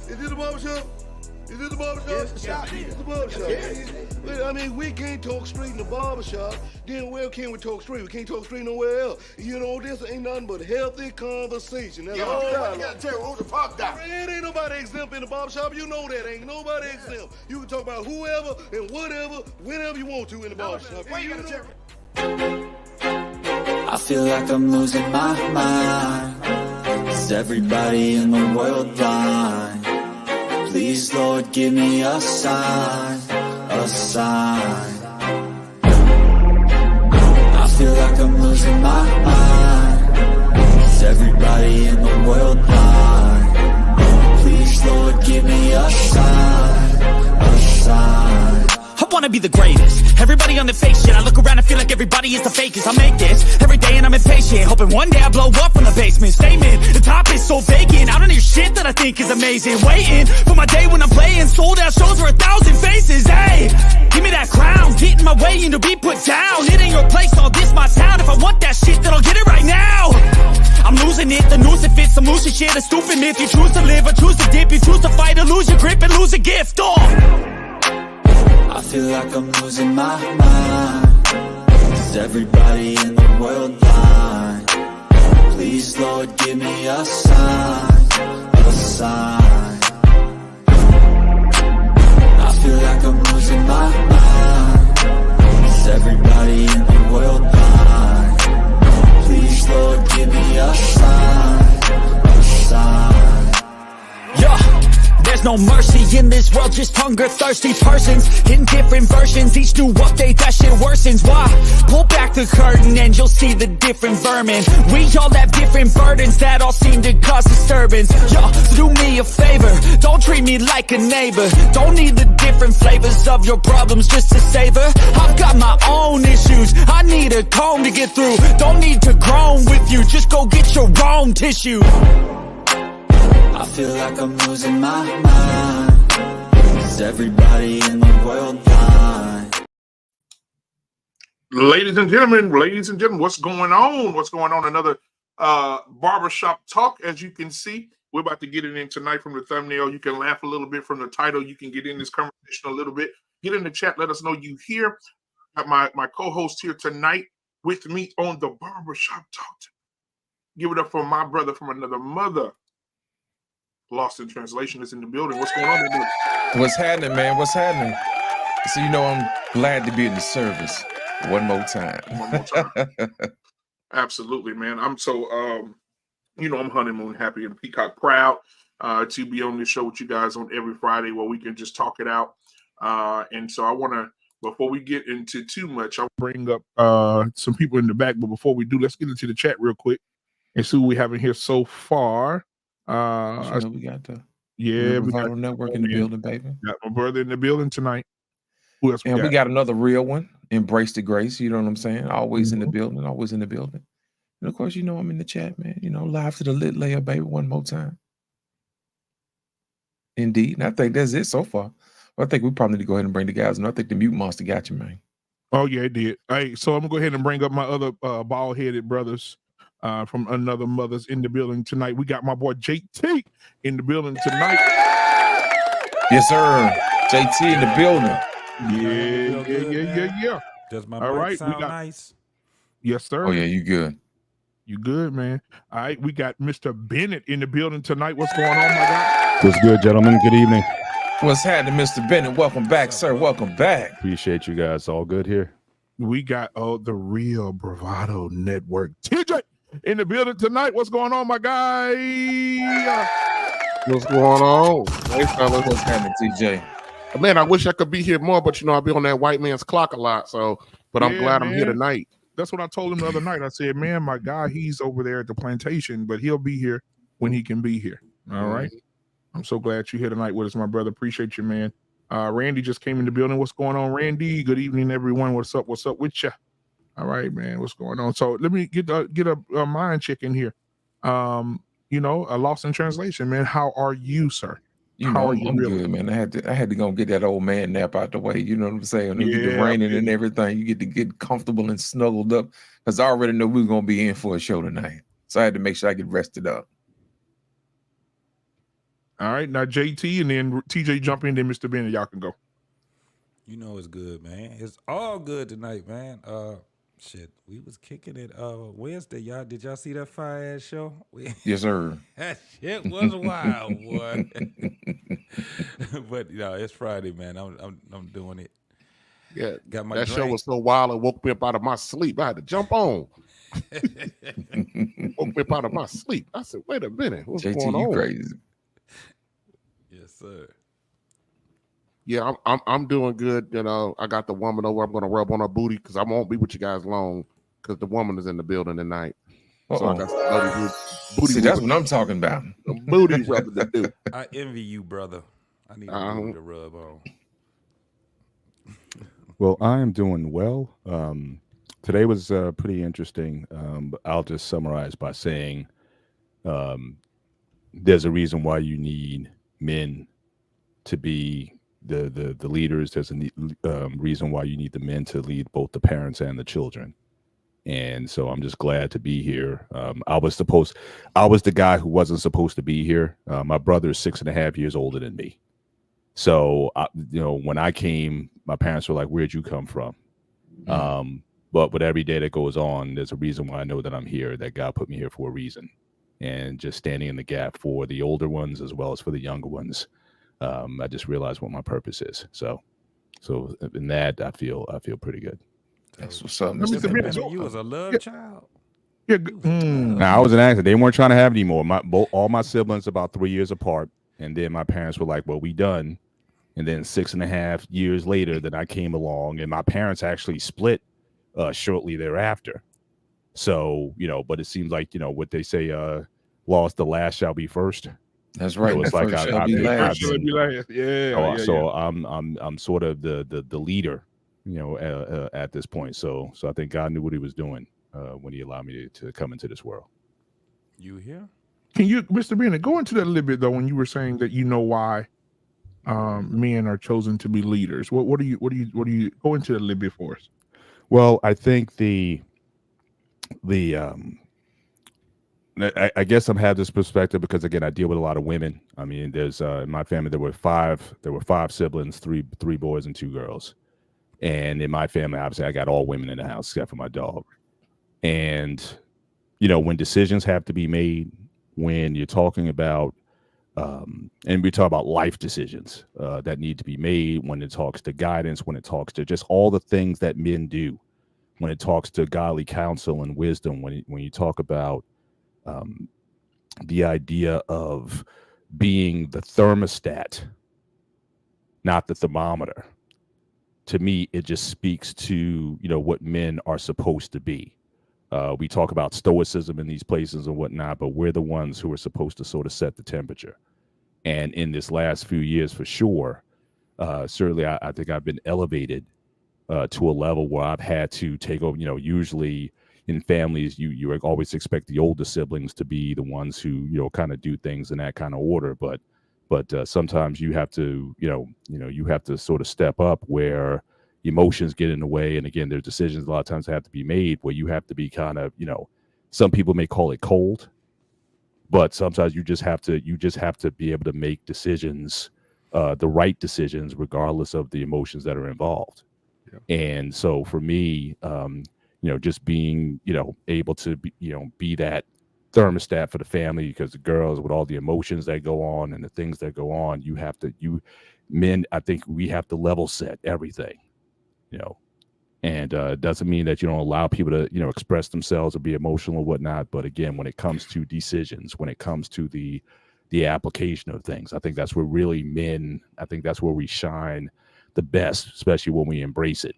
Is this the barbershop? Is this the barbershop? Yes, It's the barbershop. Yes. Well, I mean, we can't talk street in the barbershop. Then where can we talk street? We can't talk street nowhere else. You know, this ain't nothing but healthy conversation. That's all You gotta tell who the fuck down. Man, ain't nobody exempt in the barbershop. You know that. Ain't nobody exempt. You can talk about whoever and whatever, whenever you want to in the barbershop. Where you gotta tell? I feel like I'm losing my mind. Is everybody in the world blind? Please, Lord, give me a sign, a sign. I feel like I'm losing my mind. Is everybody in the world blind? Please, Lord, give me a sign, a sign. I wanna be the greatest. Everybody on the fake shit. I look around and feel like everybody is the fakest. I make this every day and I'm impatient, hoping one day I blow up from the basement. Statement, the top is so vacant. I don't hear shit that I think is amazing. Waiting for my day when I'm playing sold out shows for 1,000 faces. Hey, give me that crown, get in my way and to be put down. It ain't your place, all this my town. If I want that shit, then I'll get it right now. I'm losing it, the noose it fits. I'm losing shit, a stupid myth. You choose to live or choose to dip. You choose to fight or lose your grip and lose a gift. I feel like I'm losing my mind. Is everybody in the world blind? Please, Lord, give me a sign, a sign. I feel like I'm losing my mind. Is everybody in the world blind? Please, Lord, give me a sign, a sign. Yeah. There's no mercy in this world, just hunger-thirsty persons in different versions. Each new update, that shit worsens. Why? Pull back the curtain and you'll see the different vermin. We all have different burdens that all seem to cause disturbance. Yo, so do me a favor, don't treat me like a neighbor. Don't need the different flavors of your problems just to savor. I've got my own issues, I need a comb to get through. Don't need to groan with you, just go get your own tissue. I feel like I'm losing my mind. Is everybody in the world blind? Ladies and gentlemen, what's going on? What's going on? Another barbershop talk. As you can see, we're about to get it in tonight from the thumbnail. You can laugh a little bit from the title. You can get in this conversation a little bit. Get in the chat. Let us know you here. Got my co-host here tonight with me on the barbershop talk. Give it up for my brother from another mother. Lost in Translation is in the building. What's going on? What's happening, man? What's happening? So you know I'm glad to be in the service one more time. Absolutely, man. I'm so I'm honeymoon happy and peacock proud to be on this show with you guys on every Friday where we can just talk it out. And so I want to, before we get into too much, I'll bring up some people in the back. But before we do, let's get into the chat real quick and see who we have in here so far. We got the we got network in the building, baby. Got my brother in the building tonight. Who else? We got another real one. Embrace the grace. You know what I'm saying? Always in the building. Always in the building. And of course, you know I'm in the chat, man. You know, live to the lit layer, baby. One more time. Indeed, and I think that's it so far. I think we probably need to go ahead and bring the guys. And I think the mute monster got you, man. Oh yeah, it did. Hey, so I'm gonna go ahead and bring up my other bald-headed brothers. From another mother's in the building tonight. We got my boy JT in the building tonight. Yes, sir. JT in the building. Yeah. Does my all right, sound we got nice? Yes, sir. Oh yeah, you good. You good, man. All right, we got Mr. Bennett in the building tonight. What's going on, my guy? What's good, gentlemen? Good evening. What's happening, Mr. Bennett? Welcome back, sir. Welcome back. Appreciate you guys. All good here. We got the Real Bravado Network. TJ in the building tonight. What's going on, my guy? What's going on? Hey, fellas. What's happening, TJ? Man, I wish I could be here more, but I be on that white man's clock a lot. So, but I'm glad I'm here tonight. That's what I told him the other night. I said, man, my guy, he's over there at the plantation, but he'll be here when he can be here. All right. I'm so glad you're here tonight with us, my brother. Appreciate you, man. Randy just came in the building. What's going on, Randy? Good evening, everyone. What's up? What's up with you? All right, man. What's going on? So let me get a mind check in here. A Lost in Translation, man. How are you, sir? How are you? I'm good, man. I had to go get that old man nap out the way. You know what I'm saying? When you get raining and everything, you get to get comfortable and snuggled up. Because I already know we were gonna be in for a show tonight, so I had to make sure I get rested up. All right, now JT and then TJ jump in, then Mr. Bennett, y'all can go. You know it's good, man. It's all good tonight, man. Shit, we was kicking it Wednesday, y'all. Did y'all see that fire ass show? Yes, sir. That shit was wild, boy. But it's Friday, man. I'm doing it. Yeah, Got my that show drink. was so wild it woke me up out of my sleep. I had to jump on. Woke me up out of my sleep. I said, "Wait a minute, what's JT, going you on?" crazy. Yes, sir. Yeah, I'm doing good. You know, I got the woman over. I'm gonna rub on her booty because I won't be with you guys long because the woman is in the building tonight. So I got some booty. See, that's what I'm talking about. Some booty rubbing to do. I envy you, brother. I need a booty to rub on. Well, I am doing well. Today was pretty interesting. But I'll just summarize by saying there's a reason why you need men to be the leaders. There's a reason why you need the men to lead both the parents and the children. And so I'm just glad to be here. I was the guy who wasn't supposed to be here. My brother is 6.5 years older than me. So, when I came, my parents were like, "Where'd you come from?" But with every day that goes on, there's a reason why I know that I'm here, that God put me here for a reason. And just standing in the gap for the older ones as well as for the younger ones. I just realized what my purpose is. So in that, I feel pretty good. That's what's up, Mr. Mr. Bennett. You was a love child. Yeah. Now I was an accident. They weren't trying to have it anymore. All my siblings about 3 years apart, and then my parents were like, "Well, we done." And then 6.5 years later, then I came along, and my parents actually split shortly thereafter. So but it seems like what they say, "Lost the last shall be first." That's right. So it's like I've been, yeah. So I'm sort of the leader, at this point. So I think God knew what He was doing when He allowed me to come into this world. You here? Can you, Mr. Bennett, go into that a little bit though? When you were saying that why men are chosen to be leaders, what do you go into that a little bit for us? Well, I think I guess I'm have this perspective because again I deal with a lot of women. I mean, there's in my family there were five siblings, three boys and 2 girls, and in my family obviously I got all women in the house except for my dog. And when decisions have to be made, when you're talking about and we talk about life decisions that need to be made, when it talks to guidance, when it talks to just all the things that men do, when it talks to godly counsel and wisdom, when you talk about the idea of being the thermostat, not the thermometer. To me, it just speaks to what men are supposed to be. We talk about stoicism in these places and whatnot, but we're the ones who are supposed to sort of set the temperature. And in this last few years, for sure, certainly I think I've been elevated to a level where I've had to take over. Usually in families, you always expect the older siblings to be the ones who kind of do things in that kind of order. But sometimes you have to you have to sort of step up where emotions get in the way. And again, there's decisions a lot of times have to be made where you have to be kind of some people may call it cold, but sometimes you just have to be able to make decisions, the right decisions, regardless of the emotions that are involved. Yeah. And so for me, just being, able to be that thermostat for the family, because the girls with all the emotions that go on and the things that go on, men, I think we have to level set everything, and it doesn't mean that you don't allow people to, express themselves or be emotional or whatnot. But again, when it comes to decisions, when it comes to the application of things, I think that's where really men, I think that's where we shine the best, especially when we embrace it.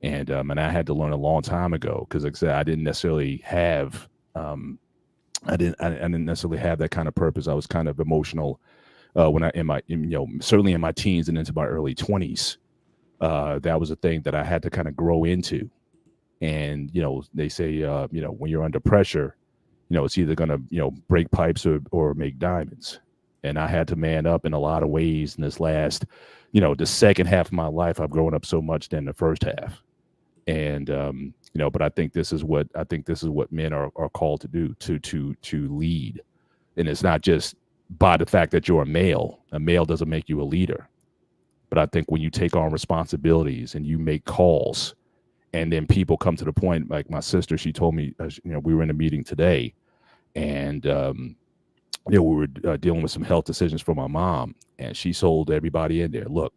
And I had to learn a long time ago, because like I said, I didn't necessarily have I didn't necessarily have that kind of purpose. I was kind of emotional when certainly in my teens and into my early 20s. That was a thing that I had to kind of grow into. And they say when you're under pressure, it's either going to break pipes or make diamonds. And I had to man up in a lot of ways in this last the second half of my life. I've grown up so much than the first half. And but I think this is what men are called to do, to lead. And it's not just by the fact that you're a male doesn't make you a leader. But I think when you take on responsibilities and you make calls, and then people come to the point, like my sister, she told me, we were in a meeting today, and we were dealing with some health decisions for my mom, and she told everybody in there, look,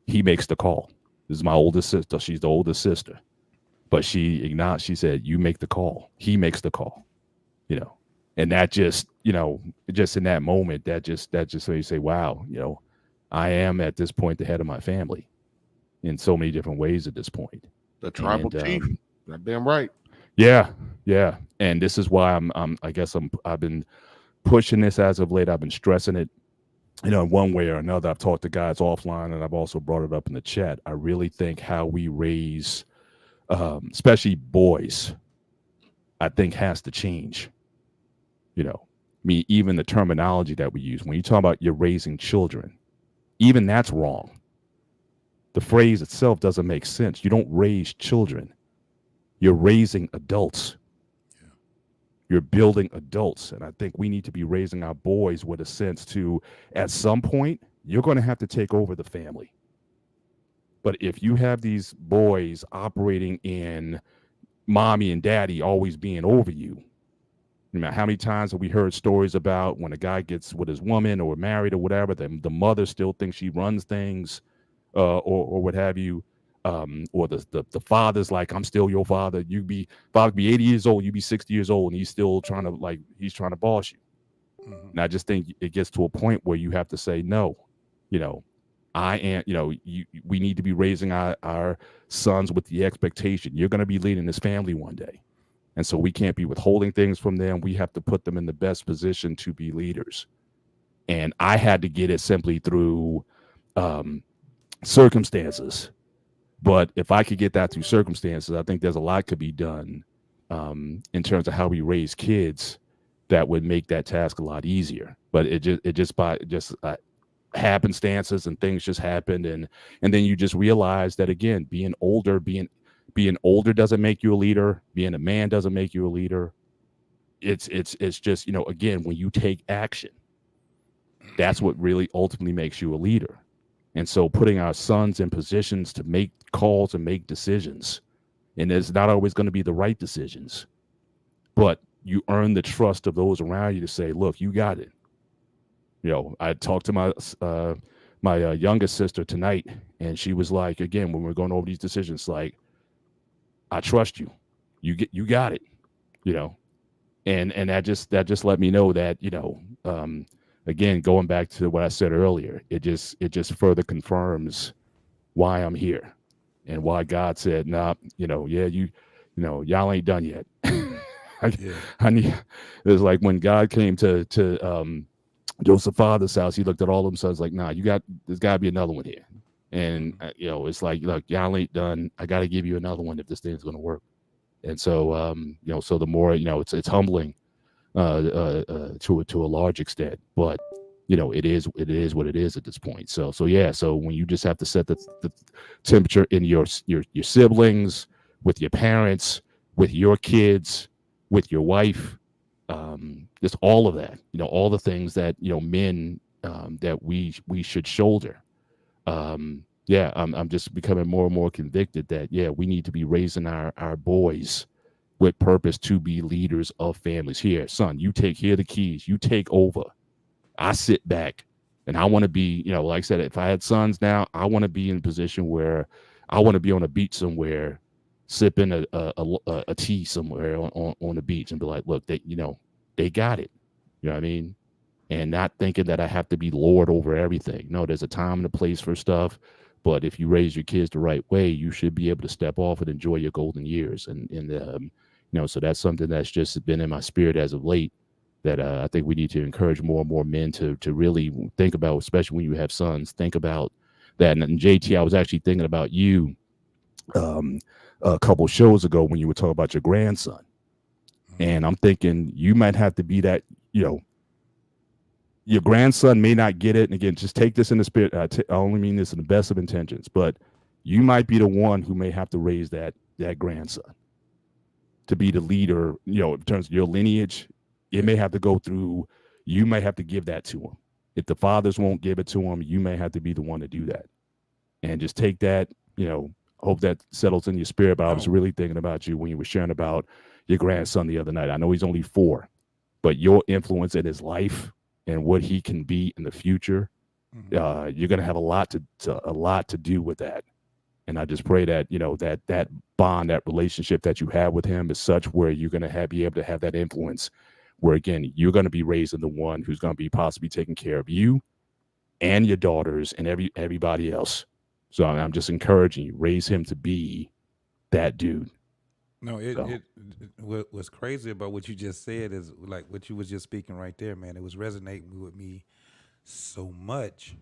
he makes the call. This is my oldest sister. She's the oldest sister. But she acknowledged, she said, you make the call. He makes the call, And that just, just in that moment, that just made you say, wow, I am at this point the head of my family in so many different ways at this point. The tribal chief. That damn right. Yeah. And this is why I've been pushing this as of late. I've been stressing it, in one way or another. I've talked to guys offline, and I've also brought it up in the chat. I really think how we raise, especially boys, I think has to change. Even the terminology that we use when you talk about you're raising children, even that's wrong. The phrase itself doesn't make sense. You don't raise children. You're raising adults. Yeah. You're building adults. And I think we need to be raising our boys with a sense to, at some point, you're going to have to take over the family. But if you have these boys operating in mommy and daddy always being over you, how many times have we heard stories about when a guy gets with his woman or married or whatever, the mother still thinks she runs things, or what have you, or the father's like, I'm still your father. Father be 80 years old, you be 60 years old, and he's still trying to boss you. Mm-hmm. And I just think it gets to a point where you have to say, no, I am, we need to be raising our sons with the expectation you're going to be leading this family one day. And so we can't be withholding things from them. We have to put them in the best position to be leaders. And I had to get it simply through circumstances. But if I could get that through circumstances, I think there's a lot could be done in terms of how we raise kids that would make that task a lot easier. But it just happenstances and things just happened, and then you just realize that, again, being older doesn't make you a leader. Being a man doesn't make you a leader. It's just, again, when you take action, that's what really ultimately makes you a leader. And so putting our sons in positions to make calls and make decisions, and it's not always going to be the right decisions, but you earn the trust of those around you to say, look, you got it. I talked to my youngest sister tonight, and she was like, again, when we're going over these decisions, like, I trust you. You got it. And that just let me know that, again, going back to what I said earlier, it just further confirms why I'm here and why God said, nah, y'all ain't done yet. I need. It's like when God came to Joseph's father's house, he looked at all of them sons like, nah, there's got to be another one here. And, it's like, look, y'all ain't done. I got to give you another one if this thing's going to work. And so, so the more, it's humbling to a large extent, but, it is what it is at this point. So when you just have to set the temperature in your siblings, with your parents, with your kids, with your wife, just all of that, all the things that, men that we should shoulder. I'm just becoming more and more convicted that, we need to be raising our boys with purpose to be leaders of families. Here, son, here are the keys, you take over. I sit back, and I want to be, like I said, if I had sons now, I want to be in a position where I want to be on a beach somewhere, sipping a tea somewhere on the beach, and be like, look, they got it. You know what I mean? And not thinking that I have to be lord over everything. No, there's a time and a place for stuff. But if you raise your kids the right way, you should be able to step off and enjoy your golden years. And so that's something that's just been in my spirit as of late, that I think we need to encourage more and more men to really think about, especially when you have sons, think about that. And JT, I was actually thinking about you a couple shows ago when you were talking about your grandson. And I'm thinking you might have to be that, your grandson may not get it. And again, just take this in the spirit. I only mean this in the best of intentions, but you might be the one who may have to raise that grandson to be the leader, in terms of your lineage. It may have to go through you may have to give that to him. If the fathers won't give it to him, you may have to be the one to do that. And just take that, hope that settles in your spirit. But I was really thinking about you when you were sharing about your grandson the other night. I know he's only 4, but your influence in his life and what he can be in the future, you're going to have a lot to do with that. And I just pray that, that bond, that relationship that you have with him is such where you're going to be able to have that influence where, again, you're going to be raising the one who's going to be possibly taking care of you and your daughters and everybody else. So I'm just encouraging you, raise him to be that dude. No, what's crazy about what you just said is like what you was just speaking right there, man. It was resonating with me so much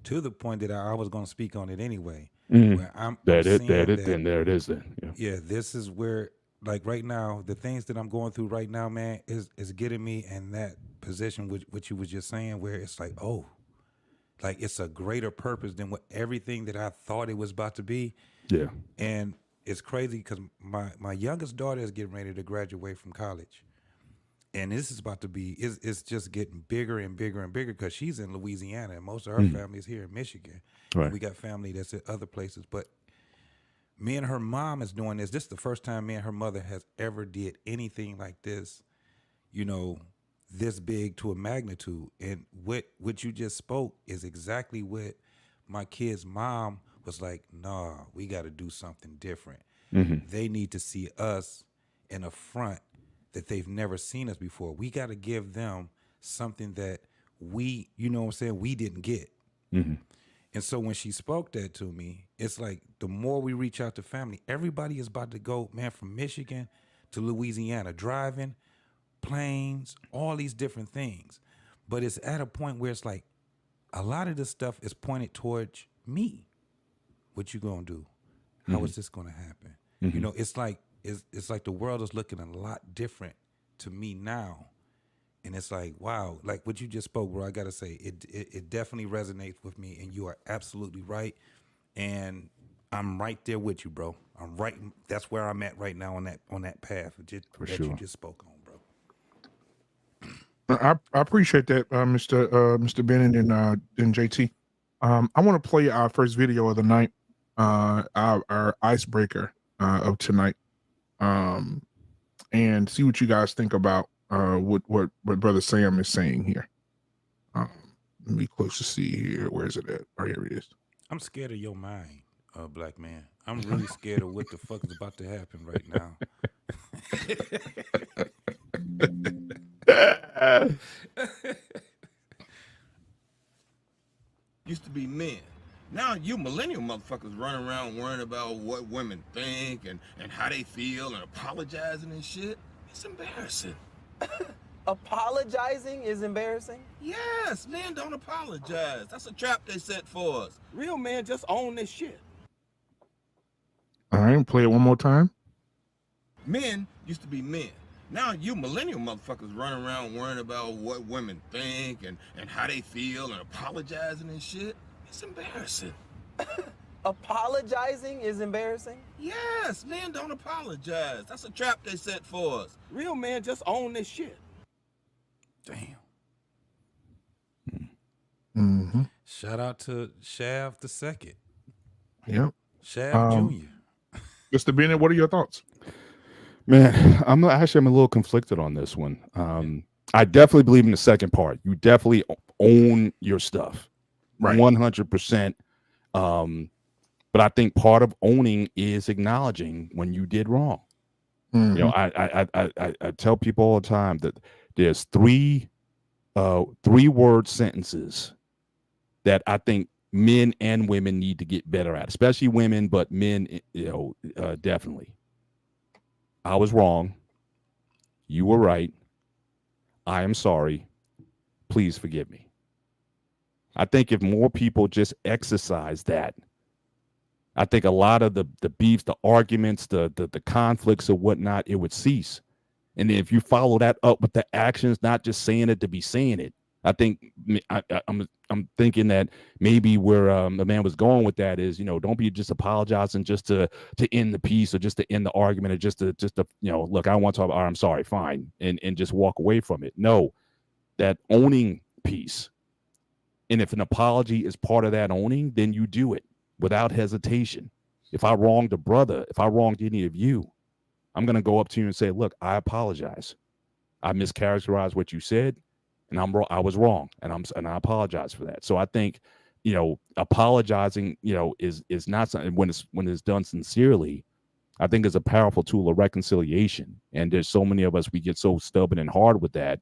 to the point that I was going to speak on it anyway. Where there it is then. Yeah, this is where, like right now, the things that I'm going through right now, man, is getting me in that position, what you was just saying, where it's like, oh, like it's a greater purpose than what everything that I thought it was about to be. Yeah. And it's crazy because my youngest daughter is getting ready to graduate from college. And this is about to be, it's just getting bigger and bigger and bigger because she's in Louisiana and most of her family is here in Michigan. Right. And we got family that's in other places. But me and her mom is doing this. This is the first time me and her mother has ever did anything like this, this big to a magnitude. And what you just spoke is exactly what my kid's mom was like, nah, we got to do something different. They need to see us in a front that they've never seen us before. We got to give them something that we didn't get. And so when she spoke that to me, it's like the more we reach out to family, everybody is about to go, man, from Michigan to Louisiana, driving, planes, all these different things. But it's at a point where it's like a lot of this stuff is pointed towards me. What you gonna do? How is this gonna happen? It's like the world is looking a lot different to me now. And it's like, wow, like what you just spoke, bro, I gotta say, it definitely resonates with me, and you are absolutely right. And I'm right there with you, bro. I'm right. That's where I'm at right now on that path you just spoke on, bro. I appreciate that, Mr. Bennett and JT. I want to play our first video of the night, our icebreaker of tonight, and see what you guys think about what Brother Sam is saying here. Let me close to see here. Where is it at? Oh, here it is. I'm scared of your mind, black man. I'm really scared of what the fuck is about to happen right now. Used to be men. Now you millennial motherfuckers running around worrying about what women think and how they feel and apologizing and shit. It's embarrassing. Apologizing is embarrassing? Yes, men don't apologize. That's a trap they set for us. Real men just own this shit. All right, play it one more time. Men used to be men. Now you millennial motherfuckers running around worrying about what women think and how they feel and apologizing and shit. It's embarrassing. Apologizing is embarrassing? Yes, men don't apologize. That's a trap they set for us. Real men just own this shit. Damn. Mm-hmm. Shout out to Shaft the Second. Yep. Shaft Jr. Mr. Bennett, what are your thoughts? Man, I'm a little conflicted on this one. I definitely believe in the second part. You definitely own your stuff, right? 100%. But I think part of owning is acknowledging when you did wrong. I tell people all the time that there's three word sentences that I think men and women need to get better at, especially women, but men, definitely. I was wrong. You were right. I am sorry. Please forgive me. I think if more people just exercise that, I think a lot of the beefs, the arguments, the conflicts or whatnot, it would cease. And if you follow that up with the actions, not just saying it to be saying it, I think I'm thinking that maybe where the man was going with that is, don't be just apologizing just to end the peace or just to end the argument or just to look, I want to talk. I'm sorry, fine, and just walk away from it. No, that owning piece. And if an apology is part of that owning, then you do it without hesitation. If I wronged a brother, if I wronged any of you, I'm going to go up to you and say, look, I apologize. I mischaracterized what you said, and I was wrong, and I apologize for that. So I think, apologizing, is not something when it's done sincerely. I think is a powerful tool of reconciliation. And there's so many of us, we get so stubborn and hard with that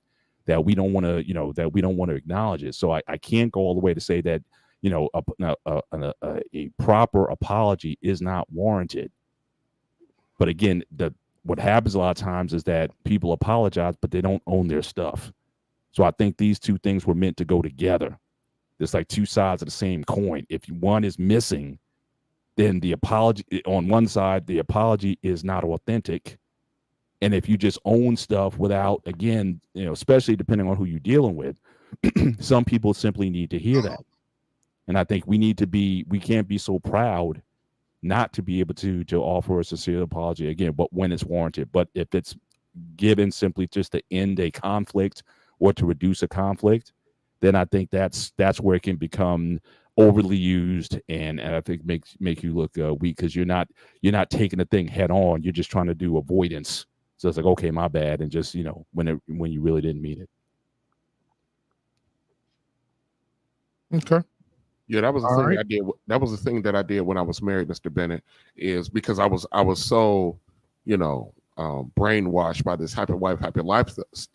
we don't want to, acknowledge it. So I can't go all the way to say that, a proper apology is not warranted. But again, what happens a lot of times is that people apologize, but they don't own their stuff. So I think these two things were meant to go together. It's like two sides of the same coin. If one is missing, then the apology on one side, the apology is not authentic. And if you just own stuff without, again, especially depending on who you're dealing with, some people simply need to hear that. And I think we can't be so proud not to be able to offer a sincere apology again, but when it's warranted. But if it's given simply just to end a conflict or to reduce a conflict, then I think that's where it can become overly used, and I think make you look weak, because you're not taking the thing head on. You're just trying to do avoidance. So it's like, okay, my bad, and just when you really didn't mean it. Okay. Yeah, that was the thing I did. That was the thing that I did when I was married, Mr. Bennett, is because I was so, brainwashed by this happy wife, happy life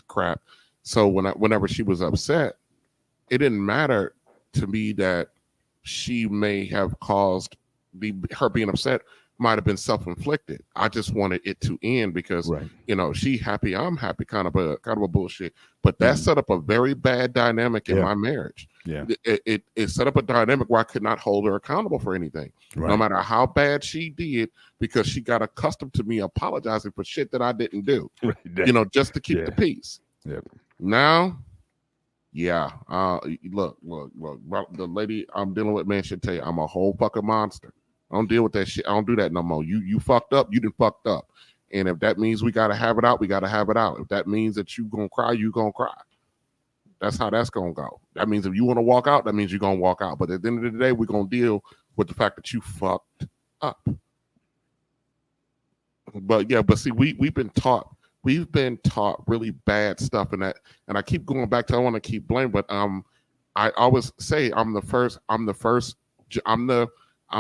crap. So whenever she was upset, it didn't matter to me that she may have caused her being upset might have been self-inflicted. I just wanted it to end because she happy, I'm happy, kind of a bullshit. But that set up a very bad dynamic in my marriage. Yeah, it set up a dynamic where I could not hold her accountable for anything, no matter how bad she did, because she got accustomed to me apologizing for shit that I didn't do, just to keep the peace. Yeah. Now, look, the lady I'm dealing with, man, should tell you I'm a whole fucking monster. I don't deal with that shit. I don't do that no more. You fucked up. You done fucked up. And if that means we got to have it out, we got to have it out. If that means that you going to cry, you going to cry. That's how that's going to go. That means if you want to walk out, that means you're going to walk out. But at the end of the day, we're going to deal with the fact that you fucked up. But see, we've been taught really bad stuff in that. And I keep going back to, I want to keep blaming, but I always say I'm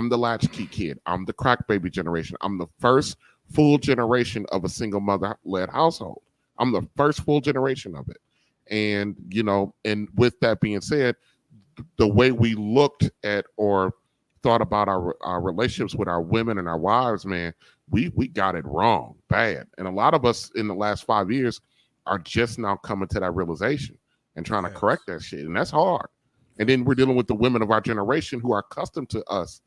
the latchkey kid. I'm the crack baby generation. I'm the first full generation of a single mother-led household. I'm the first full generation of it. And, and with that being said, the way we looked at or thought about our relationships with our women and our wives, man, we got it wrong, bad. And a lot of us in the last 5 years are just now coming to that realization and trying to correct that shit. And that's hard. And then we're dealing with the women of our generation who are accustomed to us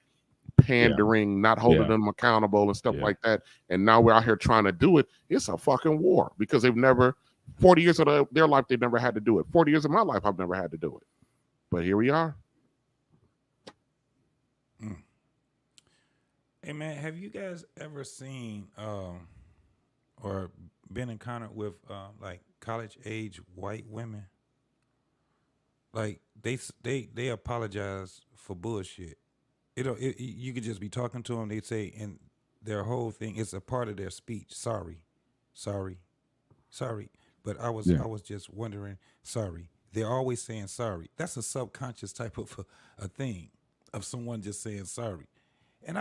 pandering, not holding them accountable and stuff like that. And now we're out here trying to do it. It's a fucking war because they've never, 40 years of their life, they've never had to do it. 40 years of my life, I've never had to do it. But here we are. Hey, man, have you guys ever seen or been in contact with like college-age white women? Like they apologize for bullshit. You could just be talking to them. They say, and their whole thing is a part of their speech. Sorry. But I was just wondering. Sorry. They're always saying sorry. That's a subconscious type of a thing of someone just saying sorry. And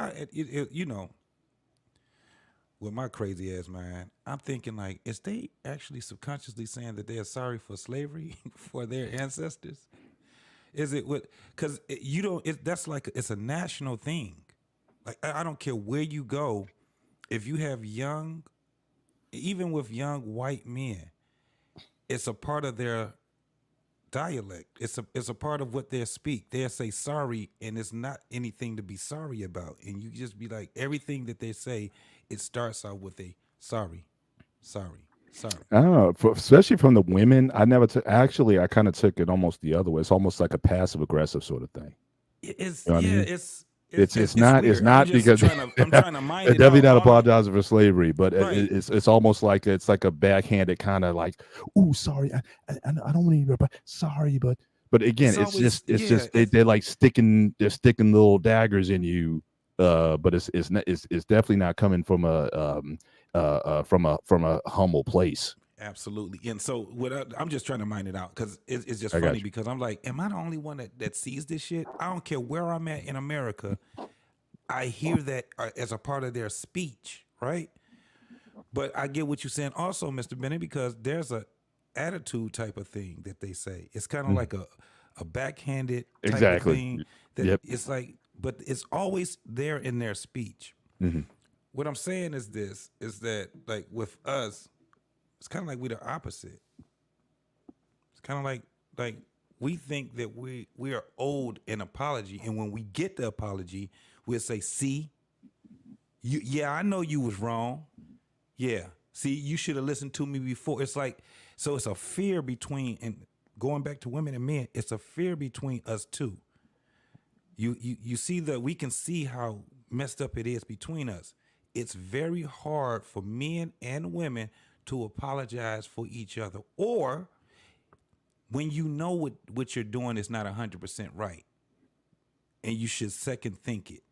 with my crazy ass mind, I'm thinking like, is they actually subconsciously saying that they are sorry for slavery for their ancestors? Is it what? Because that's like it's a national thing. Like I don't care where you go, if you have even with young white men, it's a part of their dialect. It's a part of what they speak. They'll say sorry, and it's not anything to be sorry about. And you just be like, everything that they say, it starts out with a sorry. Oh, especially from the women, I never took. Actually, I kind of took it almost the other way. It's almost like a passive aggressive sort of thing. It's you know what I mean? It's not because I'm trying to mind it definitely out. not apologizing for slavery, but Right. it's almost like it's like a backhanded kind of like, ooh, sorry, I don't want to, sorry, but again, it's just they're like sticking little daggers in you, but it's definitely not coming from a humble place. Absolutely. And so I'm just trying to mind it out because it's just funny because I'm like, am I the only one that sees this shit? I don't care where I'm at in America. I hear that as a part of their speech, right? But I get what you're saying also, Mr. Bennett, because there's a attitude type of thing that they say. It's kind of like a backhanded type of thing. That it's like, but it's always there in their speech. Mm-hmm. What I'm saying is that like with us, it's kind of like we're the opposite. It's kind of like we think that we are owed an apology, and when we get the apology, we'll say, "See, yeah, I know you was wrong. Yeah, see, you should have listened to me before." It's like, so it's a fear between, and going back to women and men, it's a fear between us two. You see that we can see how messed up it is between us. It's very hard for men and women to apologize for each other, or when you know what you're doing is not 100% right, and you should second think it.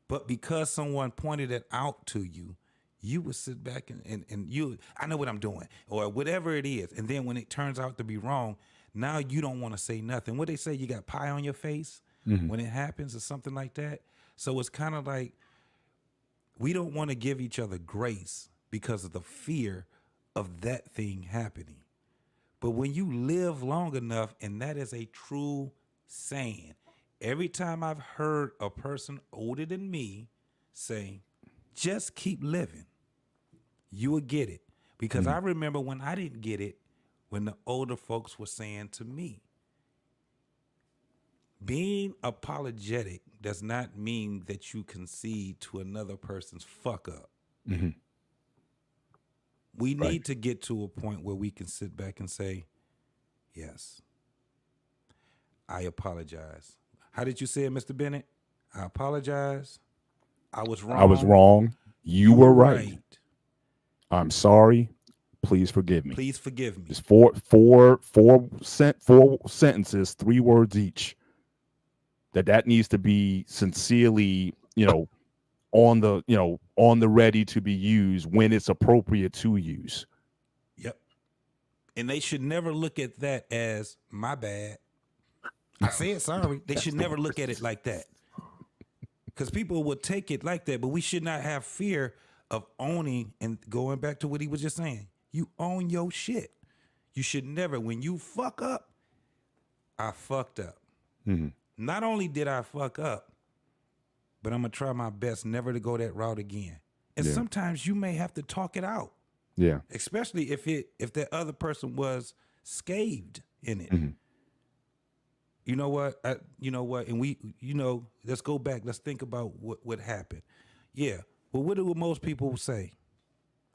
But because someone pointed it out to you, you would sit back and you, I know what I'm doing, or whatever it is. And then when it turns out to be wrong, now you don't want to say nothing. What they say, you got pie on your face when it happens or something like that. So it's kind of like we don't want to give each other grace because of the fear of that thing happening. But when you live long enough, and that is a true saying, every time I've heard a person older than me say, just keep living, you will get it. Because I remember when I didn't get it, when the older folks were saying to me, being apologetic does not mean that you concede to another person's fuck up. Mm-hmm. We need to get to a point where we can sit back and say, yes, I apologize. How did you say it, Mr. Bennett? I apologize. I was wrong. I was wrong. You were right. I'm sorry. Please forgive me. Please forgive me. It's four sentences, 3 words each. That needs to be sincerely, on the ready to be used when it's appropriate to use. Yep. And they should never look at that as my bad. I said sorry. They should never look at it like that. Because people would take it like that, but we should not have fear of owning, and going back to what he was just saying, you own your shit. You should never, when you fuck up, I fucked up. Mm-hmm. Not only did I fuck up, but I'm going to try my best never to go that route again. And sometimes you may have to talk it out. Yeah. Especially if that other person was scathed in it. Mm-hmm. You know what? And we, let's go back. Let's think about what happened. Yeah. Well, what do most people say?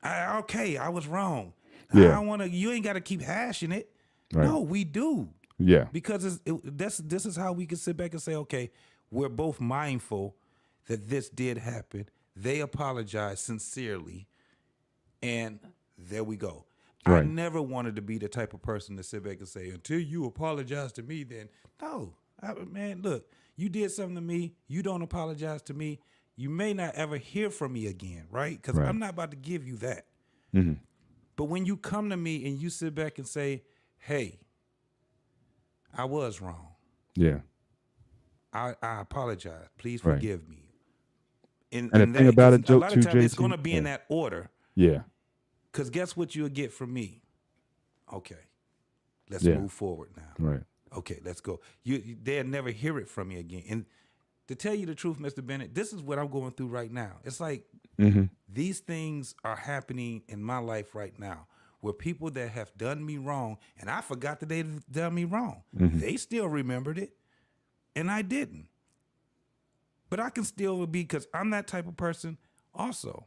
Okay, I was wrong. Yeah. I don't want to, you ain't got to keep hashing it. Right. No, we do. Yeah. Because this is how we can sit back and say, okay, we're both mindful that this did happen. They apologize sincerely. And there we go. Right. I never wanted to be the type of person to sit back and say, until you apologize to me, then no. Man, look, you did something to me. You don't apologize to me. You may not ever hear from me again, right? Because I'm not about to give you that. Mm-hmm. But when you come to me and you sit back and say, hey, I was wrong. Yeah. I apologize. Please forgive me. And the thing about it, a lot of times JT, it's going to be in that order. Yeah. Because guess what you'll get from me? Okay, let's move forward now. Right. Okay, let's go. They'll never hear it from me again. And to tell you the truth, Mr. Bennett, this is what I'm going through right now. It's like these things are happening in my life right now, where people that have done me wrong, and I forgot that they've done me wrong. They still remembered it, and I didn't. But I can still be, because I'm that type of person also.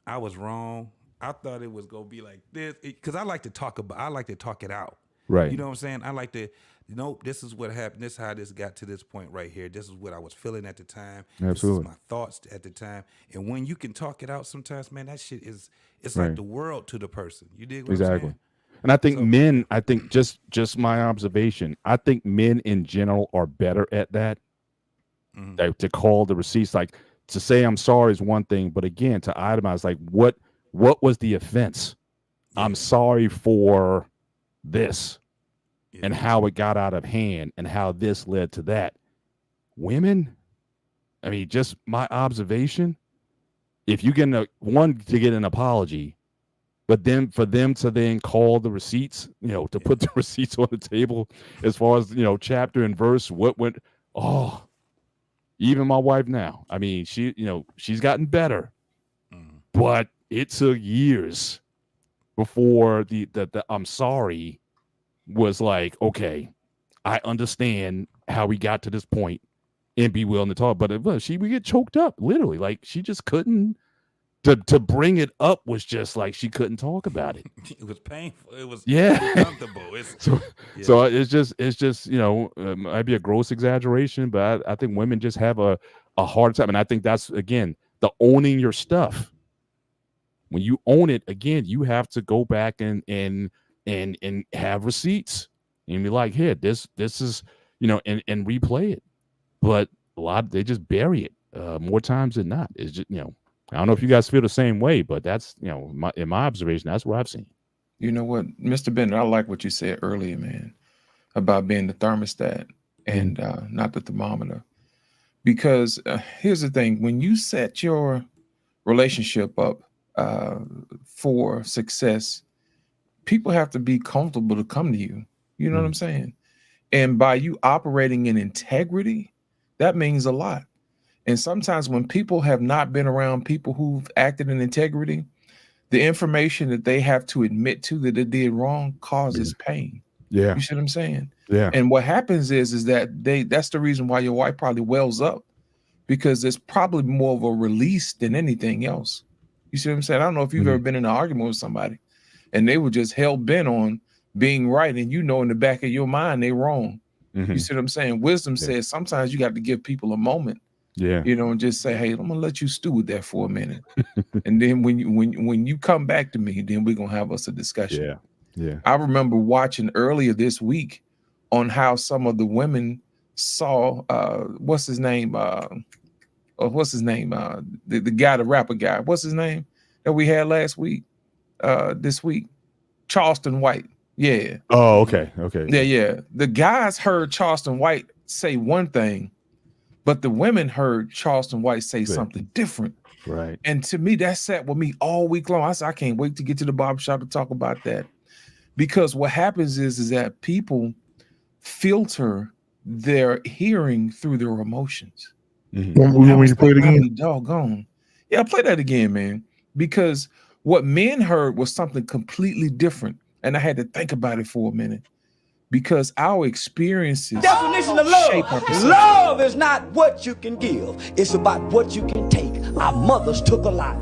I was wrong. I thought it was going to be like this, because I like to talk it out. Right. You know what I'm saying? I like to, nope, this is what happened. This is how this got to this point right here. This is what I was feeling at the time. Absolutely. This is my thoughts at the time. And when you can talk it out sometimes, man, that shit is, it's Right. like the world to the person. You dig what I'm Exactly. saying? And I think men, I think just my observation, I think men in general are better at that. Like, to call the receipts, like to say I'm sorry is one thing, but again, to itemize, like what was the offense? I'm sorry for this and how it got out of hand and how this led to that. Women, I mean, just my observation, if you get to get an apology, but then for them to then call the receipts, to put the receipts on the table as far as, chapter and verse, what went, even my wife now, I mean, she's gotten better, but it took years before the I'm sorry was like, okay, I understand how we got to this point and be willing to talk. But we get choked up, literally. Like, she just couldn't, to bring it up was just like she couldn't talk about it. It was painful. It was uncomfortable. So it's just might be a gross exaggeration, but I think women just have a hard time. And I think that's, again, the owning your stuff. When you own it, again, you have to go back and have receipts and be like, here, this is, and replay it. But they just bury it more times than not. It's just, I don't know if you guys feel the same way, but that's, in my observation, that's what I've seen. You know what, Mr. Bennett, I like what you said earlier, man, about being the thermostat and not the thermometer. Because here's the thing, when you set your relationship up for success, people have to be comfortable to come to you. You know what I'm saying? And by you operating in integrity, that means a lot. And sometimes when people have not been around people who've acted in integrity, the information that they have to admit to that they did wrong causes pain. Yeah. You see what I'm saying? Yeah. And what happens is that that's the reason why your wife probably wells up, because it's probably more of a release than anything else. You see what I'm saying? I don't know if you've ever been in an argument with somebody and they were just hell bent on being right, and in the back of your mind they're wrong. You see what I'm saying? Wisdom says sometimes you got to give people a moment. Yeah. And just say, hey, I'm gonna let you stew with that for a minute. And then when you come back to me, then we're gonna have us a discussion. Yeah. Yeah. I remember watching earlier this week on how some of the women saw what's his name? The guy, the rapper guy, what's his name that we had last week? This week, Charleston White. Yeah. Oh, okay. Okay. Yeah. The guys heard Charleston White say one thing, but the women heard Charleston White say something different. Right. And to me, that sat with me all week long. I said, I can't wait to get to the barbershop to talk about that. Because what happens is that people filter their hearing through their emotions. You want me to play it again? Doggone. Yeah, play that again, man. Because what men heard was something completely different. And I had to think about it for a minute. Because our experiences definition of shape our love. perception. Love is not what you can give. It's about what you can take. Our mothers took a lot.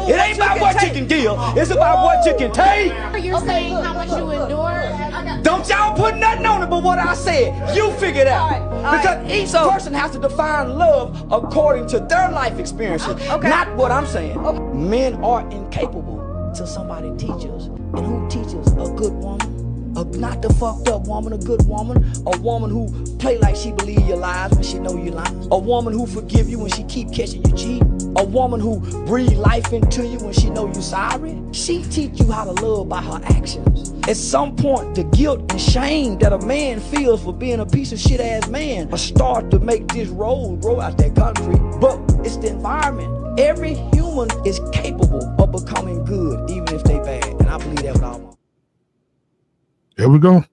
It ain't about what you can give. It's about what you can take. You're saying how much you endure? Don't y'all put nothing on it but what I said. You figure it out. Because each person has to define love according to their life experiences, not what I'm saying. Men are incapable till somebody teaches. And who teaches? A good woman. Not the fucked up woman, a good woman, a woman who play like she believe your lies when she know you lying, a woman who forgive you when she keep catching you cheating, a woman who breathe life into you when she know you sorry. She teach you how to love by her actions. At some point, the guilt and shame that a man feels for being a piece of shit ass man will start to make this road grow out that concrete. But it's the environment. Every human is capable of becoming good, even if they bad, and I believe that with all my. There we go.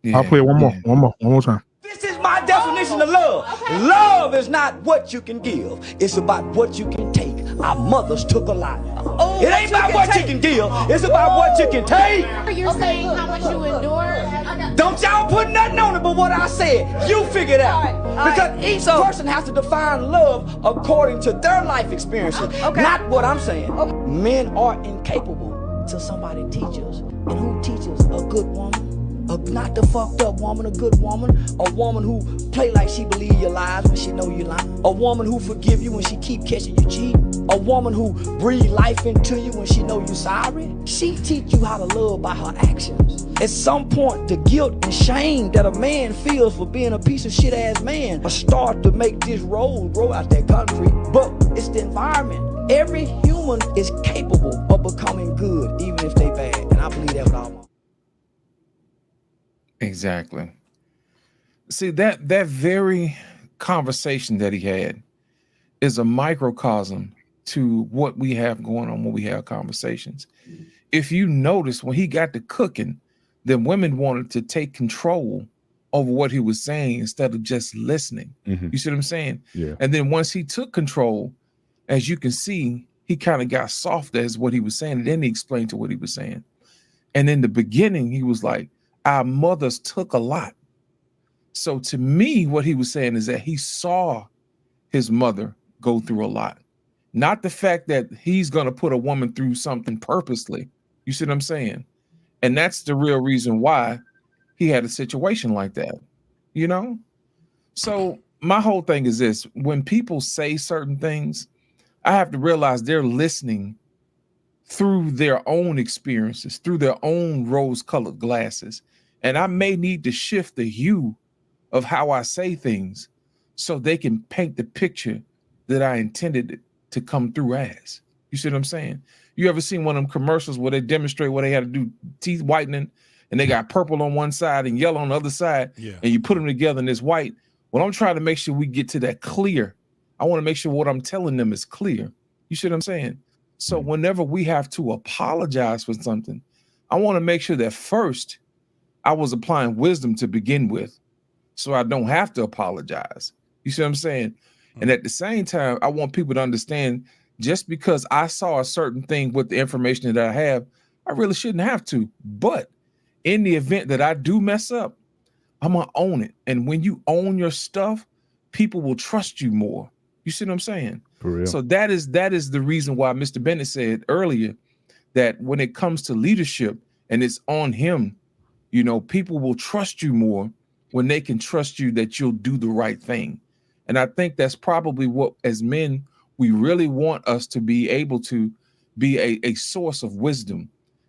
Yeah, I'll play it one more time. This is my definition of love. Love is not what you can give. It's about what you can take. Our mothers took a lot. It ain't about what you can give. It's about what you can take. You're saying how much you endure? Don't y'all put nothing on it but what I said. You figure it out. Because each person has to define love according to their life experiences, not what I'm saying. Men are incapable till somebody teaches. And who teaches? A good woman. Not the fucked up woman, a good woman, a woman who play like she believe your lies when she know you lying, a woman who forgive you when she keep catching you cheating, a woman who breathe life into you when she know you sorry. She teach you how to love by her actions. At some point, the guilt and shame that a man feels for being a piece of shit ass man will start to make this road grow out that concrete. But it's the environment. Every human is capable of becoming good, even if they bad, and I believe that with all my heart. Exactly. See, that very conversation that he had is a microcosm to what we have going on when we have conversations. If you notice, when he got to cooking, then women wanted to take control over what he was saying instead of just listening. You see what I'm saying? Yeah. And then once he took control, as you can see, he kind of got soft as what he was saying, and then he explained to what he was saying. And in the beginning, he was like, our mothers took a lot. So to me, what he was saying is that he saw his mother go through a lot. Not the fact that he's going to put a woman through something purposely. You see what I'm saying? And that's the real reason why he had a situation like that, you know? So my whole thing is this: when people say certain things, I have to realize they're listening through their own experiences, through their own rose-colored glasses. And I may need to shift the hue of how I say things so they can paint the picture that I intended it to come through as. You see what I'm saying? You ever seen one of them commercials where they demonstrate where they had to do teeth whitening and they got purple on one side and yellow on the other side, and you put them together and it's white? Well, I'm trying to make sure we get to that clear. I want to make sure what I'm telling them is clear. You see what I'm saying? So whenever we have to apologize for something, I want to make sure that first I was applying wisdom to begin with, so I don't have to apologize. You see what I'm saying? And at the same time, I want people to understand, just because I saw a certain thing with the information that I have, I really shouldn't have to. But in the event that I do mess up, I'm gonna own it. And when you own your stuff, people will trust you more. You see what I'm saying? For real. So that is the reason why Mr. Bennett said earlier that when it comes to leadership and it's on him, you know, people will trust you more when they can trust you that you'll do the right thing. And I think that's probably what, as men, we really want us to be able to be a source of wisdom,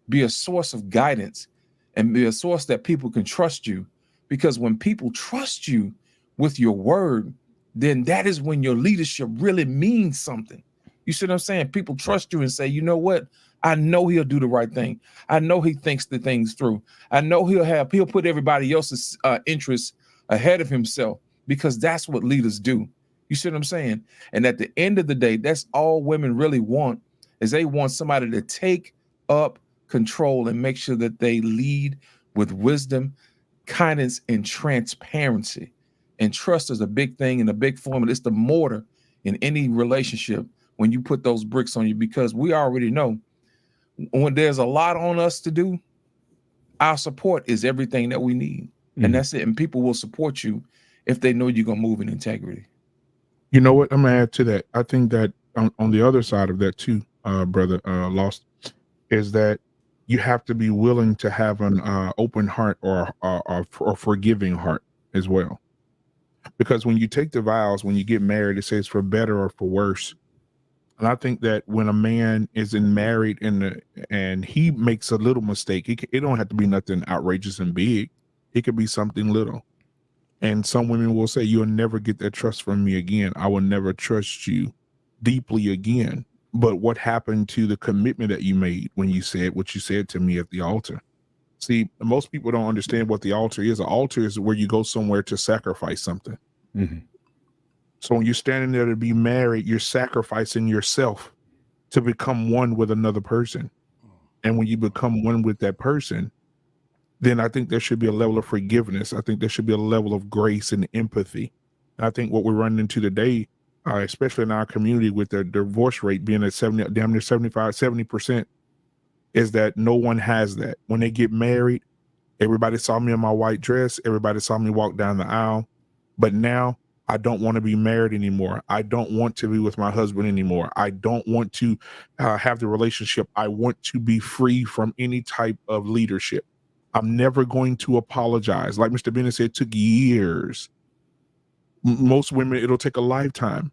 be a source of guidance, and be a source that people can trust you. Because when people trust you with your word, then that is when your leadership really means something. You see what I'm saying? People trust you and say, you know what? I know he'll do the right thing. I know he thinks the things through. I know he'll put everybody else's interests ahead of himself, because that's what leaders do. You see what I'm saying? And at the end of the day, that's all women really want, is they want somebody to take up control and make sure that they lead with wisdom, kindness, and transparency. And trust is a big thing and a big formula. It's the mortar in any relationship when you put those bricks on you, because we already know when there's a lot on us to do, our support is everything that we need. And that's it. And people will support you if they know you're going to move in integrity. You know what? I'm going to add to that. I think that on the other side of that too, brother Lost, is that you have to be willing to have an open heart or forgiving heart as well. Because when you take the vows, when you get married, it says for better or for worse. And I think that when a man isn't married and he makes a little mistake, it don't have to be nothing outrageous and big. It could be something little. And some women will say, you'll never get that trust from me again. I will never trust you deeply again. But what happened to the commitment that you made when you said what you said to me at the altar? See, most people don't understand what the altar is. An altar is where you go somewhere to sacrifice something. So when you're standing there to be married, you're sacrificing yourself to become one with another person. And when you become one with that person, then I think there should be a level of forgiveness. I think there should be a level of grace and empathy. And I think what we're running into today, especially in our community with the divorce rate being at 70%, is that no one has that. When they get married, everybody saw me in my white dress. Everybody saw me walk down the aisle. But now I don't want to be married anymore. I don't want to be with my husband anymore. I don't want to have the relationship. I want to be free from any type of leadership. I'm never going to apologize. Like Mr. Bennett said, it took years. Most women, it'll take a lifetime.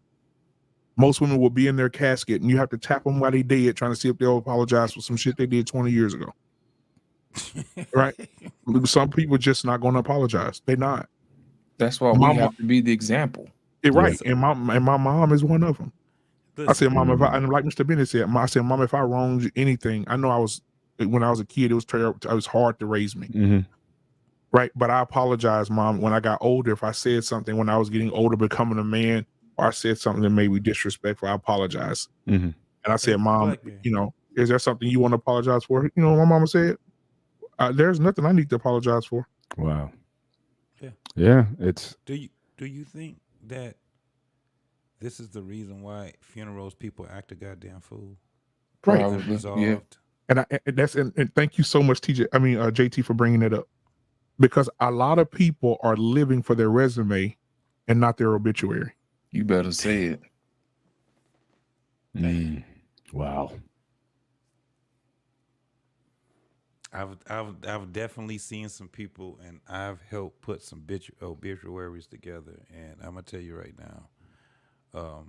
Most women will be in their casket and you have to tap them while they dead, trying to see if they'll apologize for some shit they did 20 years ago. Right? Some people just not going to apologize. They're not. That's why we have to be the example. Right. And my mom is one of them. Listen. I said, Mom, if I, and like Mr. Bennett said, I said, Mom, if I wronged anything, I know when I was a kid, it was terrible. It was hard to raise me. Mm-hmm. Right. But I apologize, Mom, when I got older, if I said something when I was getting older, becoming a man, or I said something that made me disrespectful, I apologize. Mm-hmm. And I said, Mom, is there something you want to apologize for? You know what my mama said? There's nothing I need to apologize for. Wow. Yeah. Yeah. It's. Do you think that this is the reason why funerals people act a goddamn fool? Right. Yeah. And thank you so much, JT, for bringing it up, because a lot of people are living for their resume and not their obituary. You better say it. Wow. I've definitely seen some people, and I've helped put some obituaries together. And I'm gonna tell you right now,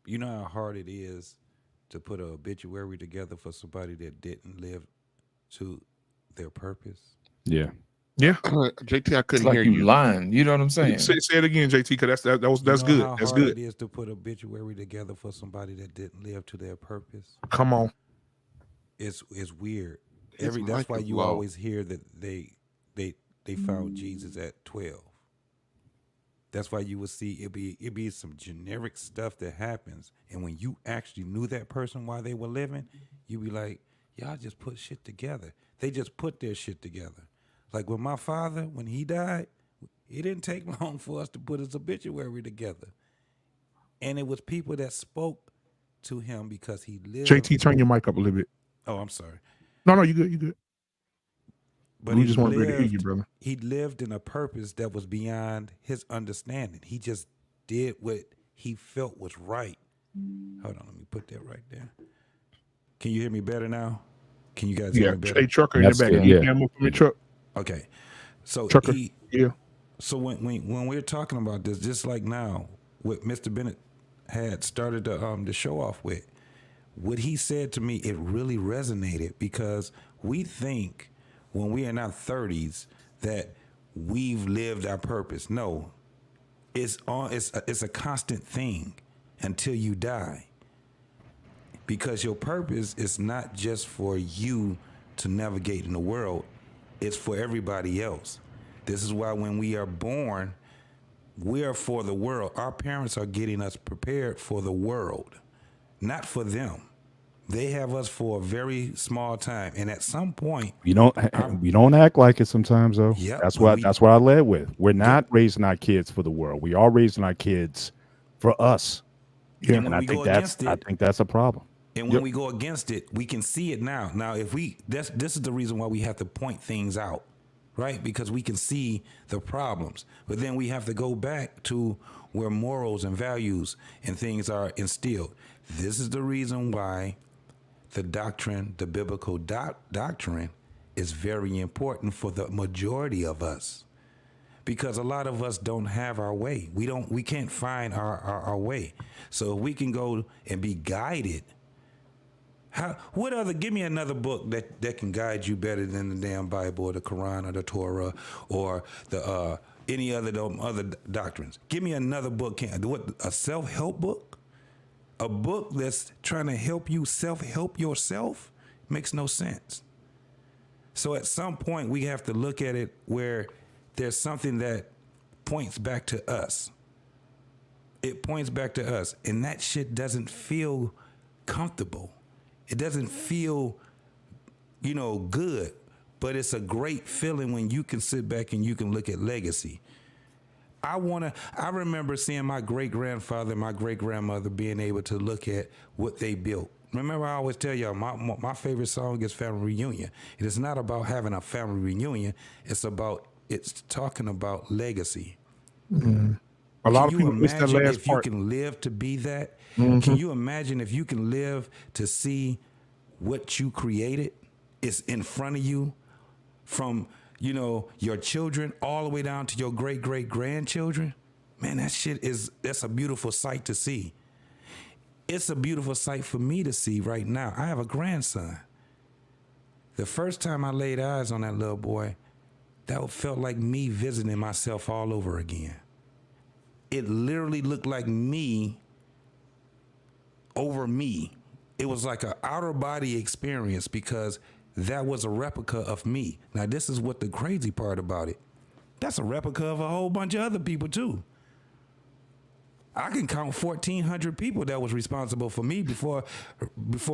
you know how hard it is to put an obituary together for somebody that didn't live to their purpose. Yeah. Yeah. JT, I couldn't hear you lying. You know what I'm saying? Say it again, JT, because that's good. How that's hard good. it is to put an obituary together for somebody that didn't live to their purpose. Come on. It's weird. That's why you always hear that they found Jesus at 12. That's why you would see it be some generic stuff that happens, and when you actually knew that person while they were living, you be like, y'all just put shit together. They just put their shit together. Like with my father, when he died, it didn't take long for us to put his obituary together, and it was people that spoke to him because he lived. JT, turn your mic up a little bit. Oh, I'm sorry. No, you good. You good. But we just want to be able to hear you, brother. He lived in a purpose that was beyond his understanding. He just did what he felt was right. Hold on, let me put that right there. Can you hear me better now? Can you guys hear me better? Hey, trucker in the back. Good, You can't move from your truck. Okay. So trucker. So when we're talking about this, just like now, what Mr. Bennett had started the show off with, what he said to me, it really resonated, because we think when we're in our 30s that we've lived our purpose. No, it's a constant thing until you die, because your purpose is not just for you to navigate in the world, it's for everybody else. This is why when we are born, we are for the world. Our parents are getting us prepared for the world, not for them. They have us for a very small time, and at some point, we don't act like it sometimes, though. Yeah, that's what I led with. We're not raising our kids for the world. We are raising our kids for us. Yeah, and I think that's a problem. And when we go against it, we can see it now. Now, if this is the reason why we have to point things out, right? Because we can see the problems, but then we have to go back to where morals and values and things are instilled. This is the reason why the doctrine, the biblical doctrine, is very important for the majority of us, because a lot of us don't have our way. We can't find our way. So if we can go and be guided. Give me another book that can guide you better than the damn Bible or the Quran or the Torah or the any other doctrines. Give me another book. A self-help book? A book that's trying to help you self-help yourself? Makes no sense. So at some point we have to look at it where there's something that points back to us. It points back to us, and that shit doesn't feel comfortable. It doesn't feel, good, but it's a great feeling when you can sit back and you can look at legacy. I remember seeing my great-grandfather and my great-grandmother being able to look at what they built. Remember, I always tell y'all, my favorite song is Family Reunion. It is not about having a family reunion. It's talking about legacy. Mm-hmm. A lot of people miss that last part. You can live to be that? Mm-hmm. Can you imagine if you can live to see what you created is in front of you from, you know, your children all the way down to your great-great-grandchildren, man, that's a beautiful sight to see. It's a beautiful sight for me to see right now. I have a grandson. The first time I laid eyes on that little boy, that felt like me visiting myself all over again. It literally looked like me over me. It was like an outer body experience because that was a replica of me. Now, this is what the crazy part about it. That's a replica of a whole bunch of other people too. I can count 1,400 people that was responsible for me before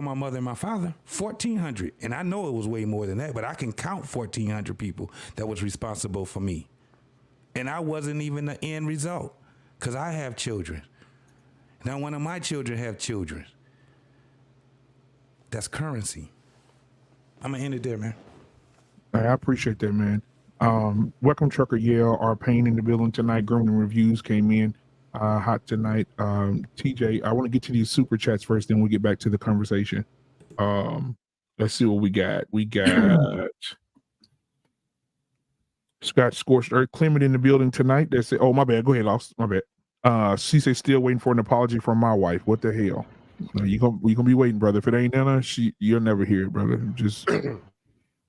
my mother and my father. 1,400. And I know it was way more than that, but I can count 1,400 people that was responsible for me. And I wasn't even the end result because I have children. Now one of my children have children. That's currency. I'm going to end it there, man. I appreciate that, man. Welcome, Trucker Yale. Our pain in the building tonight. Grooming reviews came in hot tonight. TJ, I want to get to these super chats first, then we'll get back to the conversation. Let's see what we got. We got Scott Scorched Earth Clement in the building tonight. That's it. Oh, my bad. Go ahead, Lost. My bad. She said still waiting for an apology from my wife. What the hell? You gonna be waiting, brother. If it ain't Nana, you'll never hear it, brother. Just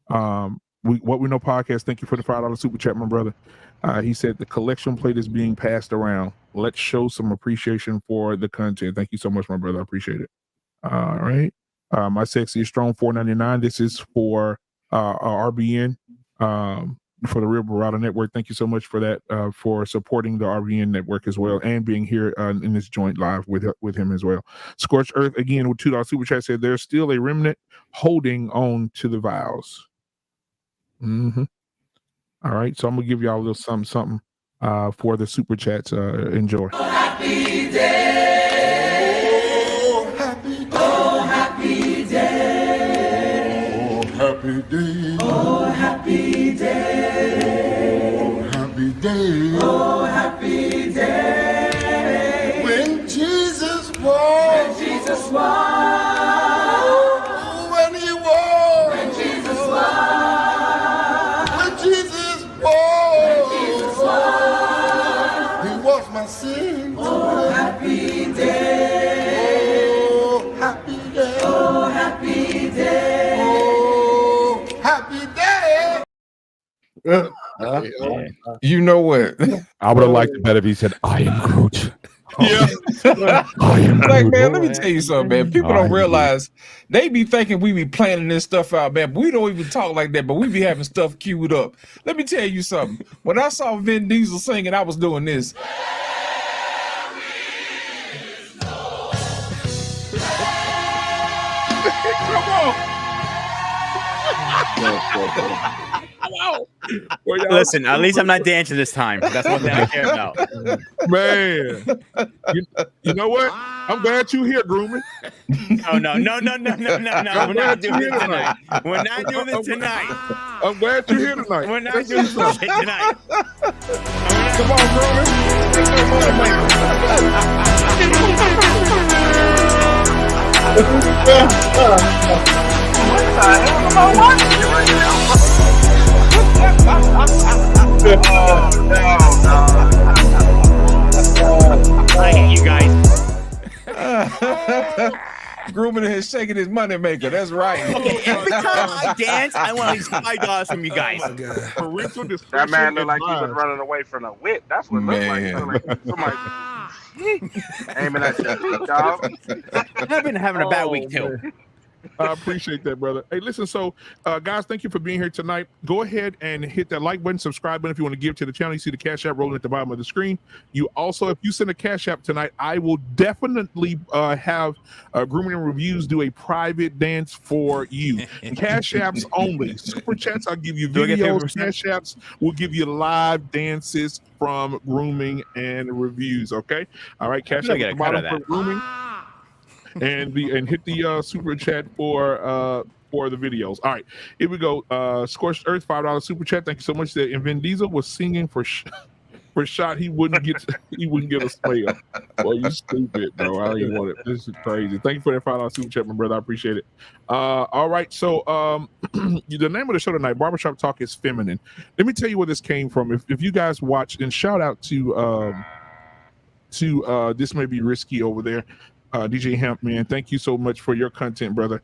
What We Know podcast. Thank you for the $5 super chat, my brother. He said the collection plate is being passed around. Let's show some appreciation for the content. Thank you so much, my brother. I appreciate it. All right. My sexy is strong $4.99. This is for RBN. For the Real Barada Network. Thank you so much for that, for supporting the RBN network as well, and being here in this joint live with him as well. Scorched Earth, again, with $2 super chat, said there's still a remnant holding on to the vows. Mm-hmm. All right, so I'm going to give y'all a little something for the super chats. Enjoy. Oh, happy day. Oh, happy day. Oh, happy day. Oh, happy day. Oh, happy day. Oh, happy day. Oh, happy day. When Jesus walked. When Jesus walked. When he walked. When Jesus walked. When Jesus walked. When Jesus walked. He washed my sins. Oh, happy day. Oh, happy day. Oh, happy day. Oh, happy day. You know what? I would have liked it better if he said, I am Groot. Yeah. I am Like, Groot. man, let me tell you something, man. People don't realize they be thinking we be planning this stuff out, man. But we don't even talk like that, but we be having stuff queued up. Let me tell you something. When I saw Vin Diesel singing, I was doing this. Come on. Listen, at least I'm not dancing this time. That's one thing I care about. Man, you know what? I'm glad you're here, Grooming. No. We're not doing it tonight. We're not doing this tonight. I'm glad you're here tonight. We're not doing this tonight. Come on, What the hell am I watching right now? I hate you guys. Grooming is shaking his money maker. That's right. Okay, every time I dance, I want at least $5 from you guys. Parental That man looked like he was running away from a whip. That's what it looked like. It looked like somebody aiming at you, dog. I've been having a bad week too. I appreciate that, brother. Hey, listen, so guys, thank you for being here tonight. Go ahead and hit that like button, subscribe button if you want to give to the channel. You see the Cash App rolling at the bottom of the screen. You also, if you send a Cash App tonight, I will definitely have Grooming and Reviews do a private dance for you. Cash Apps only. Super Chats, I'll give you videos. Cash Apps will give you live dances from Grooming and Reviews, okay? All right, Cash App at the bottom for Grooming. And hit the super chat for the videos. All right, here we go. Scorched Earth, $5 super chat. Thank you so much. And Vin Diesel was singing for Rashad, he wouldn't get a smell. Boy, you stupid, bro. I don't even want it. This is crazy. Thank you for that $5 super chat, my brother. I appreciate it. All right. So the name of the show tonight, Barbershop Talk, is feminine. Let me tell you where this came from. If you guys watched, and shout out to This May Be Risky over there. DJ Hemp, man, thank you so much for your content, brother.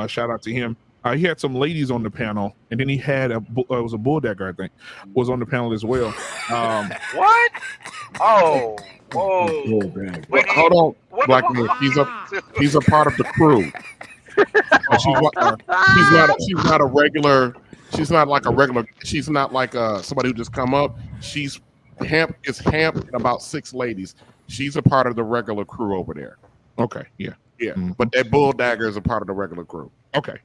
Shout out to him. He had some ladies on the panel, and then he had it was a bulldagger, I think, was on the panel as well. What? Oh, whoa! Well, hold on, Black man. He's a part of the crew. She's not a regular. She's not like a regular. She's not like somebody who just come up. She's Hemp and about 6 ladies. She's a part of the regular crew over there. Okay, yeah. But that bulldagger is a part of the regular crew. Okay,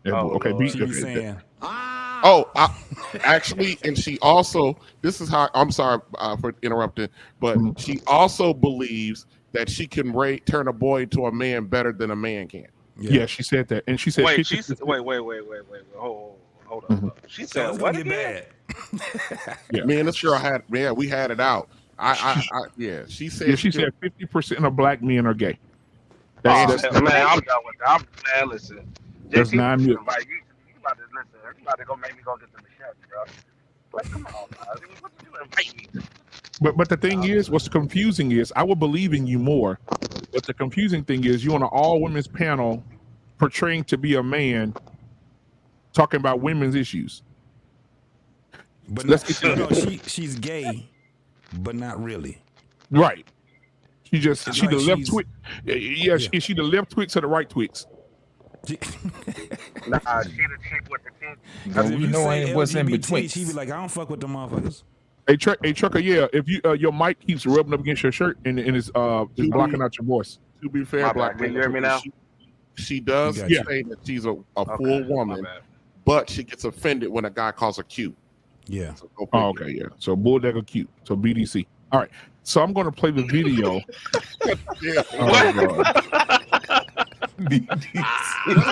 Actually, and she also. This is how. I'm sorry for interrupting, but she also believes that she can turn a boy into a man better than a man can. Yeah, she said that, and she said, wait. Hold on. She said, "What again?" Yeah, man, this girl had. Yeah, we had it out. She said. Yeah, she said 50% of black men are gay. Man, I'm done with that. Man, listen. That's 9 million. You about to listen. Everybody gonna make me go get the machete, bro. But come on, man. What did you invite me to? But the thing is, what's confusing is, I would believe in you more. But the confusing thing is, you're on an all women's panel, portraying to be a man, talking about women's issues. But she's gay, but not really. Right. She the left twit. Yeah, she the left twix or the right twix. Nah, she the chick with the teeth. Because if you know what's in between, she be like, I don't fuck with the motherfuckers. Hey, Trucker, yeah. If you your mic keeps rubbing up against your shirt and it's blocking out your voice. To be fair, Black, can you hear me now? She does say that she's a full woman, but she gets offended when a guy calls her cute. Yeah. So okay, yeah. So bulldagger cute. So BDC. All right. So I'm going to play the video. That's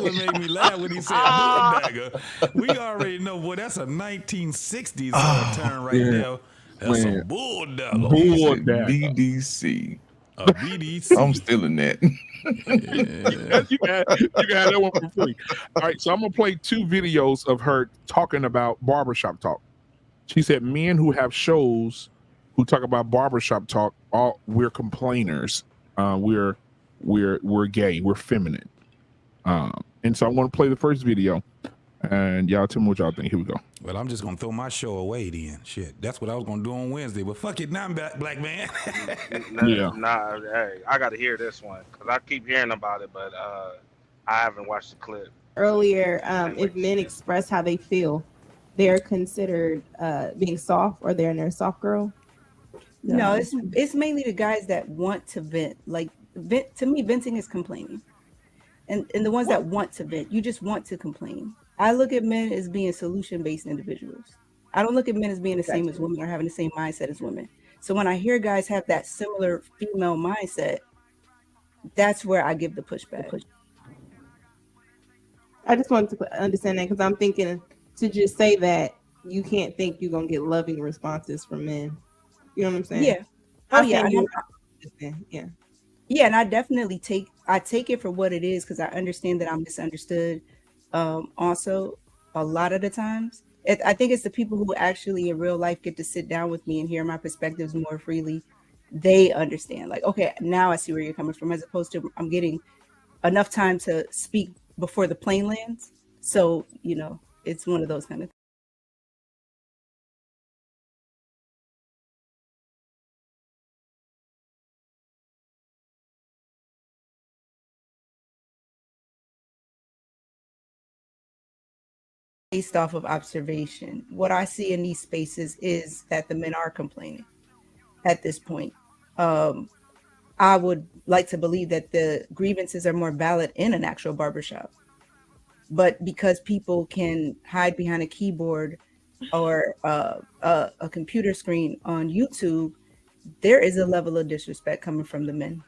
what made me laugh when he said bulldagger. We already know, boy, that's a 1960s term right now. That's a bulldagger. BDC. A BDC. I'm stealing that. You can have that one for free. All right, so I'm going to play 2 videos of her talking about barbershop talk. She said men who have shows who talk about barbershop talk, we're complainers. We're gay. We're feminine. And so I'm going to play the first video, and y'all tell me what y'all think. Here we go. Well, I'm just gonna throw my show away then. Shit, that's what I was gonna do on Wednesday. But fuck it, now I'm back, black man. Nah, hey, I got to hear this one because I keep hearing about it, but I haven't watched the clip. Earlier, if men express how they feel, they're considered being soft, or they're in their soft girl. No, it's mainly the guys that want to vent. Like to me, venting is complaining, and the ones that want to vent, you just want to complain. I look at men as being solution-based individuals. I don't look at men as being the same as women or having the same mindset as women. So when I hear guys have that similar female mindset, that's where I give the pushback. I just wanted to understand that because I'm thinking to just say that you can't think you're gonna get loving responses from men. You know what I'm saying? Yeah. Oh yeah. Yeah, and I definitely take it for what it is because I understand that I'm misunderstood. Also, a lot of the times, I think it's the people who actually in real life get to sit down with me and hear my perspectives more freely. They understand, like, okay, now I see where you're coming from, as opposed to I'm getting enough time to speak before the plane lands. So, you know, it's one of those kind of things. Based off of observation, what I see in these spaces is that the men are complaining at this point. I would like to believe that the grievances are more valid in an actual barbershop, but because people can hide behind a keyboard or a computer screen on YouTube, there is a level of disrespect coming from the men,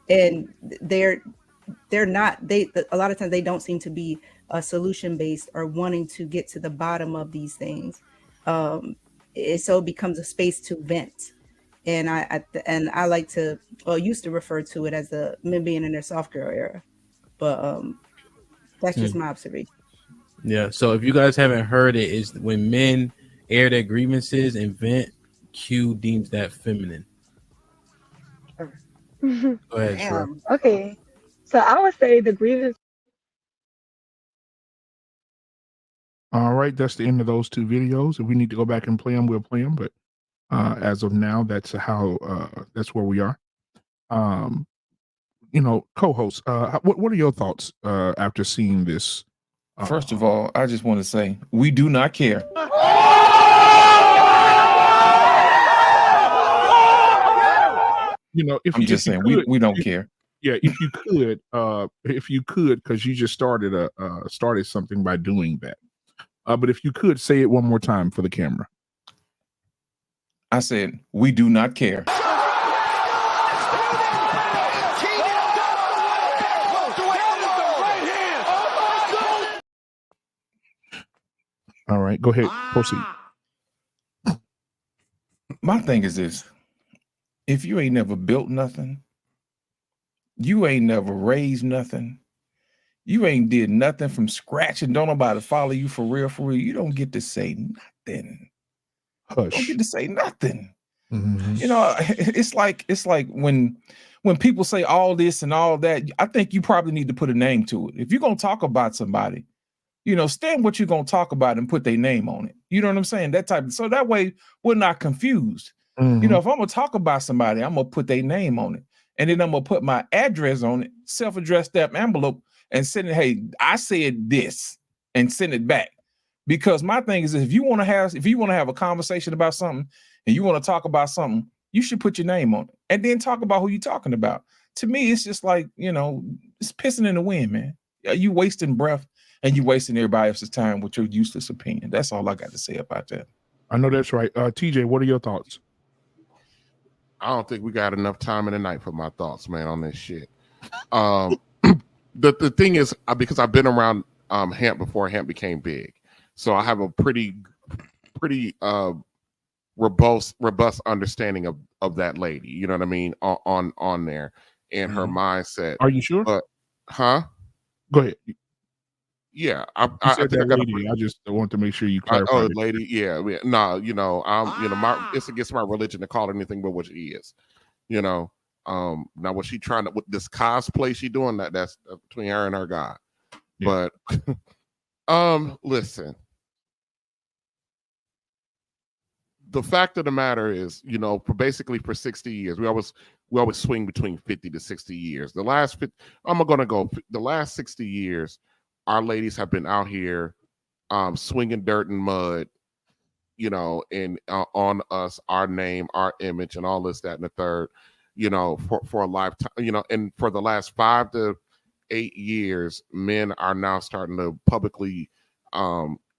and they're not. A lot of times they don't seem to be solution based or wanting to get to the bottom of these things. so it becomes a space to vent. And I like to, used to refer to it as the men being in their soft girl era, but that's just my observation. Yeah. So if you guys haven't heard it, is when men air their grievances and vent, Q deems that feminine. Go ahead, Shrek. Damn. Okay. So I would say the grievance. All right, that's the end of those two videos. If we need to go back and play them, we'll play them. But as of now, that's that's where we are. Co-host, what are your thoughts after seeing this? First of all, I just want to say we do not care. If I'm you, just if saying you could, we don't care. Yeah, if you could, because you just started something by doing that. But if you could say it one more time for the camera. I said we do not care. All right, go ahead, proceed. My thing is this: if you ain't never built nothing, you ain't never raised nothing, you ain't did nothing from scratch, and don't nobody follow you for real, you don't get to say nothing. Hush. Don't get to say nothing. Mm-hmm. It's like when people say all this and all that, I think you probably need to put a name to it. If you're gonna talk about somebody, stand what you're gonna talk about and put their name on it. You know what I'm saying? So that way we're not confused. Mm-hmm. If I'm gonna talk about somebody, I'm gonna put their name on it, and then I'm gonna put my address on it, self-addressed stamp envelope, and send it. Hey, I said this, and send it back. Because my thing is, if you want to have a conversation about something and you want to talk about something, you should put your name on it and then talk about who you're talking about. To me, it's just like, it's pissing in the wind, man. You wasting breath and you wasting everybody else's time with your useless opinion. That's all I got to say about that. I know that's right. TJ, what are your thoughts? I don't think we got enough time in the night for my thoughts, man, on this shit. The thing is, because I've been around Hamp before Hamp became big, so I have a pretty robust understanding of that lady. You know what I mean? On there and her mindset. Are you sure? Huh? Go ahead. Yeah, I said that lady. I just want to make sure you clarify. Lady. Yeah, no, it's against my religion to call her anything but what she is. Now what she trying to with this cosplay she doing that's between her and her God. Yeah. But listen. The fact of the matter is, for 60 years, we always swing between 50 to 60 years. The last 60 years, our ladies have been out here swinging dirt and mud, and on us, our name, our image, and all this, that, and the third, for a lifetime, and for the last 5 to 8 years, men are now starting to publicly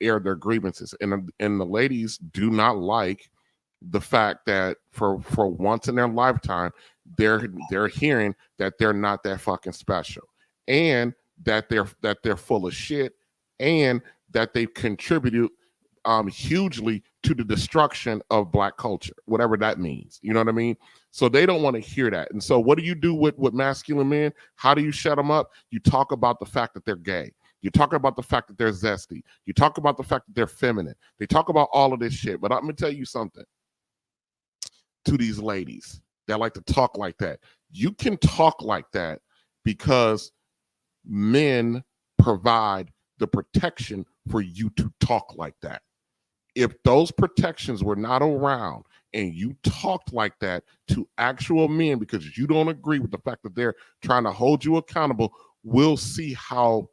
air their grievances, and the ladies do not like the fact that for once in their lifetime they're hearing that they're not that fucking special, and that they're full of shit, and that they've contributed hugely to the destruction of Black culture, whatever that means. You know what I mean? So they don't want to hear that. And so what do you do with masculine men? How do you shut them up? You talk about the fact that they're gay. You talk about the fact that they're zesty. You talk about the fact that they're feminine. They talk about all of this shit. But I'm going to tell you something to these ladies that like to talk like that. You can talk like that because men provide the protection for you to talk like that. If those protections were not around and you talked like that to actual men because you don't agree with the fact that they're trying to hold you accountable, we'll see how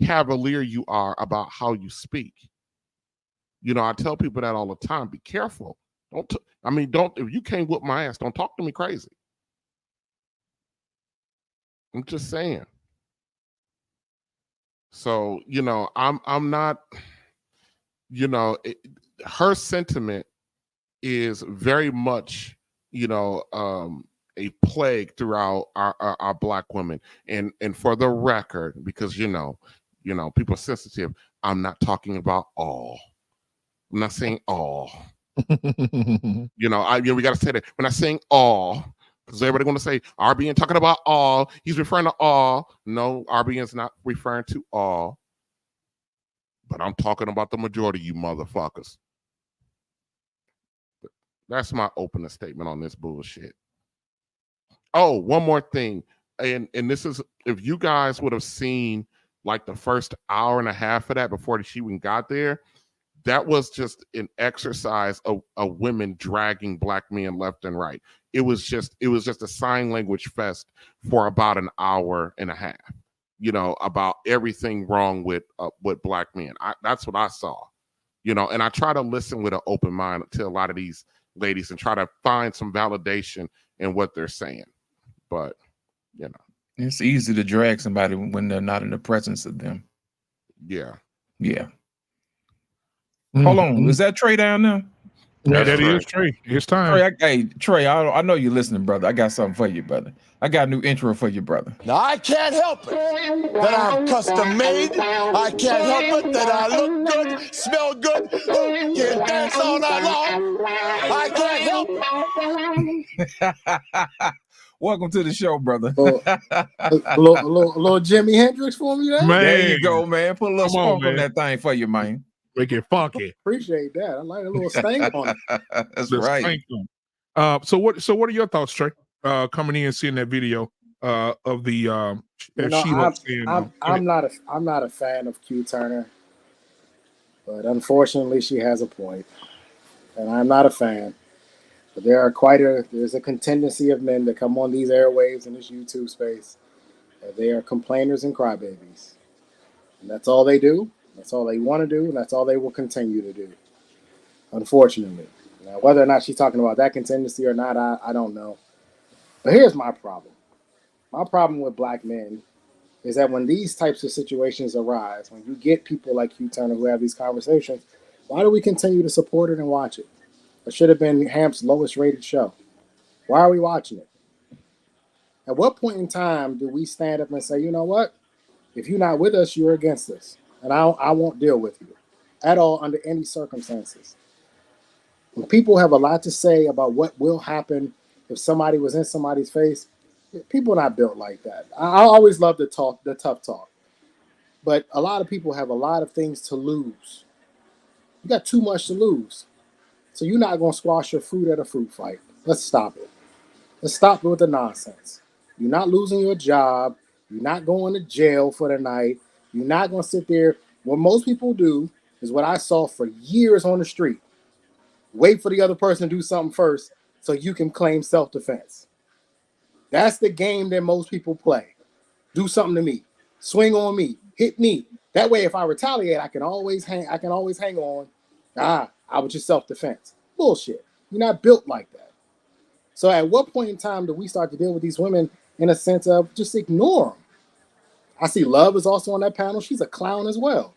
cavalier you are about how you speak. I tell people that all the time. Be careful. If you can't whip my ass, don't talk to me crazy. I'm just saying. So, I'm not, her sentiment is very much, a plague throughout our Black women. And for the record, because, people are sensitive, I'm not talking about all. I'm not saying all. We got to say that. We're not saying all. Because everybody's going to say, RBN talking about all. He's referring to all. No, RBN's not referring to all. But I'm talking about the majority, you motherfuckers. That's my opening statement on this bullshit. Oh, one more thing. And this is, if you guys would have seen like the first hour and a half of that before she even got there, that was just an exercise of women dragging black men left and right. It was just a sign language fest for about an hour and a half, about everything wrong with black men. That's what I saw, and I try to listen with an open mind to a lot of these ladies and try to find some validation in what they're saying. But, it's easy to drag somebody when they're not in the presence of them. Yeah. Yeah. Hold on. Is that Trey down there? Yeah, that is Trey. It's time. Trey, I know you're listening, brother. I got something for you, brother. I got a new intro for you, brother. Now, I can't help it that I'm custom made. I can't help it that I look good, smell good, can dance all night long. I can't help it. Welcome to the show, brother. A little Jimi Hendrix for me there? There you go, man. Put a little spunk on that thing for you, man. Make it funky. Appreciate that. I like a little stank on it. That's right. So what are your thoughts, Trey? Coming in and seeing that video of the I'm not a fan of Q Turner, but unfortunately she has a point, and I'm not a fan. But there's a contingency of men that come on these airwaves in this YouTube space, and they are complainers and crybabies, and that's all they do. That's all they want to do, and that's all they will continue to do, unfortunately. Now, whether or not she's talking about that contingency or not, I don't know. But here's my problem. My problem with black men is that when these types of situations arise, when you get people like Hugh Turner who have these conversations, why do we continue to support it and watch it? It should have been Hamp's lowest rated show. Why are we watching it? At what point in time do we stand up and say, you know what? If you're not with us, you're against us. And I won't deal with you at all under any circumstances. When people have a lot to say about what will happen if somebody was in somebody's face, people are not built like that. I always love the tough talk. But a lot of people have a lot of things to lose. You got too much to lose. So you're not going to squash your fruit at a fruit fight. Let's stop it. Let's stop with the nonsense. You're not losing your job. You're not going to jail for the night. You're not going to sit there. What most people do is what I saw for years on the street. Wait for the other person to do something first so you can claim self-defense. That's the game that most people play. Do something to me. Swing on me. Hit me. That way, if I retaliate, I can always hang on. I was just self-defense. Bullshit. You're not built like that. So at what point in time do we start to deal with these women in a sense of just ignore them? I see Love is also on that panel. She's a clown as well.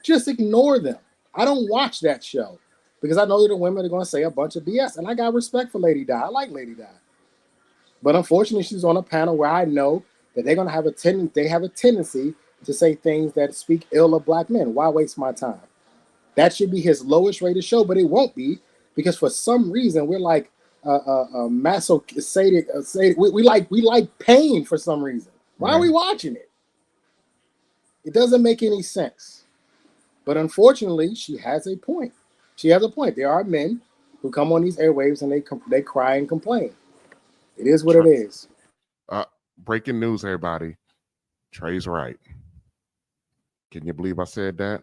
Just ignore them. I don't watch that show because I know that the women are going to say a bunch of BS. And I got respect for Lady Di. I like Lady Di. But unfortunately, she's on a panel where I know that they're going to have a tendency to say things that speak ill of black men. Why waste my time? That should be his lowest rated show, but it won't be because for some reason we're like masochistic. We like pain for some reason. Why are we watching it? It doesn't make any sense. But unfortunately, she has a point. She has a point. There are men who come on these airwaves and they cry and complain. It is what it is. Breaking news, everybody. Trey's right. Can you believe I said that?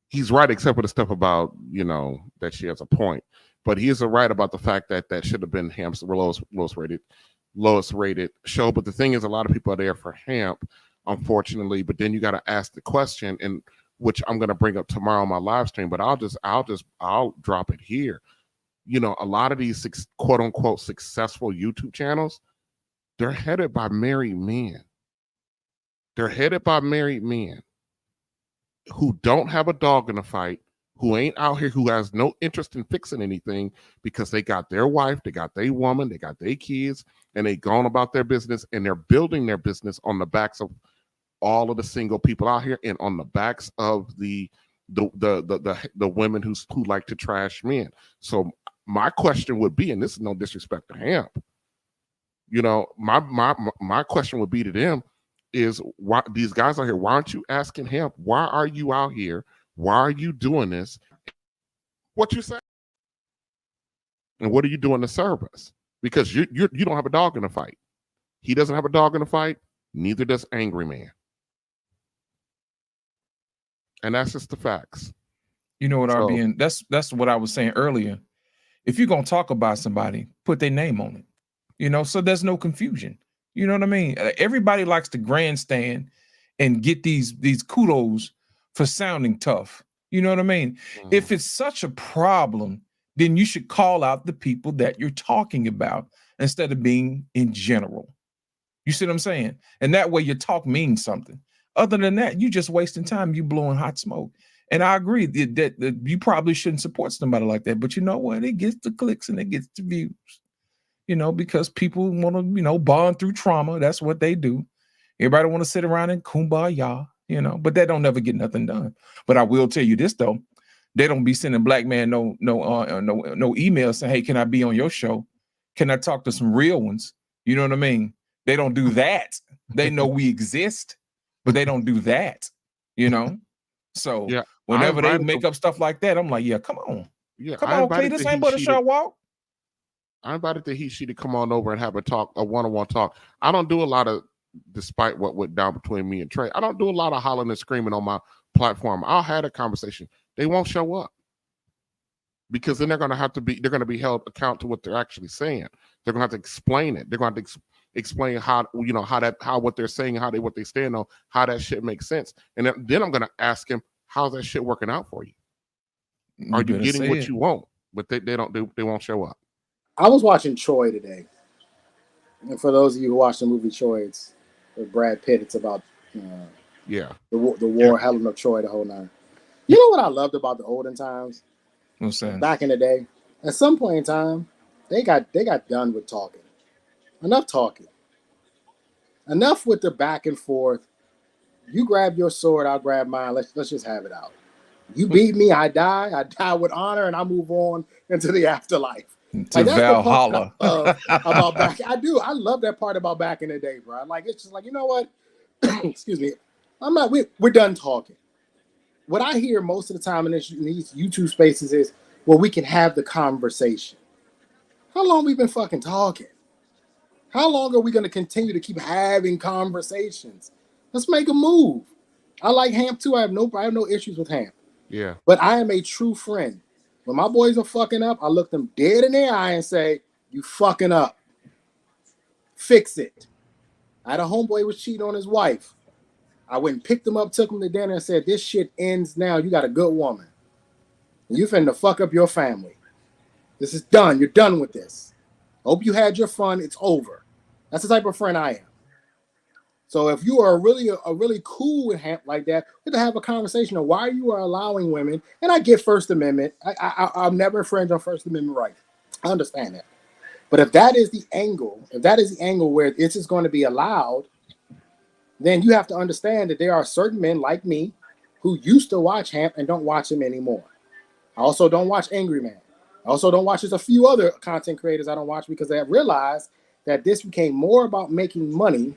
He's right, except for the stuff about, that she has a point. But he is right about the fact that that should have been Hamp's lowest rated show. But the thing is, a lot of people are there for Hamp, unfortunately. But then you got to ask the question, and which I'm going to bring up tomorrow on my live stream. But I'll drop it here. A lot of these quote unquote successful YouTube channels, they're headed by married men. They're headed by married men who don't have a dog in the fight, who ain't out here, who has no interest in fixing anything because they got their wife, they got their woman, they got their kids, and they gone about their business, and they're building their business on the backs of all of the single people out here and on the backs of the the women who like to trash men. So my question would be, and this is no disrespect to Hamp, you know, my question would be to them is, why these guys out here, why aren't you asking Hamp, why are you out here? Why are you doing this? What you say? And what are you doing to serve us? Because you don't have a dog in the fight. He doesn't have a dog in the fight. Neither does Angry Man. And that's just the facts. You know what, RBN? That's what I was saying earlier. If you're gonna talk about somebody, put their name on it. You know, so there's no confusion. You know what I mean? Everybody likes to grandstand and get these kudos for sounding tough. You know what I mean? If it's such a problem, then you should call out the people that you're talking about instead of being in general. You see what I'm saying? And that way your talk means something. Other than that, you're just wasting time. You blowing hot smoke. And I agree that you probably shouldn't support somebody like that. But you know what? It gets the clicks and it gets the views. You know, because people want to, you know, bond through trauma. That's what they do. Everybody want to sit around and kumbaya, you know, but that don't never get nothing done. But I will tell you this though, they don't be sending Black Man no email saying, hey, can I be on your show? Can I talk to some real ones? You know what I mean? They don't do that. They know we exist, but they don't do that, you know? So yeah, whenever they make up stuff like that, I'm like, yeah, come on. Yeah, come on, Clay, this ain't but a short walk. I invited the He to come on over and have a one-on-one talk. I don't do a lot of, despite what went down between me and Trey, I don't do a lot of hollering and screaming on my platform. I'll have a conversation. They won't show up because then they're going to be held account to what they're actually saying. They're going to have to explain it. They're going to have to explain how, you know, how what they're saying, what they stand on, how that shit makes sense. And then I'm going to ask him, how's that shit working out for you? Are you getting what you want? But they won't show up. I was watching Troy today, and for those of you who watch the movie Troy, it's with Brad Pitt. It's about the war, Helen of Troy, the whole nine. You know what I loved about the olden times? What's that? Back in the day, at some point in time, they got done with talking. Enough talking. Enough with the back and forth. You grab your sword, I'll grab mine. Let's just have it out. You beat me, I die. I die with honor, and I move on into the afterlife. To Valhalla. About back, I love that part about back in the day, bro. Like, it's just like, you know what? Excuse me. We're done talking. What I hear most of the time in these YouTube spaces is, well, we can have the conversation. How long we been fucking talking? How long are we going to continue to keep having conversations? Let's make a move. I like Hamp too. I have no issues with Hamp. Yeah. But I am a true friend. When my boys are fucking up, I look them dead in their eye and say, you fucking up. Fix it. I had a homeboy who was cheating on his wife. I went and picked him up, took him to dinner and said, this shit ends now. You got a good woman. You finna fuck up your family. This is done. You're done with this. Hope you had your fun. It's over. That's the type of friend I am. So if you are really cool with Hamp like that, we have to have a conversation of why you are allowing women. And I get First Amendment. I'll never infringe on First Amendment rights. I understand that. But if that is the angle, where this is going to be allowed, then you have to understand that there are certain men like me who used to watch Hamp and don't watch him anymore. I also don't watch Angry Man. I also don't watch just a few other content creators I don't watch because I realized that this became more about making money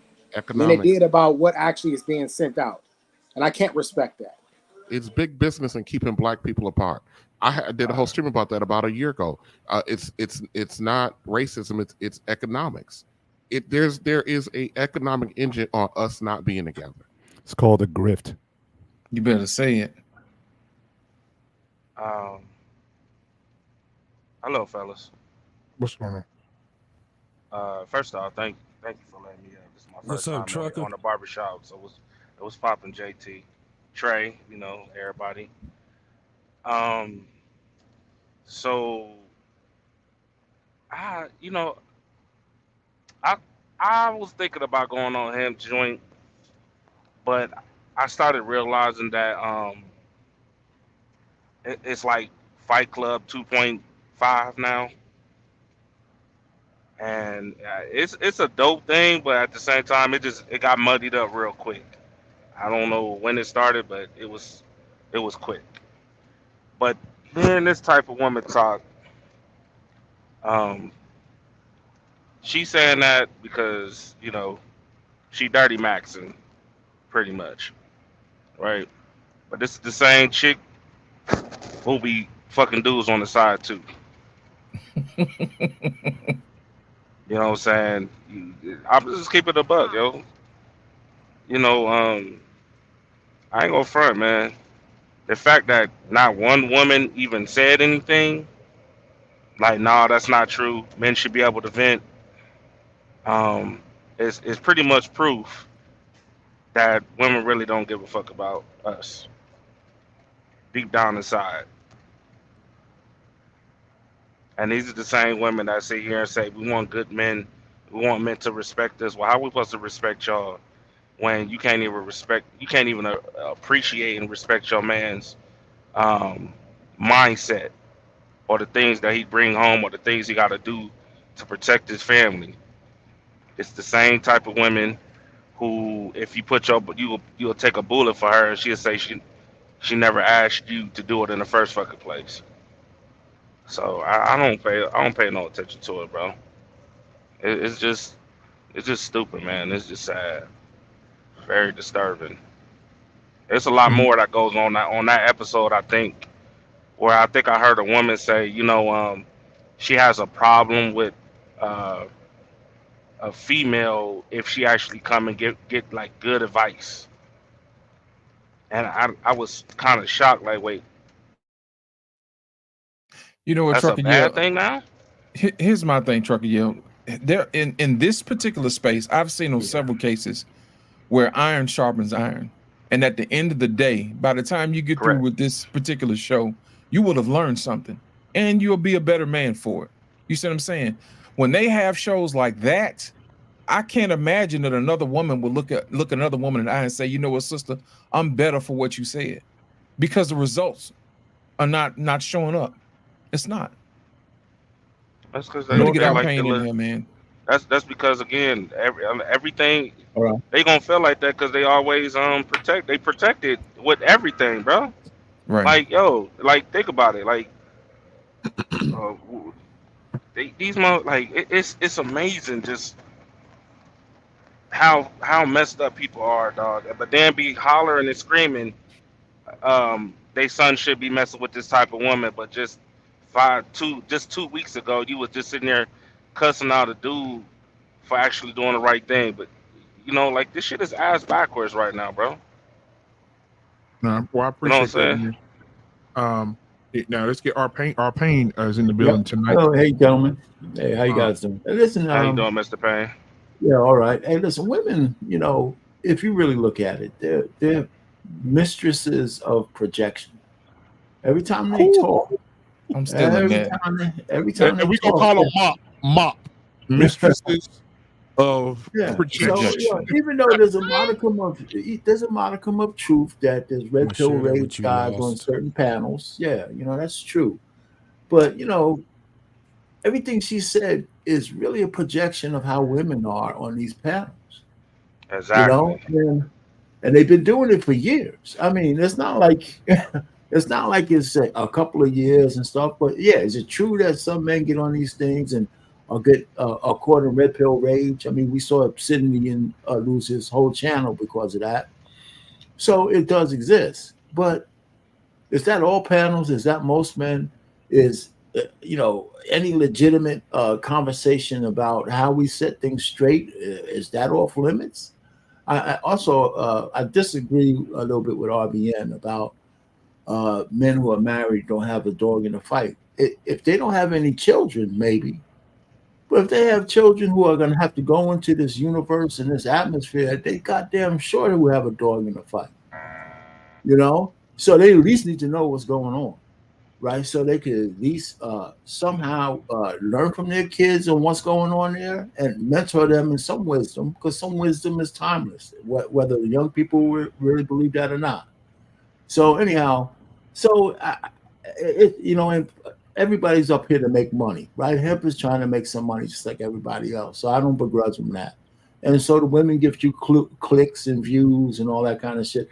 than it did about what actually is being sent out. And I can't respect that. It's big business and keeping Black people apart. I did a whole stream about that about a year ago. It's not racism, it's economics. There is a economic engine on us not being together. It's called a grift. You better say it. Hello, fellas. What's going on? First off, thank you for letting me. This is my What's first up, time trucker? on the barbershop, so it was popping. JT, Trey, you know, everybody. So I was thinking about going on Hamp joint, but I started realizing that it's like Fight Club 2.5 now. And it's a dope thing, but at the same time, it got muddied up real quick. I don't know when it started, but it was quick. But hearing this type of woman talk, um, she's saying that because she dirty maxing pretty much, right? But this is the same chick who be fucking dudes on the side too. You know what I'm saying? I'm just keep it a buck, yo. I ain't gonna front, man. The fact that not one woman even said anything, like, nah, that's not true. Men should be able to vent. Is pretty much proof that women really don't give a fuck about us deep down inside. And these are the same women that sit here and say we want good men, we want men to respect us. Well, how are we supposed to respect y'all when you can't even appreciate and respect your man's mindset or the things that he bring home or the things he got to do to protect his family? It's the same type of women who, if you put you'll take a bullet for her, and she'll say she never asked you to do it in the first fucking place. So I don't pay no attention to it, bro. It's just stupid, man. It's just sad, very disturbing. There's a lot more that goes on that episode. I think I heard a woman say, she has a problem with uh, a female if she actually come and get like good advice. And I was kind of shocked, like, wait, You know what, that's a Trucker? bad Yeah. thing now? Here's my thing, Trucker. Yeah. There in this particular space, I've seen on several cases where iron sharpens iron. And at the end of the day, by the time you get through with this particular show, you will have learned something and you'll be a better man for it. You see what I'm saying? When they have shows like that, I can't imagine that another woman would look another woman in the eye and say, you know what, sister, I'm better for what you said, because the results are not showing up. It's not. That's because I'm gonna get they our like pain to in look. here, man. That's because, again, everything All right. they gonna feel like that because they always protect it with everything, bro. Right. Like, yo, like, think about it, like, it's amazing just how messed up people are, dog. But then be hollering and screaming, they son should be messing with this type of woman, but just 2 weeks ago you was just sitting there cussing out a dude for actually doing the right thing. But like, this shit is ass backwards right now, bro. No, well, I You know what appreciate I'm that, saying? man. Now let's get our pain. Our pain is in the building tonight. Oh, hey, gentlemen. Hey, how you guys doing? Hey, listen, How you doing, Mr. Payne? yeah, all right. Hey, listen, women, if you really look at it, they're mistresses of projection. Every time they talk, I'm still in that. every time they we talk, gonna call them mop mistresses of projection. So, even though there's a modicum of truth that there's red pill share that with rage you, guys on Lost. certain panels, that's true. But everything she said is really a projection of how women are on these panels. Exactly. And they've been doing it for years. I mean, it's not like it's a couple of years and stuff. But yeah, is it true that some men get on these things and get caught in red pill rage? I mean, we saw Obsidian lose his whole channel because of that. So it does exist. But is that all panels? Is that most men? Is any legitimate conversation about how we set things straight, is that off limits? I also disagree a little bit with RBN about men who are married don't have a dog in the fight. If they don't have any children, maybe. But if they have children who are going to have to go into this universe and this atmosphere, they goddamn sure they will have a dog in the fight. So they at least need to know what's going on. Right, so they could at least somehow learn from their kids on what's going on there and mentor them in some wisdom, because some wisdom is timeless, whether the young people really believe that or not. So anyhow, and everybody's up here to make money, right? Hemp is trying to make some money just like everybody else, so I don't begrudge them that. And so the women give you clicks and views and all that kind of shit.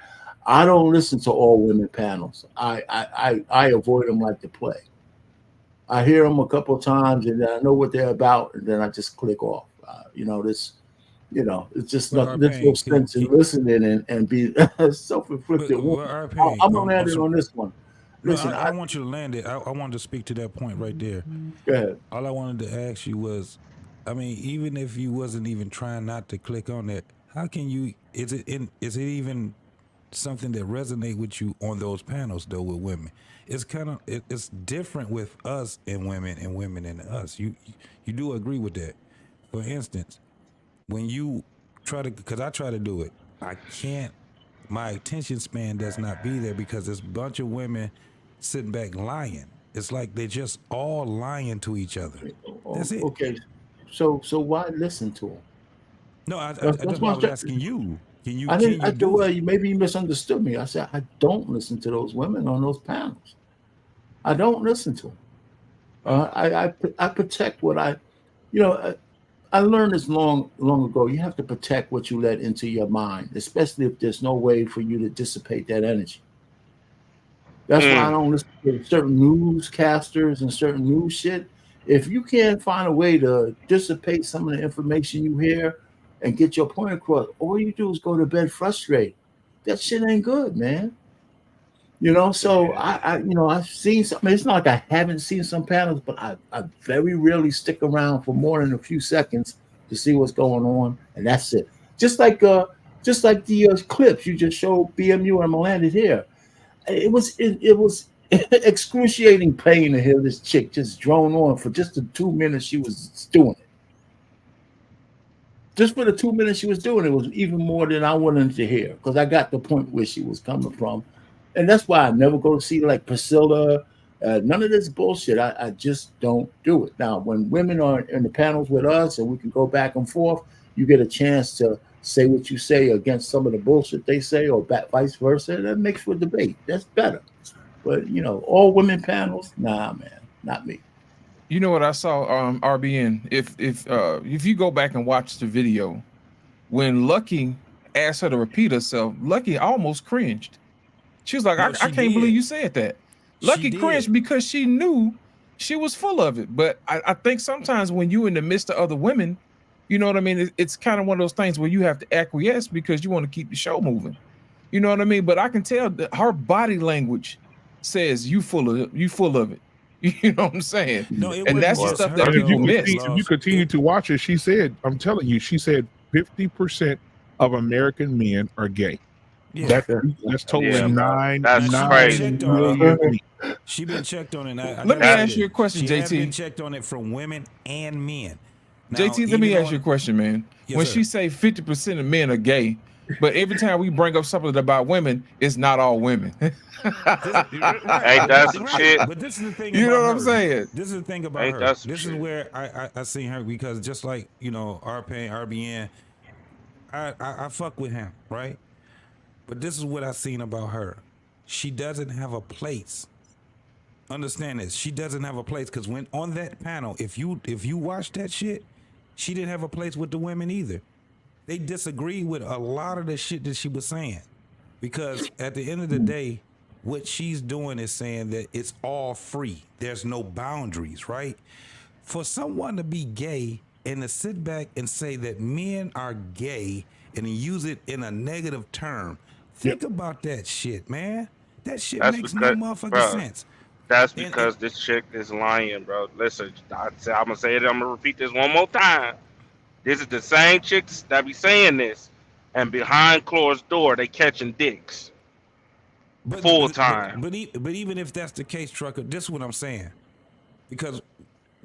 I don't listen to all women panels. I avoid them like the plague. I hear them a couple of times and I know what they're about, and then I just click off. It's just But not. There's no Arpain, sense in listening and be self-inflicted. but Arpain, I'm gonna land it on this one. No, Listen, I don't want you to land it. I wanted to speak to that point right there. Go ahead. All I wanted to ask you was, I mean, even if you wasn't even trying not to click on that, how can you? Is it even something that resonate with you on those panels though with women? It's kind of it's different with us and women and us. You do agree with that? For instance, when you try to, because I try to do it, I can't. My attention span does not be there because there's a bunch of women sitting back lying. It's like they're just all lying to each other. That's it. Okay, so why listen to them? No, that's why I was asking you. Can you? Maybe you misunderstood me. I said I don't listen to those women on those panels. I don't listen to them. I protect what I learned this long ago. You have to protect what you let into your mind, especially if there's no way for you to dissipate that energy. That's why I don't listen to certain newscasters and certain news shit. If you can't find a way to dissipate some of the information you hear and get your point across, all you do is go to bed frustrated. That shit ain't good, man. So I've seen some. It's not like I haven't seen some panels, but I very rarely stick around for more than a few seconds to see what's going on, and that's it. Just like the clips you just showed BMU and landed here. It was excruciating pain to hear this chick just drone on for just the 2 minutes she was doing it. Just for the 2 minutes she was doing it was even more than I wanted to hear, because I got the point where she was coming from. And that's why I never go to see like Priscilla. None of this bullshit. I just don't do it. Now, when women are in the panels with us and we can go back and forth, you get a chance to say what you say against some of the bullshit they say, or vice versa. That makes for debate. That's better. But all women panels, nah, man, not me. You know what I saw, RBN? If you go back and watch the video, when Lucky asked her to repeat herself, Lucky almost cringed. She was like, I can't believe you said that. Lucky cringed because she knew she was full of it. But I think sometimes when you're in the midst of other women, you know what I mean? It's kind of one of those things where you have to acquiesce because you want to keep the show moving. You know what I mean? But I can tell that her body language says you full of it. You know what I'm saying? No, and that's the stuff that people miss. If you continue to watch it, she said, I'm telling you, she said 50% of American men are gay. Yeah. That's totally nine crazy. million. She been checked on it. Let me ask you a question, she JT. Has been checked on it from women and men. Now, JT, let me ask you a question, man. Yes, when sir. she say 50% of men are gay, but every time we bring up something about women, it's not all women. Ain't that some shit? But this is the thing. You know about what I'm her. saying? This is the thing about Ain't her. that some This shit? is where I seen her, because just like RBN, I fuck with him, right? But this is what I seen about her. She doesn't have a place. Understand this. She doesn't have a place, because when on that panel, if you watch that shit, she didn't have a place with the women either. They disagree with a lot of the shit that she was saying, because at the end of the day, what she's doing is saying that it's all free. There's no boundaries, right? For someone to be gay and to sit back and say that men are gay and use it in a negative term, think about that shit, man. That shit makes no motherfucking sense. That's because this chick is lying, bro. Listen, I'm gonna say it. I'm gonna repeat this one more time. This is the same chicks that be saying this, and behind closed door, they catching dicks. Full time. But even if that's the case, Trucker, this is what I'm saying. Because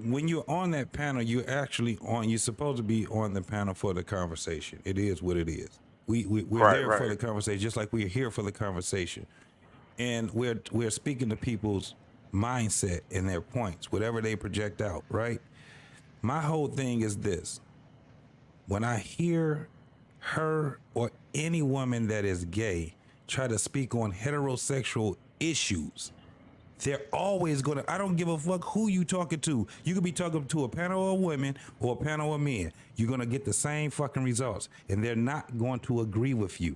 when you're on that panel, you're supposed to be on the panel for the conversation. It is what it is. We're there for the conversation, just like we're here for the conversation. And we're speaking to people's mindset and their points, whatever they project out, right? My whole thing is this. When I hear her or any woman that is gay try to speak on heterosexual issues, they're always gonna, I don't give a fuck who you talking to. You could be talking to a panel of women or a panel of men. You're gonna get the same fucking results, and they're not going to agree with you.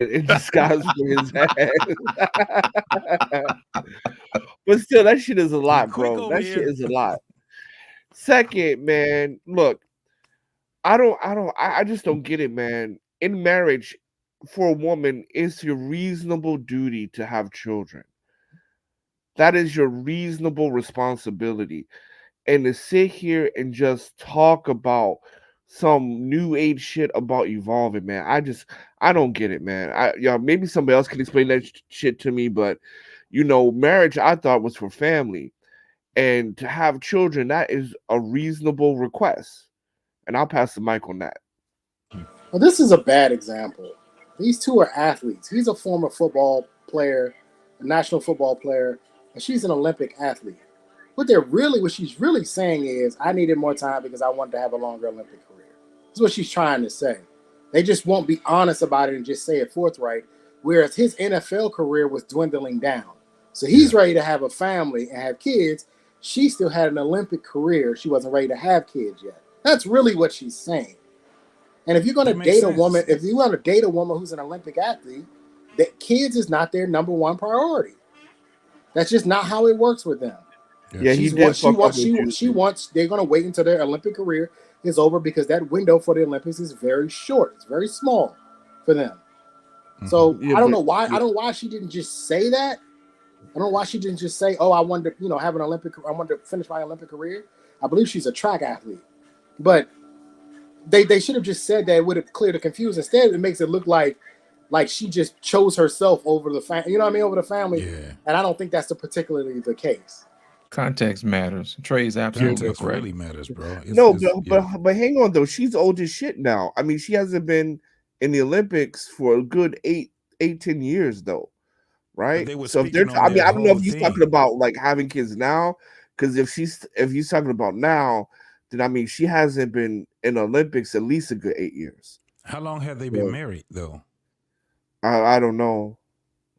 in disguise for his ass. But still, that shit is a lot, bro. over That shit here. is a lot. Second, man, look, I just don't get it, man. In marriage, for a woman, it's your reasonable duty to have children. That is your reasonable responsibility. And to sit here and just talk about some new age shit about evolving, man, I don't get it, man. Maybe somebody else can explain that shit to me, but marriage I thought was for family, and to have children, that is a reasonable request. And I'll pass the mic on that. Well, this is a bad example. These two are athletes. He's a former football player, a national football player, and she's an Olympic athlete. What she's really saying is, I needed more time because I wanted to have a longer Olympic career. That's what she's trying to say. They just won't be honest about it and just say it forthright. Whereas his NFL career was dwindling down. So he's ready to have a family and have kids. She still had an Olympic career. She wasn't ready to have kids yet. That's really what she's saying. And if you're going to date a woman, if you want to date a woman who's an Olympic athlete, that kids is not their number one priority. That's just not how it works with them. Yeah, he did. She wants. They're going to wait until their Olympic career is over because that window for the Olympics is very short. It's very small for them. So I don't know why. I don't know why she didn't just say that. I don't know why she didn't just say, "Oh, I wanted to, have an Olympic. I wanted to finish my Olympic career." I believe she's a track athlete, but they should have just said that. It would have cleared the confusion. Instead, it makes it look like she just chose herself over the family. You know what I mean? Over the family. Yeah. And I don't think that's particularly the case. Context matters. Trey's absolutely Context correct. really matters, bro. But hang on though. She's old as shit now. I mean, she hasn't been in the Olympics for a good 10 years though, right? So if they're, I don't know if he's talking about like having kids now, because if he's talking about now, then I mean she hasn't been in the Olympics at least a good 8 years. How long have they been married though? I don't know.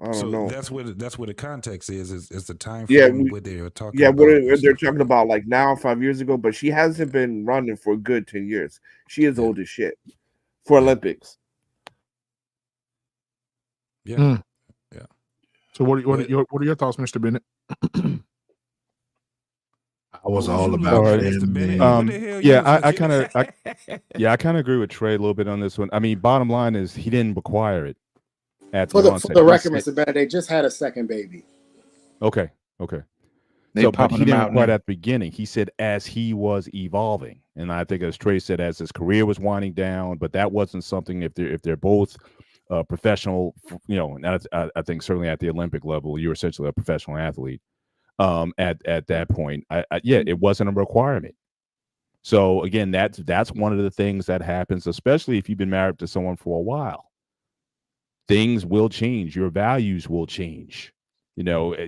That's where the context is the time frame what they were talking about. What they're talking about like now 5 years ago, but she hasn't been running for a good 10 years. She is old as shit for Olympics. Yeah. Yeah. So what are your thoughts, Mr. Bennett? I was all about family. I kind of agree with Trey a little bit on this one. I mean, bottom line is he didn't require it. For the record, Mr. Bennett, they just had a second baby. Okay. But he didn't require at the beginning. He said as he was evolving, and I think as Trey said, as his career was winding down. But that wasn't something if they're both professional. And I think certainly at the Olympic level, you're essentially a professional athlete. At that point, it wasn't a requirement. So again, that's one of the things that happens, especially if you've been married to someone for a while. Things will change. Your values will change,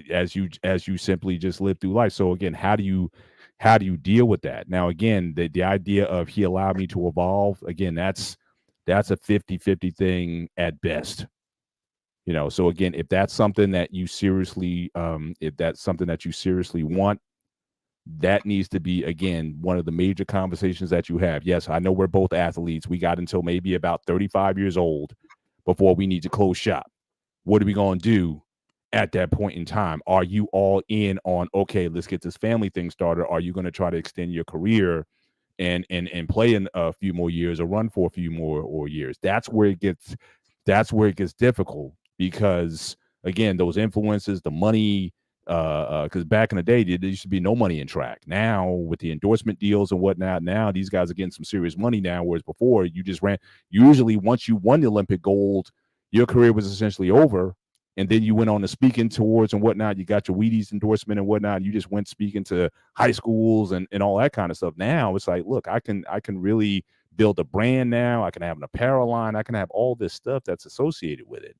as you simply just live through life. So again, how do you deal with that? Now, again, the idea of he allowed me to evolve, again, that's a 50-50 thing at best. So again, if that's something that you seriously want, that needs to be, again, one of the major conversations that you have. Yes, I know we're both athletes. We got until maybe about 35 years old before we need to close shop. What are we going to do at that point in time? Are you all in on, okay, let's get this family thing started? Are you going to try to extend your career and play in a few more years or run for a few more years? That's where it gets difficult because, again, those influences, the money, because back in the day, there used to be no money in track. Now, with the endorsement deals and whatnot, now these guys are getting some serious money now, whereas before you just ran. Usually, once you won the Olympic gold, your career was essentially over, and then you went on to speaking tours and whatnot. You got your Wheaties endorsement and whatnot. You just went speaking to high schools and all that kind of stuff. Now it's like, look, I can really build a brand now. I can have an apparel line. I can have all this stuff that's associated with it.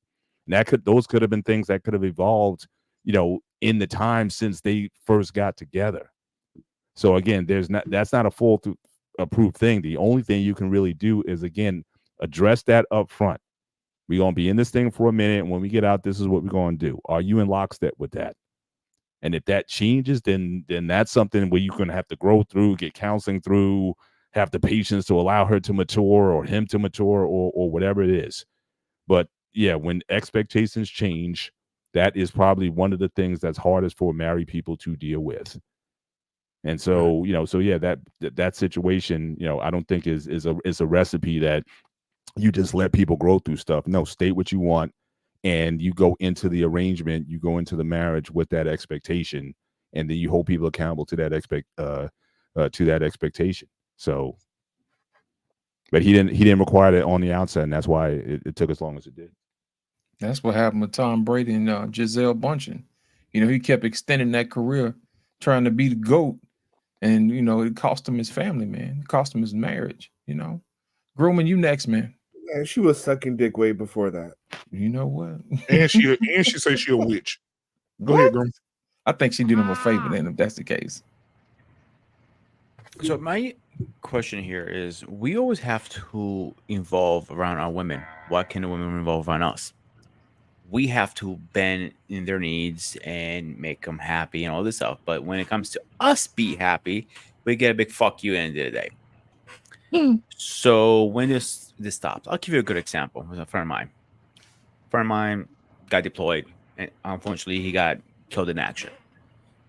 And those could have been things that could have evolved, in the time since they first got together. So again, that's not a full approved thing. The only thing you can really do is, again, address that up front. We're going to be in this thing for a minute, and when we get out, this is what we're going to do. Are you in lockstep with that? And if that changes, then that's something where you're going to have to grow through, get counseling through, have the patience to allow her to mature or him to mature or whatever it is. But when expectations change, that is probably one of the things that's hardest for married people to deal with. And so, that situation, I don't think is a recipe that you just let people grow through stuff. No, state what you want, and you go into the arrangement, you go into the marriage with that expectation, and then you hold people accountable to that expectation. So, but he didn't require that on the outset, and that's why it took as long as it did. That's what happened with Tom Brady and Giselle Bundchen. He kept extending that career, trying to be the GOAT, and it cost him his family, man. It cost him his marriage. Grooming, you next, man. And she was sucking dick way before that. You know what? And she says she a witch. Go ahead, Grum. I think she did him a favor then, if that's the case. So my question here is, we always have to involve around our women. Why can't the women involve around us? We have to bend in their needs and make them happy and all this stuff. But when it comes to us be happy, we get a big fuck you at the end of the day. So when this stops, I'll give you a good example with a friend of mine. A friend of mine got deployed, and unfortunately he got killed in action.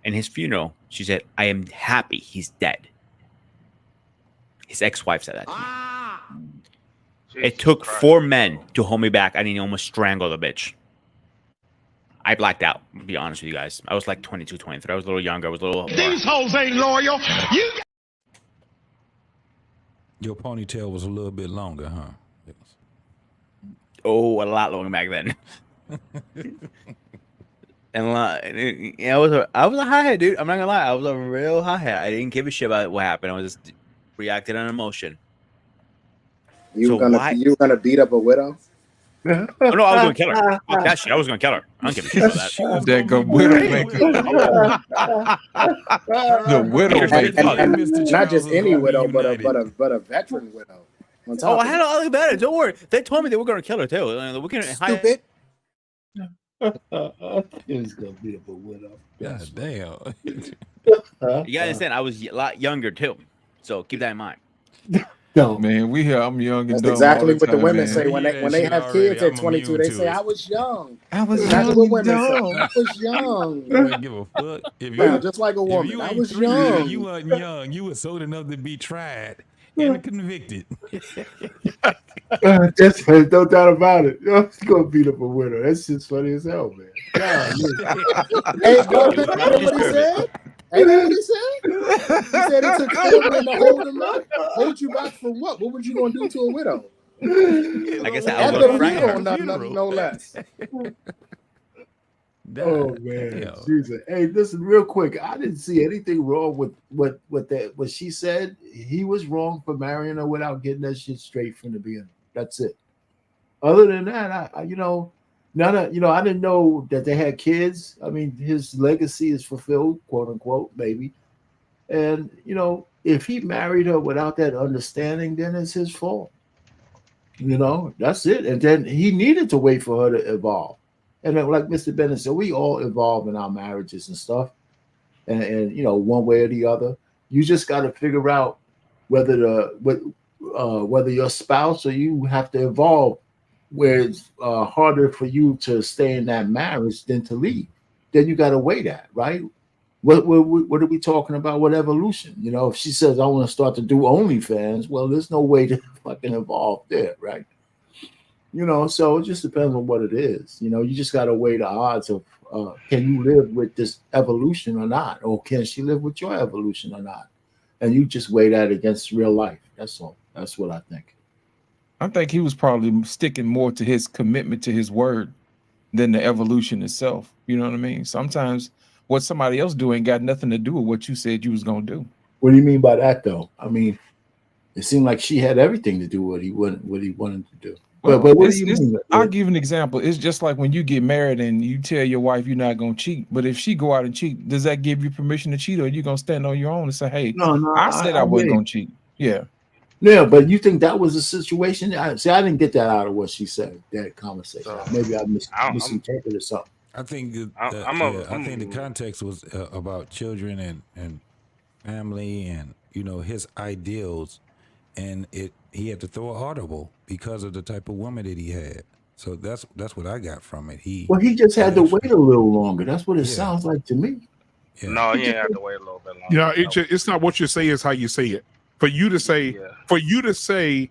In his funeral, she said, "I am happy he's dead." His ex-wife said that to me. It took 4 men to hold me back. I didn't almost strangle the bitch. I blacked out, to be honest with you guys. I was like 22, 23. I was a little younger. I was a little... These hoes ain't loyal. Your ponytail was a little bit longer, huh? Oh, a lot longer back then. And I was a hothead, dude. I'm not gonna lie. I was a real hothead. I didn't give a shit about what happened. I was just reacted on emotion. You gonna beat up a widow? Oh, no, I was gonna kill her. Fuck that shit. I was gonna kill her. I don't give a shit about that. She was that good widow maker. The widow and not just any widow, but a veteran widow. Oh, I had all the better. Don't worry. They told me they were gonna kill her too. We can Stupid. He was gonna beat up a widow. God damn. You gotta understand, I was a lot younger too. So keep that in mind. No, man, I'm young and That's dumb. exactly all the what the time, women man. say when they have kids at 22. They say, "I was young." That's young what women and say. dumb. I was young. You don't give a fuck. If Yeah, just like a woman. If you I ain't was 3 young. years, you weren't young. You was old enough to be tried and convicted. That's no doubt about it. He's gonna beat up a widow. That's just funny as hell, man. God, Hey, bro, ain't that what he said? Ain't that what he said? He said it took 4 men to hold him back. Hold you back for what? What were you gonna do to a widow? Like I said, I At was the gonna frank funeral, her. no less. Oh man, Jesus. Hey, listen, real quick. I didn't see anything wrong with what she said. He was wrong for marrying her without getting that shit straight from the beginning. That's it. Other than that, I didn't know that they had kids. I mean, his legacy is fulfilled, quote unquote, maybe. And if he married her without that understanding, then it's his fault. That's it. And then he needed to wait for her to evolve. And then, like Mr. Bennett said, we all evolve in our marriages and stuff. And one way or the other. You just got to figure out whether your spouse or you have to evolve, where it's harder for you to stay in that marriage than to leave. Then you got to weigh that, right? What are we talking about? What evolution? If she says, I want to start to do OnlyFans, well, there's no way to fucking evolve there, right? So it just depends on what it is. You just got to weigh the odds of can you live with this evolution or not? Or can she live with your evolution or not? And you just weigh that against real life. That's all. That's what I think. I think he was probably sticking more to his commitment to his word than the evolution itself. You know what I mean? Sometimes what somebody else do ain't got nothing to do with what you said you was gonna do. What do you mean by that, though? I mean, it seemed like she had everything to do what he wanted to do. Well, but what do you mean? I'll give you an example. It's just like when you get married and you tell your wife you're not gonna cheat, but if she go out and cheat, does that give you permission to cheat, or are you gonna stand on your own and say, "Hey, No, I said I wasn't gonna cheat"? Yeah. Yeah, but you think that was a situation? I didn't get that out of what she said, that conversation. Maybe I misinterpreted something. I think I think the context was about children and family and his ideals, and he had to throw an audible because of the type of woman that he had. So that's what I got from it. He just had to actually- wait a little longer. That's what it Yeah. sounds like to me. No, he ain't had to wait a little bit longer. You know, it's not what you say, it's how you say it. For you to say,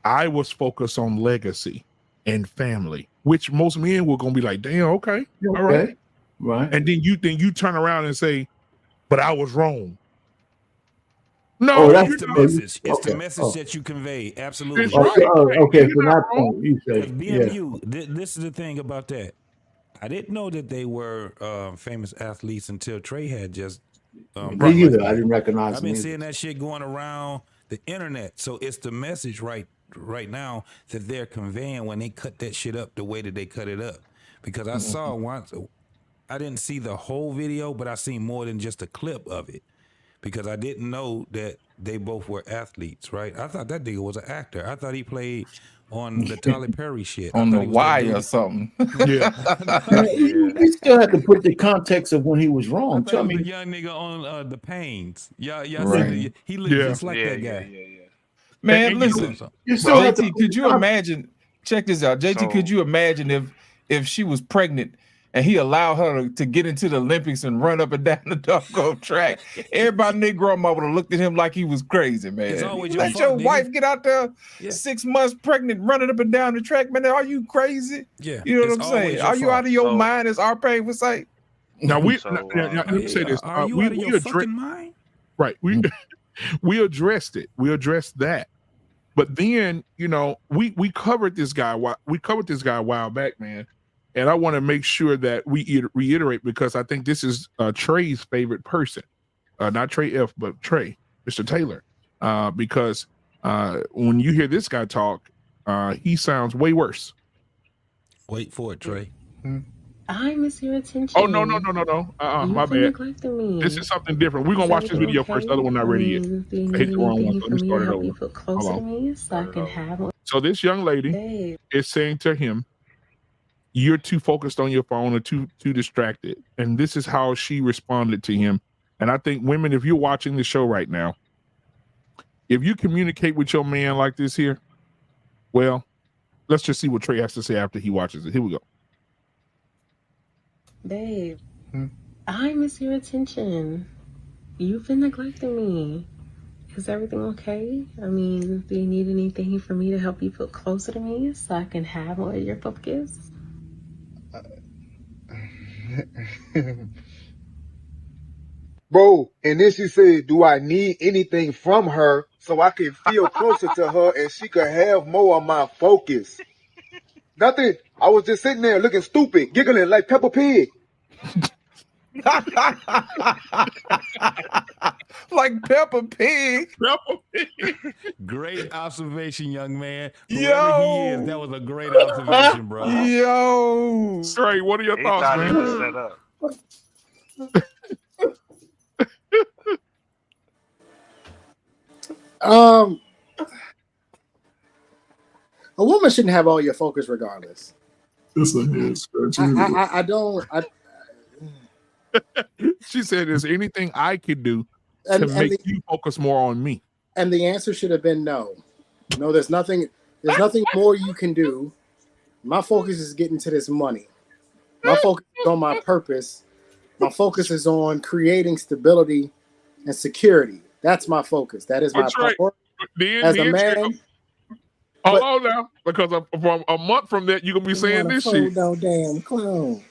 I was focused on legacy and family, which most men were gonna be like, damn, okay, all right. Right. And then you turn around and say, but I was wrong. Oh, No, that's It's the message. It's the message that you convey. Absolutely. It's right. Okay, You're from not that wrong. point, you say, Because BMU, this is the thing about that. I didn't know that they were famous athletes until Trey had just. Me either. I didn't recognize I've them been either. seeing that shit going around the internet. So it's the message right now that they're conveying when they cut that shit up the way that they cut it up. Because I saw once, I didn't see the whole video, but I seen more than just a clip of it. Because I didn't know that they both were athletes, right? I thought that nigga was an actor. I thought he played on the Tyler Perry shit. On I the thought he was that wire dude. or something. You still have to put the context of when he was I wrong. thought Tell he was me, the young nigga on the Pains. Y'all Right. seen it? He looked just like that guy. Man, And listen, you still have to JT, could you imagine? Check this out, JT. So- Could you imagine if she was pregnant and he allowed her to get into the Olympics and run up and down the doggone track? Everybody in their grandma would have looked at him like he was crazy, man. It's always You your let fault, your nigga. wife get out there Yeah. 6 months pregnant, running up and down the track, man. Are you crazy? Yeah, You know it's what I'm always saying? your Are you fault. out of your So- mind, as our pain would say? Now we So, let me say this. Are you we out of your address- fucking mind? Right. We addressed it. We addressed that. But then, we covered this guy. We covered this guy a while back, man. And I want to make sure that we reiterate, because I think this is Trey's favorite person, not Trey F, but Trey, Mr. Taylor, because when you hear this guy talk, he sounds way worse. Wait for it, Trey. I miss your attention. Oh no. My You've been bad. neglecting me. This is something different. We're gonna Is watch this everything video okay? first. The other one not ready yet. Do you I hit need the wrong one. anything So for let me me to start it help you over. feel closer to me so I can have one? So this young lady Babe. is saying to him, "You're too focused on your phone or too distracted." And this is how she responded to him. And I think women, if you're watching the show right now, if you communicate with your man like this here, well, let's just see what Trey has to say after he watches it. Here we go. Babe, I miss your attention. You've been neglecting me. Is everything okay? I mean, do you need anything for me to help you feel closer to me so I can have more of your focus? Bro, and then she said, do I need anything from her so I can feel closer to her and she could have more of my focus? Nothing. I was just sitting there looking stupid, giggling like Peppa Pig. Like Peppa Pig. Great observation, young man. Yo. Whoever he is, that was a great observation, bro. Yo. Trey, what are your He thoughts, thought he man? was set up. A woman shouldn't have all your focus regardless. This is I don't. She said, "Is anything I could do And- to and make the- you focus more on me?" And the answer should have been no. No, there's nothing more you can do. My focus is getting to this money. My focus is on my purpose. My focus is on creating stability and security. That's my focus. That is my That's right. priority. Then, As a then man, hold on now, because from a month from that, you're gonna be saying this shit. No damn clown.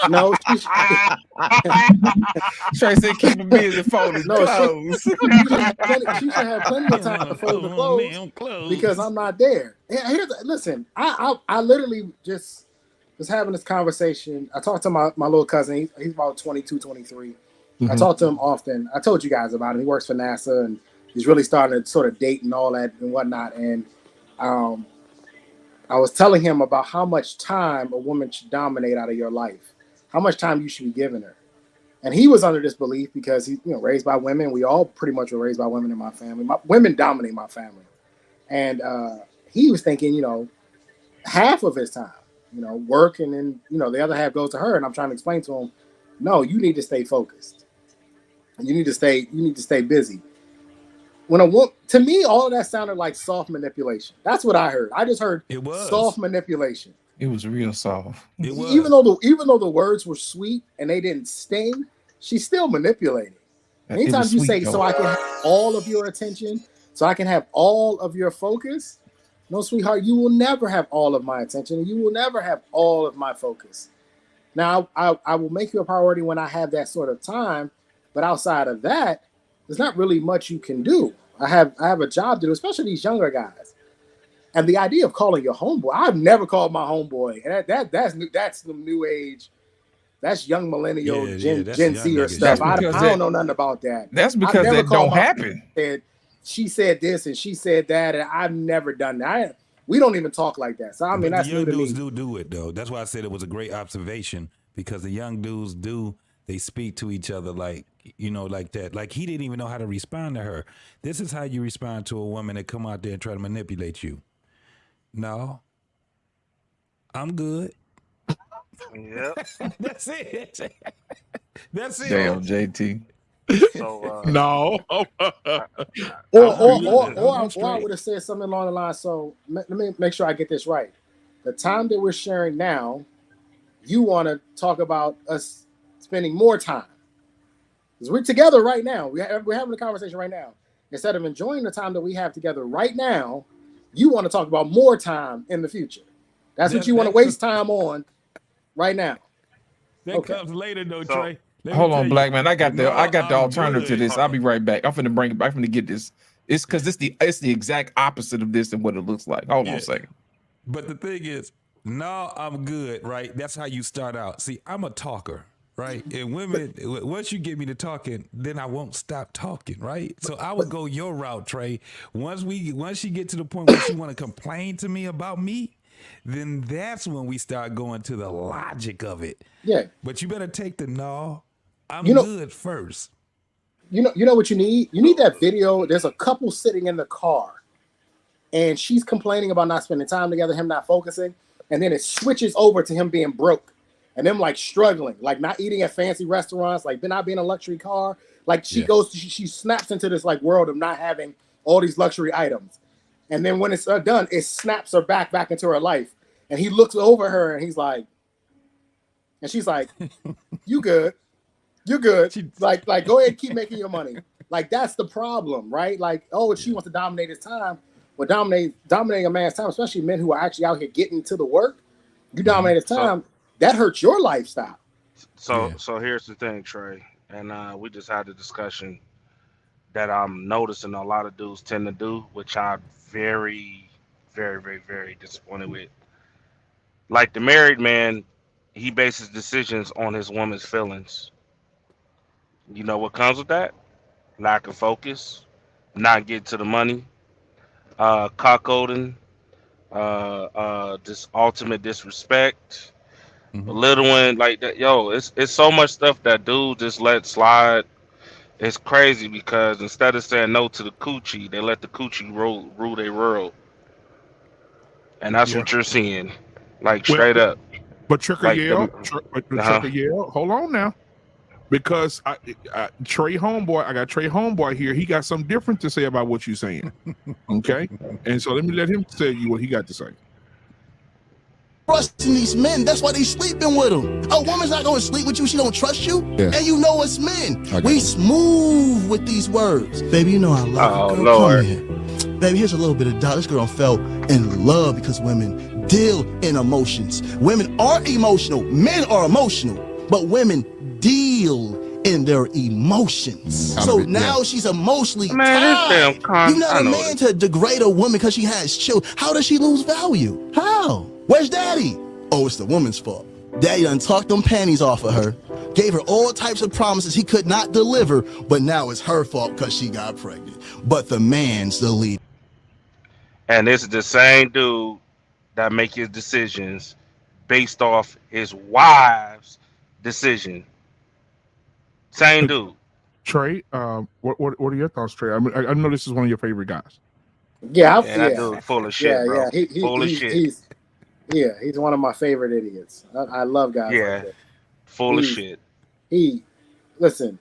No, she Trey said keep him busy folding clothes. She should have plenty of time to fold the clothes because I'm not there. Listen, I literally just was having this conversation. I talked to my little cousin. He's about 22, 23. I talk to him often. I told you guys about him. He works for NASA and he's really starting to sort of date and all that and whatnot. And I was telling him about how much time a woman should dominate out of your life, how much time you should be giving her. And he was under this belief because he's raised by women. We all pretty much were raised by women in my family. Women dominate my family. And he was thinking, half of his time, work, and then, the other half goes to her. And I'm trying to explain to him, no, you need to stay focused. And you need to stay busy. when a woman, to me, all of that sounded like soft manipulation. That's what I heard. I just heard It was soft manipulation. It was real soft. It was. Even though the words were sweet and they didn't sting, she's still manipulating. Anytime you say, so I can have all of your attention, so I can have all of your focus, no, sweetheart, you will never have all of my attention and you will never have all of my focus. Now, I will make you a priority when I have that sort of time, but outside of that, there's not really much you can do. I have a job to do, especially these younger guys. And the idea of calling your homeboy, I've never called my homeboy. And that's the new age. That's young millennial Gen Z or stuff. I don't know nothing about that. That's because that don't happen. She said this and she said that, and I've never done that. We don't even talk like that. So I mean, that's new to me. Young dudes do it though. That's why I said it was a great observation, because the young dudes they speak to each other like, like that. Like, he didn't even know how to respond to her. This is how you respond to a woman that come out there and try to manipulate you. No, I'm good. Yep. That's it. That's it. Damn, JT. So no. Or I would have said something along the line. So let me make sure I get this right. The time that we're sharing now, you want to talk about us spending more time, because we're together right now. We're having a conversation right now. Instead of enjoying the time that we have together right now, you want to talk about more time in the future. That's what you want to waste time on right now. That comes later, though, Trey. Hold on, Black man. I got the alternative to this. I'll be right back. I'm finna bring it back. I'm finna get this. It's because it's the exact opposite of this and what it looks like. Hold on a second. But the thing is, no, I'm good, right? That's how you start out. See, I'm a talker, right? And women, once you get me to talking, then I won't stop talking, right? So I would go your route, Trey. Once she get to the point where she want to complain to me about me, then that's when we start going to the logic of it. Yeah. But you better take the no, I'm good first. You know what you need? You need that video. There's a couple sitting in the car, and she's complaining about not spending time together, him not focusing, and then it switches over to him being broke and them like struggling, like not eating at fancy restaurants, like not being in a luxury car. Like she snaps into this like world of not having all these luxury items. And then when it's done, it snaps her back into her life. And he looks over her and he's like, and she's like, you good. You're good. Like, go ahead and keep making your money. Like, that's the problem, right? Like, she wants to dominate his time. But dominating a man's time, especially men who are actually out here getting to the work, you dominate his time, that hurts your lifestyle. So here's the thing, Trey. And we just had a discussion that I'm noticing a lot of dudes tend to do, which I'm very, very, very, very disappointed with. Like the married man, he bases decisions on his woman's feelings. You know what comes with that? Lack of focus, not getting to the money, cuckolding, this ultimate disrespect, belittling, like that. Yo, it's so much stuff that dude just let slide. It's crazy because instead of saying no to the coochie, they let the coochie rule their world, and that's what you're seeing, like straight up. But Tricker Like Yale, Tricker Yale, hold on now, because Trey Homeboy, I got Trey Homeboy here. He got something different to say about what you're saying. Okay, and so let me let him tell you what he got to say. Trusting these men, that's why they sleeping with them. A woman's not gonna sleep with you, she don't trust you. Yeah. And you know it's men. We smooth with these words. Baby, you know I love you. Girl, Lord. come here. Baby, here's a little bit of doubt. This girl fell in love because women deal in emotions. Women are emotional. Men are emotional. But women deal in their emotions. So now she's emotionally tied. You're not a man to degrade a woman because she has children. How does she lose value? How? Where's daddy? Oh, it's the woman's fault. Daddy done talked them panties off of her, gave her all types of promises he could not deliver, but now it's her fault because she got pregnant. But the man's the lead. And this is the same dude that make his decisions based off his wife's decision. Same dude. Trey, what are your thoughts, Trey? I mean, I know this is one of your favorite guys. That dude full of shit, bro. Full of shit. He's one of my favorite idiots. I love guys like that. Full of shit. Listen,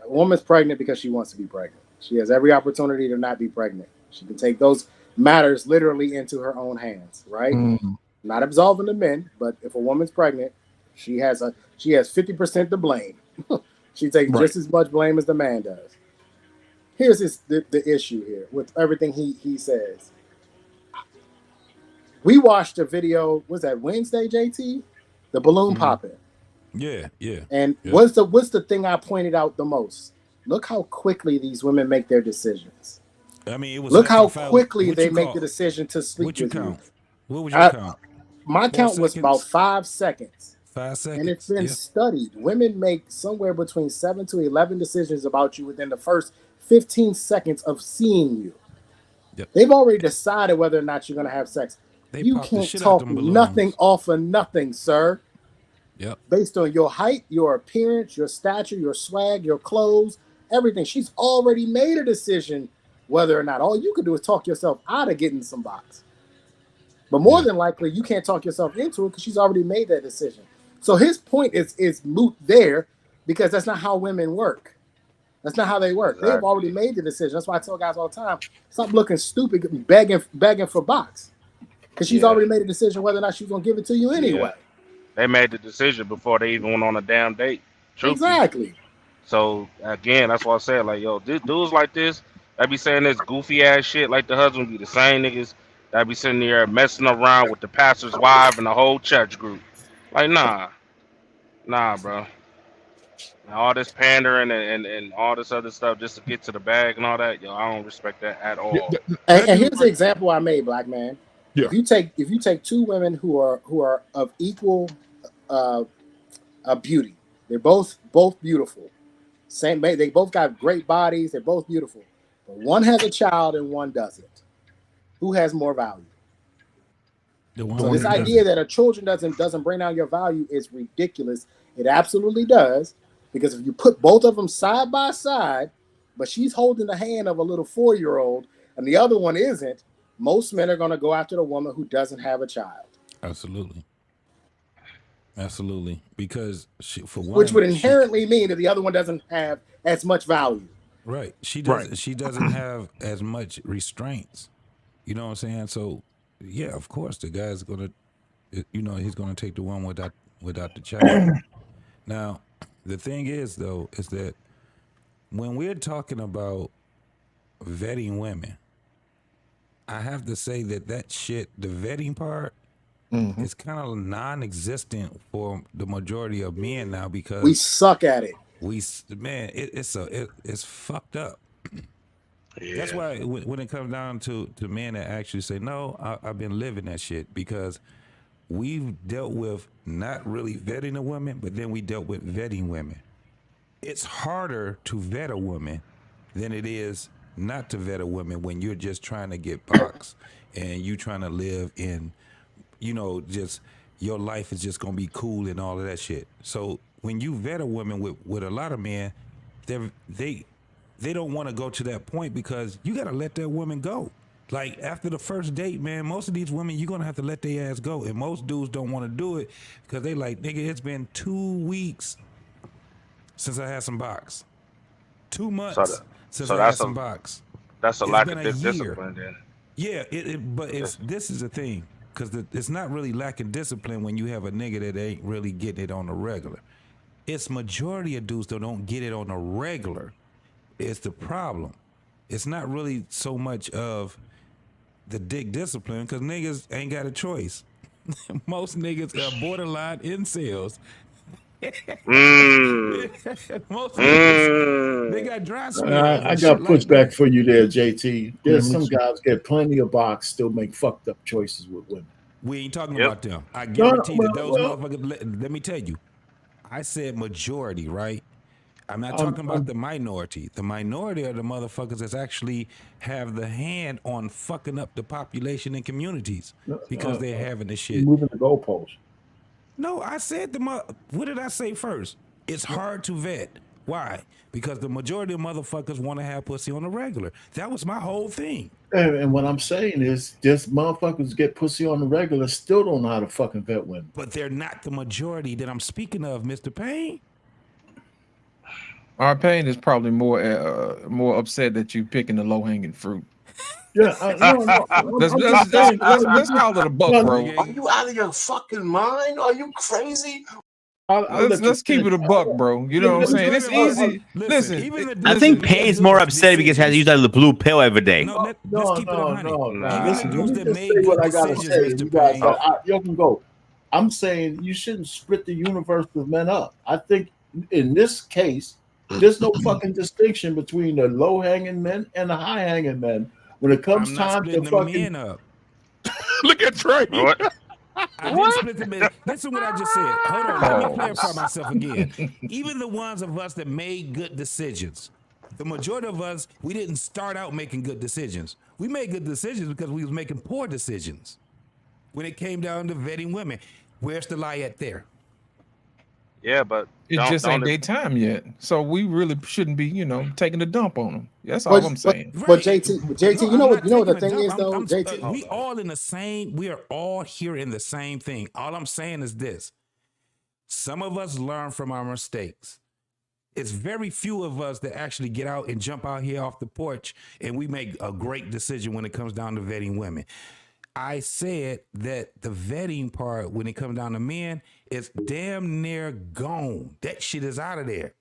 a woman's pregnant because she wants to be pregnant. She has every opportunity to not be pregnant. She can take those matters literally into her own hands, right? Not absolving the men, but if a woman's pregnant, she has 50% to blame. She takes just as much blame as the man does. Here's the issue here with everything he says. We watched a video, was that Wednesday, JT? The balloon popping. Yeah. And what's the thing I pointed out the most? Look how quickly these women make their decisions. I mean, it was. Look how quickly they make the decision to sleep with you. What was your count? My 4 count was about seconds? 5 seconds. 5 seconds. And it's been studied. Women make somewhere between 7 to 11 decisions about you within the first 15 seconds of seeing you. Yep. They've already decided whether or not you're going to have sex. You can't talk nothing off of nothing, sir. Yep. Based on your height, your appearance, your stature, your swag, your clothes, everything. She's already made a decision whether or not. All you can do is talk yourself out of getting some box. But more than likely, you can't talk yourself into it because she's already made that decision. So his point is moot there because that's not how women work. That's not how they work. They've already made the decision. That's why I tell guys all the time, stop looking stupid, begging for box. Because she's already made a decision whether or not she's going to give it to you anyway. Yeah. They made the decision before they even went on a damn date. Truthfully. Exactly. So, again, that's why I said, like, yo, dudes like this, I be saying this goofy ass shit, like the husband be the same niggas that be sitting there messing around with the pastor's wife and the whole church group. Like, nah, bro. All this pandering and all this other stuff just to get to the bag and all that, yo, I don't respect that at all. And here's the example I made, black man. Yeah. If you take two women who are of equal beauty, they're both beautiful. They both got great bodies. They're both beautiful. But one has a child and one doesn't. Who has more value? So this idea that a children doesn't bring down your value is ridiculous. It absolutely does, because if you put both of them side by side, but she's holding the hand of a little 4-year-old and the other one isn't, most men are going to go after the woman who doesn't have a child. Absolutely. Because which would inherently mean that the other one doesn't have as much value. Right. She doesn't have as much restraints. You know what I'm saying? So, yeah, of course, the guy's gonna, he's gonna take the one without the child. Now, the thing is, though, is that when we're talking about vetting women, I have to say that shit, the vetting part, is kind of non-existent for the majority of men now, because we suck at it. It's fucked up. Yeah. That's why when it comes down to men that actually say, no, I've been living that shit, because we've dealt with not really vetting a woman, but then we dealt with vetting women. It's harder to vet a woman than it is not to vet a woman when you're just trying to get boxed and you trying to live in, just your life is just gonna be cool and all of that shit. So when you vet a woman with a lot of men, they don't want to go to that point, because you gotta let that woman go. Like after the first date, man, most of these women, you're gonna have to let their ass go. And most dudes don't want to do it because they like, nigga, it's been 2 weeks since I had some box. 2 months since I had some box. That's a lack of discipline then. Yeah, this is the thing, because it's not really lacking discipline when you have a nigga that ain't really getting it on the regular. It's majority of dudes that don't get it on the regular. It's the problem. It's not really so much of the dick discipline, because niggas ain't got a choice. Most niggas are borderline incels. Most niggas, they got dry spells. I got pushback for you there, JT. There's some guys get plenty of box, still make fucked up choices with women. We ain't talking about them. I guarantee that those motherfuckers. Let me tell you, I said majority, right? I'm not talking about the minority. The minority are the motherfuckers that actually have the hand on fucking up the population and communities because they're having this shit. Moving the goalposts. No, I said what did I say first? It's hard to vet. Why? Because the majority of motherfuckers want to have pussy on the regular. That was my whole thing. And what I'm saying is, just motherfuckers get pussy on the regular still don't know how to fucking vet women. But they're not the majority that I'm speaking of, Mr. Payne. Our pain is probably more upset that you picking the low hanging fruit. Yeah, no. Let's call it a buck, bro. Are you out of your fucking mind? Are you crazy? Let's keep it a buck, bro. You know what I'm saying? It's easy. Listen, I think Payne's more upset because he has to use that blue pill every day. No. Listen, let me just say what I gotta say. You guys, y'all can go. I'm saying you shouldn't split the universe of men up. I think in this case, there's no fucking distinction between the low hanging men and the high hanging men. When it comes time to fucking up. Look at Trey. I didn't split the men. Listen what I just said. Hold on, let me clarify myself again. Even the ones of us that made good decisions, the majority of us, we didn't start out making good decisions. We made good decisions because we was making poor decisions. When it came down to vetting women, where's the lie at there? Yeah, but it just ain't their time yet. So we really shouldn't be, taking a dump on them. That's all I'm saying. But JT, you know what the thing is though, JT. We all in the same. We are all here in the same thing. All I'm saying is this: some of us learn from our mistakes. It's very few of us that actually get out and jump out here off the porch and we make a great decision when it comes down to vetting women. I said that the vetting part, when it comes down to men, is damn near gone. That shit is out of there.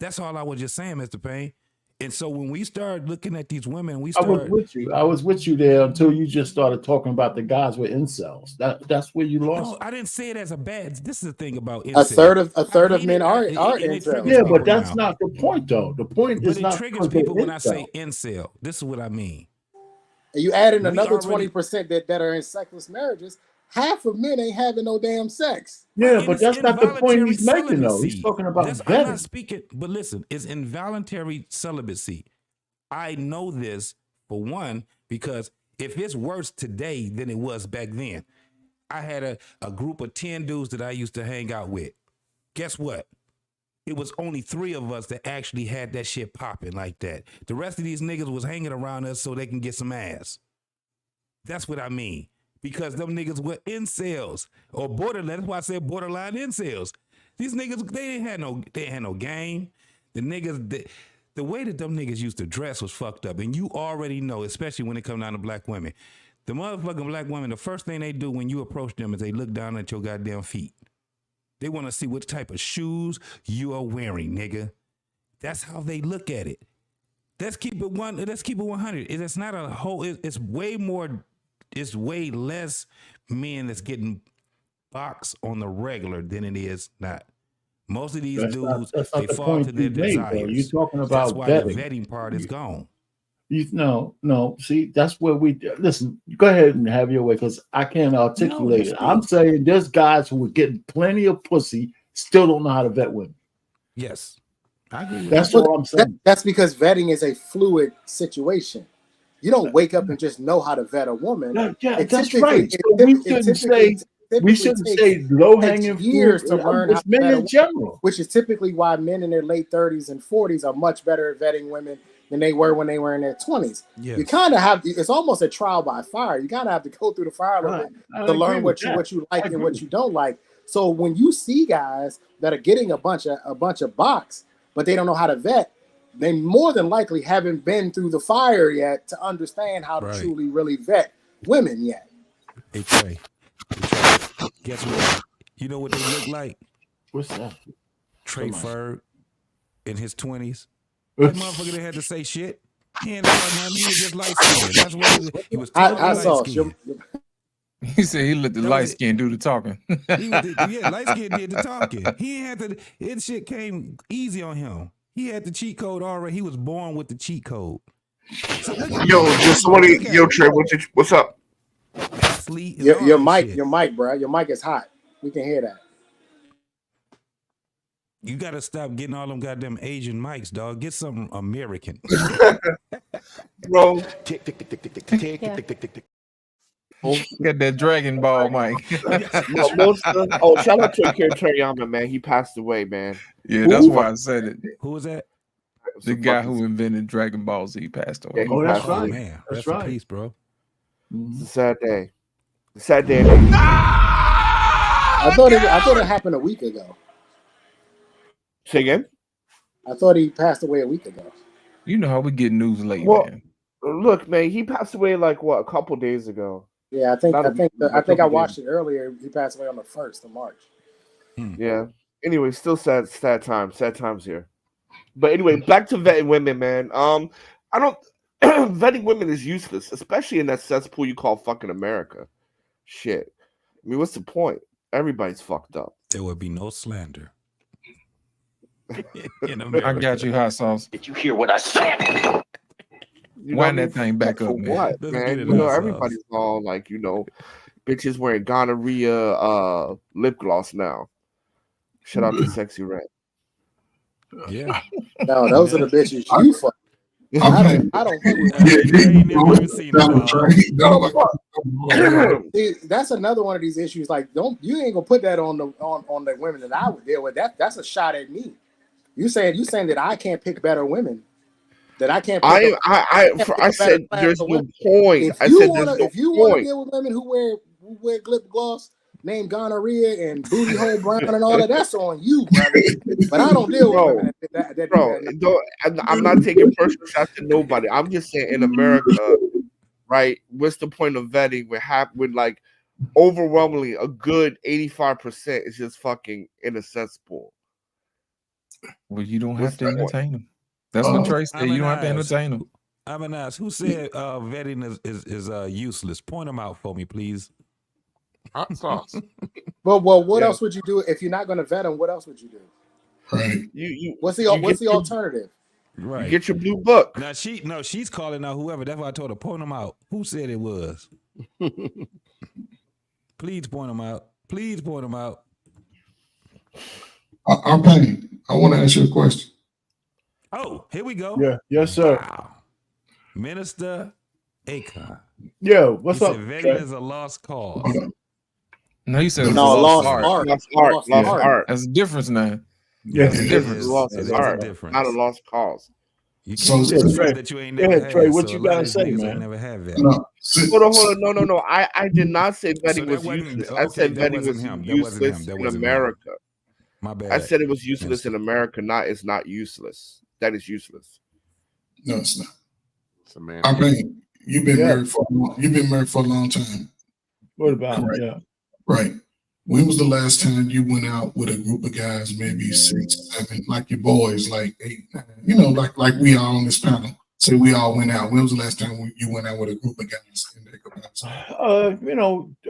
That's all I was just saying, Mr. Payne. And so when we start looking at these women, I was with you there until you just started talking about the guys with incels. That's where you lost. No, I didn't say it as a bad. This is the thing about incels. A third of men are incels. Yeah, but that's not the point, though. The point is not. It triggers people when I say incel. This is what I mean. And you add in another 20% that are in sexless marriages. Half of men ain't having no damn sex. Yeah, but that's not the point he's making, though. He's talking about vetting. I'm not speaking, but listen, it's involuntary celibacy. I know this for one, because if it's worse today than it was back then, I had a group of 10 dudes that I used to hang out with. Guess what? It was only 3 of us that actually had that shit popping like that. The rest of these niggas was hanging around us so they can get some ass. That's what I mean. Because them niggas were incels or borderline. That's why I said borderline incels. These niggas, they ain't had no game. The niggas, the way that them niggas used to dress was fucked up. And you already know, especially when it comes down to black women. The motherfucking black women, the first thing they do when you approach them is they look down at your goddamn feet. They want to see what type of shoes you are wearing, nigga. That's how they look at it. Let's keep it 100. It's not a whole. It's way more. It's way less men that's getting boxed on the regular than it is not. Most of these dudes, they fall to their desires. You're talking about that's why the vetting part is gone. No. See, that's where we listen. Go ahead and have your way, because I can't articulate it. I'm saying there's guys who are getting plenty of pussy, still don't know how to vet women. Yes, I agree. That's what I'm saying. That's because vetting is a fluid situation. You don't wake up and just know how to vet a woman. Yeah, that's right. So we shouldn't say low hanging years to learn how to men vet in general, which is typically why men in their late 30s and 40s are much better at vetting women than they were when they were in their 20s. Yes. You kind of have, it's almost a trial by fire. You kind of have to go through the fire a little bit to learn what you like and what you don't like. So when you see guys that are getting a bunch of box, but they don't know how to vet, they more than likely haven't been through the fire yet to understand how to truly really vet women yet. Hey Trey, guess what? You know what they look like? What's that? Trey Ferg in his 20s. That motherfucker that had to say shit. He ain't nothing. He was just light skinned. That's what he was. I saw. He said he let the light skin do the talking. Light skin did the talking. He ain't had to. It shit came easy on him. He had the cheat code already. He was born with the cheat code. So Trey, what's up? Your mic, bro. Your mic is hot. We can hear that. You got to stop getting all them goddamn Asian mics, dog. Get something American. Bro. Get that Dragon Ball mic. Shout out to Akira Toriyama, man. He passed away, man. Yeah, that's why I said it. Who was that? The guy who invented Dragon Ball Z passed away. Yeah, that's right. Man, that's right. Peace, bro. It's a sad day. Sad day. I thought it happened a week ago. Say again? I thought he passed away a week ago. You know how we get news late, Well, man. look, man, he passed away like what, a couple days ago. Yeah, I think Not a I week think ago, I a think I couple watched days. it earlier. He passed away on the 1st of March. Yeah. Anyway, still sad times here. But anyway, back to vetting women, man. I don't vetting women is useless, especially in that cesspool you call fucking America. Shit. I mean, what's the point? Everybody's fucked up. There would be no slander in I America. got you, hot sauce. Did you hear what I said? You know Wind what I that mean? thing back For up, man. what, Let's man? get it You know, ourselves. everybody's all like, bitches wearing gonorrhea lip gloss now. Shout out to Sexy Red. Yeah. No, those are the bitches you fuck. I don't fuck with Trey ain't never even seen it all. See, that's another one of these issues. Like, you ain't gonna put that on the women that I would deal with. That's a shot at me. You saying that I can't pick better women. That I can't pick. I said there's no point. If I you said wanna, there's no if you wanna point. deal with women who wear lip gloss, named gonorrhea and booty hole brown and all that, that's on you, brother. But I don't deal with women that do Bro, that. I'm not taking personal shots at nobody. I'm just saying in America, right? What's the point of vetting? With like overwhelmingly a good 85% is just fucking in a cesspool. Well, you don't What's have to the point? entertain them. That's what Trey said. You don't have to Ask, entertain them. I'm gonna ask, who said vetting is useless? Point them out for me, please. Hot sauce. Well, what else would you do if you're not going to vet them? What else would you do? Right. What's the alternative? Right. You get your blue book. Now she's calling out whoever. That's why I told her point them out. Who said it was? Please point them out. Please point them out. I'm Payne. I want to ask you a question. Oh, here we go. Yeah. Yes, sir. Wow. Minister Akon. Yo, what's he up? Said vetting Trey? is a lost cause. No, you said No, lost lost art. Lost art. That's a difference now. Yeah, That's a difference. Lost It is art, a difference. not a lost cause. You So, can't say Trey, that you ain't go never ahead, had Trey. it, What so you a lot gotta of these say, niggas man? ain't never had that. no, Hold on. No. I did not say vetting was wasn't- useless. okay, I said that vetting wasn't was him. That wasn't him. useless That in wasn't him. America. My bad. I said it was useless in America. It's not useless. That is useless. no, it's not. It's a man. I mean, you've been married for a long time. What about Correct. Yeah. Right. When was the last time you went out with a group of guys, maybe 6, 7, like your boys, like 8, 9, like we all on this panel? Say we all went out. When was the last time you went out with a group of guys in that capacity?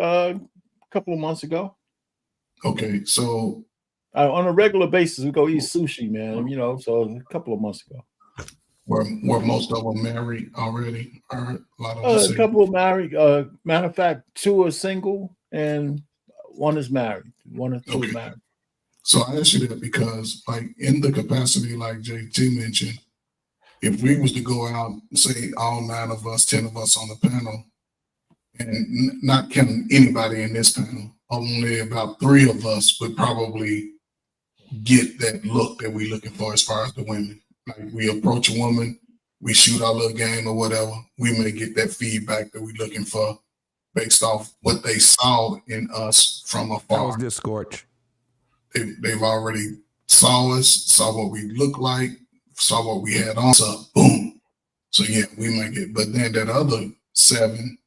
A couple of months ago. Okay, so On a regular basis, we go eat sushi, man. So a couple of months ago. were most of them married already? Or a lot of them A single? couple of married. Matter of fact, 2 are single and 1 is married. 1 or 2 Okay. are married. So I ask you that because, like, in the capacity, like JT mentioned, if we was to go out, say all 9 of us, 10 of us on the panel, and not counting anybody in this panel, only about 3 of us would probably get that look that we're looking for as far as the women. Like, we approach a woman, we shoot our little game or whatever, we may get that feedback that we're looking for based off what they saw in us from afar. How was this, Scorch? They've already saw us, saw what we look like, saw what we had on. So boom. So yeah, we might get, but then that other 7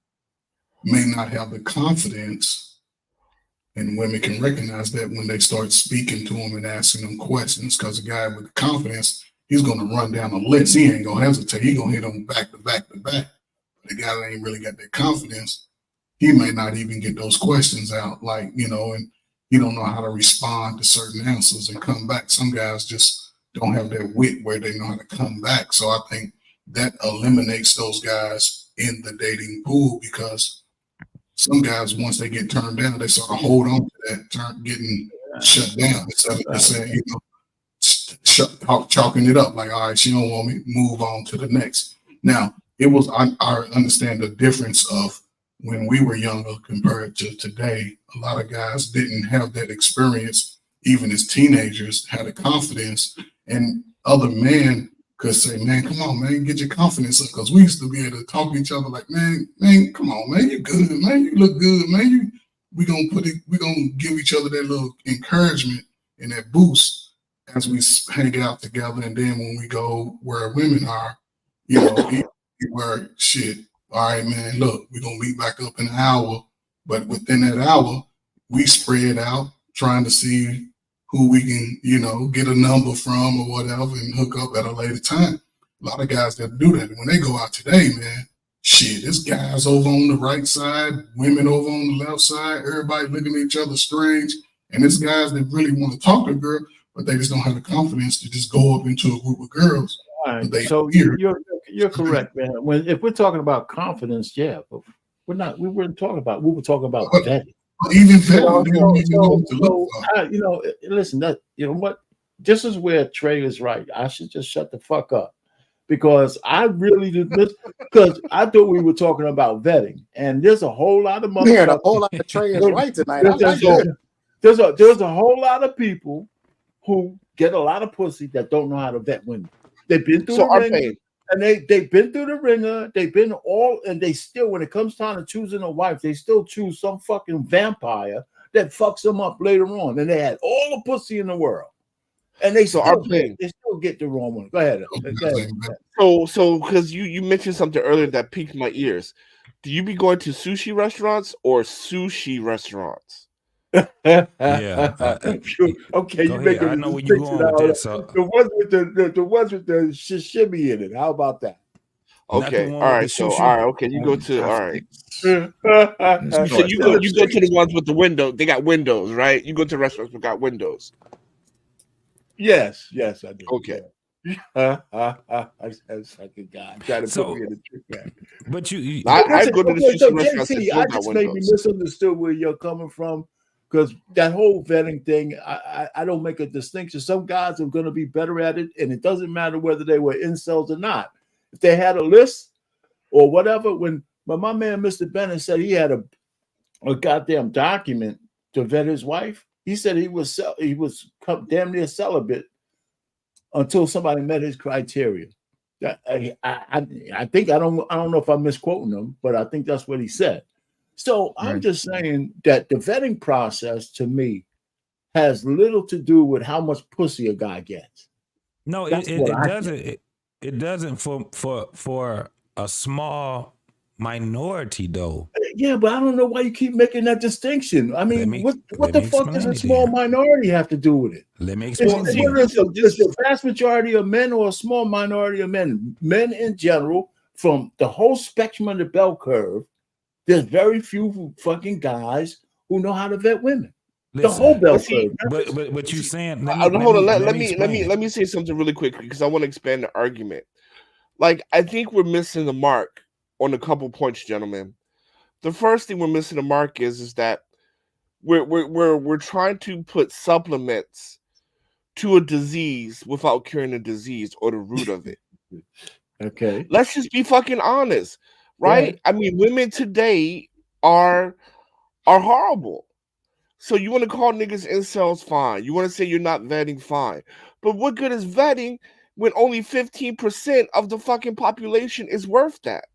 may not have the confidence, and women can recognize that when they start speaking to them and asking them questions, because a guy with confidence, he's going to run down a list. He ain't going to hesitate. He's going to hit them back to back to back. But the guy that ain't really got that confidence, he may not even get those questions out, and he don't know how to respond to certain answers and come back. Some guys just don't have that wit where they know how to come back. So I think that eliminates those guys in the dating pool, because some guys, once they get turned down, they sort of hold on to that, getting shut down instead of just saying, chalking it up like, all right, she don't want me, move on to the next. Now, I understand the difference of when we were younger compared to today. A lot of guys didn't have that experience, even as teenagers, had a confidence, and other men could say, man, come on, man, get your confidence up. Because we used to be able to talk to each other like, man, come on, man, you good, man, you look good, man. We gonna give each other that little encouragement and that boost. as we hang out together, and then when we go where women are, you know, where shit, all right, man, look, we're gonna meet back up in an hour, but within that hour, we spread out trying to see who we can, you know, get a number from or whatever and hook up at a later time. A lot of guys that do that. When they go out today, man, shit, there's guys over on the right side, women over on the left side, everybody looking at each other strange. And there's guys that really want to talk to a girl, but they just don't have the confidence to just go up into a group of girls. All right. They So hear. you're correct, man. If we're talking about confidence, yeah, but we were talking about vetting. Even So, vetting, they don't even know what to look for. you know, listen, that you know what? This is where Trey is right. I should just shut the fuck up because I really did this because I thought we were talking about vetting, and there's a whole lot of I'm hearing a whole lot of Trey is right tonight. I like that. There's a whole lot of people who get a lot of pussy that don't know how to vet women. They've been through the ringer, and they've been through the ringer. They've been all, and they still, when it comes time to choosing a wife, they still choose some fucking vampire that fucks them up later on. And they had all the pussy in the world, and they still get the wrong one. Go ahead. So because you mentioned something earlier that piqued my ears. Do you be going to sushi restaurants or sushi restaurants? Yeah. Okay, you make I know where you're going with that. So the ones with the sashimi in it. How about that? Okay, all right. So all right, okay. You go to all right. So you go to the ones with the window. They got windows, right? You go to restaurants that got windows. Yes, I do. Okay. That's fucking God. Try to put me in the trick bag. But I go to the sushi restaurants that JT, still I got just maybe windows. misunderstood where you're coming from. Because that whole vetting thing, I don't make a distinction. Some guys are going to be better at it, and it doesn't matter whether they were incels or not. If they had a list or whatever, when my man Mr. Bennett said he had a goddamn document to vet his wife, he said he was damn near celibate until somebody met his criteria. I think I don't know if I'm misquoting him, but I think that's what he said. So I'm just saying that the vetting process to me has little to do with how much pussy a guy gets. No, it doesn't. It doesn't for a small minority though. Yeah, but I don't know why you keep making that distinction. I mean, what the fuck does a small minority have to do with it? Let me explain. Is the vast majority of men or a small minority of men? Men in general, from the whole spectrum of the bell curve. There's very few fucking guys who know how to vet women. The whole bell curve. But you saying? Hold on. Let me say something really quick because I want to expand the argument. Like I think we're missing the mark on a couple points, gentlemen. The first thing we're missing the mark is that we're trying to put supplements to a disease without curing the disease or the root of it. Okay. Let's just be fucking honest. Right? Yeah. I mean, women today are horrible. So you want to call niggas incels, fine. You want to say you're not vetting, fine. But what good is vetting when only 15% of the fucking population is worth that?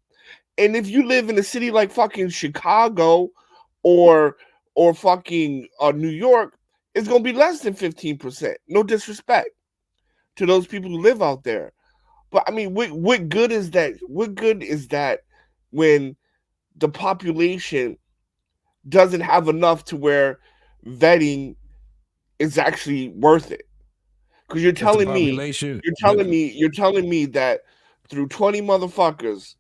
And if you live in a city like fucking Chicago or fucking New York, it's gonna be less than 15%. No disrespect to those people who live out there. But I mean, what good is that? What good is that? When the population doesn't have enough to where vetting is actually worth it. Because you're telling me that through 20 motherfuckers,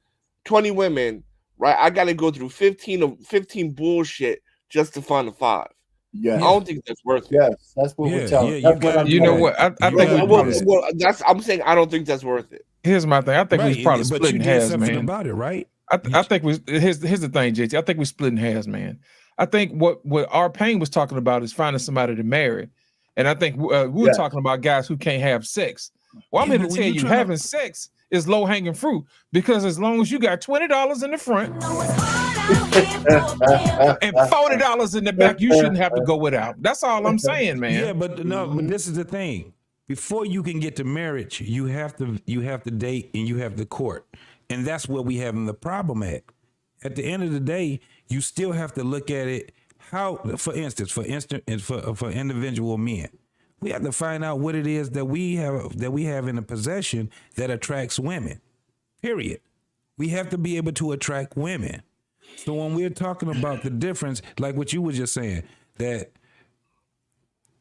20 women, right? I got to go through 15 bullshit just to find a 5. Yeah, I don't think that's worth it. Yes, that's what we're telling. You know what? I think I'm saying I don't think that's worth it. Here's my thing. I think we probably splitting hairs, man. About it, right? I think here's the thing, JT. I think we're splitting hairs, man. I think what our pain was talking about is finding somebody to marry, and I think we were talking about guys who can't have sex. Well, I'm here to tell you, having sex is low hanging fruit because as long as you got $20 in the front and $40 in the back, you shouldn't have to go without. That's all I'm saying, man. Yeah, but this is the thing. Before you can get to marriage, you have to date and you have to court. And that's where we having the problem at. At the end of the day, you still have to look at it how, for instance, for individual men, We have to find out what it is that we have in the possession that attracts women. Period. We have to be able to attract women. So when we're talking about the difference, like what you were just saying, that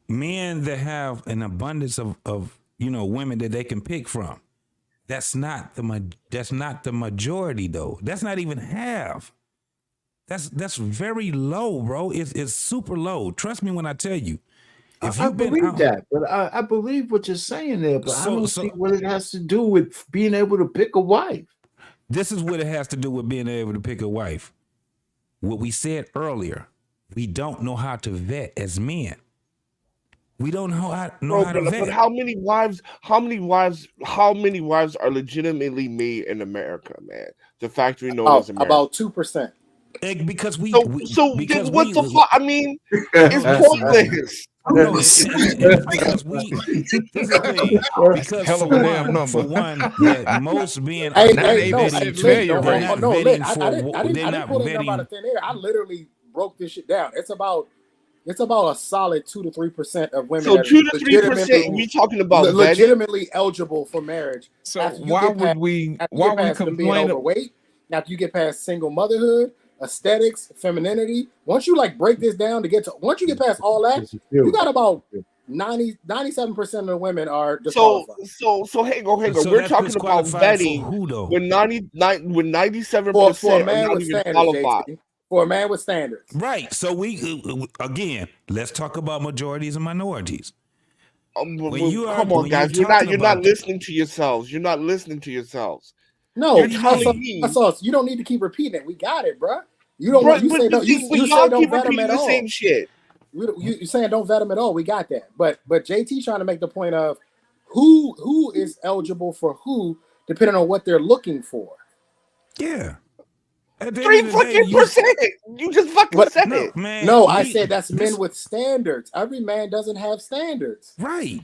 men that have an abundance of women that they can pick from, that's not the majority though. That's not even half. That's very low, bro. It's super low. Trust me when I tell you. If I you've been believe out, that, but I believe what you're saying there, but I don't So- see what it has to do with being able to pick a wife. this is what it has to do with being able to pick a wife. What we said earlier, we don't know how to vet as men. We don't know how to But vet. how many wives are legitimately made in America, man? The factory known as America. About 2%. Because we then what the fuck? I mean, Listen, it's pointless. No, it's because we. This is the thing. Because hell of a damn number. for one, that most men Hey, are not hey, no, vetting. failure They're rate. not no, vetting Lit, for. I didn't They're pull not it out of vetting. thin air. I literally broke this shit down. It's about a solid 2 to 3% of women So that 2 are to 3%, and you're talking about vetting? legitimately eligible for marriage. So after you why get would past, we? after you Why get we past them being complain? overweight, after you get past single motherhood, aesthetics, femininity. Once you break this down once you get past all that, you got about 97% of the women are disqualified. So hang on. So We're that's talking about disqualified for vetting who, though? when 97% For a are man not with even standards, qualified. JT. For a man with standards. Right. So we again, let's talk about majorities and minorities. Come on, guys. You're not listening to yourselves. You're not listening to yourselves. No, You're telling me. you don't need to keep repeating it. We got it, bro. You don't Bro, want. You but say don't. You y'all say don't keep vet them repeating at the all. same shit. You saying don't vet them at all. We got that. But JT trying to make the point of who is eligible for who depending on what they're looking for. Yeah. 3 fucking percent. You just fucking said it. Man, No, I said that's men with standards. Every man doesn't have standards. Right.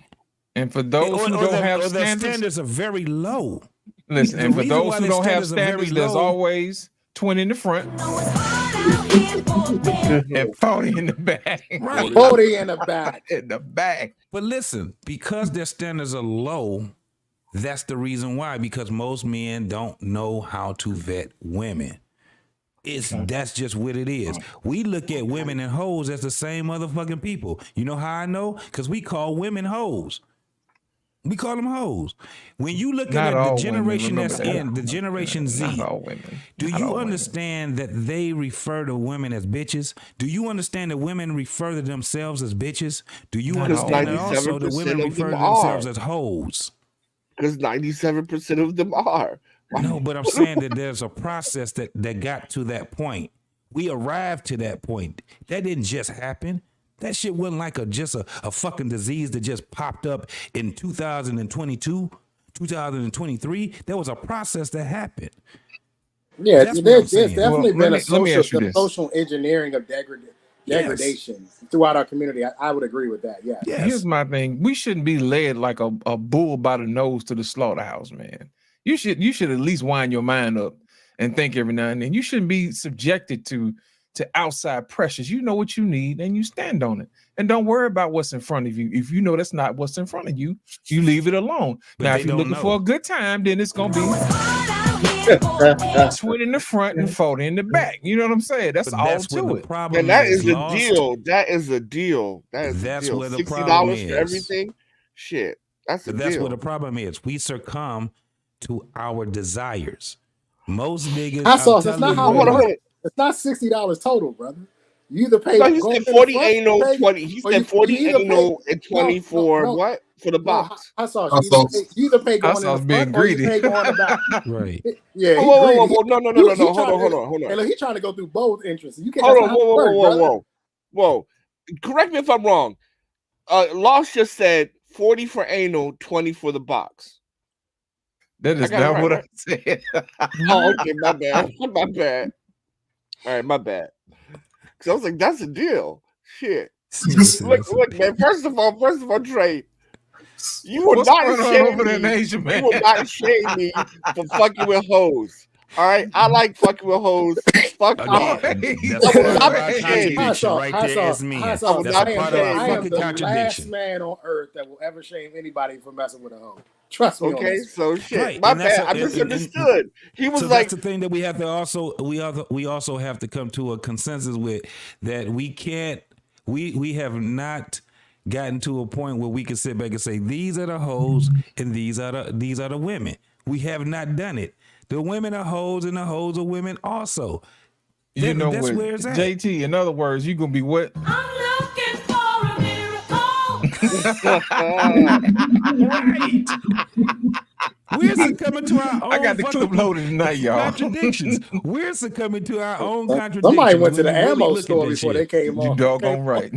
And for those who don't have the standards, standards are very low. listen. And for reason those why who the don't have standards are very standards, there's low- always 20 in the front and 40 in the back. Right. 40 in the back. In the back. But listen, because their standards are low, that's the reason why. Because most men don't know how to vet women. That's just what it is. We look at women and hoes as the same motherfucking people. You know how I know? Because we call women hoes. We call them hoes. When you look Not at all the generation women, that's remember in, the generation Z, Not all women. do Not you all women. understand that they refer to women as bitches? Do you understand that women refer to themselves as bitches? Do you Because understand that also that 97% women of refer them to themselves are. as hoes? Because 97% of them are. No, but I'm saying that there's a process that got to that point. We arrived to that point. That didn't just happen. That shit wasn't like just a fucking disease that just popped up in 2022, 2023. There was a process that happened. Yeah, That's what I'm there's saying. definitely Well, been let me ask you this. social engineering of degradation throughout our community. I would agree with that. Yeah. Here's my thing. We shouldn't be led like a bull by the nose to the slaughterhouse, man. You should at least wind your mind up and think every now and then. You shouldn't be subjected to outside pressures. You know what you need and you stand on it. And don't worry about what's in front of you. If you know that's not what's in front of you, you leave it alone. But now, they if you're don't looking for know. a good time, then it's gonna be 20 in the front and 40 in the back. You know what I'm saying? That's But all that's to what it. the problem And that is, is a Lost. deal. That is a deal. That's a deal. where the problem $60 is. for everything. Shit. That's a But that's deal. where the problem is. We succumb to our desires. Most niggas, I saw. That's I'm not telling how you, it works. It's not $60 total, brother. You either pay. No, he go said up in the 40 front, anal, pay- 20. He or said 40 you either anal pay- and 20 for what? For the No, box. I saw. You either pay going in sauce the being front or you greedy. pay going in the back. Right. Yeah, he Whoa. greedy. No. He Hold trying on. to- Hold Hey, on. look, he's trying to go through both interests. You can't. Hold That's on. not how it works, brother. Whoa. Correct me if I'm wrong. Lost just said 40 for anal, 20 for the box. That is I got it not right, what right? I said. Oh, okay, my bad. My bad. All right, my bad. Because I was like, that's a deal. Shit. Look, man. First of all, Trey, you will What's not going on shame over there in me. Asia, man? You will not shame me for fucking with hoes. All right, I like fucking with hoes. Fuck y'all. Again, I that's a will part not of our be gay. contradiction right there as men. I That's will a not be part of our gay. I am fucking the last contradiction. man on earth that will ever shame anybody for messing with a hoe. Trust me on Okay, this. so shit. Right, My and that's bad. I and- misunderstood. He was so like, that's the thing that we have to also we also have to come to a consensus with, that we can't we have not gotten to a point where we can sit back and say these are the hoes and these are the women. We have not done it. The women are hoes and the hoes are women also. You know That's what, where it's at. JT, in other words, you gonna be what? Right. We're succumbing to our own I got the clip loaded tonight, y'all. contradictions. We're succumbing to our own contradictions. Somebody went to when the you really ammo look at store this before shit. they came You on. doggone right.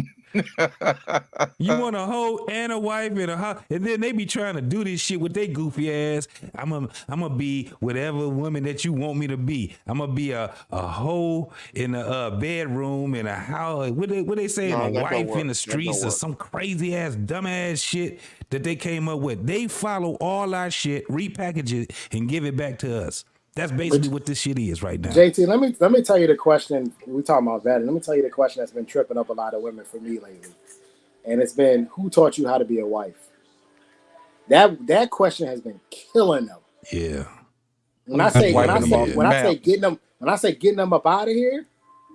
You want a hoe and a wife and a house, and then they be trying to do this shit with their goofy ass. I'm gonna be whatever woman that you want me to be. I'm gonna be a hoe in a bedroom in a house. What they say? No, A that don't wife work. in the That streets don't or work. some crazy ass dumb ass shit that they came up with. They follow all our shit, repackage it, and give it back to us. That's basically what this shit is right now. JT, let me tell you the question. We talking about vetting. Let me tell you the question that's been tripping up a lot of women for me lately, and it's been, who taught you how to be a wife? That question has been killing them. Yeah. When I say getting them up out of here,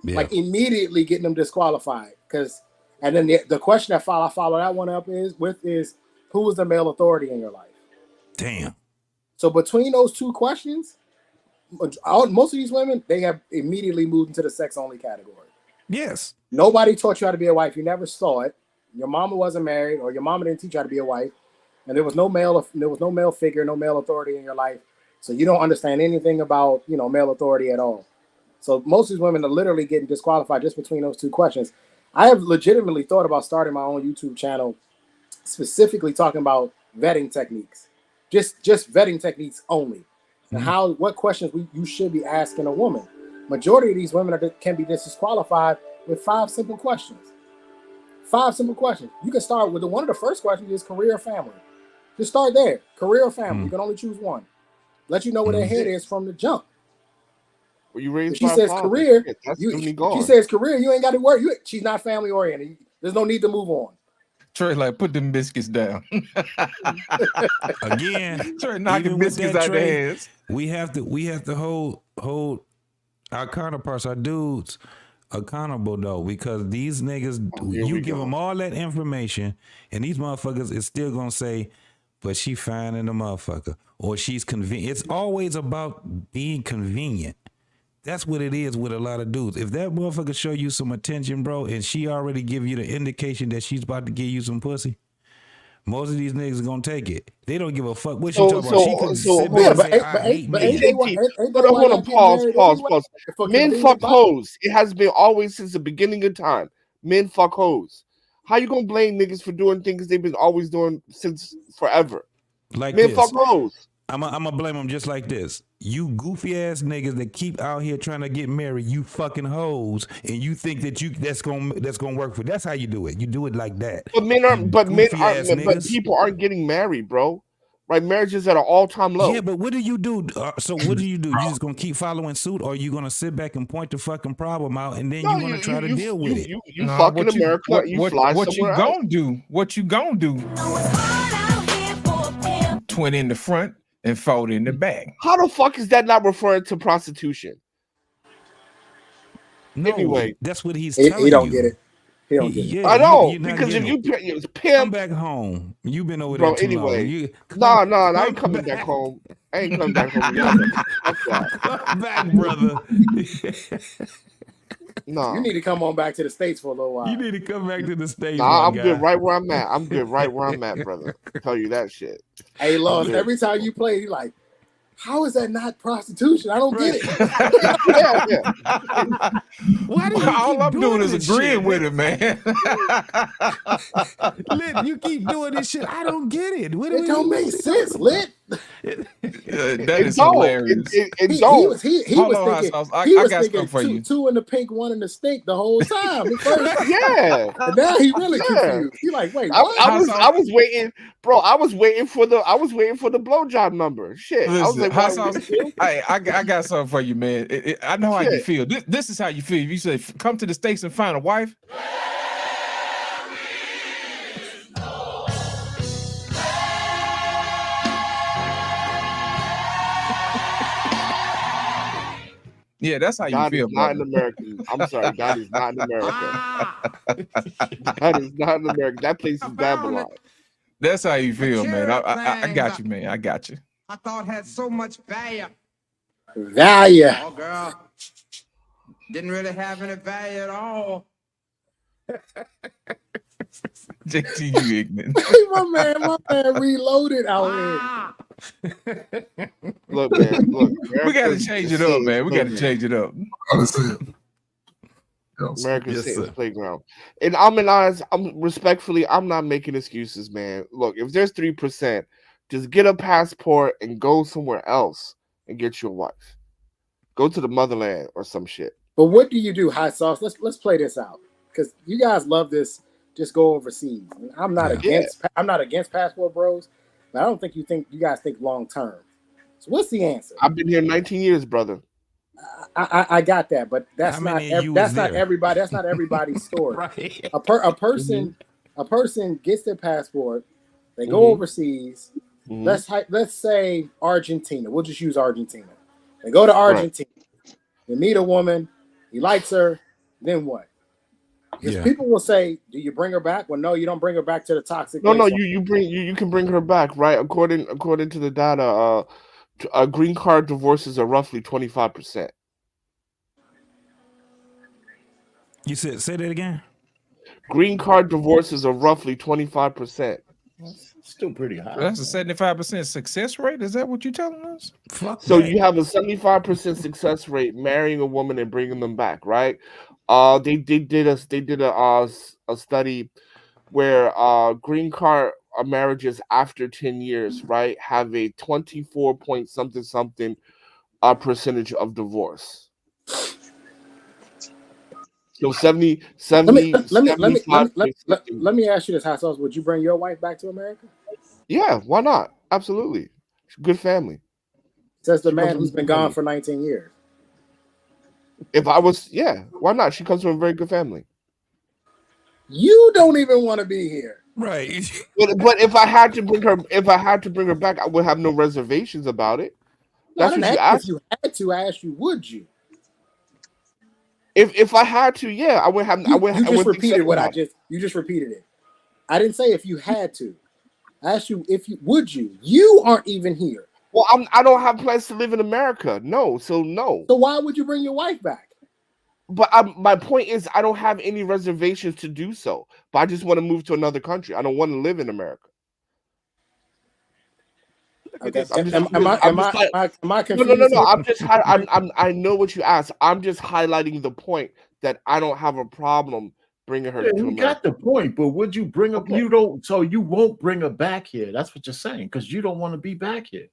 like immediately getting them disqualified. Because and then the question that I follow that one up is who was the male authority in your life? Damn. So between those two questions, most of these women, they have immediately moved into the sex only category. Yes. Nobody taught you how to be a wife. You never saw it. Your mama wasn't married, or your mama didn't teach you how to be a wife, and there was no male figure, no male authority in your life. So you don't understand anything about male authority at all. So most of these women are literally getting disqualified just between those two questions. I have legitimately thought about starting my own YouTube channel, specifically talking about vetting techniques, just vetting techniques only, and what questions you should be asking a woman. Majority of these women can be disqualified with 5 simple questions. 5 simple questions. You can start with one of the first questions is career or family. Just start there. Career or family. You can only choose one. Let you know where their head is from the jump. Well, you raised If she says career, she says career, you ain't got to worry. She's not family oriented. There's no need to move on. Trey, like, put them biscuits down. Again, Trey knocking biscuits out their hands. We have to hold our counterparts, our dudes, accountable though, because these niggas, you give them all that information, and these motherfuckers is still gonna say, but she fine in the motherfucker, or she's convenient. It's always about being convenient. That's what it is with a lot of dudes. If that motherfucker show you some attention, bro, and she already give you the indication that she's about to give you some pussy, most of these niggas are gonna take it. They don't give a fuck what she talking about. She could sit there and say, I hate me. Hold on, pause. Men fuck hoes. It has been always since the beginning of time. Men fuck hoes. How you gonna blame niggas for doing things they've been always doing since forever? Like men this. fuck hoes. I'm gonna blame them just like this. You goofy ass niggas that keep out here trying to get married, you fucking hoes, and you think that that's gonna work for. That's how you do it. You do it like that. But people aren't getting married, bro. Right? Marriage is at an all-time low. Yeah, but what do you do? So what do? You just gonna keep following suit, or are you gonna sit back and point the fucking problem out, and then you're gonna try to deal with it? You fuck in America, you fly what somewhere you gonna do? What you gonna do? 20 in the front and 40 in the back. How the fuck is that not referring to prostitution? No, anyway, that's what he's telling you. He don't get it. He don't get it. Yeah, I know, because if you pimp, come back home. You've been over there too anyway. long. No, I ain't coming back home. I ain't coming back home. Come back, brother. No, you need to come on back to the States for a little while. You need to come back to the States. Nah, I'm good right where I'm at. I'm good right where I'm at, brother. I'll tell you that shit. Hey, Lost, every time you play, you're like, how is that not prostitution? I don't get it. Why do you all I'm doing is agreeing with it, man. Lit, you keep doing this shit. I don't get it. It don't make sense, Lit. That is don't. hilarious. It He don't. was he Hold was on, hot thinking sauce. he I was got thinking something for you. two in the pink, one in the stink the whole time at first. Yeah. And now he really Yeah. confused. He like, wait, I what? was waiting, bro. I was waiting for the blowjob number. Shit. I was Listen, like, hot what, sauce. you? I got something for you, man. I know how you Shit. feel. This is how you feel. You say, "Come to the States and find a wife." Yeah, that's how you God feel, is not brother. an American. I'm sorry. God is not in America. God is not in America. That place is Babylon. That's how you feel, man. I got you, man. I got you. I thought had so much value. Value. Oh, girl. Didn't really have any value at all. JT, you ignorant. my man reloaded out here. Look, man. Look, We got to America's change it a up, man. We got to playground. change it up. America's Yes, Satan's sir. playground. And I'm respectfully, I'm not making excuses, man. Look, if there's 3%, just get a passport and go somewhere else and get your wife. Go to the motherland or some shit. But what do you do, hot sauce? Let's play this out because you guys love this. Just go overseas. I'm not against passport bros, but I don't think you guys think long term. So what's the answer? I've been here 19 years, brother. I got that, but that's How not many of you that's was not there? everybody. That's not everybody's story. Right. A person gets their passport. They go Mhm. overseas. Mhm. Let's say Argentina. We'll just use Argentina. They go to Argentina. They meet a woman. He likes her. Then what? Because Yeah. people will say, "Do you bring her back?" Well, no, you don't bring her back to the toxic. No, wasteland. you can bring her back, right? According to the data, green card divorces are roughly 25%. You said say that again? Green card divorces are roughly 25%. Still pretty high. That's a 75% success rate. Is that what you're telling us? Fuck So that. you have a 75% success rate marrying a woman and bringing them back, right? They did a study where green card marriages after 10 years, right, have a 24 point something percentage of divorce. So 70 Let me 75 let me ask you this, hot sauce. Would you bring your wife back to America? Yeah, why not? Absolutely. Good family. Says the She comes man from who's a been good family. gone for 19 years. If I was, yeah, why not? She comes from a very good family. You don't even want to be here. Right. But if I had to bring her back, I would have no reservations about it. No, I That's didn't what you ask asked. if you had to. I asked you, would you? If I had to, yeah, I would have. You, I would. you I just wouldn't be repeated sad what I about it. just. You just repeated it. I didn't say if you had to. I asked you if you would you. You aren't even here. Well, I don't have plans to live in America. No, so no. So why would you bring your wife back? But my point is, I don't have any reservations to do so. But I just want to move to another country. I don't want to live in America. Okay. Am I confused? No. here? I know what you asked. I'm just highlighting the point that I don't have a problem bringing her Yeah, to you America. got the point, but would you bring her? Okay. You don't. So you won't bring her back here. That's what you're saying because you don't want to be back here.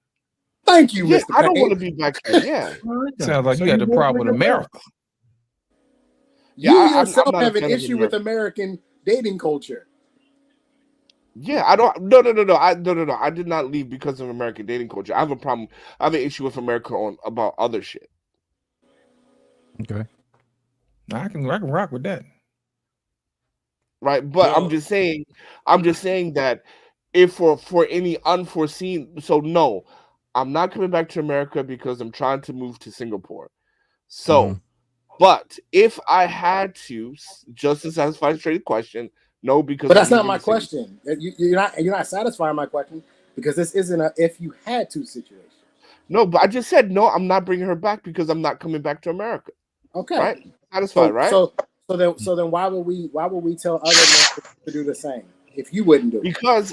Thank you, Yeah, Mr. I don't Payne. want to be back here. Yeah. All right, then. Sounds like So you got the won't problem with bring her back. America. Yeah, You I'm yourself not a have an fan of issue with America. American dating culture. Yeah, I don't. No. I did not leave because of American dating culture. I have a problem. I have an issue with America about other shit. Okay. I can rock with that. Right, but Well- I'm just saying that if for any unforeseen, so no, I'm not coming back to America because I'm trying to move to Singapore. So, but if I had to, just to satisfy the straight question, no, because But that's I'm not moving my to Singapore. question. You're not satisfying my question because this isn't a if you had to situation. No, but I just said no. I'm not bringing her back because I'm not coming back to America. Okay. Right? Satisfied, right? So then why would we tell other men to do the same if you wouldn't do it? Because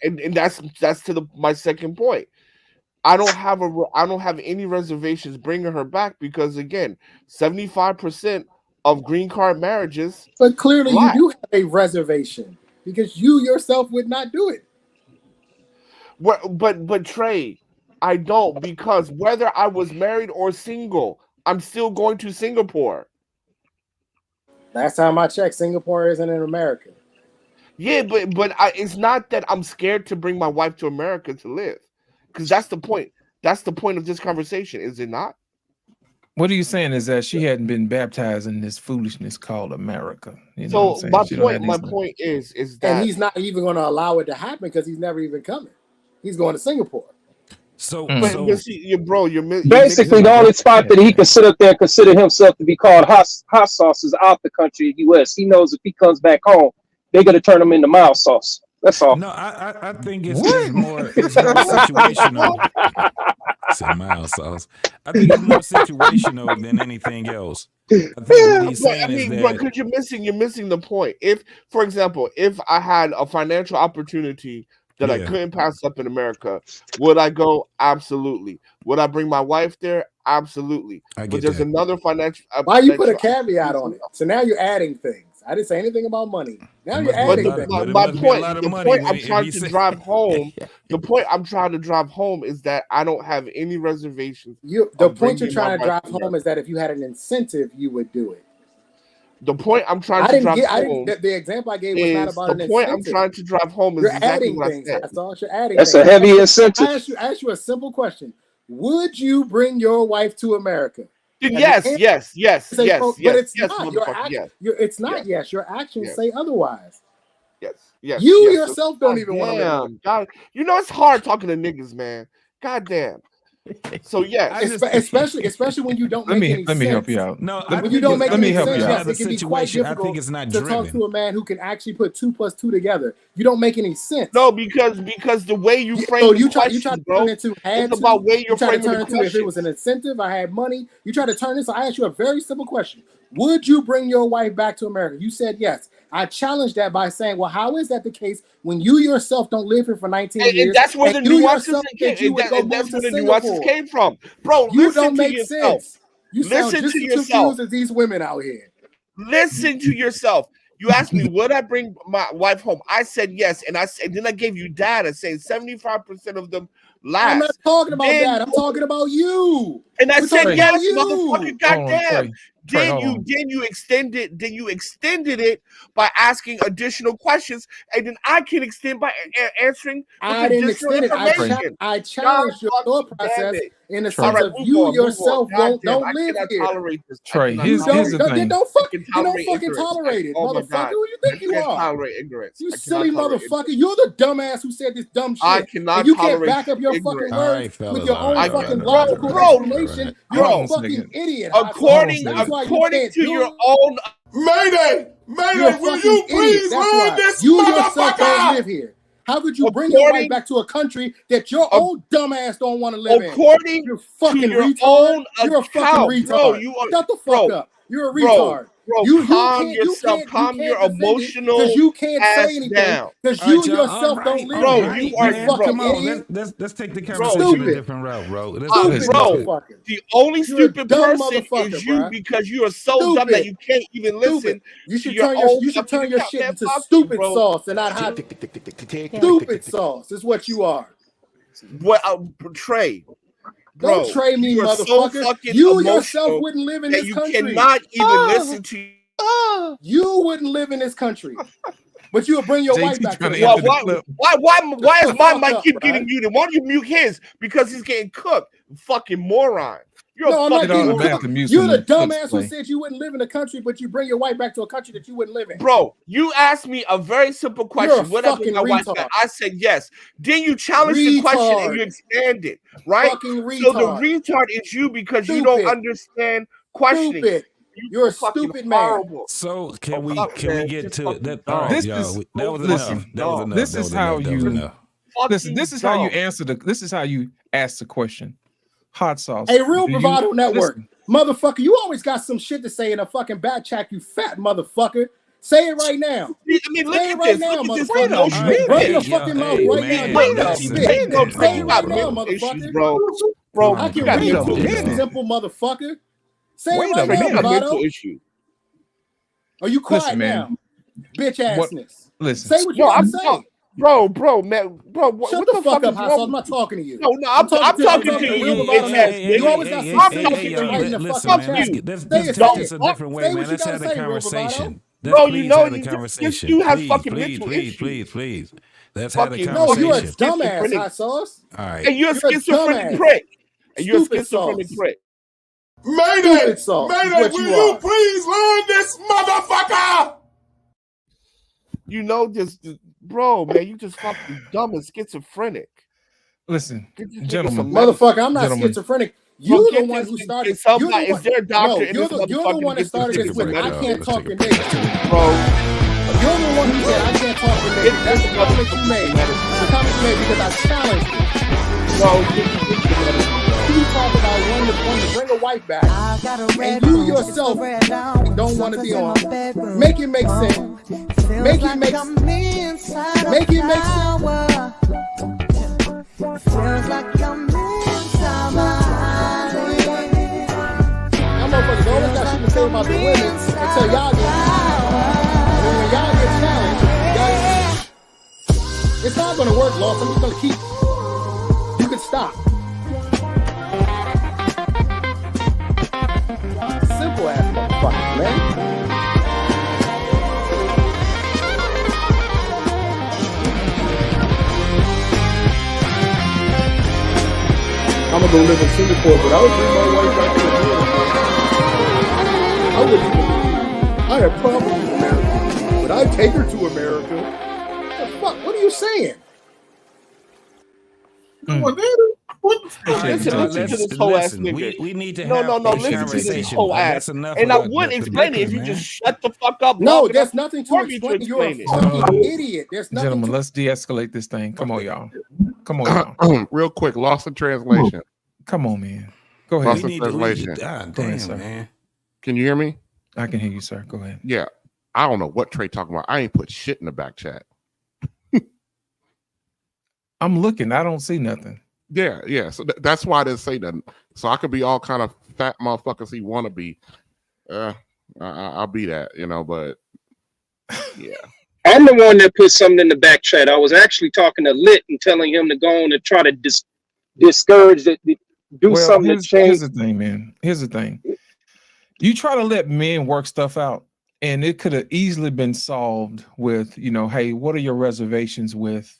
and that's to my second point. I don't have any reservations bringing her back because again, 75% of green card marriages. But clearly black. you do have a reservation because you yourself would not do it. But Trey, I don't, because whether I was married or single, I'm still going to Singapore. Last time I checked, Singapore isn't in America. Yeah, but it's not that I'm scared to bring my wife to America to live, because that's the point. That's the point of this conversation, is it not? What are you saying is that she hadn't been baptized in this foolishness called America. You know what So I'm saying? my point is that, and he's not even going to allow it to happen because he's never even coming. He's going to Singapore. So, but see, bro, you're basically the only spot that he can sit up there and consider himself to be called hot sauce is out the country, U.S. He knows if he comes back home, they're going to turn him into mild sauce. That's all. No, I think it's more situational. Say mild sauce. I think it's more situational than anything else. I think what he's saying is that, because you're missing the point. If, for example, if I had a financial opportunity that I couldn't pass up in America, would I go? Absolutely. Would I bring my wife there? Absolutely. But there's another financial. Why you put a caveat on it? So now you're adding things. I didn't say anything about money. Now you're adding things. The point I'm trying to drive home. The point I'm trying to drive home is that I don't have any reservations. The point you're trying to drive home is that if you had an incentive, you would do it. The point I'm trying to drive home. The example I gave was not about an incentive. The point I'm trying to drive home is exactly what I said. You're adding That's things. a heavy incentive. I asked you a simple question. Would you bring your wife to America? Yes. But it's not. It's not. Yes, your actions say otherwise. Yes. You yourself don't even want to live. God, it's hard talking to niggas, man. God damn. So especially when you don't make any sense. Let me help you out. No, when you don't make any sense, yes, it can be quite I think difficult it's not to driven. talk to a man who can actually put 2 + 2 together. You don't make any sense. No, because the way you frame you the try question, to turn into it's about way you're framing the question. If it was an incentive, I had money. You try to turn this. I asked you a very simple question. Would you bring your wife back to America? You said yes. I challenged that by saying, well, how is that the case when you yourself don't live here for 19 years? And that's where the nuances came from. Bro, you don't make sense. You sound just as confused as these women out here. Listen to yourself. You asked me, would I bring my wife home? I said yes, and then I gave you data saying 75% of them last. I'm not talking about that. I'm talking about you. And I said yes, you. motherfucker. Goddamn. Then you extended it by asking additional questions, and then I can extend by answering. I didn't extend it. I challenged your thought process in the sense of you yourself don't live here. Tolerate this. Trey, here's the thing. Don't fucking tolerate it, motherfucker. Who you think you are? Tolerate ignorance. You silly motherfucker. You're the dumbass who said this dumb shit. I cannot and you can't tolerate back up your fucking words with your own fucking logical explanation. You're a fucking idiot. According to your own Mayday, will you please read this you yourself don't motherfucker? live here. How could you bring your wife back to a country that your own dumbass don't want to live in? You're fucking retard. You're a fucking retard. Shut the fuck up. You're a retard. Bro, calm yourself. Calm your emotional because you can't say anything because you yourself don't live bro. here. You are Come on, let's take the conversation a different route, bro. The only stupid person is you because you are so dumb that you can't even listen. You should turn your shit into stupid sauce and not hot. Stupid sauce is what you are. What Trey? Bro, don't trade me, motherfucker. So you yourself wouldn't live in this country. You cannot even listen to. You wouldn't live in this country, but you'll bring your wife back. Why is my mic keep getting muted? Why don't you mute his? Because he's getting cooked. Fucking moron. You're the dumbass who said you wouldn't live in a country, but you bring your wife back to a country that you wouldn't live in. Bro, you asked me a very simple question. What I bring my wife back? I said yes. Then you challenged the question and you expanded, right? So the retard is you because you don't understand questioning. Stupid. You're a stupid man. So can we get to that? All right, that was enough. This is how you listen. This is how you answer this is how you ask the question. Hot sauce. A real bravado network. Motherfucker, you always got some shit to say in a fucking back chat, you fat motherfucker. Say it right now. I mean, look at this. Look at this. Run your fucking mouth right now. Say it right now, motherfucker. Bro, I can read it. Simple motherfucker. Say it right now, bravado. Are you quiet now? Bitch assness. Listen. Say what you want to say. Bro, man, Shut what the the fuck fuck up, is Hot wrong? Sauce. I'm not talking to you. No, I'm talking to you, real bitch bottom ass nigga. You always got some shit to write in the fucking chat. Let's take this a different way, Say man. what you Let's gotta have the say, real conversation. Bro, you Please know, have the you conversation. you have Please, fucking please, mental please, issues. please. Let's have the Fucking No, you're a conversation. dumbass, schizophrenic. Hot Sauce. All right. And you're a You're a schizophrenic dumbass. prick. And you're a Stupid schizophrenic sauce. prick. Mayday! Stupid sauce is Mayday, what will you you are. please learn this motherfucker? You know, just bro, man, you just fucking dumb and schizophrenic. Listen, Get this nigga gentlemen, some medicine. Motherfucker, I'm not Gentlemen. schizophrenic. Bro, You're the get one this who nigga- started. somebody, is there a doctor in you're this the motherfucker one to that get started this this nigga with some I medicine? can't talk to niggas. Bro, You're the one who said I can't talk to niggas. That's the comment you made. The comment you made because I challenged you. Bro, get the medicine. You talk about wanting to bring a wife back, and you yourself don't want to be on. Make it make sense. Make it make sense. Make it make sense. Feels like I'm inside my Y'all motherfuckers always got shit to say about the women until y'all get challenged. And when y'all get challenged, it's not gonna work, Lost. I'm just gonna keep. You can stop. Simple ass motherfucker, man. I'm gonna go live in Singapore, but I would bring my wife back to America. I wouldn't even. I have problems with America, but I'd take her to America. What the fuck? What are you saying? Listen to this whole ass nigga. We need to no, have no, a listen to this conversation. whole Like, ass. that's enough And of I the- would the explain it bickering, if you man. just shut the fuck up. No, long there's enough nothing to for me explain. You're a explain it. fucking idiot. There's nothing Gentlemen, to. let's de-escalate this thing. Come on, y'all. Come on, y'all. Real quick, lost in translation. Come on, man. Go ahead. Lost in translation. God Go ahead, damn, sir. man. Can you hear me? I can hear you, sir. Go ahead. Yeah. I don't know what Trey talking about. I ain't put shit in the back chat. I'm looking. I don't see nothing. Yeah. So that's why I didn't say nothing. So I could be all kind of fat motherfuckers he want to be. I'll be that, but yeah. I'm the one that put something in the back chat. I was actually talking to Lit and telling him to go on and try to discourage it, do something to change. Here's the thing, man. Here's the thing. You try to let men work stuff out, and it could have easily been solved with, hey, what are your reservations with,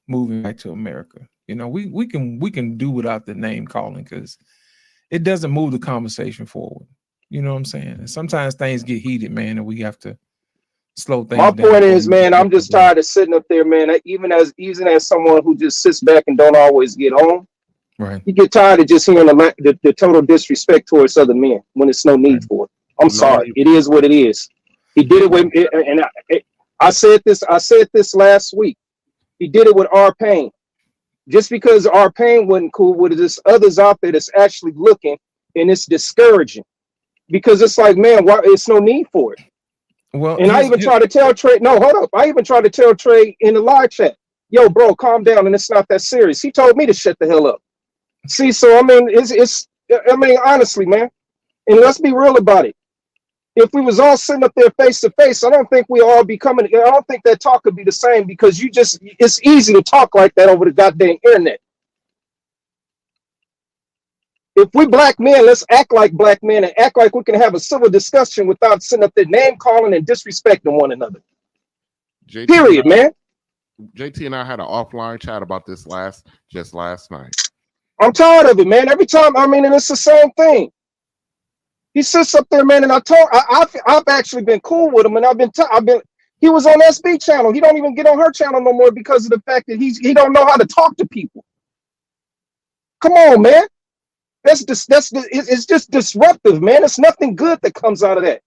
moving back to America? We can do without the name calling because it doesn't move the conversation forward. You know what I'm saying? And sometimes things get heated, man, and we have to slow things My down. point is, man, I'm just tired of sitting up there, man. Even as someone who just sits back and don't always get home, right? You get tired of just hearing the total disrespect towards other men when it's no need for it. I'm sorry, it is what it is. He did it with, and I said this last week. He did it with R-Pain. Just because R-Pain wasn't cool with it, there's others out there that's actually looking, and it's discouraging because it's like, man, why? It's no need for it. Well, and I even tried to tell Trey, no, hold up. I even tried to tell Trey in the live chat, yo, bro, calm down, and it's not that serious. He told me to shut the hell up. See, so I mean, honestly, man, and let's be real about it. If we was all sitting up there face to face, I don't think we all be coming. I don't think that talk could be the same because it's easy to talk like that over the goddamn internet. If we black men, let's act like black men and act like we can have a civil discussion without sitting up there name calling and disrespecting one another. Period, man. JT and I had an offline chat about this just last night. I'm tired of it, man. Every time, and it's the same thing. He sits up there, man, and I've actually been cool with him, and he was on SB channel. He don't even get on her channel no more because of the fact that he don't know how to talk to people. Come on, man. It's just disruptive, man. It's nothing good that comes out of that.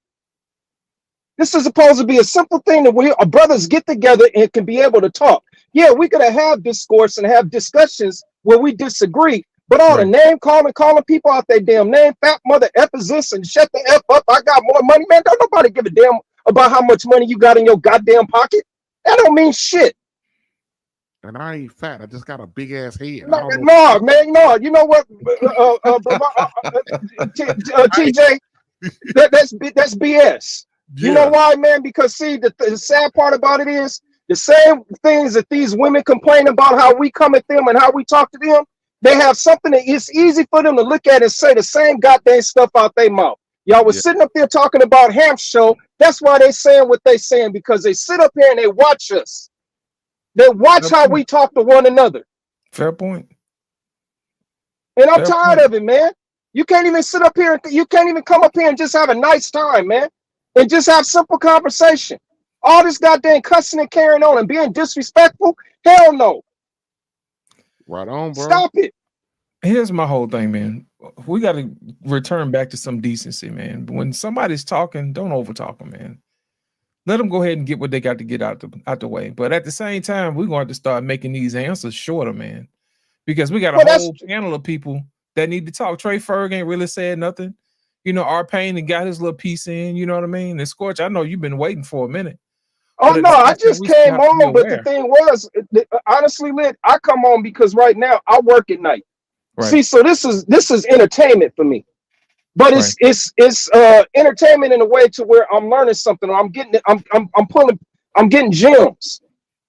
This is supposed to be a simple thing that our brothers get together and can be able to talk. Yeah, we could have discourse and have discussions where we disagree, but all the name calling people out their damn name, fat mother F is this and shut the F up. I got more money, man. Don't nobody give a damn about how much money you got in your goddamn pocket. That don't mean shit. And I ain't fat. I just got a big ass head. No, man, no. You know what, TJ? That's BS. You know why, man? Because see, the sad part about it is The same things that these women complain about how we come at them and how we talk to them, they have something that it's easy for them to look at and say the same goddamn stuff out their mouth. Y'all was sitting up there talking about Hamp Show. That's why they saying what they saying, because they sit up here and they watch us. They watch how we talk to one another. Fair point. And I'm tired of it, man. You can't even sit up here and you can't even come up here and just have a nice time, man. And just have simple conversation. All this goddamn cussing and carrying on and being disrespectful, hell no. Right on, bro. Stop it. Here's my whole thing, man. We got to return back to some decency, man. When somebody's talking, don't overtalk them, man. Let them go ahead and get what they got to get out the way. But at the same time, we're going to have to start making these answers shorter, man. Because we got a whole panel of people that need to talk. Trey Ferg ain't really said nothing. You know, our Payne and got his little piece in, you know what I mean? And Scorch, I know you've been waiting for a minute. Oh no, I just came on, but the thing was, honestly, Lit, I come on because right now I work at night. Right. See, so this is entertainment for me, but it's entertainment in a way to where I'm learning something. I'm getting gems.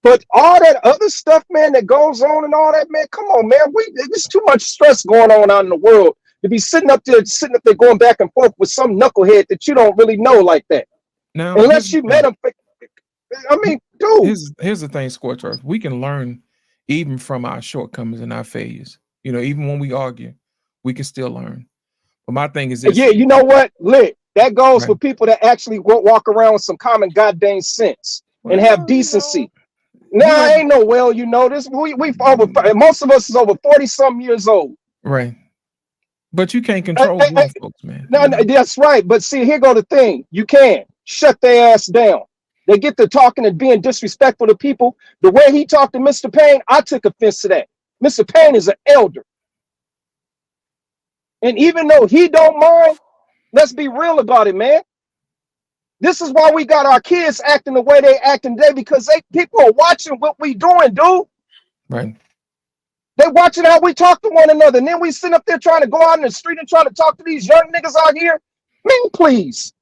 But all that other stuff, man, that goes on and all that, man, come on, man. There's too much stress going on out in the world to be sitting up there going back and forth with some knucklehead that you don't really know like that. Now, unless you met him. I mean, dude. Here's the thing, Scorch Earth. We can learn even from our shortcomings and our failures. You know, even when we argue, we can still learn. But my thing is this. Yeah, you know what? Lit. That goes for people that actually walk around with some common goddamn sense and have decency. No, ain't no you know this. We've over most of us is over 40-something years old. Right. But you can't control young folks, man. No, that's right. But see, here go the thing. You can shut their ass down. They get to talking and being disrespectful to people. The way he talked to Mr. Payne, I took offense to that. Mr. Payne is an elder. And even though he don't mind, let's be real about it, man. This is why we got our kids acting the way they acting today, because people are watching what we doing, dude. Right. They watching how we talk to one another. And then we sit up there trying to go out in the street and try to talk to these young niggas out here. Man, please.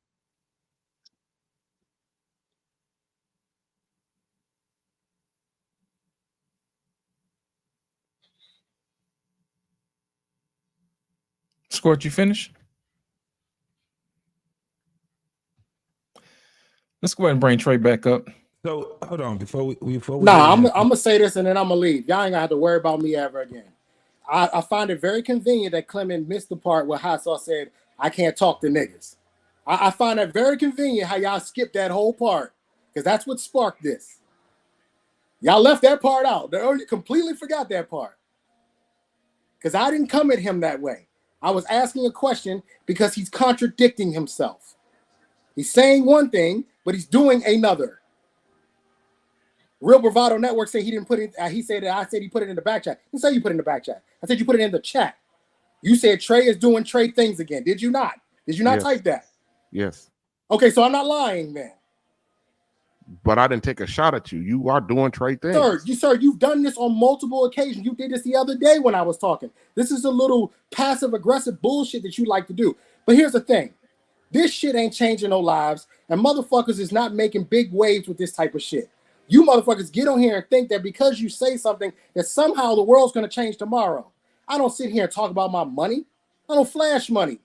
Squirt, you finish? Let's go ahead and bring Trey back up. So hold on before we Nah, I'm gonna say this and then I'm gonna leave. Y'all ain't gonna have to worry about me ever again. I find it very convenient that Clement missed the part where Hot Sauce said I can't talk to niggas. I find that very convenient how y'all skipped that whole part, because that's what sparked this. Y'all left that part out. They already completely forgot that part. Because I didn't come at him that way. I was asking a question because he's contradicting himself. He's saying one thing, but he's doing another. Real Bravado Network said he didn't put it. He said that I said he put it in the back chat. I didn't say you put it in the back chat. I said you put it in the chat. You said Trey is doing Trey things again. Did you not? Did you not type that? Yes. Okay, so I'm not lying, man. But I didn't take a shot at you. You are doing Trey things. Sir, you've done this on multiple occasions. You did this the other day when I was talking. This is a little passive-aggressive bullshit that you like to do. But here's the thing. This shit ain't changing no lives, and motherfuckers is not making big waves with this type of shit. You motherfuckers get on here and think that because you say something that somehow the world's going to change tomorrow. I don't sit here and talk about my money. I don't flash money.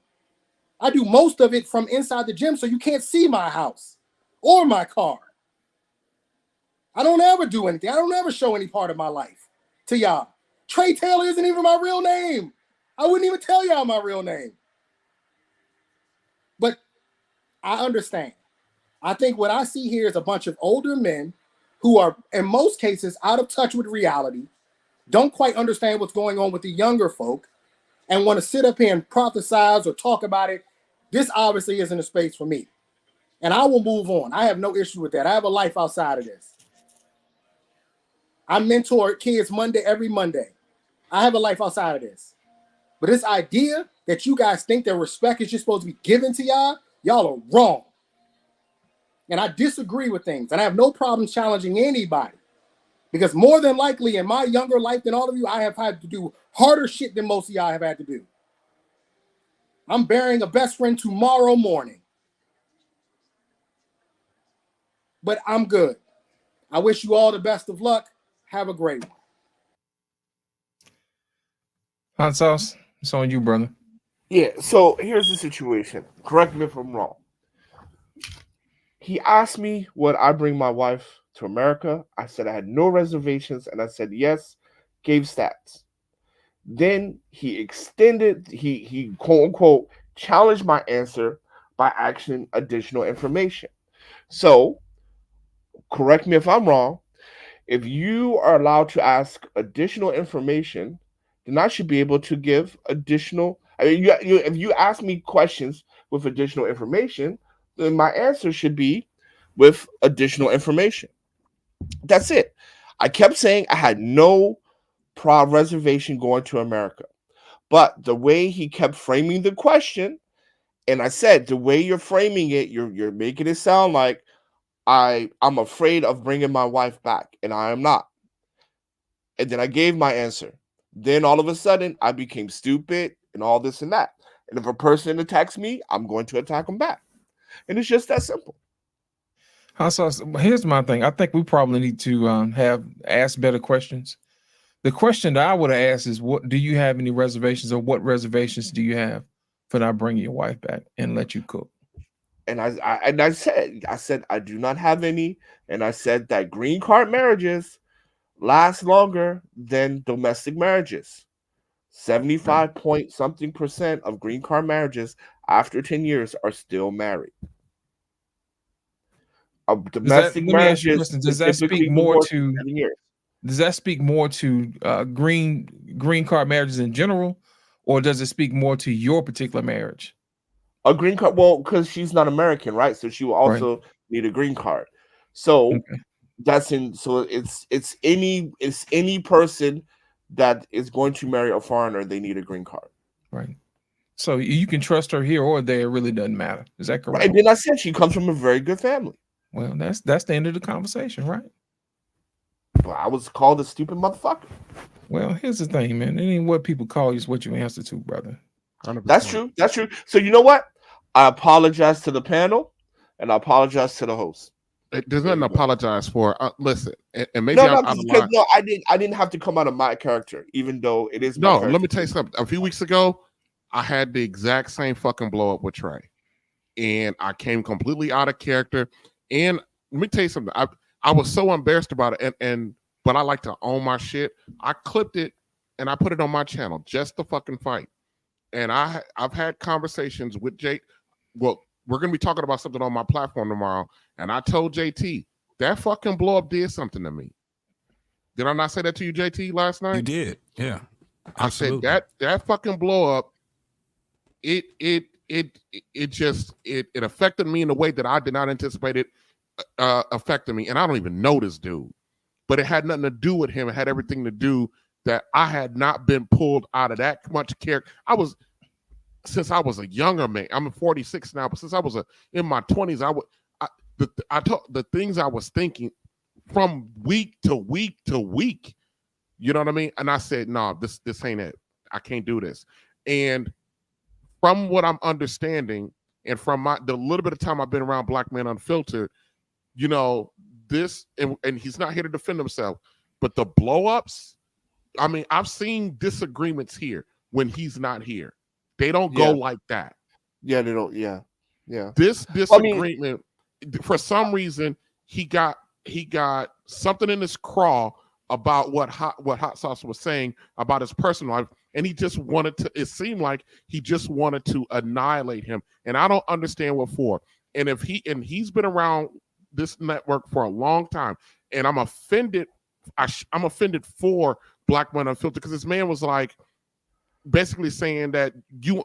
I do most of it from inside the gym so you can't see my house or my car. I don't ever do anything. I don't ever show any part of my life to y'all. Trey Taylor isn't even my real name. I wouldn't even tell y'all my real name. But I understand. I think what I see here is a bunch of older men who are, in most cases, out of touch with reality, don't quite understand what's going on with the younger folk, and want to sit up here and prophesize or talk about it. This obviously isn't a space for me. And I will move on. I have no issue with that. I have a life outside of this. I mentor kids every Monday. I have a life outside of this. But this idea that you guys think that respect is just supposed to be given to y'all are wrong. And I disagree with things. And I have no problem challenging anybody. Because more than likely in my younger life than all of you, I have had to do harder shit than most of y'all have had to do. I'm burying a best friend tomorrow morning. But I'm good. I wish you all the best of luck. Have a great one. Hot sauce, it's on you, brother. Yeah, so here's the situation. Correct me if I'm wrong. He asked me would I bring my wife to America. I said I had no reservations, and I said yes, gave stats. Then he extended, he quote unquote challenged my answer by asking additional information. So, correct me if I'm wrong. If you are allowed to ask additional information, then I should be able to give additional. I mean, if you ask me questions with additional information, then my answer should be with additional information. That's it. I kept saying I had no reservation going to America, but the way he kept framing the question, and I said the way you're framing it, you're making it sound like I'm afraid of bringing my wife back, and I am not. And then I gave my answer. Then all of a sudden, I became stupid and all this and that. And if a person attacks me, I'm going to attack them back. And it's just that simple. Here's my thing. I think we probably need to ask better questions. The question that I would have asked is, what do you have any reservations, or what reservations do you have for not bringing your wife back and let you cook? And I said I do not have any. And I said that green card marriages last longer than domestic marriages. 75 point something percent of green card marriages after 10 years are still married. Domestic marriages, does that speak more to 7 years. Does that speak more to green card marriages in general, or does it speak more to your particular marriage? A green card, well, because she's not American, right? So she will also need a green card. So that's in. So it's any person that is going to marry a foreigner, they need a green card. Right. So you can trust her here or there. It really doesn't matter. Is that correct? And then I said she comes from a very good family. Well, that's the end of the conversation, right? Well, I was called a stupid motherfucker. Well, here's the thing, man. It ain't what people call you, it's what you answer to, brother. 100%. That's true. That's true. So you know what? I apologize to the panel, and I apologize to the host. There's nothing to apologize for. Listen, and maybe no, I'm out of line. No, I didn't have to come out of my character, even though it is my character. Let me tell you something. A few weeks ago, I had the exact same fucking blow up with Trey, and I came completely out of character. And let me tell you something. I was so embarrassed about it, but I like to own my shit. I clipped it and I put it on my channel just to fucking fight. And I've had conversations with Jake. Well, we're gonna be talking about something on my platform tomorrow. And I told JT that fucking blow up did something to me. Did I not say that to you, JT, last night? You did, yeah. Absolutely. I said that fucking blow up. It affected me in a way that I did not anticipate it affecting me. And I don't even know this dude, but it had nothing to do with him. It had everything to do that I had not been pulled out of that much character. Since I was a younger man, I'm 46 now, but since I was in my 20s, the things I was thinking from week to week to week, you know what I mean? And I said, no, this ain't it. I can't do this. And from what I'm understanding, and from the little bit of time I've been around Black Men Unfiltered, you know, this, and he's not here to defend himself, but the blow-ups, I mean, I've seen disagreements here when he's not here. They don't go like that. Yeah, they don't. Yeah. This disagreement, for some reason, he got something in his craw about what Hot Sauce was saying about his personal life, and he just wanted to. It seemed like he just wanted to annihilate him, and I don't understand what for. And he's been around this network for a long time, and I'm offended. I'm offended for Black Men Unfiltered because this man was like, basically saying that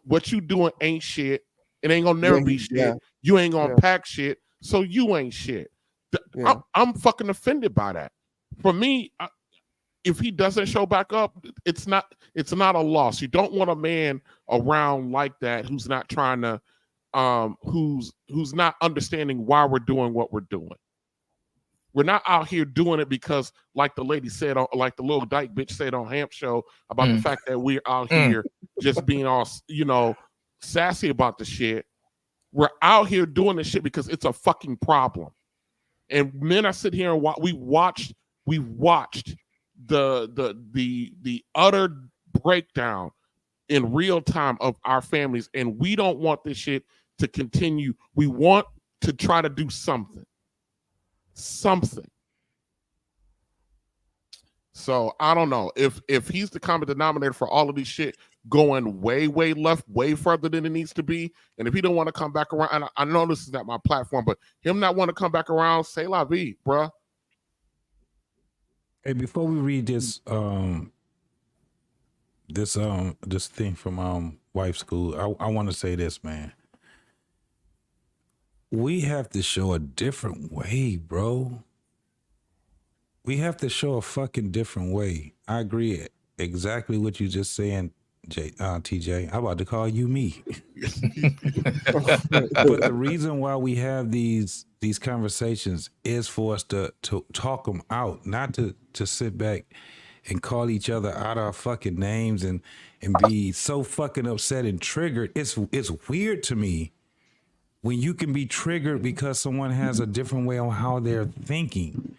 what you doing ain't shit. It ain't gonna never be shit. Yeah. You ain't gonna pack shit, so you ain't shit. I'm fucking offended by that. For me, if he doesn't show back up, it's not a loss. You don't want a man around like that who's not trying to, who's not understanding why we're doing what we're doing. We're not out here doing it because, like the lady said, like the little dyke bitch said on Hamp Show about the fact that we're out here just being all, sassy about the shit. We're out here doing this shit because it's a fucking problem. And men are sitting here and we watched the utter breakdown in real time of our families, and we don't want this shit to continue. We want to try to do something. So I don't know if he's the common denominator for all of these shit going way left, way further than it needs to be, and if he don't want to come back around, and I know this is not my platform, but him not want to come back around, say la vie, bruh. Hey, before we read this this thing from wife school, I want to say this, man. We have to show a different way, bro. We have to show a fucking different way. I agree exactly what you just saying, TJ. I'm about to call you me. But the reason why we have these conversations is for us to talk them out, not to sit back and call each other out our fucking names and be so fucking upset and triggered. It's weird to me when you can be triggered because someone has a different way on how they're thinking.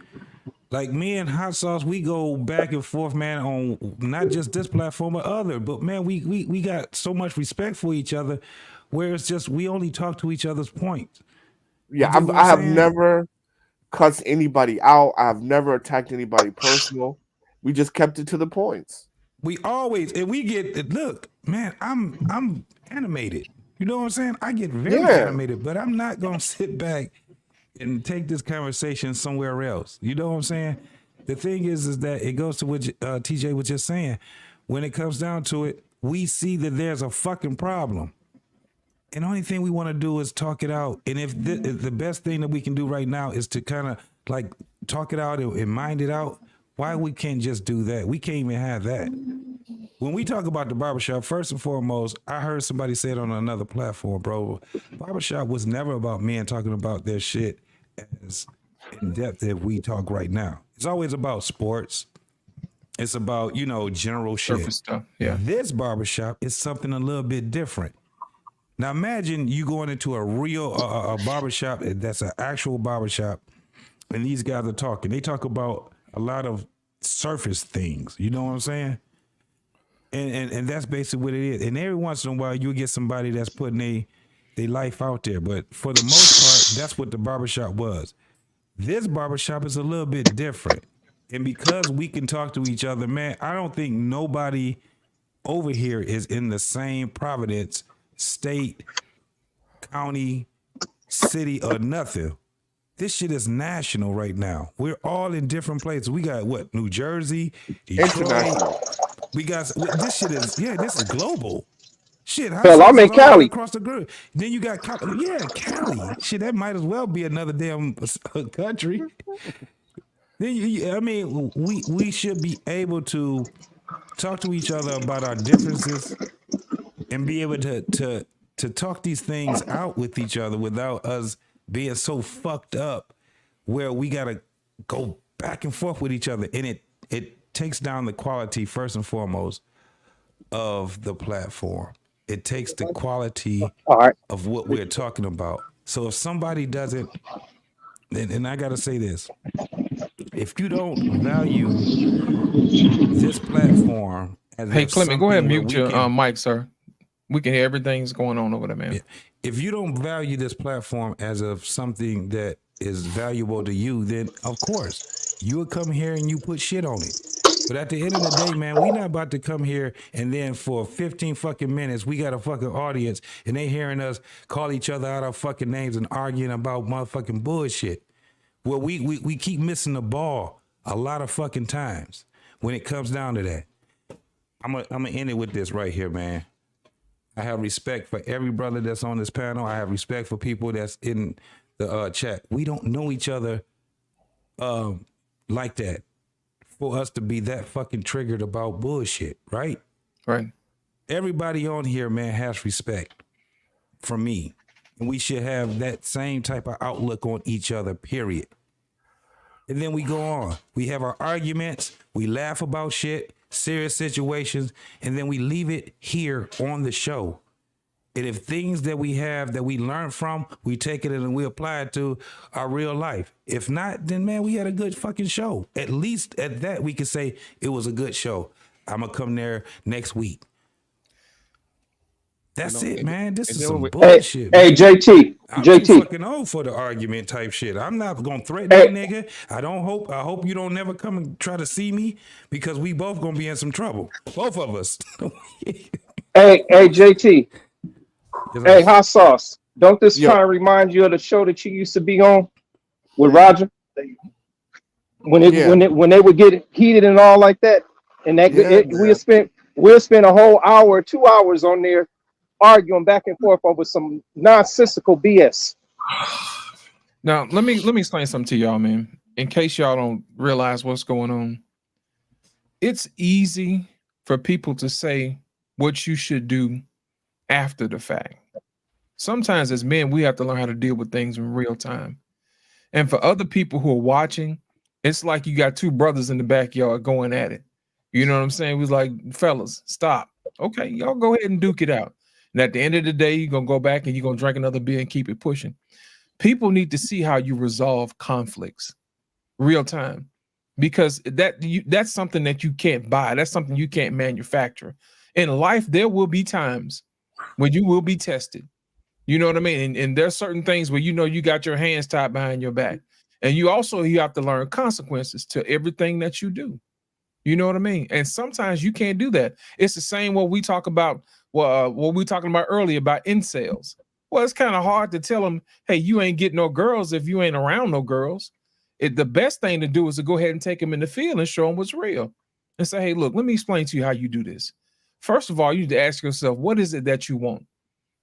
Like me and Hot Sauce, we go back and forth, man, on not just this platform but other. But man, we got so much respect for each other, where it's just we only talk to each other's points. Yeah, I have never cussed anybody out. I've never attacked anybody personal. We just kept it to the points. We always, and we get, look, man, I'm animated. You know what I'm saying? I get very animated, but I'm not gonna sit back and take this conversation somewhere else. You know what I'm saying? The thing is that it goes to what TJ was just saying. When it comes down to it, we see that there's a fucking problem. And the only thing we want to do is talk it out. And if the best thing that we can do right now is to kind of like talk it out and mind it out, why we can't just do that? We can't even have that. When we talk about the barbershop, first and foremost, I heard somebody say it on another platform, bro. Barbershop was never about men talking about their shit as in depth as we talk right now. It's always about sports. It's about, general shit. Surface stuff. Yeah. This barbershop is something a little bit different. Now imagine you going into a real a barbershop that's an actual barbershop, and these guys are talking. They talk about a lot of surface things. You know what I'm saying? And that's basically what it is. And every once in a while, you'll get somebody that's putting their life out there. But for the most part, that's what the barbershop was. This barbershop is a little bit different. And because we can talk to each other, man, I don't think nobody over here is in the same Providence, state, county, city, or nothing. This shit is national right now. We're all in different places. We got what? New Jersey, Detroit. We got this shit is this is global. Shit, hell, I'm in Cali across the grid. Then you got Cali. Shit, that might as well be another damn country. Then we should be able to talk to each other about our differences and be able to talk these things out with each other without us being so fucked up where we gotta go back and forth with each other. And it takes down the quality, first and foremost, of the platform. It takes the quality of what we're talking about. So if somebody doesn't, and I gotta say this, if you don't value this platform as hey Clement, go ahead and mute your mic, sir. We can hear everything that's going on over there, man. If you don't value this platform as of something that is valuable to you, then of course you would come here and you put shit on it. But at the end of the day, man, we not about to come here and then for 15 fucking minutes, we got a fucking audience and they hearing us call each other out our fucking names and arguing about motherfucking bullshit. Well, we keep missing the ball a lot of fucking times when it comes down to that. I'm gonna end it with this right here, man. I have respect for every brother that's on this panel. I have respect for people that's in the chat. We don't know each other like that for us to be that fucking triggered about bullshit, right? Right. Everybody on here, man, has respect for me. And we should have that same type of outlook on each other, period. And then we go on. We have our arguments. We laugh about shit, serious situations, and then we leave it here on the show. And if things that we have that we learn from, we take it and we apply it to our real life. If not, then man, we had a good fucking show. At least at that, we could say it was a good show. I'm gonna come there next week. That's it, man. This is some bullshit. Hey, JT. I'm JT. too fucking old for the argument type shit. I'm not gonna threaten that nigga. I hope you don't never come and try to see me because we both gonna be in some trouble. Both of us. Hey, JT. Hey, hot sauce. Don't this kind of remind you of the show that you used to be on with Roger? When they would get heated and all like that, and that we'll spend a whole hour, 2 hours on there arguing back and forth over some nonsensical BS. Now, let me explain something to y'all, man. In case y'all don't realize what's going on, it's easy for people to say what you should do after the fact. Sometimes as men, we have to learn how to deal with things in real time. And for other people who are watching, it's like you got two brothers in the backyard going at it. You know what I'm saying? We was like, fellas, stop. Okay, y'all go ahead and duke it out. And at the end of the day, you're going to go back and you're going to drink another beer and keep it pushing. People need to see how you resolve conflicts real time, because that's something that you can't buy. That's something you can't manufacture. In life, there will be times when you will be tested. You know what I mean? And there's certain things where you know you got your hands tied behind your back. And you have to learn consequences to everything that you do. You know what I mean? And sometimes you can't do that. It's the same what we talk about, what we were talking about earlier about incels. Well, it's kind of hard to tell them, hey, you ain't getting no girls if you ain't around no girls. The best thing to do is to go ahead and take them in the field and show them what's real. And say, hey, look, let me explain to you how you do this. First of all, you need to ask yourself, what is it that you want?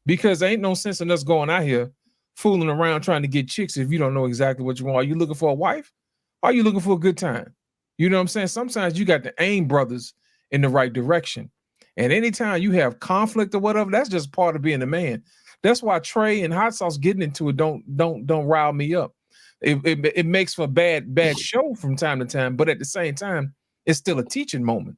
Because there ain't no sense in us going out here fooling around trying to get chicks if you don't know exactly what you want. Are you looking for a wife? Or are you looking for a good time? You know what I'm saying? Sometimes you got to aim, brothers, in the right direction. And anytime you have conflict or whatever, that's just part of being a man. That's why Trey and Hot Sauce getting into it don't rile me up. It makes for a bad show from time to time, but at the same time, it's still a teaching moment.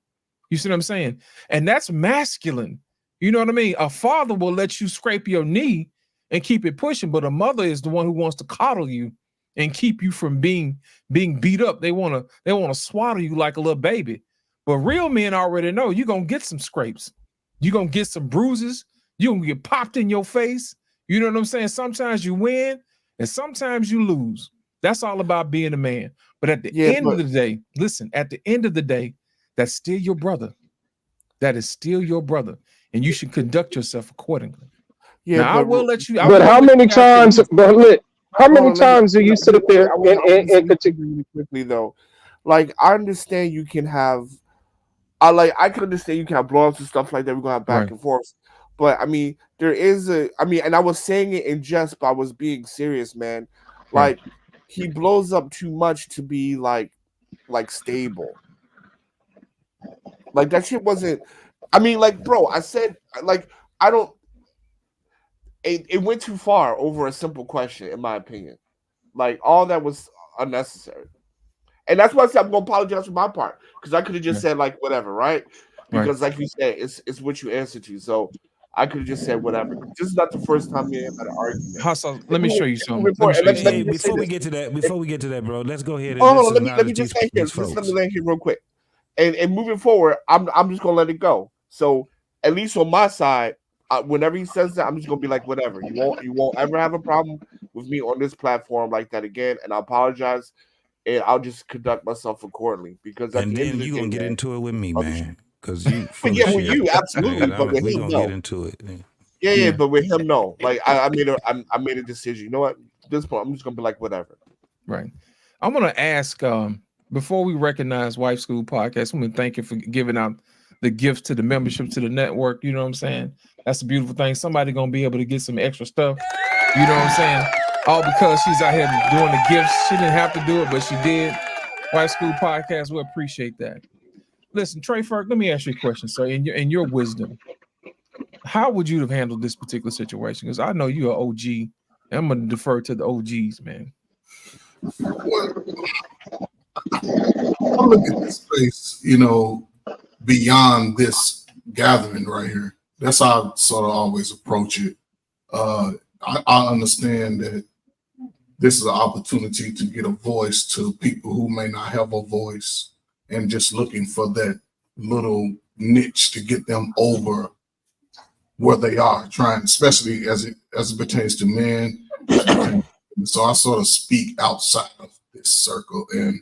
You see what I'm saying? And that's masculine. You know what I mean? A father will let you scrape your knee and keep it pushing, but a mother is the one who wants to coddle you and keep you from being beat up. They want to swaddle you like a little baby. But real men already know you're gonna get some scrapes. You're gonna get some bruises. You're gonna get popped in your face. You know what I'm saying? Sometimes you win and sometimes you lose. That's all about being a man. But at the end of the day, listen, at the end of the day, that's still your brother. That is still your brother. And you should conduct yourself accordingly. Yeah, now, I will let you. But how many times? How many times do you sit up there and continue quickly though? Like I understand you can have, I can understand you can have blowups and stuff like that. We're gonna have back and forth, but I mean, there is and I was saying it in jest, but I was being serious, man. Like he blows up too much to be like stable. Like that shit wasn't. I mean, like, bro, I said like I don't. It went too far over a simple question, in my opinion. Like all that was unnecessary, and that's why I said I'm gonna apologize for my part because I could have just said like whatever, right? Because like you said, it's what you answer to. So I could have just said whatever. This is not the first time me and him had an argument. Hassan, let me show you something. Before we get to that, bro, let's go ahead and let me just say here. Just let me land here real quick. And moving forward, I'm just gonna let it go. So at least on my side. Whenever he says that, I'm just gonna be like, whatever. You won't ever have a problem with me on this platform like that again, and I apologize, and I'll just conduct myself accordingly. Because and then you gonna get into it with me, man. Because you, with you, absolutely. But with we him, gonna no. get into it. Yeah, but with him, no. Like I made a decision. You know what? At this point, I'm just gonna be like, whatever. Right. I'm gonna ask before we recognize Wife School Podcast. I'm gonna thank you for giving out the gifts to the membership to the network. You know what I'm saying? That's a beautiful thing. Somebody gonna be able to get some extra stuff. You know what I'm saying? All because she's out here doing the gifts. She didn't have to do it, but she did. Wife School Podcast, we appreciate that. Listen, Trey Ferg, let me ask you a question, sir. In your wisdom, how would you have handled this particular situation? Because I know you're an OG. And I'm gonna defer to the OGs, man. I look at this space, beyond this gathering right here that's how I sort of always approach it. I understand that this is an opportunity to get a voice to people who may not have a voice and just looking for that little niche to get them over where they are trying, especially as it pertains to men. So I sort of speak outside of this circle, and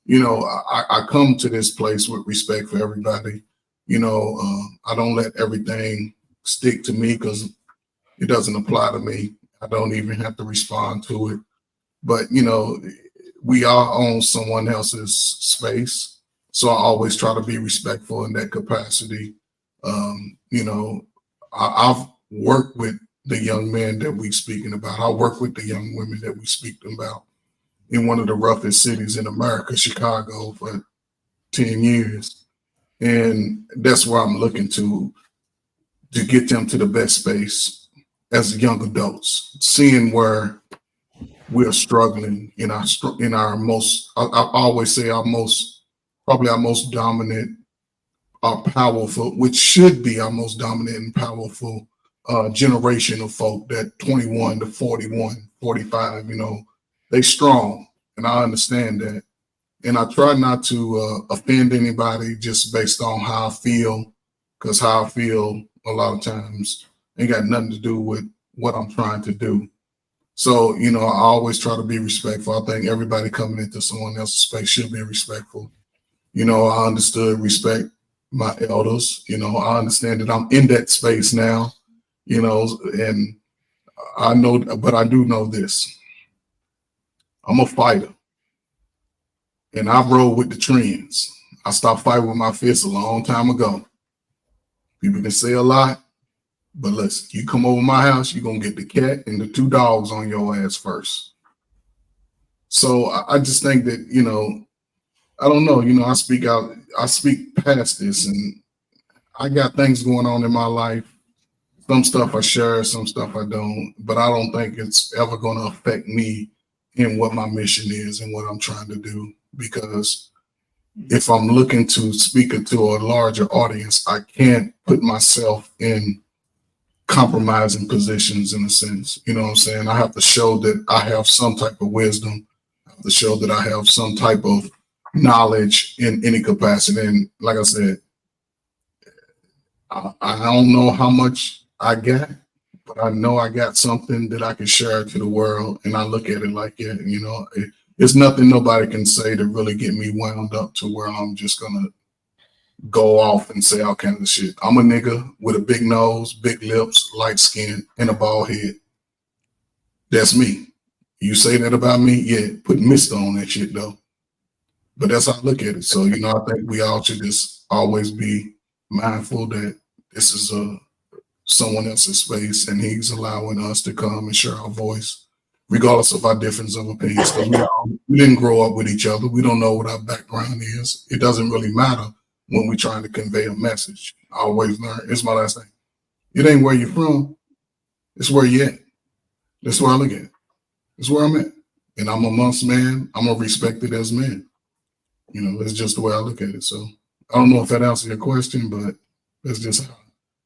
I come to this place with respect for everybody. I don't let everything stick to me because it doesn't apply to me. I don't even have to respond to it. But we are on someone else's space, so I always try to be respectful in that capacity. I've worked with the young men that we speaking about. I work with the young women that we speak about in one of the roughest cities in America, Chicago, for 10 years. And that's where I'm looking to get them to the best space as young adults, seeing where we're struggling in our most, I always say probably our most dominant, our powerful, which should be our most dominant and powerful generation of folk, that 21 to 41, 45, they strong. And I understand that. And I try not to offend anybody just based on how I feel, because how I feel a lot of times ain't got nothing to do with what I'm trying to do. So, I always try to be respectful. I think everybody coming into someone else's space should be respectful. I understood respect my elders. I understand that I'm in that space now, and I know, but I do know this. I'm a fighter, and I roll with the trends. I stopped fighting with my fists a long time ago. People can say a lot, but listen, you come over my house, you're going to get the cat and the 2 dogs on your ass first. So I just think that, I don't know, I speak past this, and I got things going on in my life. Some stuff I share, some stuff I don't, but I don't think it's ever going to affect me in what my mission is and what I'm trying to do. Because if I'm looking to speak to a larger audience, I can't put myself in compromising positions in a sense. You know what I'm saying? I have to show that I have some type of wisdom. I have to show that I have some type of knowledge in any capacity. And like I said, I don't know how much I got, but I know I got something that I can share to the world. And I look at it like that, it's nothing nobody can say to really get me wound up to where I'm just gonna go off and say all kinds of shit. I'm a nigga with a big nose, big lips, light skin, and a bald head. That's me. You say that about me? Yeah, put Mr. on that shit though. But that's how I look at it. So, I think we all should just always be mindful that this is someone else's space, and he's allowing us to come and share our voice, regardless of our difference of opinions. Because we didn't grow up with each other. We don't know what our background is. It doesn't really matter when we're trying to convey a message. I always learn. It's my last thing. It ain't where you're from. It's where you at. That's where I look at it. It's where I'm at. And I'm amongst men. I'm gonna respect it as men. That's just the way I look at it. So I don't know if that answers your question, but that's just how.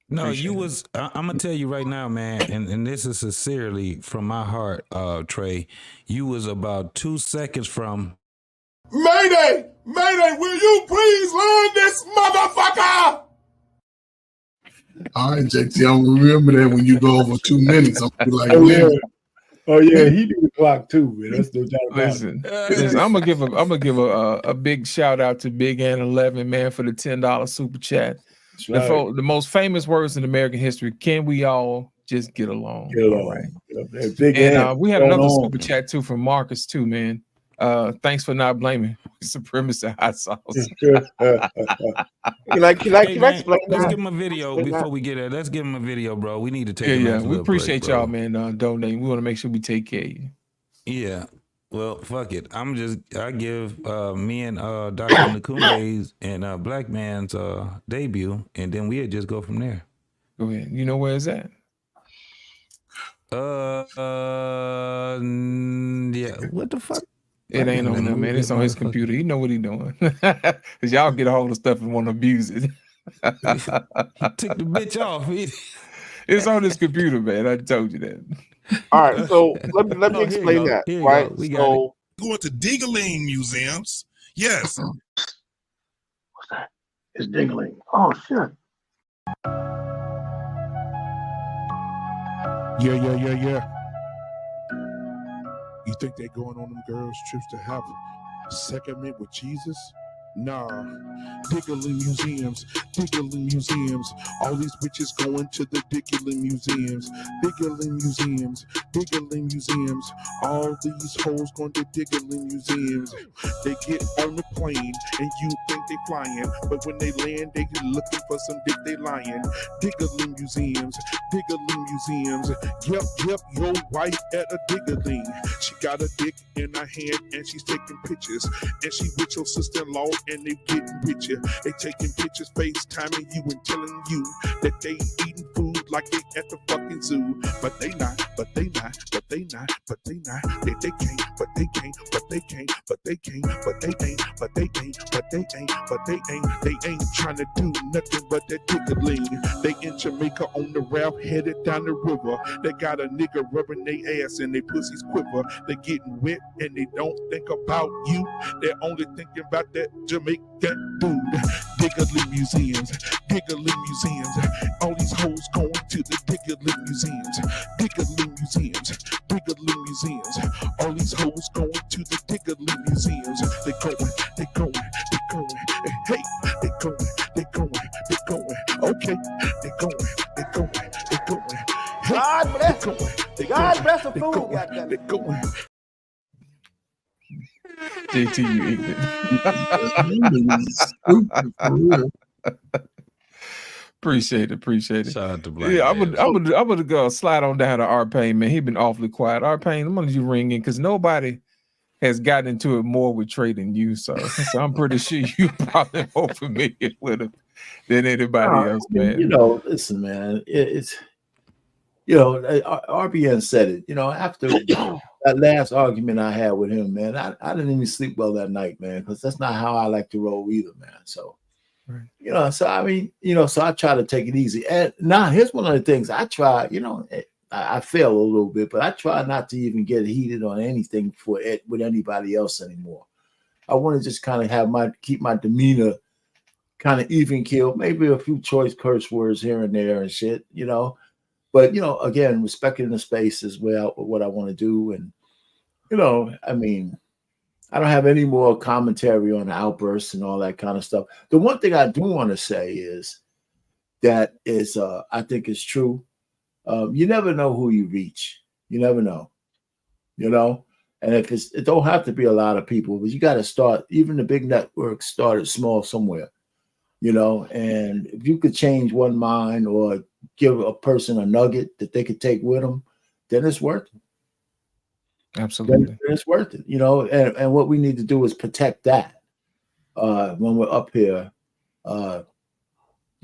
No, you was. I'm gonna tell you right now, man, and this is sincerely from my heart, Trey. You was about 2 seconds from. Mayday! Mayday! Will you please learn this motherfucker? All right, JT, I'm gonna remember that when you go over 2 minutes. I'm gonna be like, oh yeah, he do the clock too, man. That's no doubt about Listen, I'm gonna give a big shout out to Big Ann 11, man, for the $10 super chat. Right. The most famous words in American history. Can we all just get along? Get along. All right. Yep, Big And Ant, we had going another on, super man. chat too from Marcus too, man. Thanks for not blaming supremacy hot sauce. Let's give him a video before we get it. Let's give him a video, bro. We need to take him We appreciate y'all, man, donating. We want to make sure we take care of you. Yeah. Well, fuck it. I give me and Dr. Nakumbe's and Black Man's debut, and then we'll just go from there. Go ahead. You know where it's at? Yeah. What the fuck? It ain't on there, man. It's on his computer. He know what he doing. Cause y'all get a hold of stuff and want to abuse it. He took the bitch off. It's on his computer, man. I told you that. All right, so let me Oh, here you explain go. that. Here you Right, go. We got it. Going to Dingaling museums. Yes. What's that? It's dingling. Oh shit. Yeah. You think they going on them girls' trips to have a second meet with Jesus? Nah, diggling museums. All these bitches going to the diggling museums. All these hoes going to diggling museums. They get on the plane and you think they flying, but when they land, they looking for some dick, they lying. Diggling museums. Yep, your wife at a diggling. She got a dick in her hand and she's taking pictures, and she with your sister-in-law and they getting picture. They taking pictures, FaceTiming you and telling you that they eating food like they at the fucking zoo. But they not. They can't. They ain't trying to do nothing but that diggling. They in Jamaica on the raft headed down the river. They got a nigga rubbing their ass and they pussies quiver. They getting wet and they don't think about you. They're only thinking about that Jamaican dude. Diggling museums. All these hoes going to the diggling museums. All these hoes going to the diggling museums. They going. Hey, they going. Okay, they going. Hey, God bless. God bless the food. They going. JT, you ignorant. Appreciate it. Shout out to Black. Yeah, I'm gonna go slide on down to R-Pain, man. He been awfully quiet. R-Pain, I'm gonna you ring in because nobody has gotten into it more with Trey than you, so I'm pretty sure you probably more familiar with him than anybody else, man. You know, listen, man, it's you know, RBN said it. You know, after that last argument I had with him, man, I didn't even sleep well that night, man, because that's not how I like to roll either, man. So. Right. You know, so I mean, you know, so I try to take it easy. And now here's one of the things I try, you know, I fail a little bit, but I try not to even get heated on anything for it with anybody else anymore. I want to just kind of keep my demeanor kind of even keel, maybe a few choice curse words here and there and shit, you know. But, you know, again, respecting the space is what I want to do. And, you know, I mean, I don't have any more commentary on the outbursts and all that kind of stuff. The one thing I do want to say is that is, I think is true. You never know who you reach. You never know, you know? And if it don't have to be a lot of people, but you got to start, even the big networks started small somewhere, you know? And if you could change one mind or give a person a nugget that they could take with them, then it's worth it. Absolutely. Then it's worth it, you know, and what we need to do is protect that when we're up here, you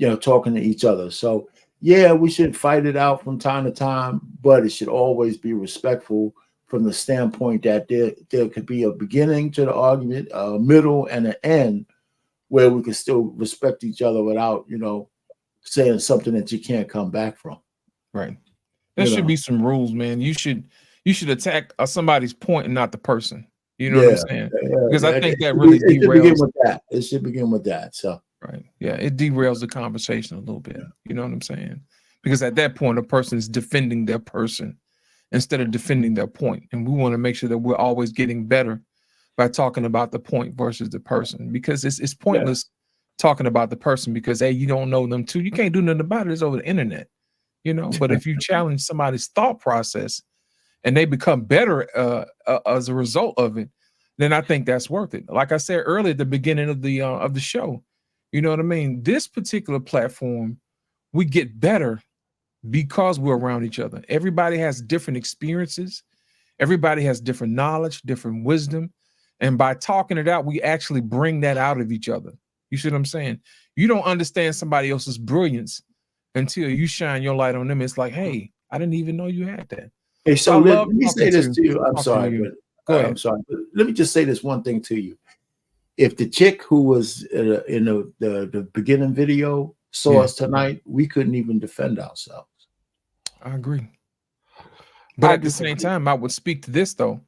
know, talking to each other. So, yeah, we should fight it out from time to time, but it should always be respectful from the standpoint that there could be a beginning to the argument, a middle, and an end where we can still respect each other without, you know, saying something that you can't come back from. Right. There should be some rules, man. You should attack somebody's point and not the person. You know what I'm saying? Because I think that really derails. It should begin with that. So right, yeah, it derails the conversation a little bit. You know what I'm saying? Because at that point, a person is defending their person instead of defending their point, and we want to make sure that we're always getting better by talking about the point versus the person. Because it's pointless talking about the person because hey, you don't know them too. You can't do nothing about it. It's over the internet. You know, but if you challenge somebody's thought process and they become better as a result of it, then I think that's worth it. Like I said earlier at the beginning of the show, you know what I mean? This particular platform, we get better because we're around each other. Everybody has different experiences. Everybody has different knowledge, different wisdom. And by talking it out, we actually bring that out of each other. You see what I'm saying? You don't understand somebody else's brilliance until you shine your light on them. It's like, hey, I didn't even know you had that. Hey, so let me say this to you. I'm sorry, but go ahead. I'm sorry. But let me just say this one thing to you. If the chick who was in the beginning video saw us tonight, we couldn't even defend ourselves. I agree. But at the same time, I would speak to this though.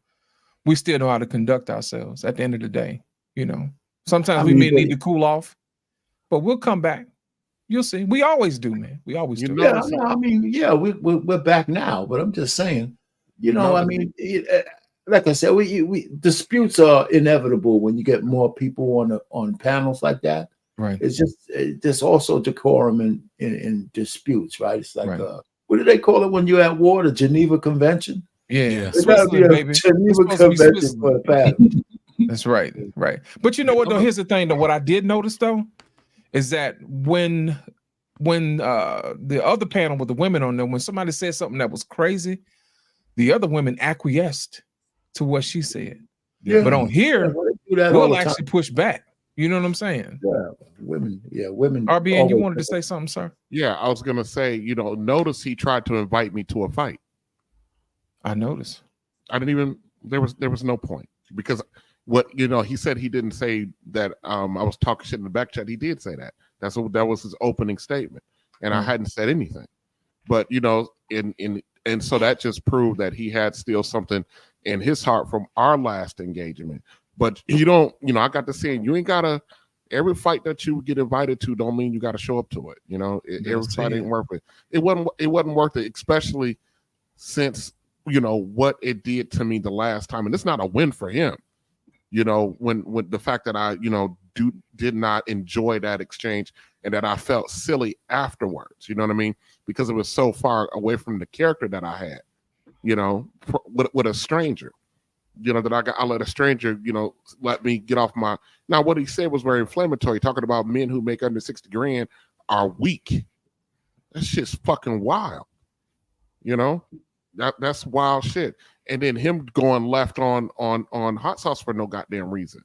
We still know how to conduct ourselves at the end of the day. You know, sometimes we may need to cool off, but we'll come back. You'll see. We always do, man. We always do. Yeah, no, I mean, yeah, we're back now, but I'm just saying, you know, I mean, like I said, we disputes are inevitable when you get more people on panels like that. Right. It's just there's also decorum in disputes, right? It's like what do they call it when you're at war? The Geneva Convention. Yeah, There's gotta be a baby. Geneva Convention for the panel. That's right, right. But you know what? Though, here's the thing. Though, what I did notice though is that when the other panel with the women on there, when somebody said something that was crazy, the other women acquiesced to what she said. Yeah. But on here, all the we'll time. actually push back. You know what I'm saying? Yeah, women. RBN, you wanted to say something, sir? Yeah, I was gonna say, notice he tried to invite me to a fight. I noticed. I didn't even. There was no point because he said he didn't say that. I was talking shit in the back chat. He did say that. That was his opening statement, and I hadn't said anything. But and so that just proved that he had still something in his heart from our last engagement. But I got to saying, you ain't gotta. Every fight that you get invited to don't mean you got to show up to it. Every fight ain't worth it. It wasn't worth it, especially since what it did to me the last time, and it's not a win for him. When the fact that I did not enjoy that exchange and that I felt silly afterwards. You know what I mean? Because it was so far away from the character that I had. With a stranger. That I let a stranger, let me get off my. Now, what he said was very inflammatory, talking about men who make under 60 grand are weak. That shit's fucking wild. That's wild shit. And then him going left on hot sauce for no goddamn reason.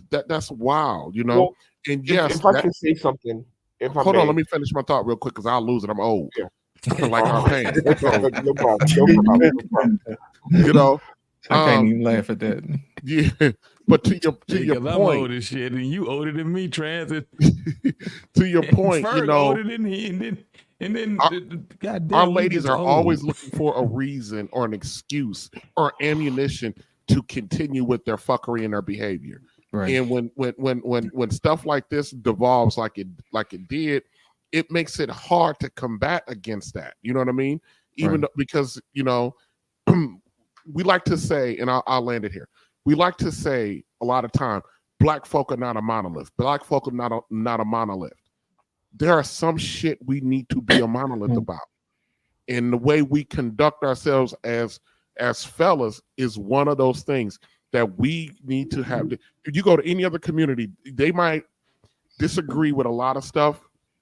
That's wild, Well, and yes, if I can say something, hold on, let me finish my thought real quick because I'll lose it. I'm old. Yeah. Like our pain. No problem. I can't even laugh at that. Yeah, but to your I'm point, old as shit, and you older than me, Transit. to your point, Ferg older than he, and then goddamn, our we ladies gets are old. always looking for a reason or an excuse or ammunition to continue with their fuckery and their behavior. Right. And when stuff like this devolves like it did, it makes it hard to combat against that. You know what I mean? Even though, because we like to say, and I'll land it here. We like to say a lot of time, Black folk are not a monolith. Black folk are not a monolith. There are some shit we need to be a monolith about. And the way we conduct ourselves as fellas is one of those things that we need to have. If you go to any other community, they might disagree with a lot of stuff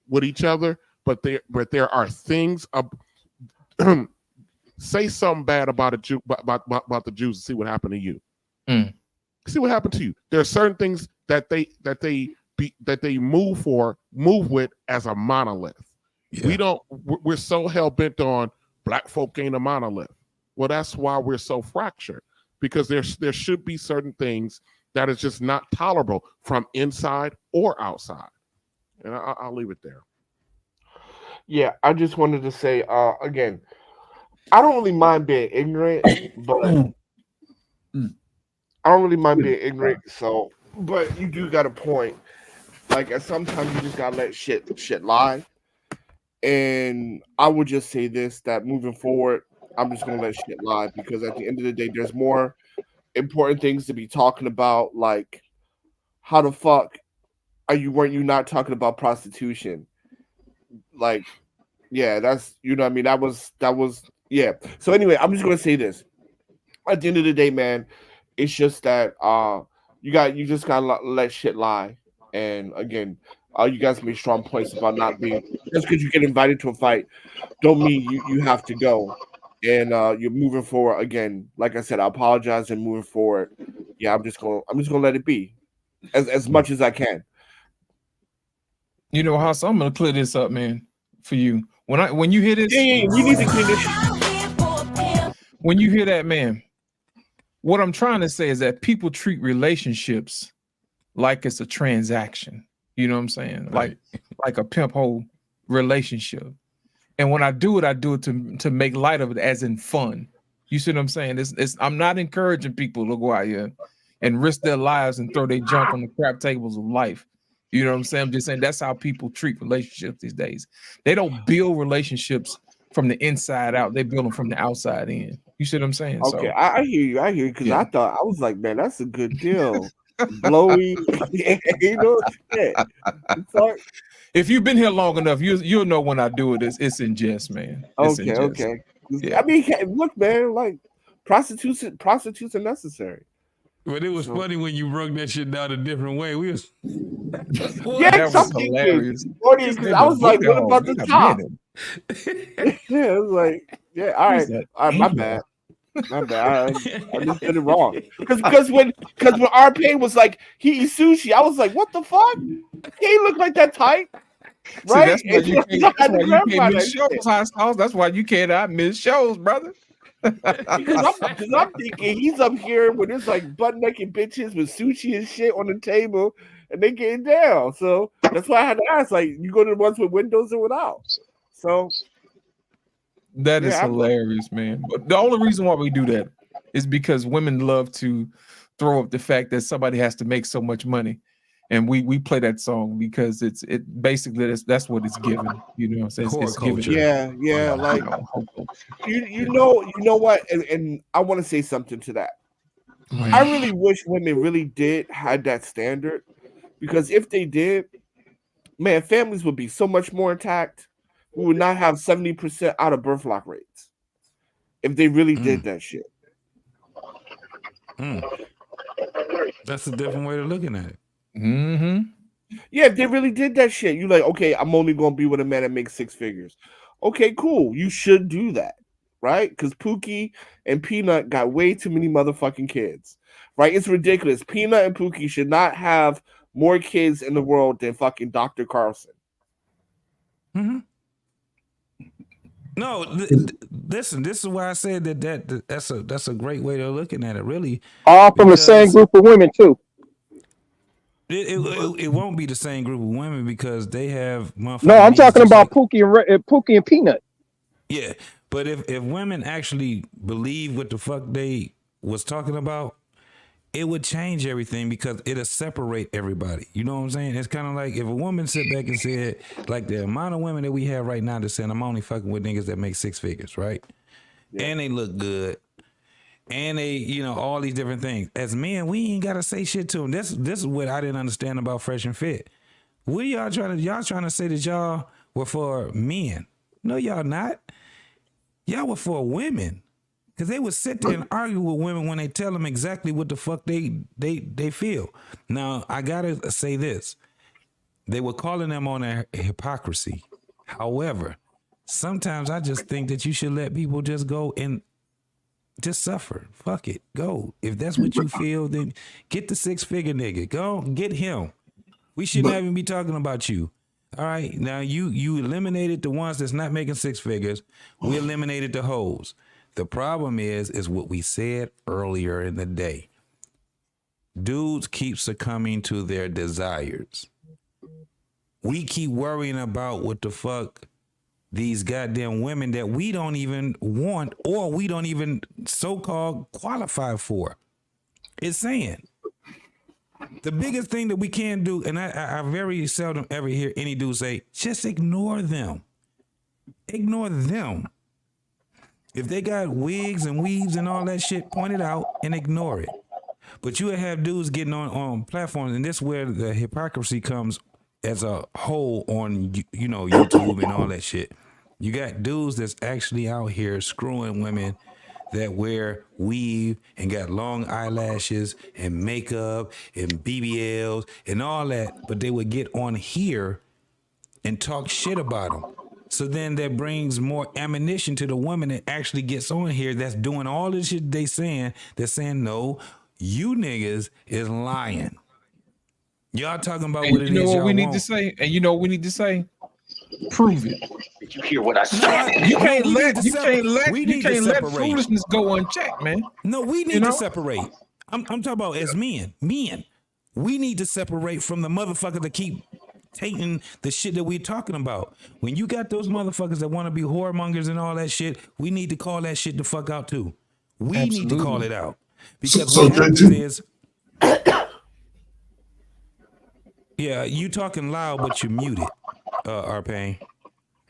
with each other, but there are things say something bad about about the Jews and see what happened to you. See what happened to you. There are certain things that they move with as a monolith. Yeah. We're so hell bent on Black folk ain't a monolith. Well, that's why we're so fractured, because there should be certain things that is just not tolerable from inside or outside. And I'll leave it there. Yeah, I just wanted to say again, I don't really mind being ignorant, but I don't really mind being ignorant. So, but you do got a point. Like, sometimes you just gotta let shit lie. And I would just say this: that moving forward, I'm just gonna let shit lie, because at the end of the day, there's more important things to be talking about. Like, how the fuck weren't you not talking about prostitution? Like, yeah, that's, you know what I mean? That was yeah. So anyway, I'm just gonna say this. At the end of the day, man, it's just that you just gotta let shit lie. And again, you guys made strong points about not being, just because you get invited to a fight don't mean you have to go. And you're moving forward. Again, like I said, I apologize, and moving forward, yeah, I'm just gonna let it be as much as I can. You know how, so I'm gonna clear this up, man, for you. When you hear this, yeah, we need to clear this. When you hear that, man, what I'm trying to say is that people treat relationships like it's a transaction. You know what I'm saying? Right. Like a pimp hoe relationship. And when I do it to make light of it, as in fun. You see what I'm saying? I'm not encouraging people to go out here and risk their lives and throw their junk on the crap tables of life. You know what I'm saying? I'm just saying that's how people treat relationships these days. They don't build relationships from the inside out. They build them from the outside in. You see what I'm saying? Okay, So I hear you because yeah. I was like, man, that's a good deal. Blowy, you know, shit. It's like, If you've been here long enough, you'll know when I do it. It's in jest, man. It's in jest. okay. Yeah. I mean, look, man, like prostitutes are necessary. But it was funny when you broke that shit down a different way. We was that was hilarious. Because I was like, what about the top? Yeah, it was like, yeah, all right, my bad. My bad. I just did it wrong. Because when R-Pain was like, he eats sushi, I was like, what the fuck? He look like that type. Right? See, that's why you can't miss shows, hot sauce. That's why you can't miss shows, brother. Because I'm thinking he's up here with his like butt naked bitches with sushi and shit on the table, and they getting down. So that's why I had to ask, like, you go to the ones with windows or without. So that is hilarious, man. But the only reason why we do that is because women love to throw up the fact that somebody has to make so much money. And we play that song because it basically that's what it's given, you know. So it's given. Yeah, like you know what, and I want to say something to that. I really wish women really did had that standard, because if they did, man, families would be so much more intact. We would not have 70% out of birth lock rates if they really did that shit. That's a different way of looking at it. Mm-hmm. Yeah, if they really did that shit, you like, okay, I'm only gonna be with a man that makes 6 figures. Okay, cool. You should do that, right? Because Pookie and Peanut got way too many motherfucking kids, right? It's ridiculous. Peanut and Pookie should not have more kids in the world than fucking Dr. Carlson. Mm-hmm. No, listen. This is why I said that's a great way of looking at it. Really, all from the same group of women too. It won't be the same group of women because they have. No, I'm talking about Pookie and Peanut. Yeah, but if women actually believe what the fuck they was talking about, it would change everything because it'll separate everybody. You know what I'm saying? It's kind of like if a woman sit back and said, like the amount of women that we have right now that saying, I'm only fucking with niggas that make 6 figures, right? Yeah. And they look good. And they, you know, all these different things. As men, we ain't gotta say shit to them. This is what I didn't understand about Fresh and Fit. What y'all trying to say that y'all were for men? No, y'all not. Y'all were for women. Because they would sit there and argue with women when they tell them exactly what the fuck they feel. Now, I gotta say this. They were calling them on their hypocrisy. However, sometimes I just think that you should let people just go and just suffer. Fuck it. Go. If that's what you feel, then get the 6-figure nigga. Go get him. We shouldn't even be talking about you. All right. Now you eliminated the ones that's not making 6 figures. We eliminated the hoes. The problem is what we said earlier in the day. Dudes keep succumbing to their desires. We keep worrying about what the fuck these goddamn women that we don't even want or we don't even so-called qualify for. It's saying the biggest thing that we can do, and I very seldom ever hear any dude say, just ignore them. Ignore them. If they got wigs and weaves and all that shit, point it out and ignore it. But you have dudes getting on platforms, and this is where the hypocrisy comes as a whole on, you know, YouTube and all that shit. You got dudes that's actually out here screwing women that wear weave and got long eyelashes and makeup and BBLs and all that, but they would get on here and talk shit about them. So then that brings more ammunition to the woman that actually gets on here that's doing all this shit they saying. They're saying, no, you niggas is lying. Y'all talking about what it is y'all want. You know what we need to say? And you know what we need to say? Prove it. Did you hear what I said? You can't let foolishness go unchecked, man. No, we need to separate. I'm talking about as men. Men. We need to separate from the motherfucker that keep dictating the shit that we're talking about. When you got those motherfuckers that want to be whoremongers and all that shit, we need to call that shit the fuck out too. We need to call it out. Because So what happens JT, is, yeah, you talking loud, but you're muted, Arpain.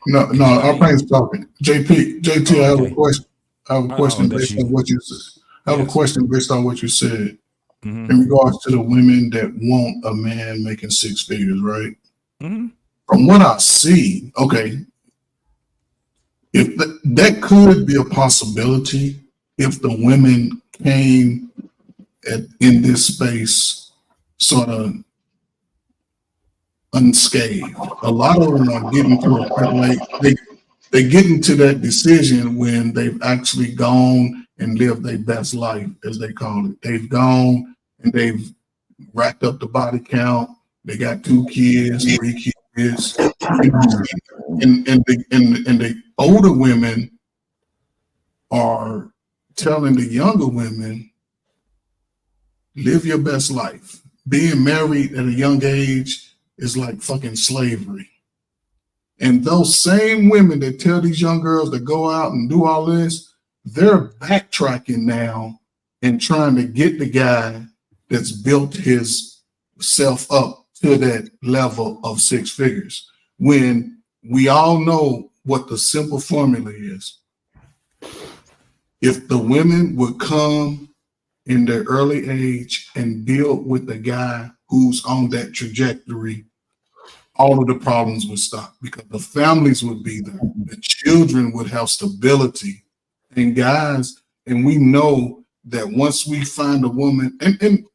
no, our pain's talking. JT, I have a question. I have a question that's based you. on what you said. I have a question based on what you said Mhm. in regards to the women that want a man making six figures, right? Mhm. From what I see, okay, if that could be a possibility if the women came in this space sort of unscathed. A lot of them are getting to a point like they get into that decision when they've actually gone and lived their best life, as they call it. They've gone and they've racked up the body count. They got 2 kids, 3 kids, and the older women are telling the younger women, live your best life. Being married at a young age is like fucking slavery. And those same women that tell these young girls to go out and do all this, they're backtracking now and trying to get the guy that's built his self up to that level of 6 figures. When we all know what the simple formula is. If the women would come in their early age and deal with the guy who's on that trajectory, all of the problems would stop because the families would be there. The children would have stability. And guys, and we know that once we find a woman, and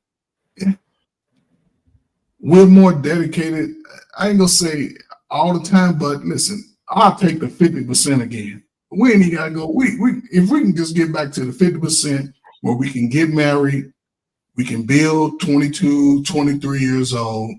we're more dedicated. I ain't gonna say all the time, but listen, I'll take the 50% again. We ain't even gotta go. We if we can just get back to the 50% where we can get married, we can build 22, 23 years old,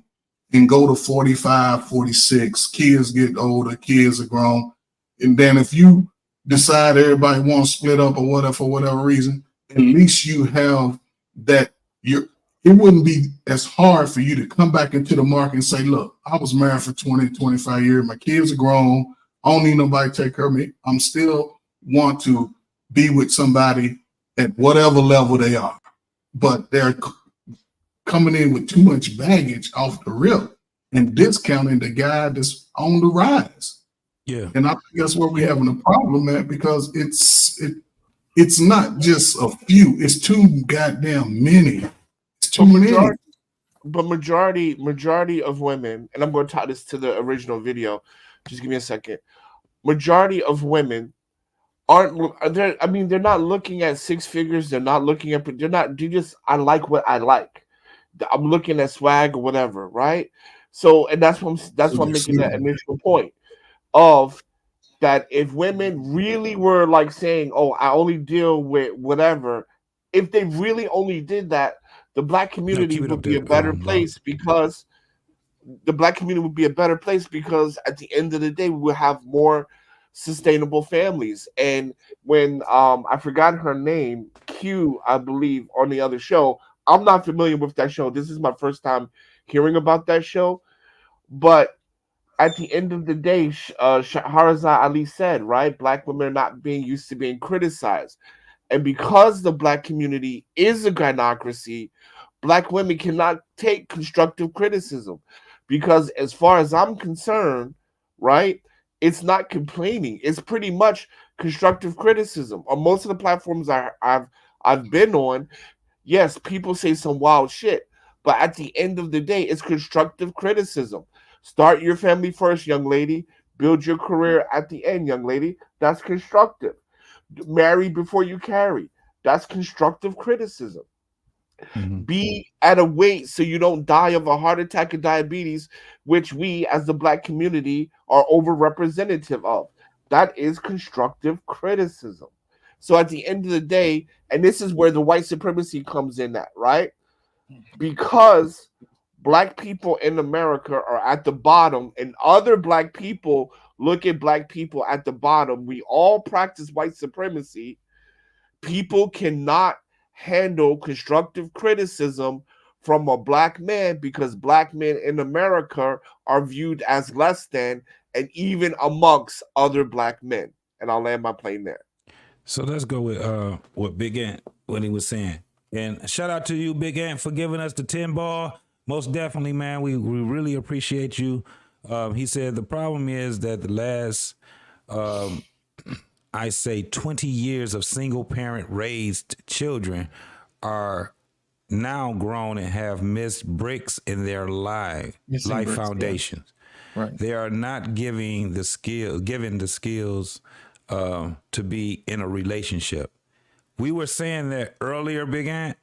and go to 45, 46. Kids get older, kids are grown. And then if you decide everybody wants to split up or whatever for whatever reason, at least you have that it wouldn't be as hard for you to come back into the market and say, look, I was married for 20, 25 years. My kids are grown. I don't need nobody to take care of me. I'm still want to be with somebody at whatever level they are. But they're coming in with too much baggage off the rip and discounting the guy that's on the rise. Yeah. And I think that's where we're having a problem at, because it's not just a few, it's too goddamn many. It's too many. But majority of women, and I'm going to tie this to the original video. Just give me a second. Majority of women they're not looking at 6 figures. They're not looking at, I like what I like. I'm looking at swag or whatever, right? So, and that's why I'm making that initial point of that. If women really were like saying, "Oh, I only deal with whatever," if they really only did that, the black community would be a better place, because at the end of the day, we will have more sustainable families. And when I forgot her name, Q, I believe, on the other show. I'm not familiar with that show. This is my first time hearing about that show. But at the end of the day, Shahrazad Ali said, right, black women are not being used to being criticized. And because the black community is a gynocracy, black women cannot take constructive criticism. Because as far as I'm concerned, right, it's not complaining. It's pretty much constructive criticism. On most of the platforms I've been on, yes, people say some wild shit, but at the end of the day, it's constructive criticism. Start your family first, young lady. Build your career at the end, young lady. That's constructive. Marry before you carry. That's constructive criticism. Be at a weight so you don't die of a heart attack or diabetes, which we as the black community are overrepresentative of. That is constructive criticism. So at the end of the day, and this is where the white supremacy comes in at, right? Because black people in America are at the bottom and other black people look at black people at the bottom. We all practice white supremacy. People cannot handle constructive criticism from a black man because black men in America are viewed as less than, and even amongst other black men. And I'll land my plane there. So let's go with what Big Ant, what he was saying. And shout out to you, Big Ant, for giving us the 10 ball. Most definitely, man. We really appreciate you. He said the problem is that the last, I say 20 years of single parent raised children are now grown and have missed bricks in their life foundations. Yeah. Right. They are not given the skills to be in a relationship. We were saying that earlier, Big Ant.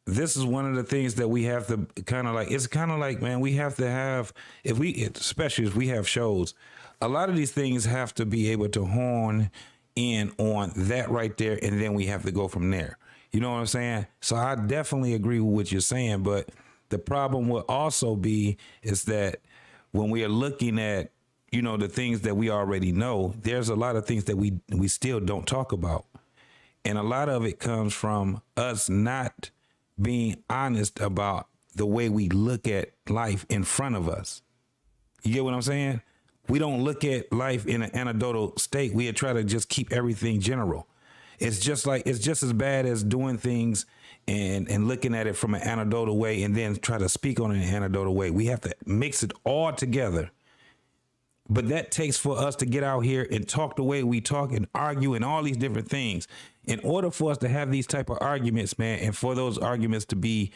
This is one of the things that we have to kind of like. It's kind of like, man, we have to have, especially if we have shows, a lot of these things have to be able to hone in on that right there, and then we have to go from there. You know what I'm saying? So I definitely agree with what you're saying, but the problem will also be is that when we are looking at, you know, the things that we already know, there's a lot of things that we still don't talk about. And a lot of it comes from us not being honest about the way we look at life in front of us. You get what I'm saying? We don't look at life in an anecdotal state. We try to just keep everything general. It's just as bad as doing things and looking at it from an anecdotal way and then try to speak on it in an anecdotal way. We have to mix it all together. But that takes for us to get out here and talk the way we talk and argue and all these different things. In order for us to have these type of arguments, man, and for those arguments to be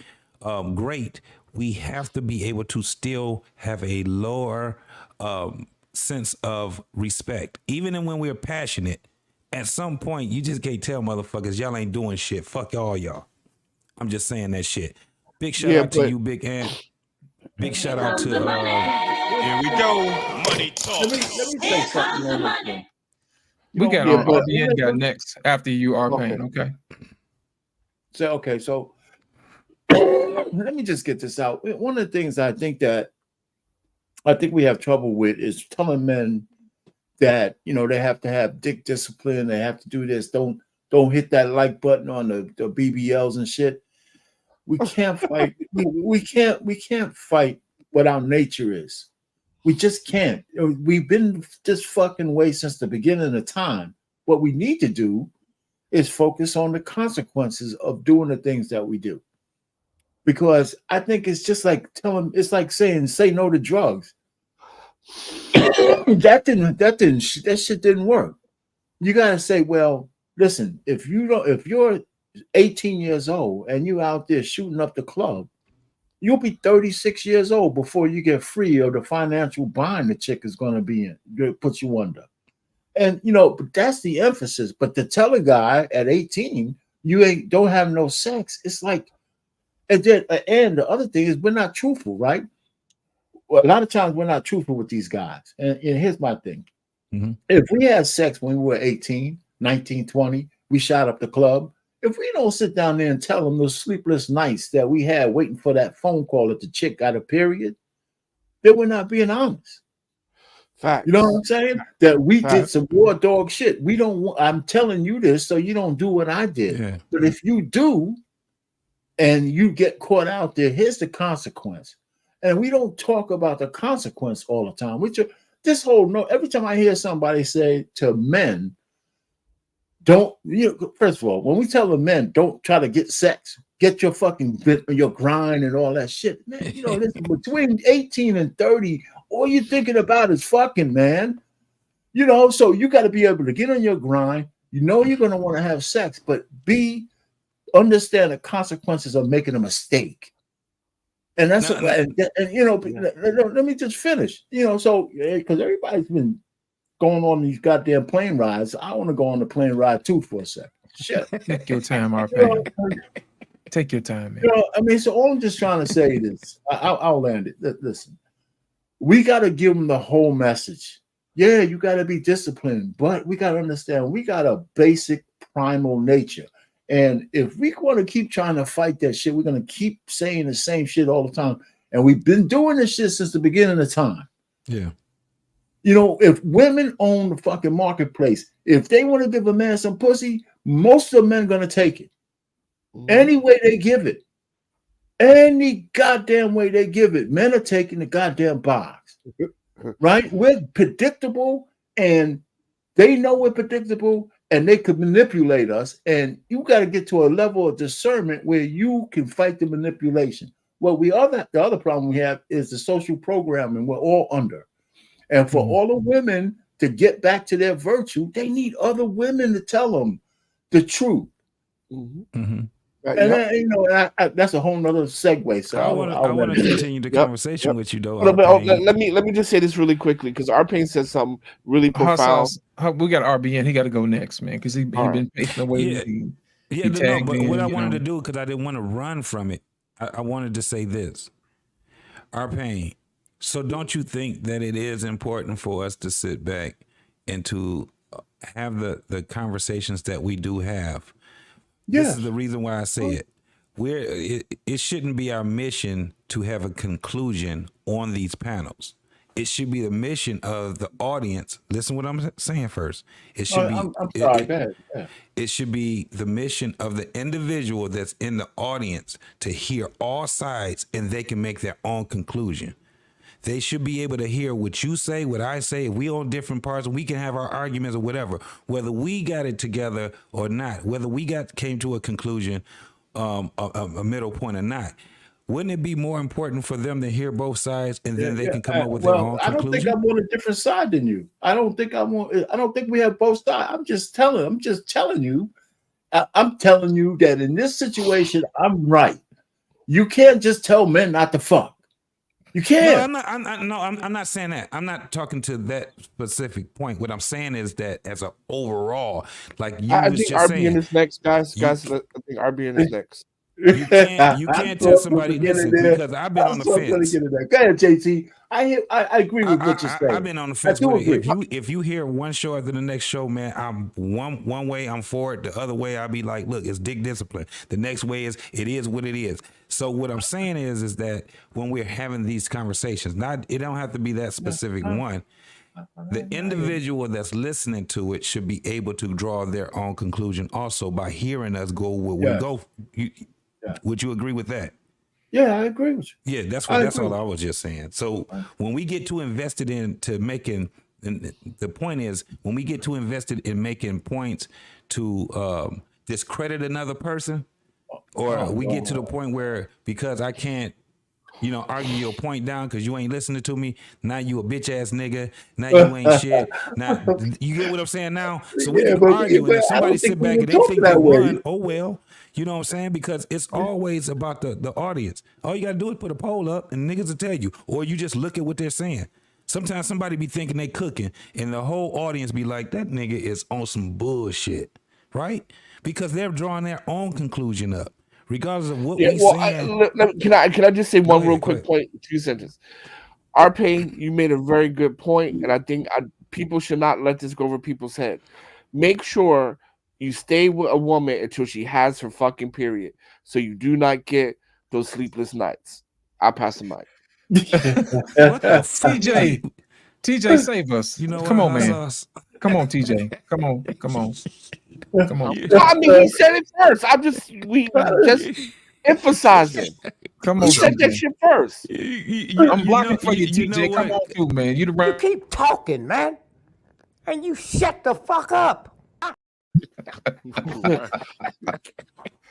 great, we have to be able to still have a lower sense of respect. Even when we're passionate, at some point, you just can't tell motherfuckers, y'all ain't doing shit. Fuck all y'all. I'm just saying that shit. Big shout out to you, Big Ant. Big shout out to... here we go. Money talk. Let me say something on this one. We got RBN got next after you, R-Pain, okay? So let me just get this out. One of the things I think we have trouble with is telling men that, you know, they have to have dick discipline, they have to do this, don't hit that like button on the BBLs and shit. We can't fight. we can't fight what our nature is. We just can't. We've been this fucking way since the beginning of time. What we need to do is focus on the consequences of doing the things that we do. Because I think it's just like it's like saying, say no to drugs. that shit didn't work. You gotta say, well, listen, if you're 18 years old and you out there shooting up the club, you'll be 36 years old before you get free of the financial bind the chick is going to be in. It puts you under. And, you know, but that's the emphasis. But to tell a guy at 18, you don't have no sex, it's like, and the other thing is we're not truthful, right? Well, a lot of times we're not truthful with these guys. And here's my thing. Mm-hmm. If we had sex when we were 18, 19, 20, we shot up the club, if we don't sit down there and tell them those sleepless nights that we had waiting for that phone call that the chick got a period, then we're not being honest. Fact. You know what I'm saying? That we did some war dog shit. We don't want, I'm telling you this so you don't do what I did. Yeah. But if you do and you get caught out there, here's the consequence. And we don't talk about the consequence all the time. Every time I hear somebody say to men, first of all, when we tell the men, don't try to get sex, get your fucking your grind and all that shit, man. You know, listen, between 18 and 30, all you're thinking about is fucking, man. You know, so you got to be able to get on your grind. You know, you're going to want to have sex, but understand the consequences of making a mistake. And that's and you know, let me just finish. You know, so because everybody's been going on these goddamn plane rides, I want to go on the plane ride too for a second. Shit. Take your time, R-Pain. Take your time, man. You know, I mean, so all I'm just trying to say is, I'll land it. Listen, we got to give them the whole message. Yeah, you got to be disciplined, but we got to understand we got a basic primal nature. And if we want to keep trying to fight that shit, we're going to keep saying the same shit all the time. And we've been doing this shit since the beginning of time. Yeah. You know, if women own the fucking marketplace, if they want to give a man some pussy, most of the men are going to take it. Any way they give it. Any goddamn way they give it, men are taking the goddamn box. Right? We're predictable, and they know we're predictable, and they could manipulate us. And you got to get to a level of discernment where you can fight the manipulation. Well, the other problem we have is the social programming we're all under. And for all the women to get back to their virtue, they need other women to tell them the truth. And that's a whole nother segue. So I want to continue the conversation with you, though. Let me just say this really quickly because Arpain said something really profound. We got RBN. He got to go next, man, because he been pacing away. But what I wanted to do, because I didn't want to run from it, I wanted to say this. Arpain, so don't you think that it is important for us to sit back and to have the conversations that we do have? This is the reason why I say it. It shouldn't be our mission to have a conclusion on these panels. It should be the mission of the audience. Listen what I'm saying first. It should it should be the mission of the individual that's in the audience to hear all sides and they can make their own conclusion. They should be able to hear what you say, what I say. If we on different parts, we can have our arguments or whatever. Whether we got it together or not, whether we came to a conclusion, a middle point or not. Wouldn't it be more important for them to hear both sides and then they can come up with their own conclusion? I don't think I'm on a different side than you. I don't think we have both sides. I'm just telling you. I'm telling you that in this situation, I'm right. You can't just tell men not to fuck. You can't. No, I'm not saying that. I'm not talking to that specific point. What I'm saying is that as an overall, like you I was think just RBN saying, is next, guys. I think RBN is next. You can't tell somebody listen because I've been on the fence. Go ahead, JT. I agree with what you're saying. I've been on the fence with it. If you hear one show after the next show, man, I'm one way I'm for it. The other way I'll be like, look, it's dick discipline. The next way it is what it is. So what I'm saying is that when we're having these conversations, it don't have to be that specific one. The individual that's listening to it should be able to draw their own conclusion also by hearing us go where we go. Would you agree with that? Yeah, I agree with you. Yeah, that's all I was just saying. So when we get too invested into making, and the point is, when we get too invested in making points to discredit another person, or we get to the point where because I can't, argue your point down because you ain't listening to me, now you a bitch ass nigga, now you ain't shit. Now you get what I'm saying now? So we can argue, and if somebody sit back and they think they won, oh well. You know what I'm saying? Because it's always about the audience. All you got to do is put a poll up and niggas will tell you. Or you just look at what they're saying. Sometimes somebody be thinking they cooking and the whole audience be like, that nigga is on some bullshit. Right? Because they're drawing their own conclusion up. Regardless of what we saying. Can I just say one real quick point? 2 sentences. Arpain, you made a very good point, and I think people should not let this go over people's head. Make sure you stay with a woman until she has her fucking period, so you do not get those sleepless nights. I'll pass the mic. TJ, save us. Come on, man. Come on, TJ. Come on. I mean, he said it first. We just emphasizing. Come on, he said that shit first. I'm blocking for you, TJ. Come on, too, man. You keep talking, man, and you shut the fuck up.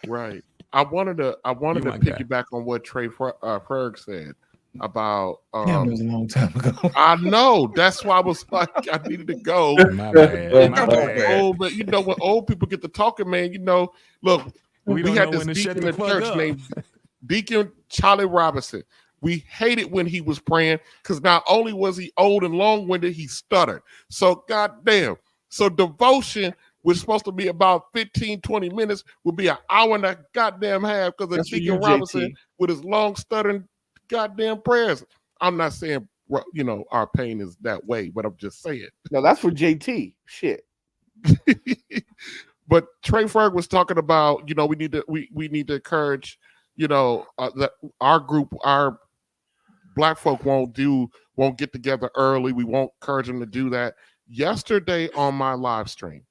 Right. I wanted to piggyback on what Trey Ferg said about. That was a long time ago. I know. That's why I was like, I needed to go. My bad. But when old people get to talking, man, look, we had this deacon in the church named Deacon Charlie Robinson. We hated when he was praying because not only was he old and long-winded, he stuttered. So goddamn. So devotion was supposed to be about 15, 20 minutes, would be an hour and a goddamn half because of Deacon Robinson with his long stuttering goddamn prayers. I'm not saying, our pain is that way, but I'm just saying. No, that's for JT. Shit. But Trey Ferg was talking about, we need to encourage, that our group, our Black folk won't get together early. We won't encourage them to do that. Yesterday on my live stream,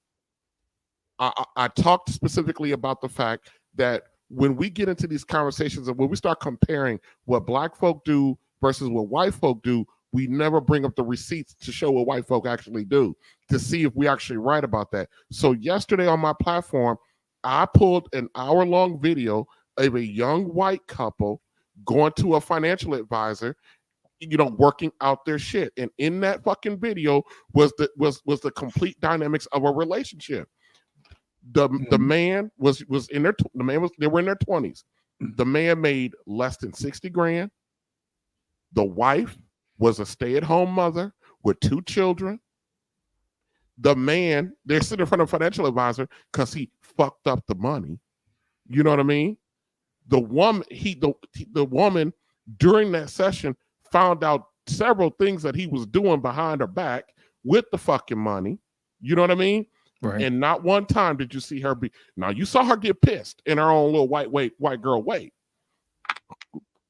I talked specifically about the fact that when we get into these conversations and when we start comparing what black folk do versus what white folk do, we never bring up the receipts to show what white folk actually do to see if we actually right about that. So yesterday on my platform, I pulled an hour-long video of a young white couple going to a financial advisor, working out their shit. And in that fucking video was the complete dynamics of a relationship. The man was in their they were in their 20s. The man made less than 60 grand. The wife was a stay-at-home mother with 2 children. The man, they're sitting in front of a financial advisor because he fucked up the money. You know what I mean? The woman, the woman during that session found out several things that he was doing behind her back with the fucking money. You know what I mean? Right. And not one time did you see her be. Now you saw her get pissed in her own little white girl way,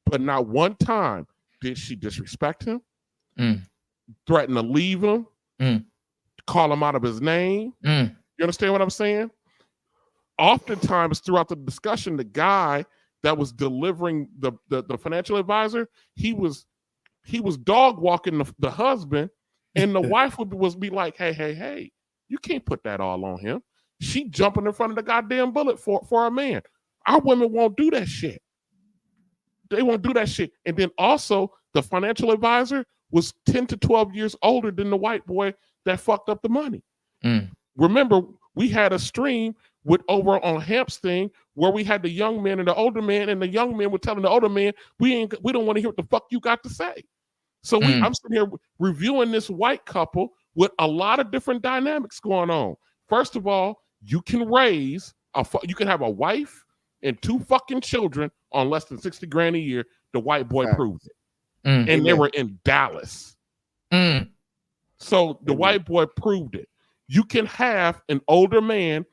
but not one time did she disrespect him, threaten to leave him, call him out of his name. You understand what I'm saying? Oftentimes throughout the discussion, the guy that was delivering the financial advisor, he was dog walking the husband, and the wife would be like, hey, you can't put that all on him. She jumping in front of the goddamn bullet for a man. Our women won't do that shit. They won't do that shit. And then also the financial advisor was 10 to 12 years older than the white boy that fucked up the money. Remember, we had a stream with over on Hamp's thing where we had the young man and the older man, and the young man were telling the older man, we don't want to hear what the fuck you got to say. So I'm sitting here reviewing this white couple with a lot of different dynamics going on. First of all, you can you can have a wife and 2 fucking children on less than 60 grand a year. The white boy proved it. And they were in Dallas. So the white boy proved it. You can have an older man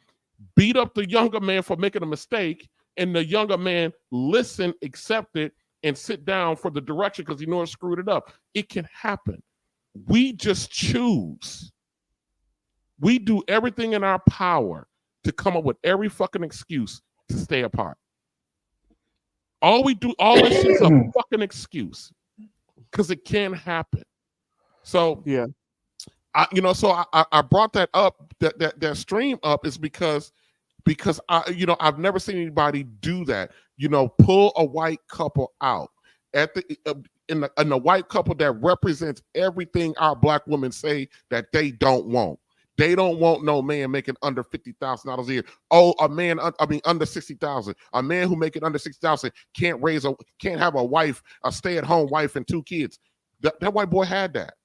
beat up the younger man for making a mistake, and the younger man listen, accept it, and sit down for the direction because he knows screwed it up. It can happen. We just choose. We do everything in our power to come up with every fucking excuse to stay apart. All this shit's a fucking excuse because it can happen. So yeah, I brought that up, that stream up is because I've never seen anybody do that. Pull a white couple out at in the white couple that represents everything our black women say that they don't want. They don't want no man making under $50,000 a year. Oh, under 60,000. A man who making under 60,000 can't have a wife, a stay-at-home wife and 2 kids. That white boy had that.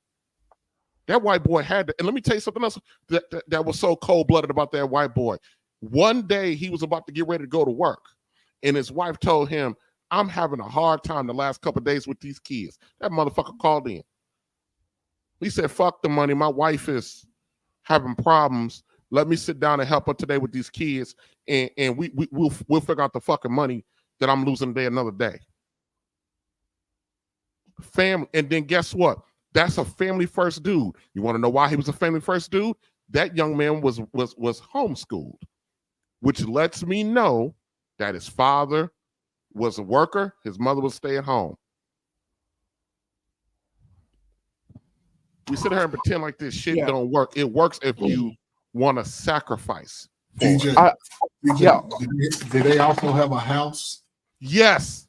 That white boy had that. And let me tell you something else that was so cold-blooded about that white boy. One day he was about to get ready to go to work, and his wife told him, I'm having a hard time the last couple of days with these kids. That motherfucker called in. He said, fuck the money. My wife is having problems. Let me sit down and help her today with these kids, and we'll figure out the fucking money that I'm losing today another day. Family. And then guess what? That's a family first dude. You want to know why he was a family first dude? That young man was homeschooled, which lets me know that his father was a worker, his mother was stay at home. We sit here and pretend like this shit don't work. It works if you want to sacrifice. DJ, did they also have a house? Yes.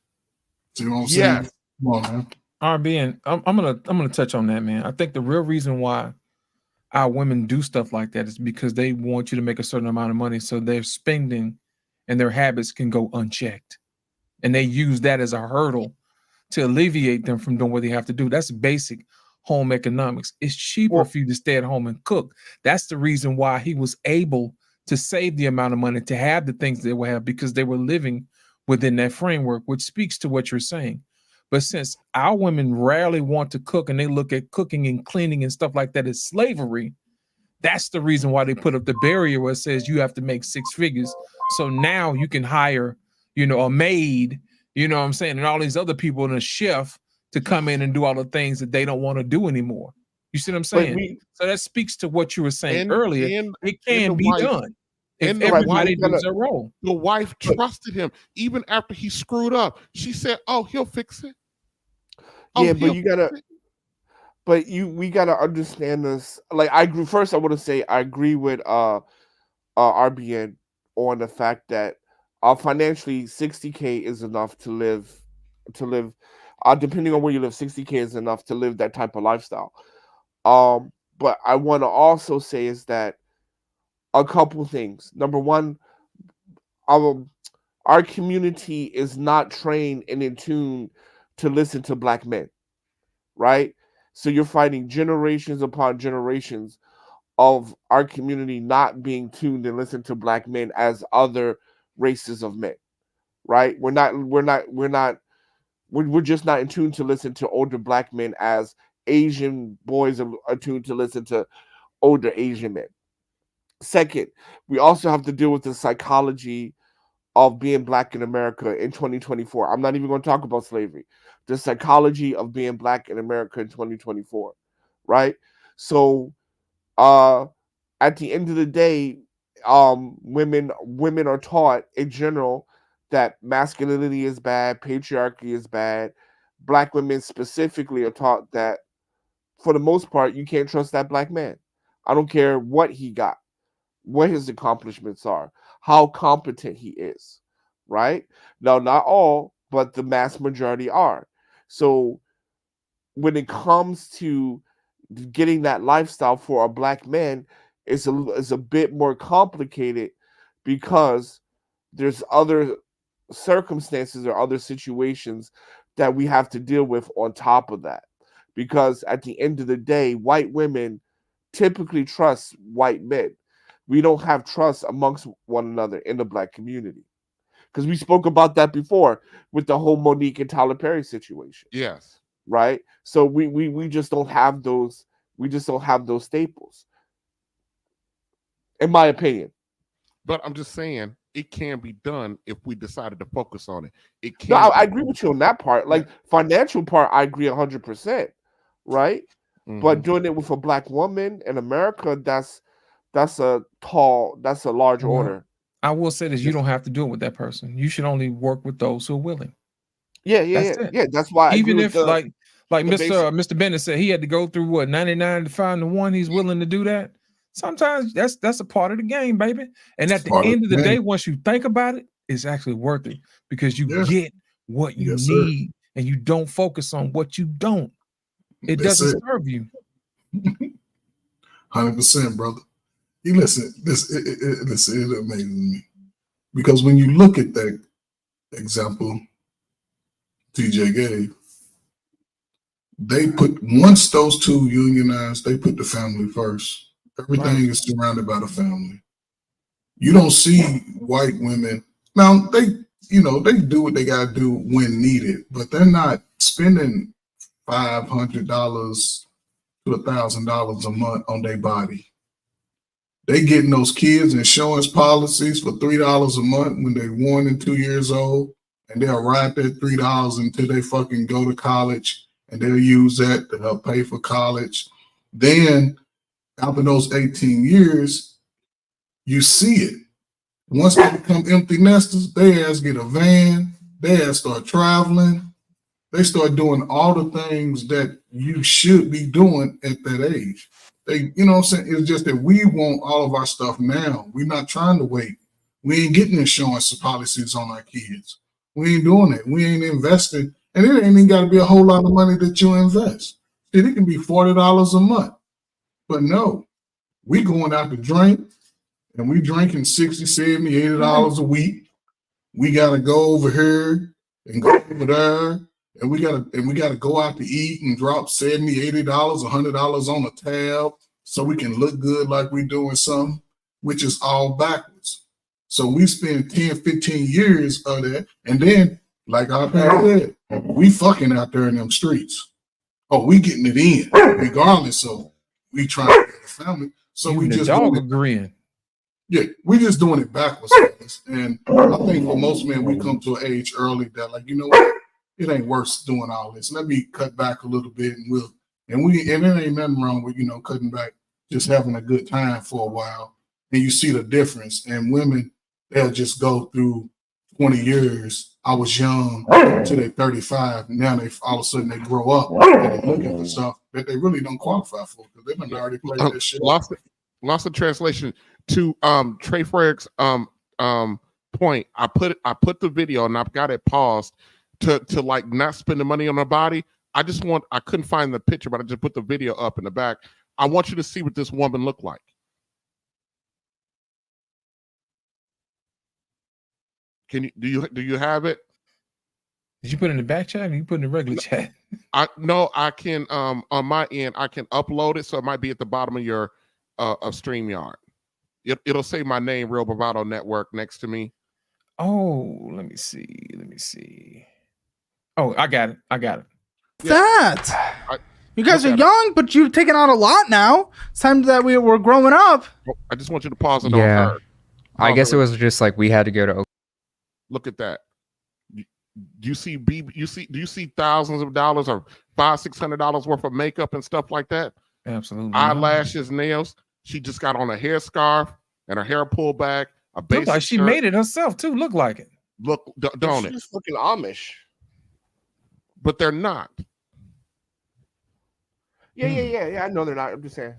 See what I'm saying? Come on, man. RB, and I'm gonna touch on that, man. I think the real reason why our women do stuff like that is because they want you to make a certain amount of money, so their spending and their habits can go unchecked, and they use that as a hurdle to alleviate them from doing what they have to do. That's basic home economics. It's cheaper for you to stay at home and cook. That's the reason why he was able to save the amount of money to have the things they would have, because they were living within that framework, which speaks to what you're saying. But since our women rarely want to cook and they look at cooking and cleaning and stuff like that as slavery, that's the reason why they put up the barrier where it says you have to make 6 figures. So now you can hire, a maid, and all these other people and a chef to come in and do all the things that they don't want to do anymore. You see what I'm saying? So that speaks to what you were saying earlier. It can be done. If And the everybody wife, does their role. the wife trusted him even after he screwed up. She said, "Oh, he'll fix it." Yeah, Oh, but he'll you gotta, fix it. but we gotta understand this. Like I agree. First, I want to say I agree with RBN on the fact that financially 60K is enough to live, depending on where you live, 60K is enough to live that type of lifestyle. But I want to also say is that a couple things. Number one, our community is not trained and in tune to listen to black men, right? So you're finding generations upon generations of our community not being tuned and listen to black men as other races of men, right? We're just not in tune to listen to older black men as Asian boys are tuned to listen to older Asian men. Second, we also have to deal with the psychology of being black in America in 2024. I'm not even going to talk about slavery. The psychology of being black in America in 2024, right? So, at the end of the day, women are taught in general that masculinity is bad, patriarchy is bad. Black women specifically are taught that for the most part, you can't trust that black man. I don't care what he got, what his accomplishments are, how competent he is, right? Now, not all, but the mass majority are. So when it comes to getting that lifestyle for a black man, it's a bit more complicated because there's other circumstances or other situations that we have to deal with on top of that. Because at the end of the day, white women typically trust white men. We don't have trust amongst one another in the black community. Because we spoke about that before with the whole Monique and Tyler Perry situation. Yes. Right? So we just don't have those, staples. In my opinion. But I'm just saying it can be done if we decided to focus on it. It No, can. I agree with you on that part. Like financial part, I agree 100%. Right? But doing it with a black woman in America, that's a large Well, order. I will say this: you don't have to do it with that person. You should only work with those who are willing. Yeah. That's it. Yeah, that's why I agree Even with if the like basic. Mr. Bennett said, he had to go through what 99 to find the one he's willing to do that. Sometimes that's a part of the game, baby. And at the end of the day, once you think about it, it's actually worth it because you get what you need and you don't focus on what you don't. It doesn't serve you. 100%, brother. You listen, it amazes me because when you look at that example TJ gave, they put, once those two unionized, they put the family first. Everything is surrounded by the family. You don't see white women now. They do what they gotta do when needed, but they're not spending $500 to $1,000 a month on their body. They getting those kids insurance policies for $3 a month when they're 1 and 2 years old, and they'll ride that $3 until they fucking go to college, and they'll use that to help pay for college. Then after those 18 years, you see it. Once they become empty nesters, they ass get a van, they ass start traveling, they start doing all the things that you should be doing at that age. They, you know what I'm saying? It's just that we want all of our stuff now. We're not trying to wait. We ain't getting insurance policies on our kids. We ain't doing it. We ain't investing. And it ain't even got to be a whole lot of money that you invest. Shit, it can be $40 a month. But no, we going out to drink and we drinking $60, $70, $80 a week. We got to go over here and go over there. And we gotta go out to eat and drop $70, $80, $100 on the tab so we can look good like we're doing something, which is all backwards. So we spend 10, 15 years of that. And then, like I said, we fucking out there in them streets. Oh, we getting it in, regardless of we trying to get a family. So we just dog agreeing. Yeah, we just doing it backwards. And I think for most men, we come to an age early that, like, you know what? It ain't worth doing all this. Let me cut back a little bit, and there ain't nothing wrong with cutting back, just having a good time for a while, and you see the difference. And women, they'll just go through 20 years. I was young till they're 35. Now they all of a sudden they grow up and they're looking for stuff that they really don't qualify for because they've been already played this shit. Lost of translation to Trey Frederick's point. I put the video and I've got it paused to like not spend the money on her body. I couldn't find the picture, but I just put the video up in the back. I want you to see what this woman looked like. Do you have it? Did you put it in the back chat or you put it in the regular chat? I can on my end I can upload it, so it might be at the bottom of your of StreamYard. It'll say my name, Real Bravado Network, next to me. Oh, let me see. Oh, I got it. You guys are young, but you've taken on a lot now. It's time that we're growing up. I just want you to pause it on Yeah. her. I guess it was just like we had to go to. Look at that. Do you see thousands of dollars or $500-$600 worth of makeup and stuff like that? Absolutely. Eyelashes, nails. She just got on a hair scarf and her hair pulled back. A basic Look like she shirt. made it herself too. Look like it. Look, don't it? She's fucking Amish. But they're not. Yeah. I know they're not. I'm just saying.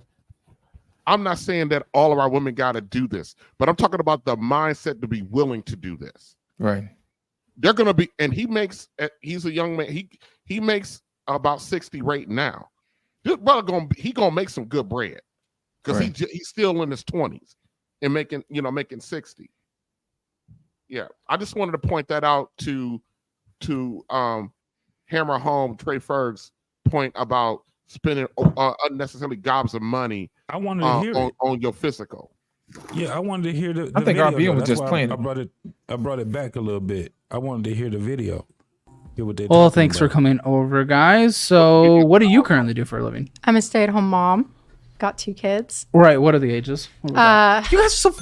I'm not saying that all of our women got to do this, but I'm talking about the mindset to be willing to do this. Right. They're gonna be, and he's a young man. He makes about 60 right now. This brother gonna make some good bread because he's still in his 20s and making 60. Yeah, I just wanted to point that out to hammer home Trey Ferg's point about spending unnecessarily gobs of money. I wanted to hear it. on your physical. Yeah, I wanted to hear the I think video, RBN though. was That's just why playing I it. brought it back a little bit. I wanted to hear the video. Hear what they Well, talking thanks for about. coming over, guys. So, what do you currently do for a living? I'm a stay-at-home mom. Got 2 kids. Right. What are the ages? What are we you guys are so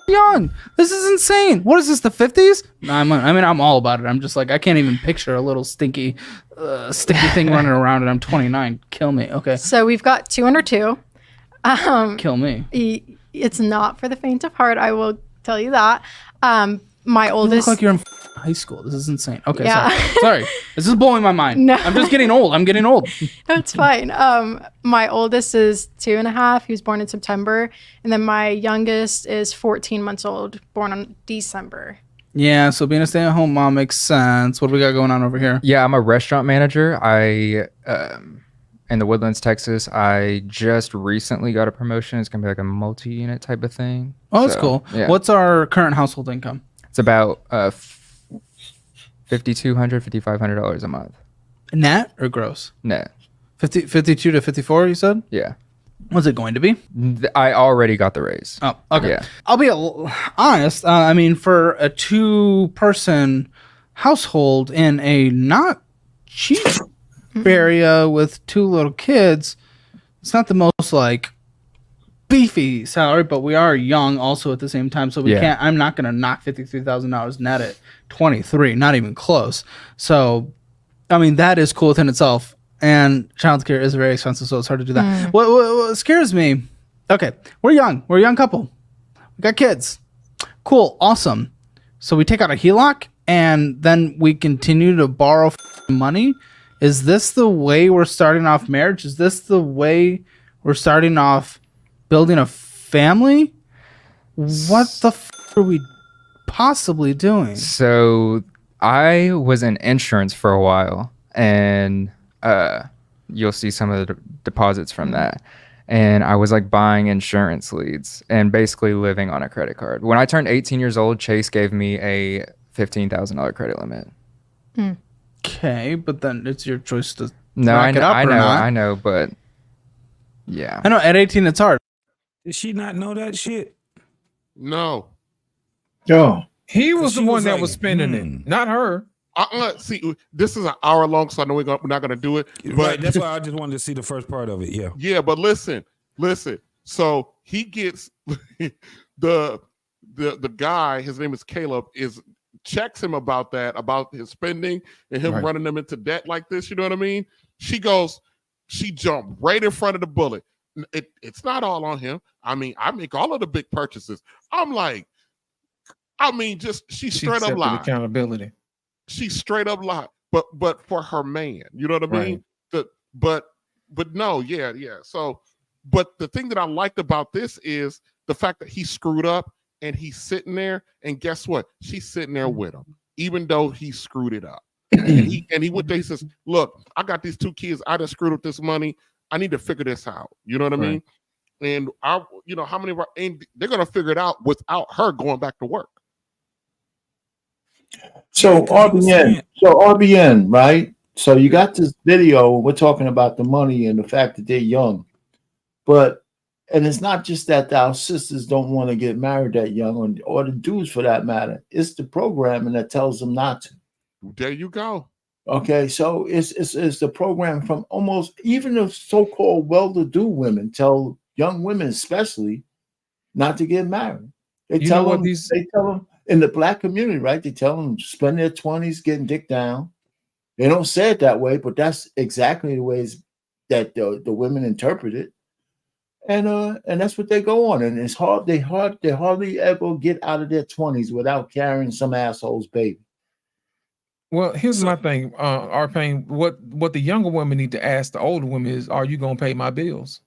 young. This is insane. What is this? The 50s? No, I'm all about it. I'm just like I can't even picture a little sticky thing running around, and I'm 29. Kill me. Okay. So we've got 2 under 2. Kill me. It's not for the faint of heart. I will tell you that. My You oldest. look like you're in high school. This is insane. Okay. Yeah. Sorry. This is blowing my mind. No. I'm just getting old. I'm getting old. No, it's fine. My oldest is 2.5. He was born in September, and then my youngest is 14 months old, born on December. Yeah. So being a stay-at-home mom makes sense. What do we got going on over here? Yeah, I'm a restaurant manager. In the Woodlands, Texas. I just recently got a promotion. It's gonna be like a multi-unit type of thing. Oh, that's cool. Yeah. What's our current household income? It's about $5,500 a month. Net or gross? Net. 52 to 54, you said? Yeah. What's it going to be? I already got the raise. Oh, okay. Yeah. I'll be honest. I mean, for a 2-person household in a not cheap area with 2 little kids, it's not the most like beefy salary, but we are young also at the same time, so we can't. I'm not going to knock $53,000 net at 23, not even close. So, I mean, that is cool within itself. And childcare is very expensive, so it's hard to do that. What scares me? Okay, we're young. We're a young couple. We got kids. Cool, awesome. So we take out a HELOC, and then we continue to borrow money. Is this the way we're starting off marriage? Is this the way we're starting off building a family? What the are we possibly doing? So I was in insurance for a while, and you'll see some of the deposits from that. And I was like buying insurance leads and basically living on a credit card. When I turned 18 years old, Chase gave me a $15,000 credit limit. Okay, but then it's your choice to No, rack it up or not. I know, but yeah. I know at 18 it's hard. Did she not know that shit? No. Yo. He was She the one was that like, was spending it, not her. See, this is an hour long, so I know we're not going to do it. But Right, that's why I just wanted to see the first part of it. Yeah. Yeah, but listen. So he gets the guy. His name is Caleb. Checks him about his spending and him running them into debt like this. You know what I mean? She jumped right in front of the bullet. it's not all on him. I mean, I make all of the big purchases. I'm like, I mean, just she straight up accepted lied. accountability. She straight up lied. But for her man, you know what I mean? Right. But no, yeah. So, but the thing that I liked about this is the fact that he screwed up and he's sitting there, and guess what? She's sitting there with him, even though he screwed it up. and he went there, he says, look, I got these 2 kids, I just screwed up this money. I need to figure this out. You know what I mean? And how many and they're gonna figure it out without her going back to work. So RBN, right? So you got this video. We're talking about the money and the fact that they're young, and it's not just that our sisters don't want to get married that young, or the dudes for that matter. It's the programming that tells them not to. There you go. Okay, so it's the program from almost even the so-called well-to-do women tell young women, especially, not to get married. They tell them in the black community, right? They tell them to spend their 20s getting dick down. They don't say it that way, but that's exactly the ways that the women interpret it, and that's what they go on. And it's hard. They hardly ever get out of their 20s without carrying some asshole's baby. Well, here's my thing, Arpain. What the younger women need to ask the older women is, are you gonna pay my bills?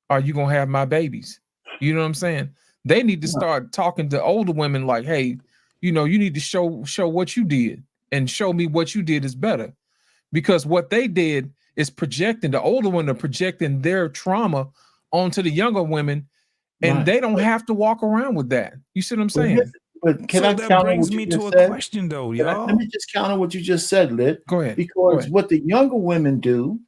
Are you gonna have my babies? You know what I'm saying? They need to start talking to older women like, hey, you need to show what you did and show me what you did is better. Because what they did is projecting, the older women are projecting their trauma onto the younger women, and they don't have to walk around with that. You see what I'm saying? But that brings me to a question, though, y'all. Let me just counter what you just said, Lit. Go ahead. Because what the younger women do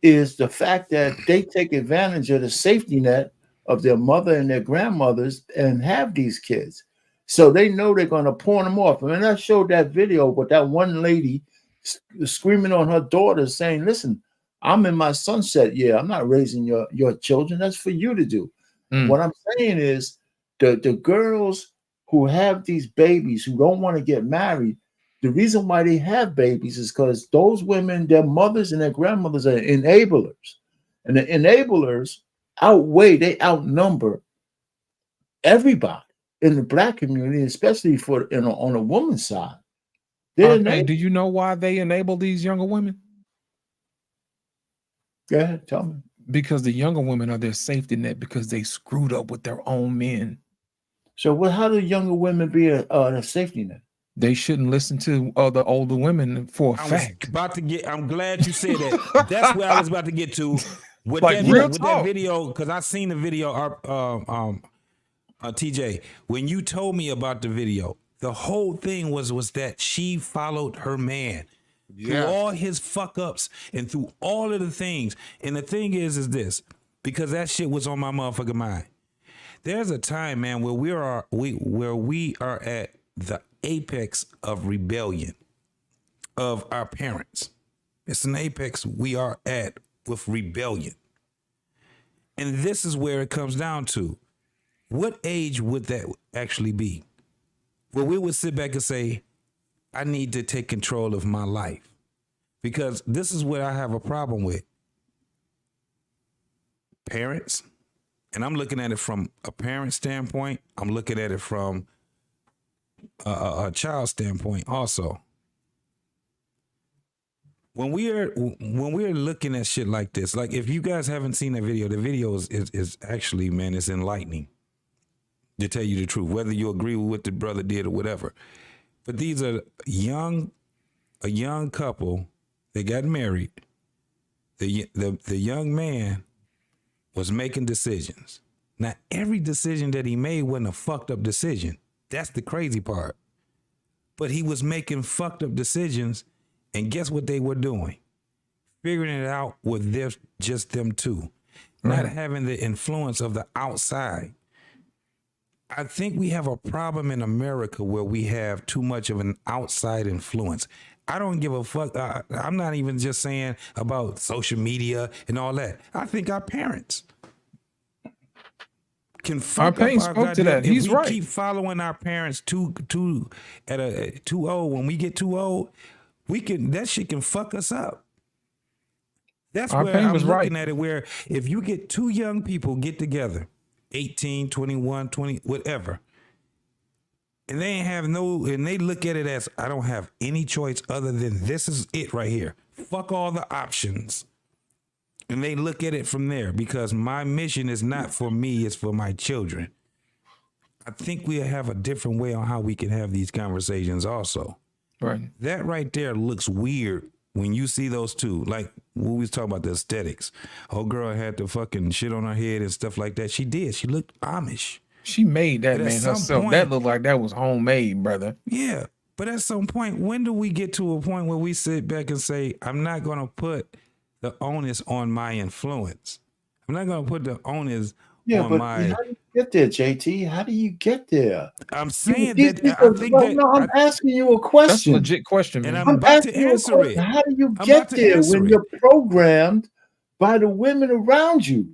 is the fact that they take advantage of the safety net of their mother and their grandmothers and have these kids. So they know they're going to pawn them off. I mean, I showed that video, but that one lady screaming on her daughter saying, listen, I'm in my sunset year. I'm not raising your children. That's for you to do. What I'm saying is the girls who have these babies who don't want to get married, the reason why they have babies is because those women, their mothers and their grandmothers are enablers. And the enablers outnumber everybody in the black community, especially on the woman's side. Hey, do you know why they enable these younger women? Go ahead, tell me. Because the younger women are their safety net because they screwed up with their own men. So how do younger women be a safety net? They shouldn't listen to other older women for a fact. I'm glad you said that. That's where I was about to get to. With that video, because I seen the video, TJ, when you told me about the video, the whole thing was that she followed her man through all his fuck ups and through all of the things. And the thing is this, because that shit was on my motherfucking mind. There's a time, man, where we are at the apex of rebellion of our parents. It's an apex we are at with rebellion. And this is where it comes down to. What age would that actually be? Where we would sit back and say, I need to take control of my life. Because this is what I have a problem with. Parents, and I'm looking at it from a parent standpoint. I'm looking at it from a child standpoint also. When we're looking at shit like this, like if you guys haven't seen that video, the video is actually, man, it's enlightening, to tell you the truth, whether you agree with what the brother did or whatever. But these are a young couple. They got married. The young man was making decisions. Now, every decision that he made wasn't a fucked up decision. That's the crazy part. But he was making fucked up decisions, and guess what they were doing? Figuring it out with just them two. Right. Not having the influence of the outside. I think we have a problem in America where we have too much of an outside influence. I don't give a fuck. I'm not even just saying about social media and all that. I think our parents can fuck our up parents our spoke to that. If He's we right. keep following our parents too old. When we get too old, that shit can fuck us up. That's Our where pain I'm was looking right. at it, where if you get two young people get together, 18, 21, 20, whatever, and they ain't have no, and they look at it as, I don't have any choice other than this is it right here. Fuck all the options. And they look at it from there, because my mission is not for me, it's for my children. I think we have a different way on how we can have these conversations also. Right. That right there looks weird when you see those two. Like when we was talking about the aesthetics. Old girl had the fucking shit on her head and stuff like that. She did. She looked Amish. She made that, But at man, some herself. point- That looked like that was homemade, brother. Yeah. But at some point, when do we get to a point where we sit back and say, I'm not going to put the onus on my influence. I'm not going to put the onus Yeah, on but my... how do you get there, JT? How do you get there? I'm saying These that people- I think no, that... no, I'm asking you a That's question. a legit question, man. And I'm about to asking you a answer question. it. How do you I'm get about to there answer when it. you're programmed by the women around you?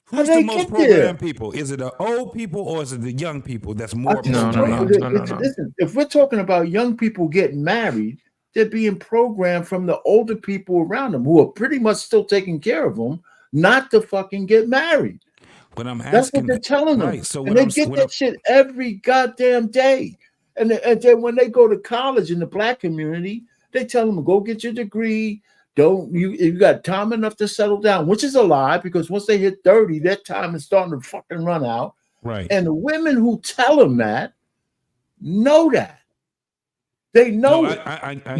How Who's do they the most get there? programmed people? Is it the old people or is it the young people that's more programmed? Listen, if we're talking about young people getting married, they're being programmed from the older people around them who are pretty much still taking care of them not to fucking get married. But I'm asking, That's what they're telling them. right? So and when they I'm get when that shit every goddamn day. And then when they go to college in the black community, they tell them, go get your degree. Don't you got time enough to settle down, which is a lie, because once they hit 30, that time is starting to fucking run out. Right. And the women who tell them that know that. They know it.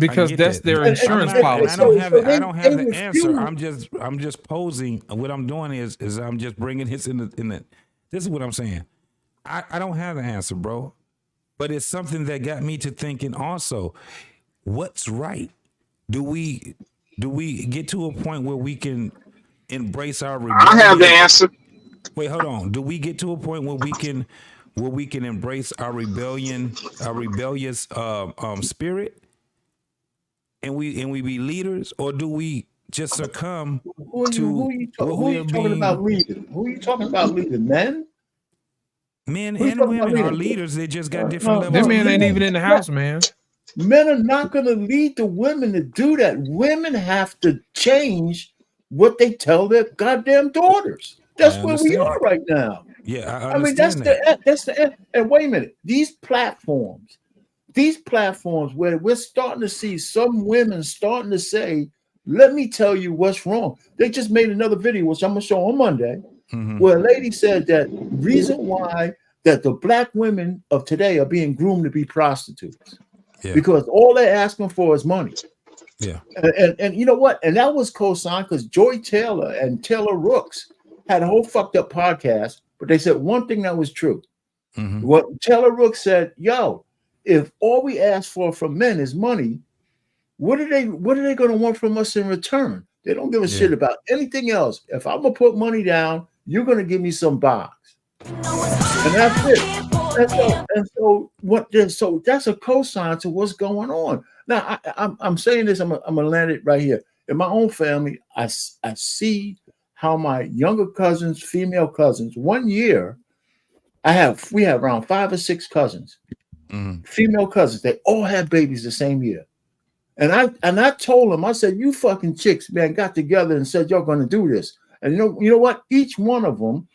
Because get that's that. their And insurance I'm not- policy. and I don't have So I don't have they the answer. refuse. I'm just posing. What I'm doing is I'm just bringing this in the. This is what I'm saying. I don't have the answer, bro. But it's something that got me to thinking also, what's right? Do we get to a point where we can embrace our rebellion? I have the answer. Wait, hold on. Do we get to a point where we can embrace our rebellion, our rebellious spirit, and we be leaders, or do we just succumb Who are you talking about leading? Who are you talking about leading? Men? Men Who you and talking about women are leading? leaders. They just got different levels. Them of men ain't leadership. even in the house, man. Men are not going to lead the women to do that. Women have to change what they tell their goddamn daughters. That's I where we understand. are right now. Yeah, I I mean, understand that. that's the end. And wait a minute, these platforms where we're starting to see some women starting to say, "Let me tell you what's wrong." They just made another video, which I'm gonna show on Monday, where a lady said that reason why that the black women of today are being groomed to be prostitutes because all they're asking for is money. Yeah. And you know what? And that was co-signed because Joy Taylor and Taylor Rooks had a whole fucked up podcast, but they said one thing that was true. What Taylor Rooks said, yo, if all we ask for from men is money, what are they going to want from us in return? They don't give a shit about anything else. If I'm gonna put money down, you're gonna give me some box. And that's it. So that's a cosign to what's going on. Now I'm saying this. I'm gonna land it right here. In my own family, I see how my younger cousins, female cousins, 1 year, we have around 5 or 6 cousins, female cousins. They all had babies the same year. And I told them, I said, you fucking chicks, man, got together and said you're gonna do this. And you know what? Each one of them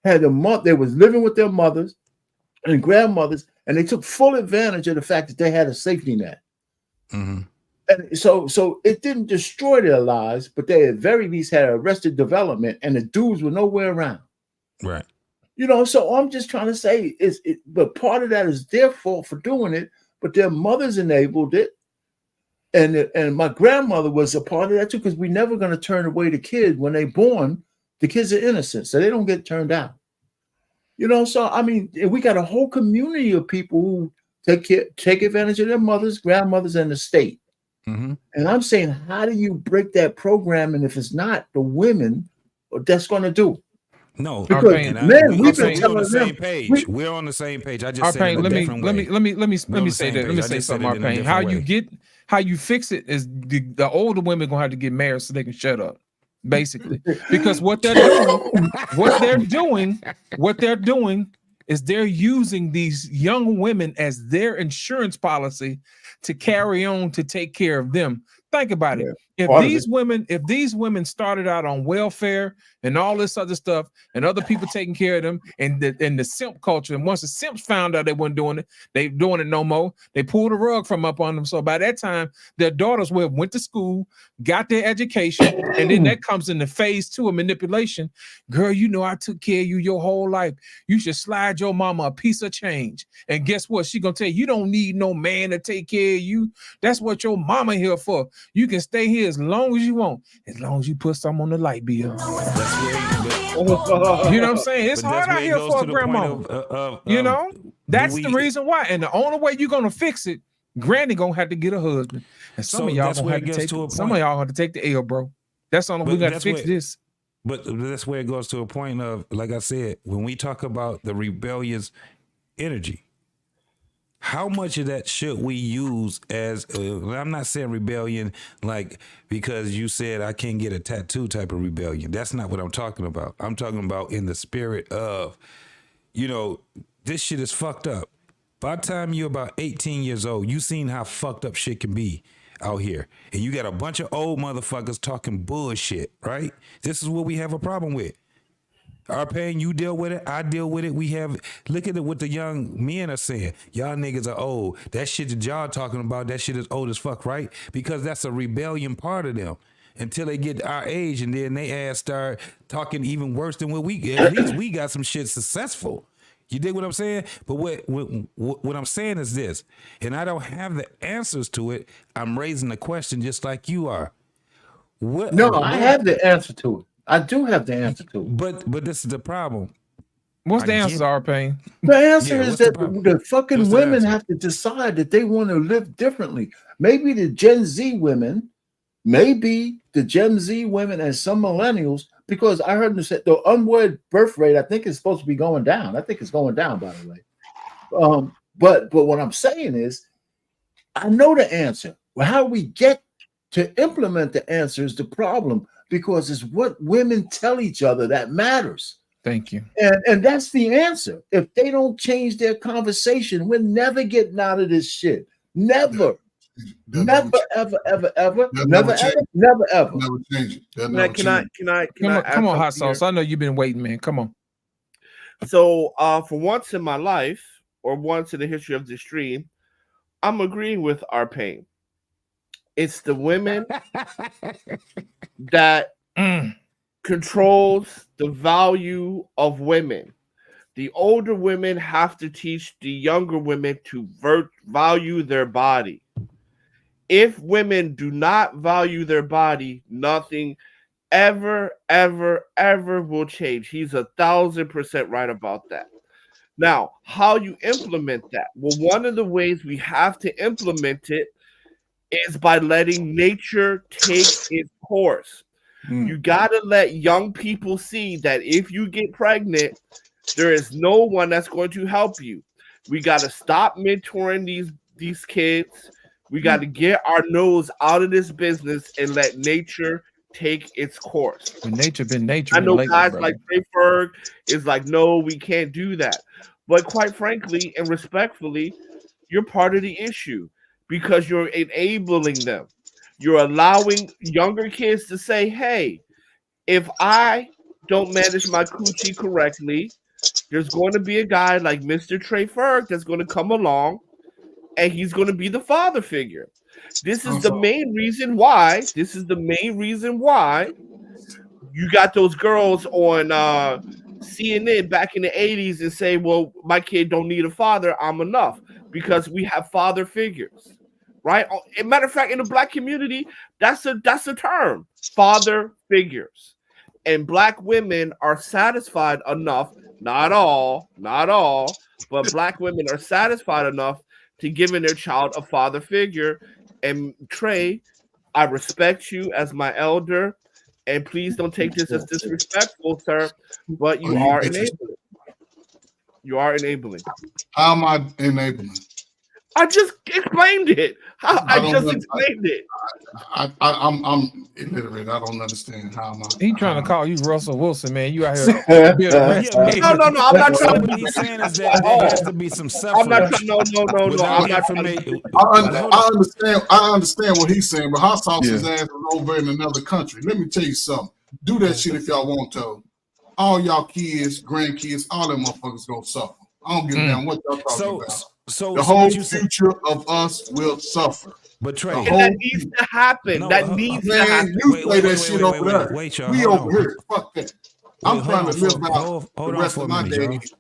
had a month. They was living with their mothers and grandmothers, and they took full advantage of the fact that they had a safety net. And so it didn't destroy their lives, but they at very least had arrested development, and the dudes were nowhere around. Right. You know, so I'm just trying to say but part of that is their fault for doing it, but their mothers enabled it. And my grandmother was a part of that too, because we're never going to turn away the kid when they're born. The kids are innocent, so they don't get turned out. You know, so I mean, we got a whole community of people who take advantage of their mothers, grandmothers, and the state. And I'm saying, how do you break that program? And if it's not the women, that's going to do it? No, because we're on the same page. We're on the same page. I just said it in a different way. Let me say that. Let me say something, Arpain. How you fix it is the older women gonna have to get married so they can shut up, basically. Because what they're doing is they're using these young women as their insurance policy to carry on to take care of them. Think about it. if these women started out on welfare and all this other stuff, and other people taking care of them, and the simp culture, and once the simps found out they weren't doing it, they doing it no more. They pulled the rug from up on them. So by that time, their daughters went to school, got their education, and then that comes into phase 2 of manipulation. Girl, you know I took care of you your whole life. You should slide your mama a piece of change. And guess what? She gonna tell you don't need no man to take care of you. That's what your mama here for. You can stay here as long as you want, as long as you put some on the light bill. You know what I'm saying? It's hard out here for a grandma. You know, that's the reason why. And the only way you're gonna fix it, Granny gonna have to get a husband. And some of y'all gonna have to take some of y'all have to take the L, bro. That's on. We got to fix this. But that's where it goes to a point of, like I said, when we talk about the rebellious energy, how much of that should we use as, I'm not saying rebellion like because you said I can't get a tattoo type of rebellion. That's not what I'm talking about. I'm talking about in the spirit of, you know, this shit is fucked up. By the time you're about 18 years old, you seen how fucked up shit can be out here. And you got a bunch of old motherfuckers talking bullshit, right? This is what we have a problem with. Our pain, you deal with it, I deal with it. We have, look at it what the young men are saying. Y'all niggas are old. That shit that y'all talking about, that shit is old as fuck, right? Because that's a rebellion part of them. Until they get our age, and then they ass start talking even worse than what we, at least we got some shit successful. You dig what I'm saying? But what I'm saying is this, and I don't have the answers to it. I'm raising the question just like you are. I have the answer to it. I do have the answer to it. But this is the problem. What's the answer, R-Pain? The answer is that the fucking women have to decide that they want to live differently. Maybe the Gen Z women, and some millennials, because I heard them say the unwed birth rate, I think, is supposed to be going down. I think it's going down, by the way. But what I'm saying is, I know the answer. Well, how we get to implement the answer is the problem, because it's what women tell each other that matters. Thank you. And that's the answer. If they don't change their conversation, we're never getting out of this shit. Never. Never, ever, ever, ever. Never, ever, never, ever. Never change it. Man, can I Come on, Hot Sauce. I know you've been waiting, man. Come on. So for once in my life, or once in the history of the stream, I'm agreeing with our pain. It's the women that controls the value of women. The older women have to teach the younger women to value their body. If women do not value their body, nothing ever, ever, ever will change. He's 1,000% right about that. Now, how you implement that? Well, one of the ways we have to implement it is by letting nature take its course. You got to let young people see that if you get pregnant, there is no one that's going to help you. We got to stop mentoring these kids. We got to get our nose out of this business and let nature take its course. When nature been nature. I know guys like Trey Ferg is like, no, we can't do that. But quite frankly and respectfully, you're part of the issue because you're enabling them. You're allowing younger kids to say, hey, if I don't manage my coochie correctly, there's going to be a guy like Mr. Trey Ferg that's going to come along and he's going to be the father figure. This is the main reason why. You got those girls on CNN back in the 80s and say, well, my kid don't need a father. I'm enough, because we have father figures. Right. As a matter of fact, in the black community, that's a term, father figures. And black women are satisfied enough, not all, but black women are satisfied enough to giving their child a father figure. And Trey, I respect you as my elder, and please don't take this as disrespectful, sir, but you are enabling. You are enabling. How am I enabling? I just explained it. I don't just know. explained it. I'm illiterate. I don't understand how I'm. He trying to call you Russell Wilson, man. You out here building ranch. No, I'm not trying to. What he's saying is that there has to be some I'm not. suffrage. No. Without I'm not trying information. I understand what he's saying, but hot sauce's ass is over in another country. Let me tell you something. Do that shit if y'all want to. All y'all kids, grandkids, all them motherfuckers gonna suffer. I don't give a damn what y'all talking about. The whole future of us will suffer. But Trey, that needs to happen. That needs to happen. You say that shit over there. Wait, y'all. We Hold over on. here. Fuck that. I'm trying to live out the rest of my days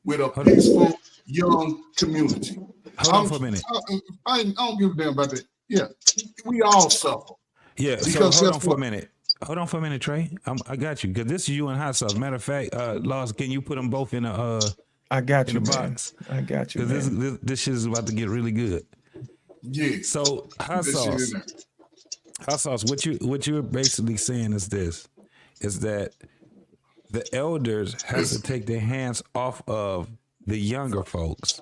with a peaceful, young community. Hold on for a minute. I don't give a damn about that. Yeah, we all suffer. Yeah, so hold on for a minute. Hold on for a minute, Trey. I got you, because this is you and hot sauce. Matter of fact, Loss, can you put them both in a I got you, in the man. box? I got you. Because this shit is about to get really good. Yeah. So hot sauce, what you're basically saying is this, is that the elders have to take their hands off of the younger folks,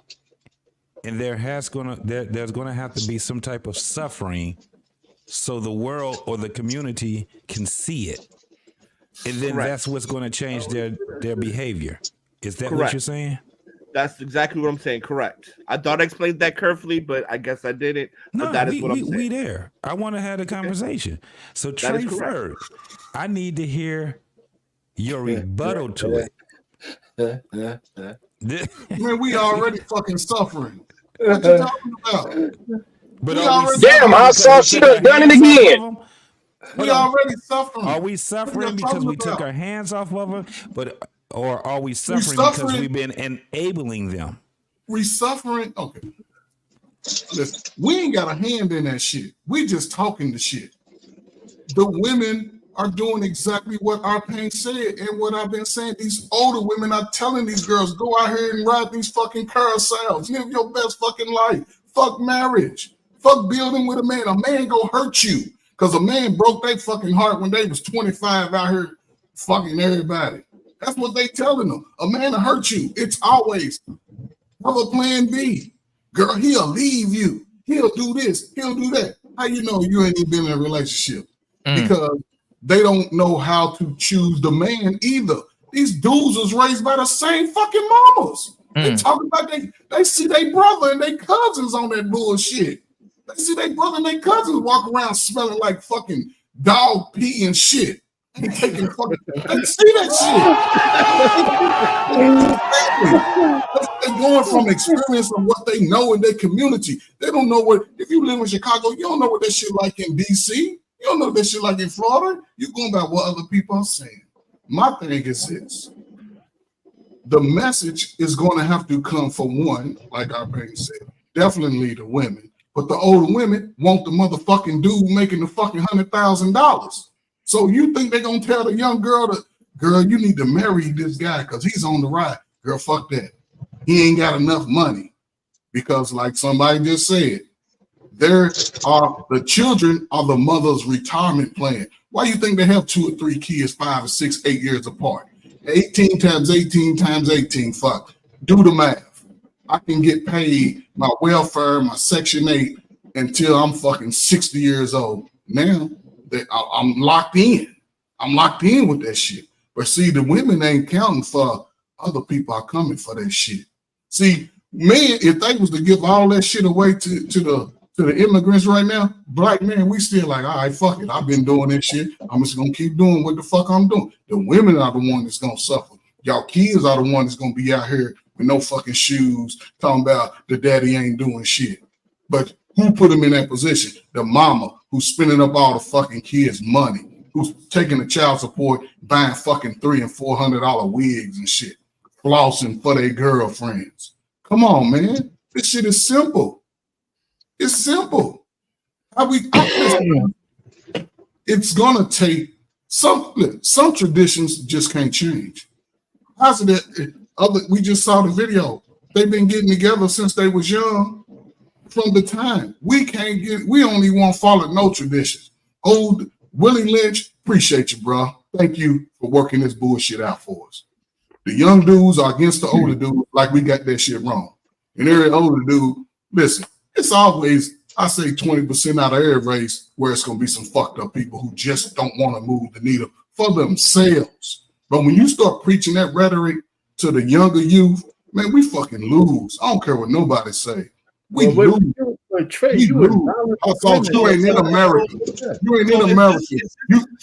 and there's gonna have to be some type of suffering so the world or the community can see it, and then that's what's going to change their behavior. Is that what you're saying? That's exactly what I'm saying. Correct. I thought I explained that carefully, but I guess I didn't. No, but that is what I'm saying. We there. I want to have a conversation. So Trey Ferg, I need to hear your rebuttal to it. Man, we already fucking suffering. What you talking about? But damn, hot sauce, she done it again. We already suffering. Are we suffering because we took our hands off of them, or are we suffering because we've been enabling them? We suffering. Okay. Listen, we ain't got a hand in that shit. We just talking the shit. The women are doing exactly what our pain said and what I've been saying. These older women are telling these girls, go out here and ride these fucking carousels. Live your best fucking life. Fuck marriage. Fuck building with a man. A man gonna hurt you because a man broke their fucking heart when they was 25 out here fucking everybody. That's what they telling them. A man will hurt you. It's always have a plan B. Girl, he'll leave you. He'll do this. He'll do that. How you know you ain't even been in a relationship? Because they don't know how to choose the man either. These dudes was raised by the same fucking mamas. They talk about they see their brother and their cousins on that bullshit. They see their brother and their cousins walk around smelling like fucking dog pee and shit. They taking fucking, they see that shit. They're going from experience of what they know in their community. They don't know what, if you live in Chicago, you don't know what that shit like in DC. You don't know that shit like in Florida. You're going by what other people are saying. My thing is this. The message is going to have to come from one, like our parents said, definitely the women. But the older women want the motherfucking dude making the fucking $100,000. So you think they're going to tell the young girl, girl, you need to marry this guy because he's on the ride. Girl, fuck that. He ain't got enough money. Because like somebody just said, the children are the mother's retirement plan. Why you think they have 2 or 3 kids, 5 or 6, 8 years apart? 18 times 18 times 18, fuck. Do the math. I can get paid my welfare, my Section 8 until I'm fucking 60 years old. Now I'm locked in. I'm locked in with that shit. But see, the women ain't counting for other people are coming for that shit. See, men, if they was to give all that shit away to the immigrants right now, black men, we still like, all right, fuck it. I've been doing this shit. I'm just gonna keep doing what the fuck I'm doing. The women are the one that's gonna suffer. Y'all kids are the one that's gonna be out here with no fucking shoes, talking about the daddy ain't doing shit. But who put them in that position? The mama who's spending up all the fucking kids' money, who's taking the child support, buying fucking $300 and $400 wigs and shit, flossing for their girlfriends. Come on, man. This shit is simple. It's simple. It's gonna take some traditions just can't change. How's it that we just saw the video? They've been getting together since they was young. From the time we only won't follow no traditions. Old Willie Lynch, appreciate you, bro. Thank you for working this bullshit out for us. The young dudes are against the older dudes like we got that shit wrong. And every older dude, listen, It's always, I say 20% out of every race where it's going to be some fucked up people who just don't want to move the needle for themselves. But when you start preaching that rhetoric to the younger youth, man, we fucking lose. I don't care what nobody say. We lose. Trey, We you lose. You ain't in America. You ain't in America.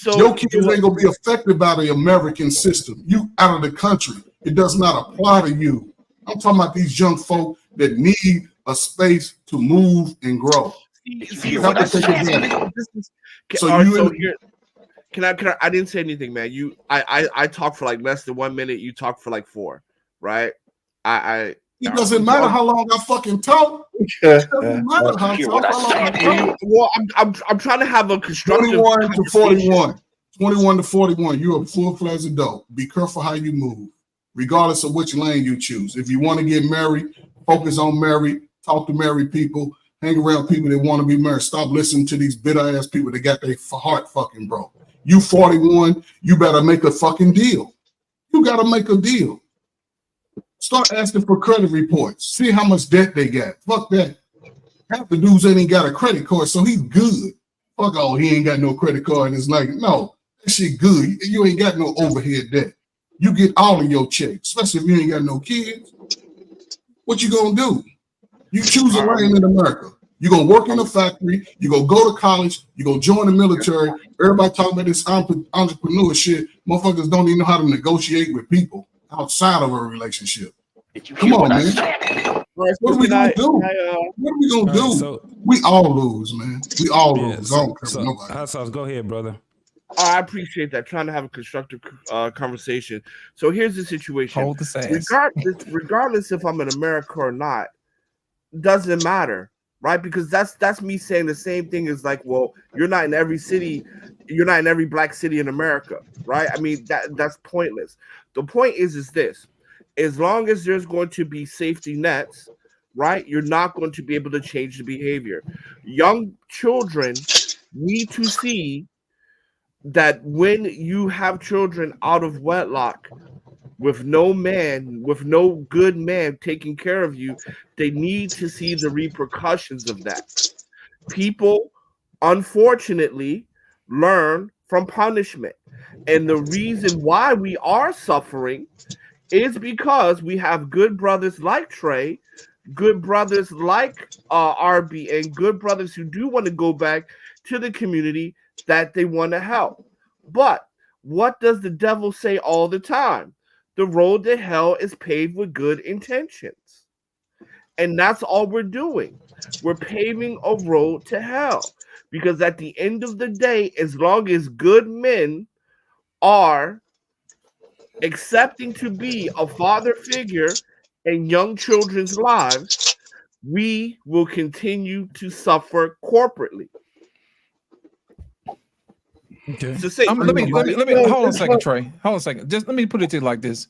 Your kids ain't going to be affected by the American system. You out of the country. It does not apply to you. I'm talking about these young folk that need a space to move and grow. Can I? I didn't say anything, man. I talked for like less than 1 minute. You talked for like 4, right? It doesn't matter how long I fucking talk. It doesn't matter how long I talk. Well, I'm trying to have a constructive 21 to 41. 21 to 41. You're a full-fledged adult. Be careful how you move, regardless of which lane you choose. If you want to get married, focus on married. Talk to married people. Hang around people that want to be married. Stop listening to these bitter-ass people that got their heart fucking broke. You 41, you better make a fucking deal. You got to make a deal. Start asking for credit reports. See how much debt they got. Fuck that. Half the dudes ain't got a credit card, so he's good. Fuck all, he ain't got no credit card. And it's like, no, that shit good. You ain't got no overhead debt. You get all of your checks, especially if you ain't got no kids. What you gonna do? You choose a lane in America. You're going to work in a factory. You're going to go to college. You're going to join the military. Everybody talking about this entrepreneur shit. Motherfuckers don't even know how to negotiate with people outside of a relationship. Come on, man. What are we going to do? What are we going to do? We all lose, man. We all lose. I don't care nobody. Hot sauce, go ahead, brother. I appreciate that. Trying to have a constructive conversation. So here's the situation. Hold the sass. Regardless if I'm in America or not, doesn't matter. Right, because that's me saying the same thing as like, well, you're not in every city, you're not in every black city in America, right? I mean, that's pointless. The point is this: as long as there's going to be safety nets, right, you're not going to be able to change the behavior. Young children need to see that when you have children out of wedlock, with no good man taking care of you, they need to see the repercussions of that. People, unfortunately, learn from punishment. And the reason why we are suffering is because we have good brothers like Trey, good brothers like RB, and good brothers who do want to go back to the community that they want to help. But what does the devil say all the time? The road to hell is paved with good intentions. And that's all we're doing. We're paving a road to hell. Because at the end of the day, as long as good men are accepting to be a father figure in young children's lives, we will continue to suffer corporately. Okay. Let me hold on a second, Trey. Hold on a second. Just let me put it to you like this.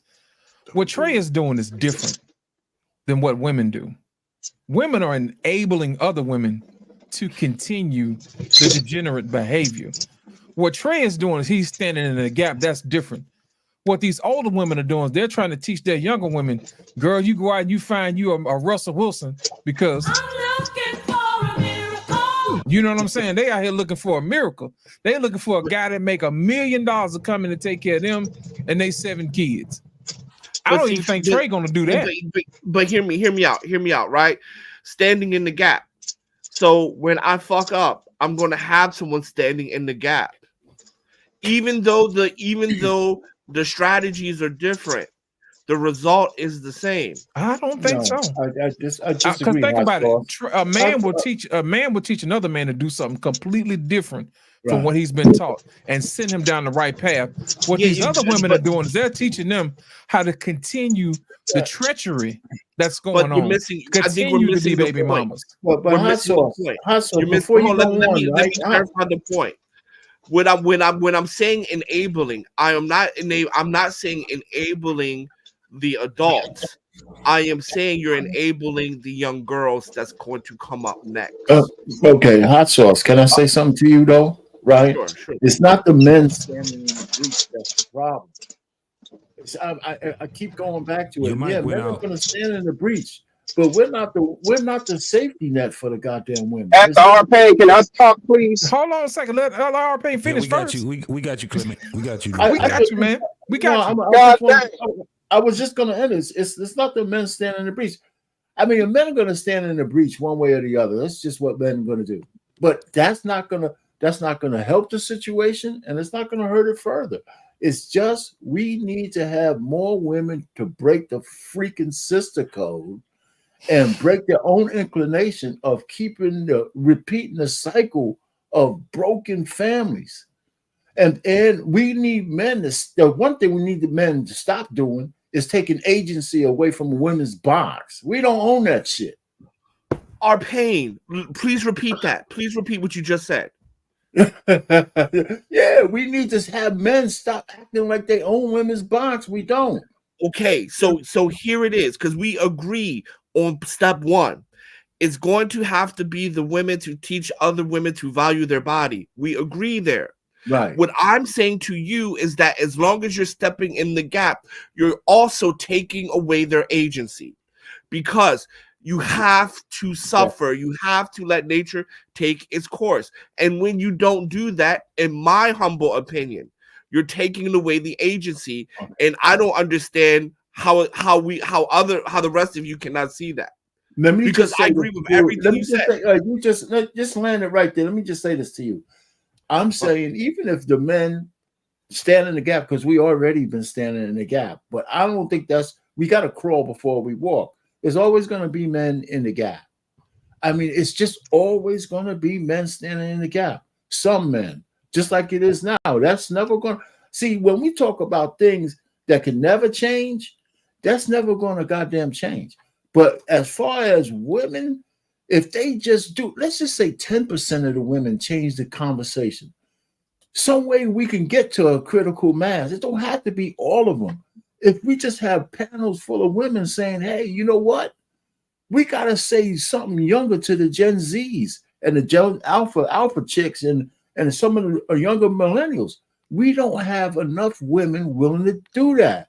What Trey is doing is different than what women do. Women are enabling other women to continue the degenerate behavior. What Trey is doing is he's standing in the gap. That's different. What these older women are doing is they're trying to teach their younger women, girl, you go out and you find you a Russell Wilson because you know what I'm saying? They out here looking for a miracle. They looking for a guy that make $1 million to come in and take care of them and they 7 kids. I don't even think Trey gonna do that. But hear me out, right? Standing in the gap. So when I fuck up, I'm gonna have someone standing in the gap. Even though the strategies are different, the result is the same. I don't think so. I disagree. Because think about it. A man will teach another man to do something completely different from what he's been taught and send him down the right path. What these other women are doing is they're teaching them how to continue the trechery that's going on. Continue to be baby mamas. But before you go on, let me clarify the point. When I'm saying enabling, I'm not saying enabling the adults. I am saying you're enabling the young girls that's going to come up next. Okay, hot sauce. Can I say something to you though? Right? Sure. It's not the men standing in the breach that's the problem. I keep going back to it. Yeah, men are going to stand in the breach, but we're not the safety net for the goddamn women. After our pain, can I talk, please? Hold on a second. Let our pain Yeah, finish we got first. you. We got you, Clement. We got you. We got you, man. We got you. I was just going to end this. It's not the men standing in the breach. I mean, the men are going to stand in the breach one way or the other. That's just what men are going to do. But that's not going to help the situation, and it's not going to hurt it further. It's just we need to have more women to break the freaking sister code and break their own inclination of repeating the cycle of broken families. And we need men the one thing we need the men to stop doing is taking agency away from women's box. We don't own that shit. Our pain. Please repeat that. Please repeat what you just said. Yeah, we need to have men stop acting like they own women's box. We don't. Okay, so here it is, because we agree on step one. It's going to have to be the women to teach other women to value their body. We agree there. Right. What I'm saying to you is that as long as you're stepping in the gap, you're also taking away their agency, because you have to suffer. You have to let nature take its course. And when you don't do that, in my humble opinion, you're taking away the agency. And I don't understand how the rest of you cannot see that. Let me because just I say agree this with to you. everything Let me you just said. say, just land it right there. Let me just say this to you. I'm saying even if the men stand in the gap, because we already been standing in the gap, but I don't think we got to crawl before we walk. There's always going to be men in the gap. I mean, it's just always going to be men standing in the gap. Some men, just like it is now. That's never going to see when we talk about things that can never change. That's never going to goddamn change. But as far as women, if they just do, let's just say 10% of the women change the conversation. Some way we can get to a critical mass. It don't have to be all of them. If we just have panels full of women saying, hey, you know what? We got to say something younger to the Gen Zs and the Gen Alpha chicks and some of the younger millennials. We don't have enough women willing to do that.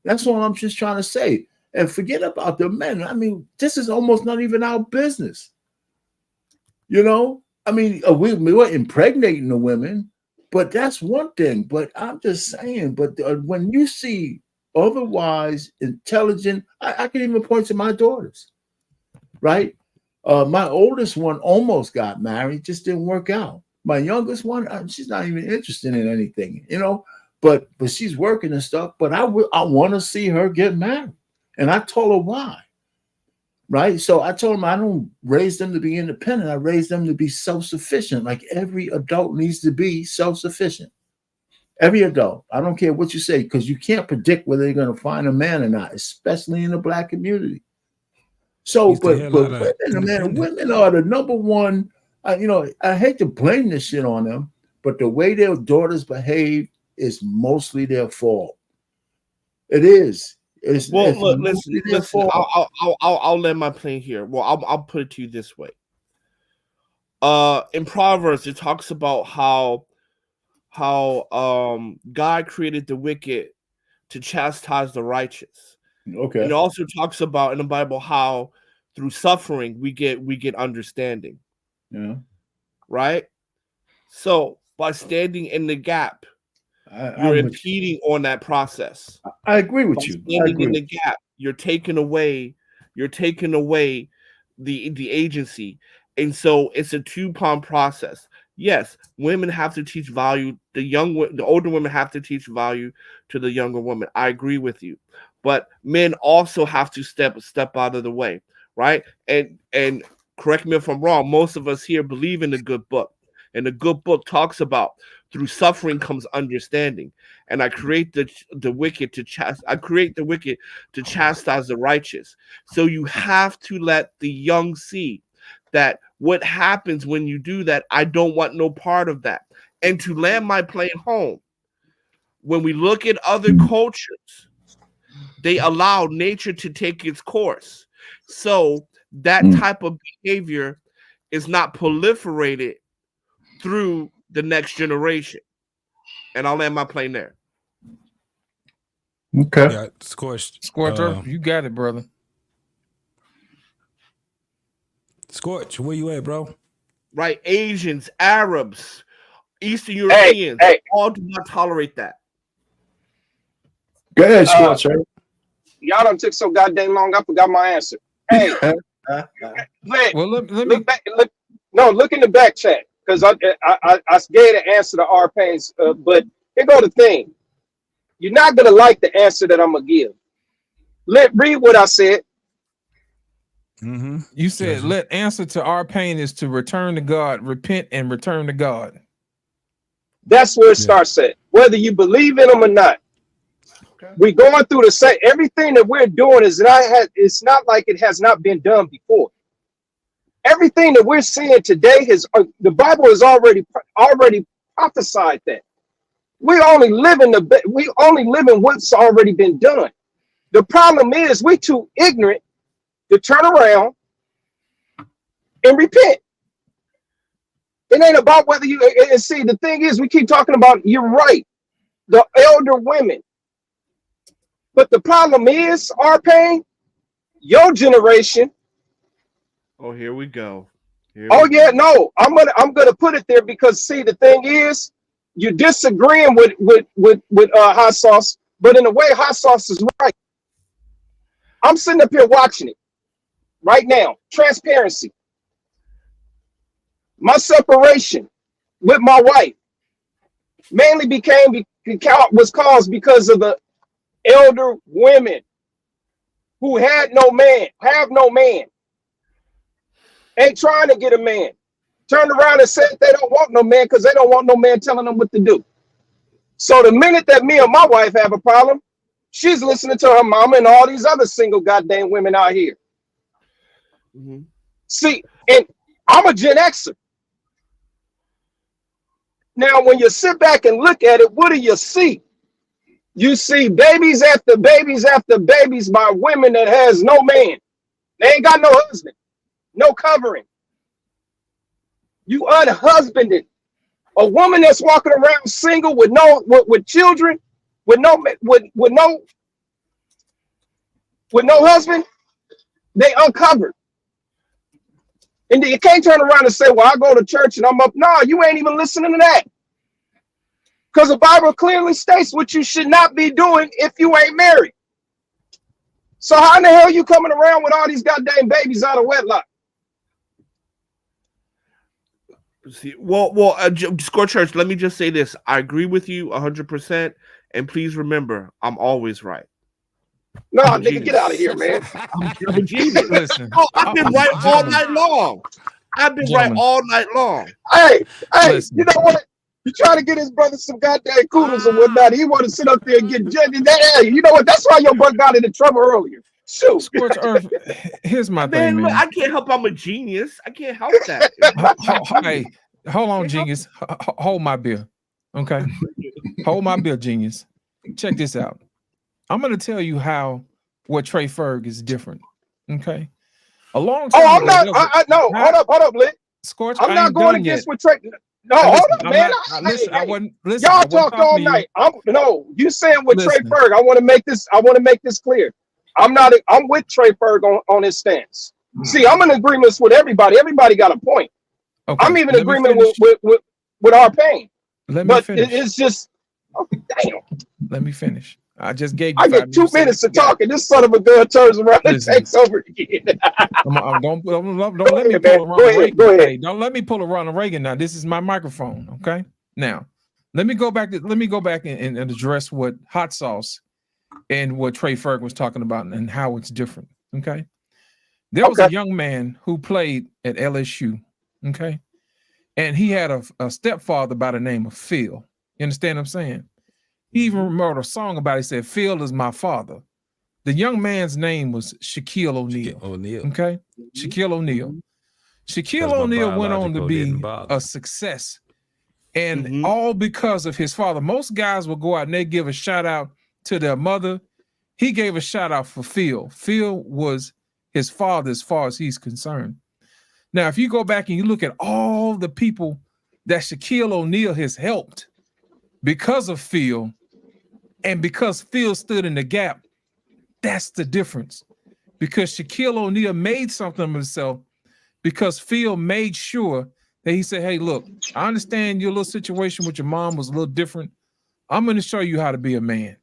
That's all I'm just trying to say. And forget about the men. I mean, this is almost not even our business. You know? I mean, we're impregnating the women, but that's one thing. But I'm just saying, but when you see otherwise intelligent, I can even point to my daughters, right? My oldest one almost got married, just didn't work out. My youngest one, she's not even interested in anything, you know, but she's working and stuff. But I want to see her get married. And I told her why, right? So I told them I don't raise them to be independent. I raise them to be self-sufficient, like every adult needs to be self-sufficient. Every adult. I don't care what you say, because you can't predict whether they're going to find a man or not, especially in the Black community. So, but women are the number one. You know, I hate to blame this shit on them, but the way their daughters behave is mostly their fault. It is. Look, listen. I'll land my plane here. Well, I'll put it to you this way. In Proverbs, it talks about how God created the wicked to chastise the righteous. Okay. And it also talks about in the Bible how through suffering we get understanding. Yeah. Right? So by standing in the gap, you're impeding on that process. I agree with you. Standing in the gap, you're taking away the agency. And so it's a two-pronged process. Yes, women have to teach value. The older women have to teach value to the younger women. I agree with you. But men also have to step out of the way, right? And correct me if I'm wrong, most of us here believe in the good book. And the good book talks about through suffering comes understanding. And I create the wicked to chastise the righteous. So you have to let the young see that what happens when you do that, I don't want no part of that. And to land my plane home, when we look at other cultures, they allow nature to take its course. So that type of behavior is not proliferated through the next generation. And I'll land my plane there. Okay. Yeah, Scorched. Scorcher, you got it, brother. Scorch, where you at, bro? Right, Asians, Arabs, Eastern Europeans, all do not tolerate that. Go ahead, Scorch. Y'all done took so goddamn long, I forgot my answer. Hey, look back. Look in the back chat because I gave the answer to our pains. But here go the thing. You're not gonna like the answer that I'm gonna give. Read what I said. You said, let answer to our pain is to return to God, repent and return to God. That's where it starts at, whether you believe in them or not. We're going through the same, everything that we're doing it's not like it has not been done before. Everything that we're seeing today the Bible has already prophesied that. We only live in what's already been done. The problem is we're too ignorant to turn around and repent. It ain't about whether you and see. The thing is, we keep talking about. You're right, the elder women. But the problem is, our pain, your generation. Oh, here we go. I'm gonna put it there because see, the thing is, you're disagreeing with hot sauce, but in a way, hot sauce is right. I'm sitting up here watching it right now. Transparency. My separation with my wife mainly was caused because of the elder women who have no man, ain't trying to get a man. Turned around and said they don't want no man because they don't want no man telling them what to do. So the minute that me and my wife have a problem, she's listening to her mama and all these other single goddamn women out here. See, and I'm a Gen Xer. Now, when you sit back and look at it, what do you see? You see babies after babies after babies by women that has no man. They ain't got no husband, no covering. You unhusbanded. A woman that's walking around single with children, with no husband, they uncovered. And you can't turn around and say, well, I go to church and I'm up. No, you ain't even listening to that. Because the Bible clearly states what you should not be doing if you ain't married. So how in the hell are you coming around with all these goddamn babies out of wedlock? See, Score Church, let me just say this. I agree with you 100%. And please remember, I'm always right. No, nigga, get out of here, man. I'm a genius. Listen, I've been right all night long. Right all night long. Hey, listen. You know what? You trying to get his brother some goddamn kudos and whatnot. He want to sit up there and get judged. You know what? That's why your brother got into trouble earlier. Shoot. Scorch Earth, here's my thing, man. I can't help I'm a genius. I can't help that. Hey, hold on, genius. Hold my beer. Okay. Hold my beer, genius. Check this out. I'm going to tell you what Trey Ferg is different. Okay. A long time I'm not. Hold up, Lit. Scorch, I'm not going against what Trey. No, hold up, man. I wasn't. Y'all talked all night. You saying with Trey Ferg. I want to make this clear. I'm with Trey Ferg on his stance. See, I'm in agreement with everybody. Everybody got a point. Okay, I'm even in agreement with our pain. Let me finish. It's just damn. Let me finish. I just gave you. I get 2 minutes to talk, and this son of a gun turns around and takes over again. Don't let me pull a Ronald Reagan. Go ahead. Hey, don't let me pull a Ronald Reagan. Now, this is my microphone. Okay. Now, let me go back and address what Hot Sauce and what Trey Ferg was talking about and how it's different. Okay. There was a young man who played at LSU. Okay. And he had a stepfather by the name of Phil. You understand what I'm saying? He even wrote a song about it. He said, Phil is my father. The young man's name was Shaquille O'Neal. Okay? Shaquille O'Neal. Shaquille O'Neal went on to be a success. And all because of his father. Most guys will go out and they give a shout out to their mother. He gave a shout out for Phil. Phil was his father as far as he's concerned. Now, if you go back and you look at all the people that Shaquille O'Neal has helped because of Phil, and because Phil stood in the gap, that's the difference. Because Shaquille O'Neal made something of himself because Phil made sure that he said, hey, look, I understand your little situation with your mom was a little different. I'm going to show you how to be a man.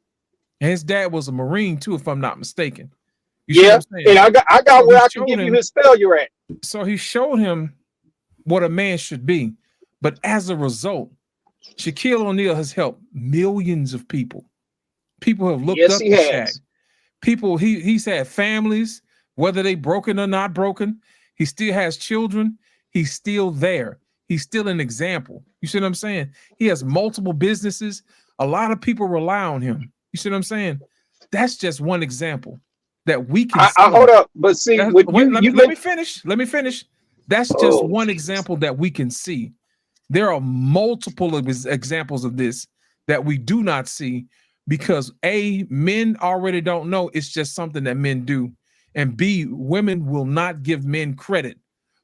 And his dad was a Marine too, if I'm not mistaken. You see what Yeah, I'm saying? and I got So where he I can showed give you him. his failure at. So he showed him what a man should be. But as a result, Shaquille O'Neal has helped millions of people. People have looked Yes, up he to Shaq. has. People, he's had families, whether they broken or not broken. He still has children. He's still there. He's still an example. You see what I'm saying? He has multiple businesses. A lot of people rely on him. You see what I'm saying? That's just one example that we can see. I hold up, but see, with Wait, let you me finish. Let me finish. That's just oh, one example that we can see. There are multiple examples of this that we do not see because A, men already don't know. It's just something that men do. And B, women will not give men credit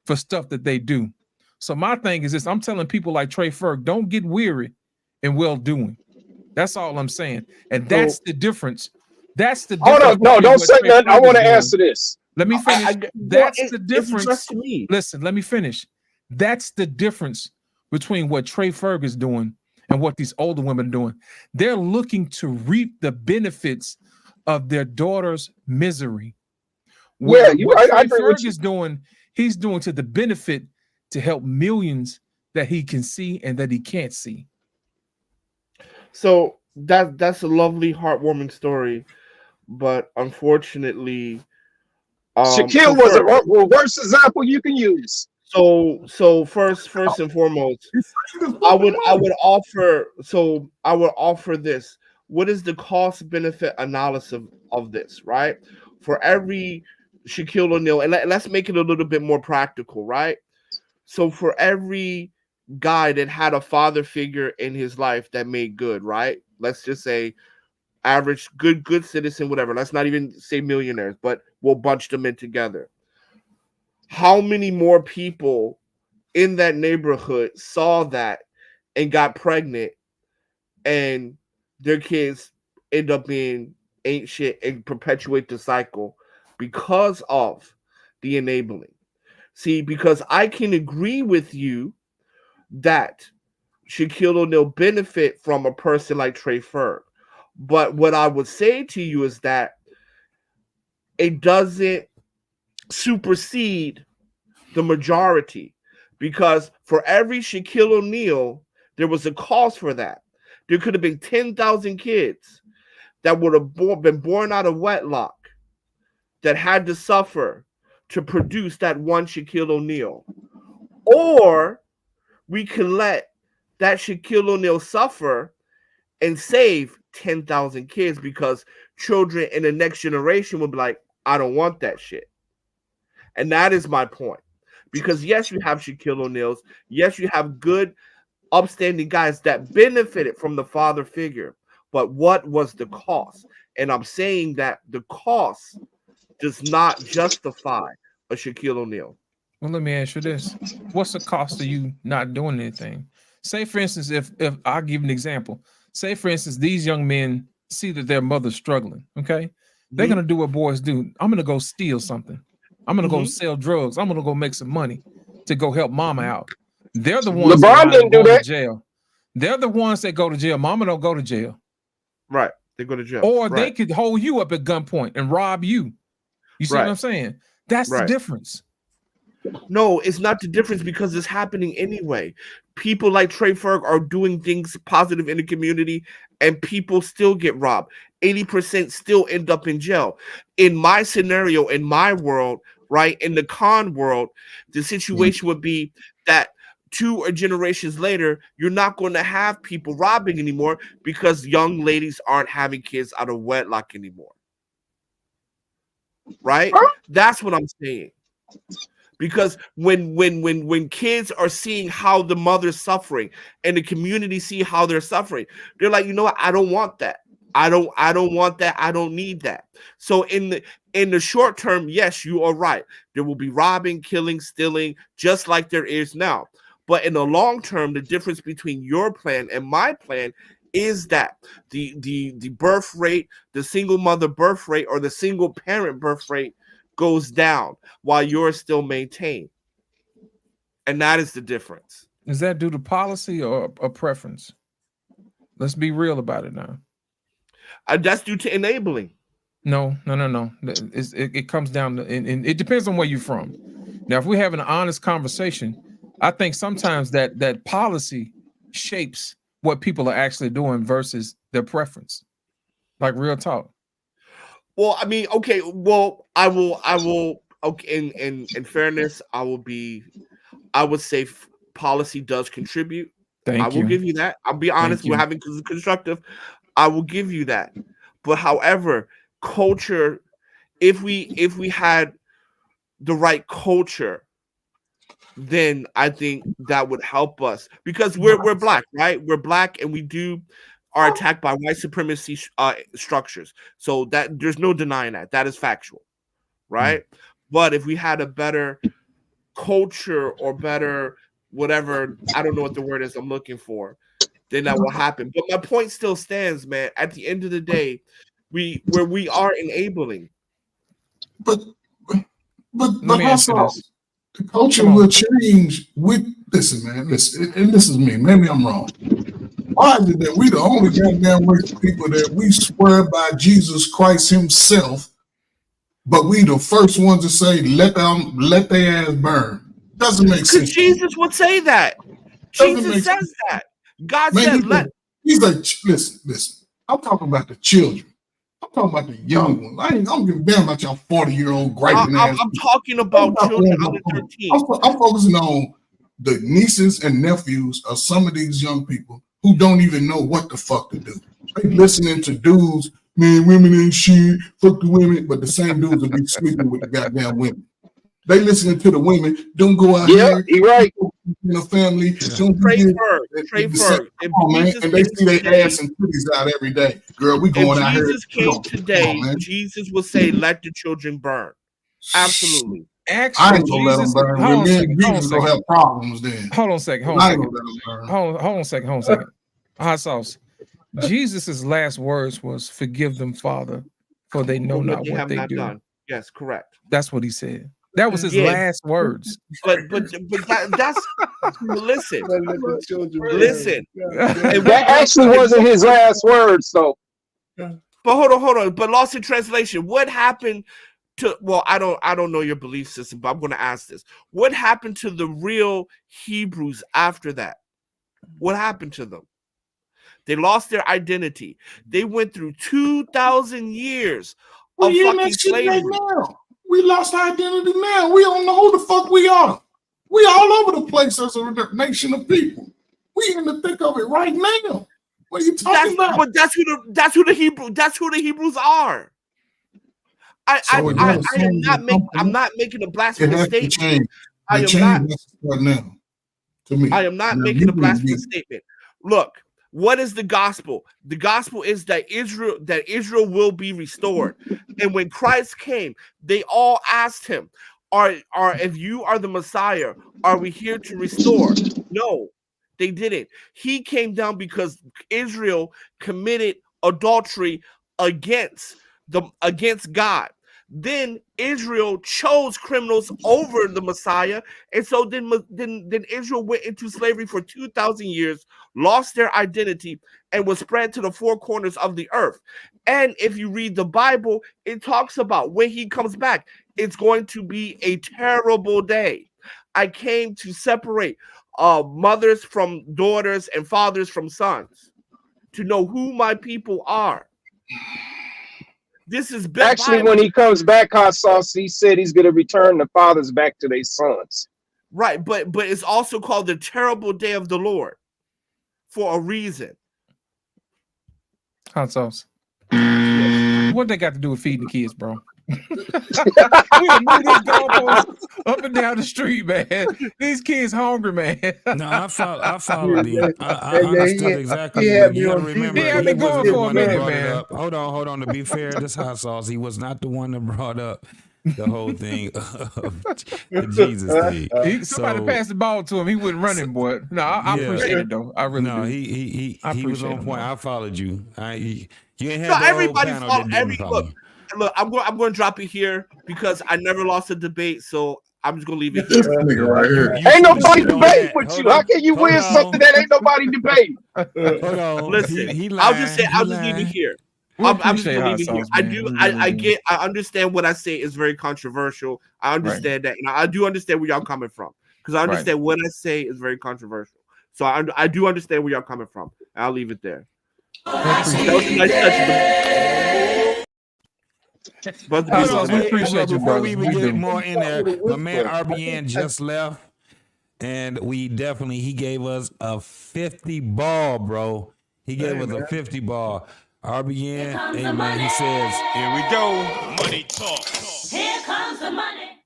for stuff that they do. So my thing is this, I'm telling people like Trey Ferg, don't get weary in well-doing. That's all I'm saying. And that's the difference. That's the hold difference up. No, between don't what say Trey nothing. I Ferg is want to doing. answer this. Let me finish. Well, That's the it's difference. addressed to me. Listen, let me finish. That's the difference between what Trey Ferg is doing and what these older women are doing. They're looking to reap the benefits of their daughter's misery. Yeah, Where you what right. I Trey agree with Ferg you. is doing, he's doing to the benefit to help millions that he can see and that he can't see. So that's a lovely, heartwarming story, but unfortunately, Shaquille was a worst example you can use. So first and foremost, I would offer this. What is the cost benefit analysis of this, right? For every Shaquille O'Neal, and let's make it a little bit more practical, right? So for every guy that had a father figure in his life that made good, right? Let's just say average, good citizen, whatever. Let's not even say millionaires, but we'll bunch them in together. How many more people in that neighborhood saw that and got pregnant and their kids end up being ain't shit and perpetuate the cycle because of the enabling? See, because I can agree with you that Shaquille O'Neal benefit from a person like Trey Ferg. But what I would say to you is that it doesn't supersede the majority, because for every Shaquille O'Neal, there was a cause for that. There could have been 10,000 kids that would have been born out of wedlock that had to suffer to produce that one Shaquille O'Neal. Or we can let that Shaquille O'Neal suffer and save 10,000 kids, because children in the next generation will be like, I don't want that shit. And that is my point. Because yes, you have Shaquille O'Neal's. Yes, you have good, upstanding guys that benefited from the father figure. But what was the cost? And I'm saying that the cost does not justify a Shaquille O'Neal. Well, let me ask you this. What's the cost of you not doing anything? Say, for instance, if I'll give you an example. Say, for instance, these young men see that their mother's struggling, okay? They're going to do what boys do. I'm going to go steal something. I'm going to go sell drugs. I'm going to go make some money to go help mama out. They're the ones that LeBron wind up didn't do going to that. jail. They're the ones that go to jail. Mama don't go to jail. Right. They go to jail. Or they Right. could hold you up at gunpoint and rob you. You see what I'm saying? That's the Right. difference. No, it's not the difference, because it's happening anyway. People like Trey Ferg are doing things positive in the community, and people still get robbed. 80% still end up in jail. In my scenario, in my world, right, in the con world, the situation would be that 2 generations later, you're not going to have people robbing anymore because young ladies aren't having kids out of wedlock anymore. Right? That's what I'm saying. Because when kids are seeing how the mother's suffering and the community see how they're suffering, they're like, you know what? I don't want that. I don't want that. I don't need that. So in the short term, yes, you are right. There will be robbing, killing, stealing, just like there is now. But in the long term, the difference between your plan and my plan is that the birth rate, the single mother birth rate, or the single parent birth rate goes down while yours still maintained. And that is the difference. Is that due to policy or a preference? Let's be real about it now. That's due to enabling. No. It comes down to, and it depends on where you're from. Now, if we're having an honest conversation, I think sometimes that policy shapes what people are actually doing versus their preference. Like real talk. Well, I mean, okay. Well, I will. Okay, in fairness, I would say policy does contribute. I will give you that. I'll be honest. We're having constructive. I will give you that. But however, culture, if we had the right culture, then I think that would help us because we're black, right? We're black, and we are attacked by white supremacy structures. So that there's no denying that. That is factual, right? But if we had a better culture or better whatever, I don't know what the word is I'm looking for, then that will happen. But my point still stands, man. At the end of the day, we are enabling. But also the culture will change with listen, man. Listen, and this is me. Maybe I'm wrong. Why is it that we the only goddamn race of people that we swear by Jesus Christ Himself, but we the first ones to say let their ass burn? Doesn't make sense. Jesus would say that. Jesus says that. God said let. He's like, listen. I'm talking about the children. I'm talking about the young ones. I don't give a damn about y'all 40-year-old griping ass. I'm talking about children under 13. I'm focusing on the nieces and nephews of some of these young people who don't even know what the fuck to do. They listening to dudes, man, women ain't shit, fuck the women, but the same dudes will be sleeping with the goddamn women. They listening to the women, don't go out here. You're right. In a family, don't Trey Ferg. And they see their ass and titties out every day. Girl, we going out here. Jesus came today, Jesus would say, let the children burn. Absolutely. Actually, I ain't gonna let them burn. Jesus will have problems then. Hold on a second. Hold on a second. Hot sauce. Jesus' last words was, "Forgive them, Father, for they know not what they do." Done. Yes, correct. That's what he said. That was his last words. But that's listen. That actually wasn't his last words, though. But hold on. But lost in translation. What happened to? Well, I don't know your belief system, but I'm going to ask this: what happened to the real Hebrews after that? What happened to them? They lost their identity. They went through 2,000 years of fucking slavery. We lost our identity now. We don't know who the fuck we are. We all over the place as a nation of people. We in the thick of it right now. What are you talking about? But that's who the Hebrews are. I'm not making a blasphemous statement. I am not making a blasphemous statement. Look, what is the gospel? The gospel is that Israel will be restored. And when Christ came, they all asked him, if you are the Messiah, are we here to restore? No, they didn't. He came down because Israel committed adultery against God. Then Israel chose criminals over the Messiah, and so then Israel went into slavery for 2,000 years, lost their identity, and was spread to the four corners of the earth. And if you read the Bible, it talks about when he comes back, it's going to be a terrible day. I came to separate mothers from daughters and fathers from sons, to know who my people are. This is actually Bible. When he comes back, Hot Sauce, he said he's going to return the fathers back to their sons. Right, but it's also called the terrible day of the Lord for a reason. Hot Sauce. What they got to do with feeding the kids, bro? We done moved these goalposts up and down the street, man. These kids hungry, man. No, I followed you. I understood exactly. Yeah, you gotta remember, he had been going for a minute, man. Hold on. To be fair, this Hot Sauce, he was not the one that brought up the whole thing of the Jesus thing. Somebody passed the ball to him. He wasn't running, boy. No, I appreciate it though. I really do. He was on point. I followed you. You ain't had everybody follow. Look, I'm going to drop it here because I never lost a debate, so I'm just gonna leave it This here. nigga right here. Ain't nobody debating with you. How can you win something that ain't nobody debating? Hold on. Listen, He I'll lying. just say, He I'll just leave it lying. here. We I'm just appreciate gonna hot leave it here. sauce, man. We really I do. get, I understand what I say is very controversial. I understand that, and I do understand where y'all coming from because I understand what I say is very controversial. So I do understand where y'all coming from. I'll leave it there. That was a nice touch. But Hold on, we appreciate you, before brother. we even We get do. more in there, my man RBN just left, and he gave us a 50 ball, bro. He gave us a 50 ball. RBN, hey man, he says, here we go, money talk. Here comes the money.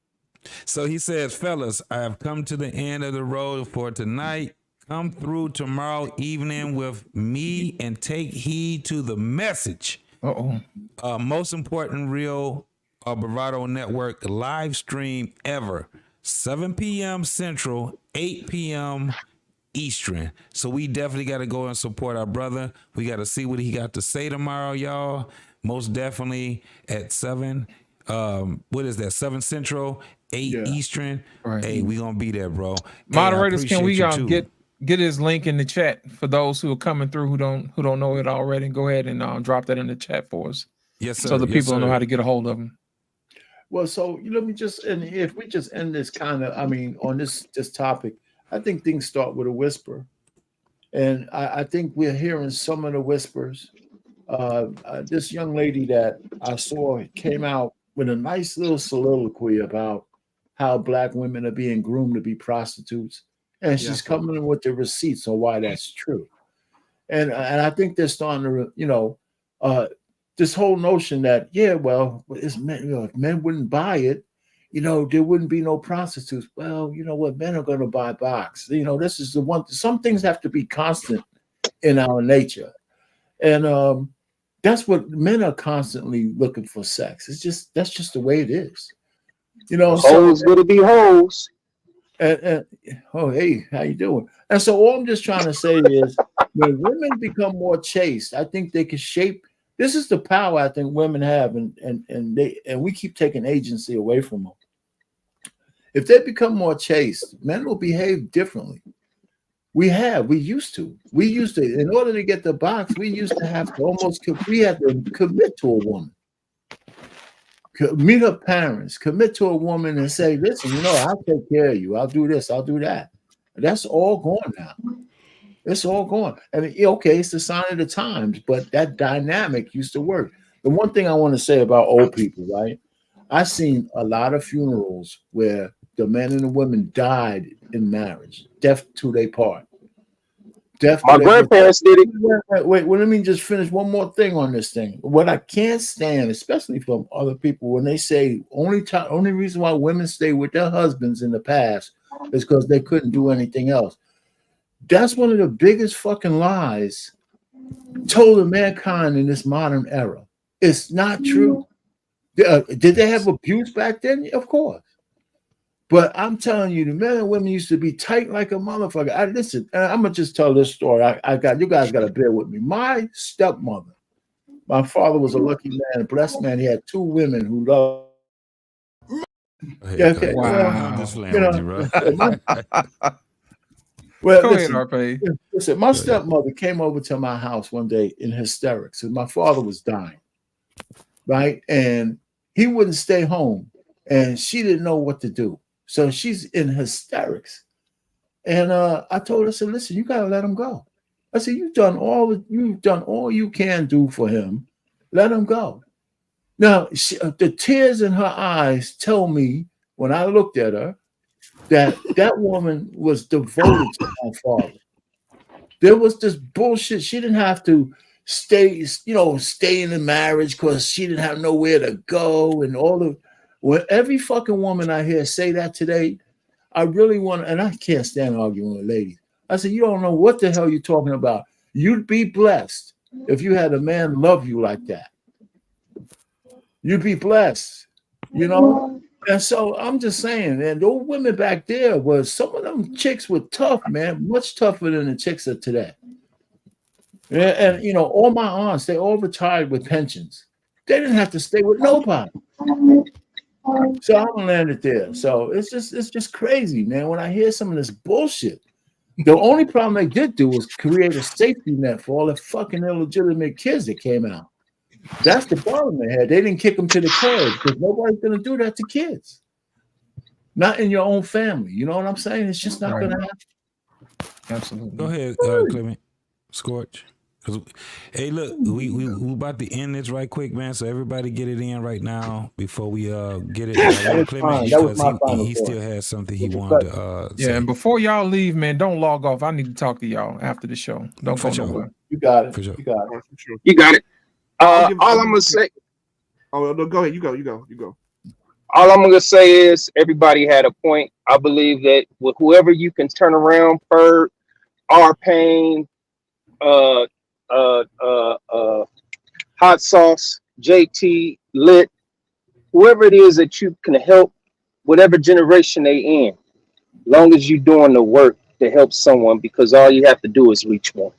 So he says, fellas, I have come to the end of the road for tonight. Come through tomorrow evening with me and take heed to the message. Most important Real Bravado Network live stream ever. 7 p.m. Central, 8 p.m. Eastern. So we definitely got to go and support our brother. We got to see what he got to say tomorrow, y'all. Most definitely at 7. What is that? 7 Central, 8 Eastern. Right. Hey, we gonna be there, bro. Moderators, can we you too. get his link in the chat for those who are coming through who don't know it already? Go ahead and drop that in the chat for us. Yes, sir. So the Yes, people sir. know how to get a hold of him. Well, so let me just, and if we just end this kind of, I mean, on this topic, I think things start with a whisper, and I think we're hearing some of the whispers. This young lady that I saw came out with a nice little soliloquy about how Black women are being groomed to be prostitutes, and she's coming in with the receipts on why that's true. And I think they're starting to, this whole notion that it's men, if men wouldn't buy it, there wouldn't be no prostitutes. Well, you know what, men are going to buy box. This is the one. Some things have to be constant in our nature, and that's what men are constantly looking for. Sex. That's just the way it is. Hoes gonna be hoes. And oh, hey, how you doing? And so all I'm just trying to say is, when women become more chaste, I think they can shape. This is the power I think women have, and we keep taking agency away from them. If they become more chaste, men will behave differently. We used to. In order to get the box, we used to have to we had to commit to a woman. Meet her parents, commit to a woman and say, listen, I'll take care of you. I'll do this, I'll do that. That's all gone now. It's all gone. I mean, okay, it's the sign of the times, but that dynamic used to work. The one thing I want to say about old people, right? I've seen a lot of funerals where the men and the women died in marriage, death to their part. My grandparents did it. Wait, let me just finish one more thing on this thing. What I can't stand, especially from other people, when they say only reason why women stay with their husbands in the past is because they couldn't do anything else. That's one of the biggest fucking lies told to mankind in this modern era. It's not true. Did they have abuse back then? Of course. But I'm telling you, the men and women used to be tight like a motherfucker. Listen, I'm gonna just tell this story. You guys gotta bear with me. My stepmother, my father was a lucky man, a blessed man. He had 2 women who loved. Hey, okay. Wow. I'm just playing with you, bro. Well, Go listen, ahead, RP. Listen, my stepmother came over to my house one day in hysterics, and my father was dying, right? And he wouldn't stay home, and she didn't know what to do. So she's in hysterics. And I told her, I said, listen, you gotta let him go. I said, you've done all you can do for him. Let him go. Now, the tears in her eyes tell me, when I looked at her, that woman was devoted to my father. There was this bullshit. She didn't have to stay in the marriage because she didn't have nowhere to go and all of. When every fucking woman I hear say that today, I really want, and I can't stand arguing with ladies. I said, you don't know what the hell you're talking about. You'd be blessed if you had a man love you like that. You'd be blessed, And so I'm just saying, and those women back there some of them chicks were tough, man, much tougher than the chicks of today. And all my aunts, they all retired with pensions. They didn't have to stay with nobody. So I'm gonna land it there. So it's just crazy, man. When I hear some of this bullshit, the only problem they did do was create a safety net for all the fucking illegitimate kids that came out. That's the problem they had. They didn't kick them to the curb because nobody's gonna do that to kids. Not in your own family. You know what I'm saying? It's just not gonna happen. Absolutely. Go ahead, Clement. Scorch. Hey, look, we about to end this right quick, man. So everybody get it in right now before we get it. Clement, That was my because final he thought. still has something he wanted to Yeah, say. and before y'all leave, man, don't log off. I need to talk to y'all after the show. Don't For go sure. nowhere. You got it. For sure. You got it. You got it. I'll give- All I'll I'm give- gonna say, Oh no, go ahead. You go. all I'm gonna say is everybody had a point. I believe that with whoever you can turn around, Bird, R Pain, uh, Hot Sauce, JT, Lit, whoever it is that you can help, whatever generation they in, long as you're doing the work to help someone, because all you have to do is reach one.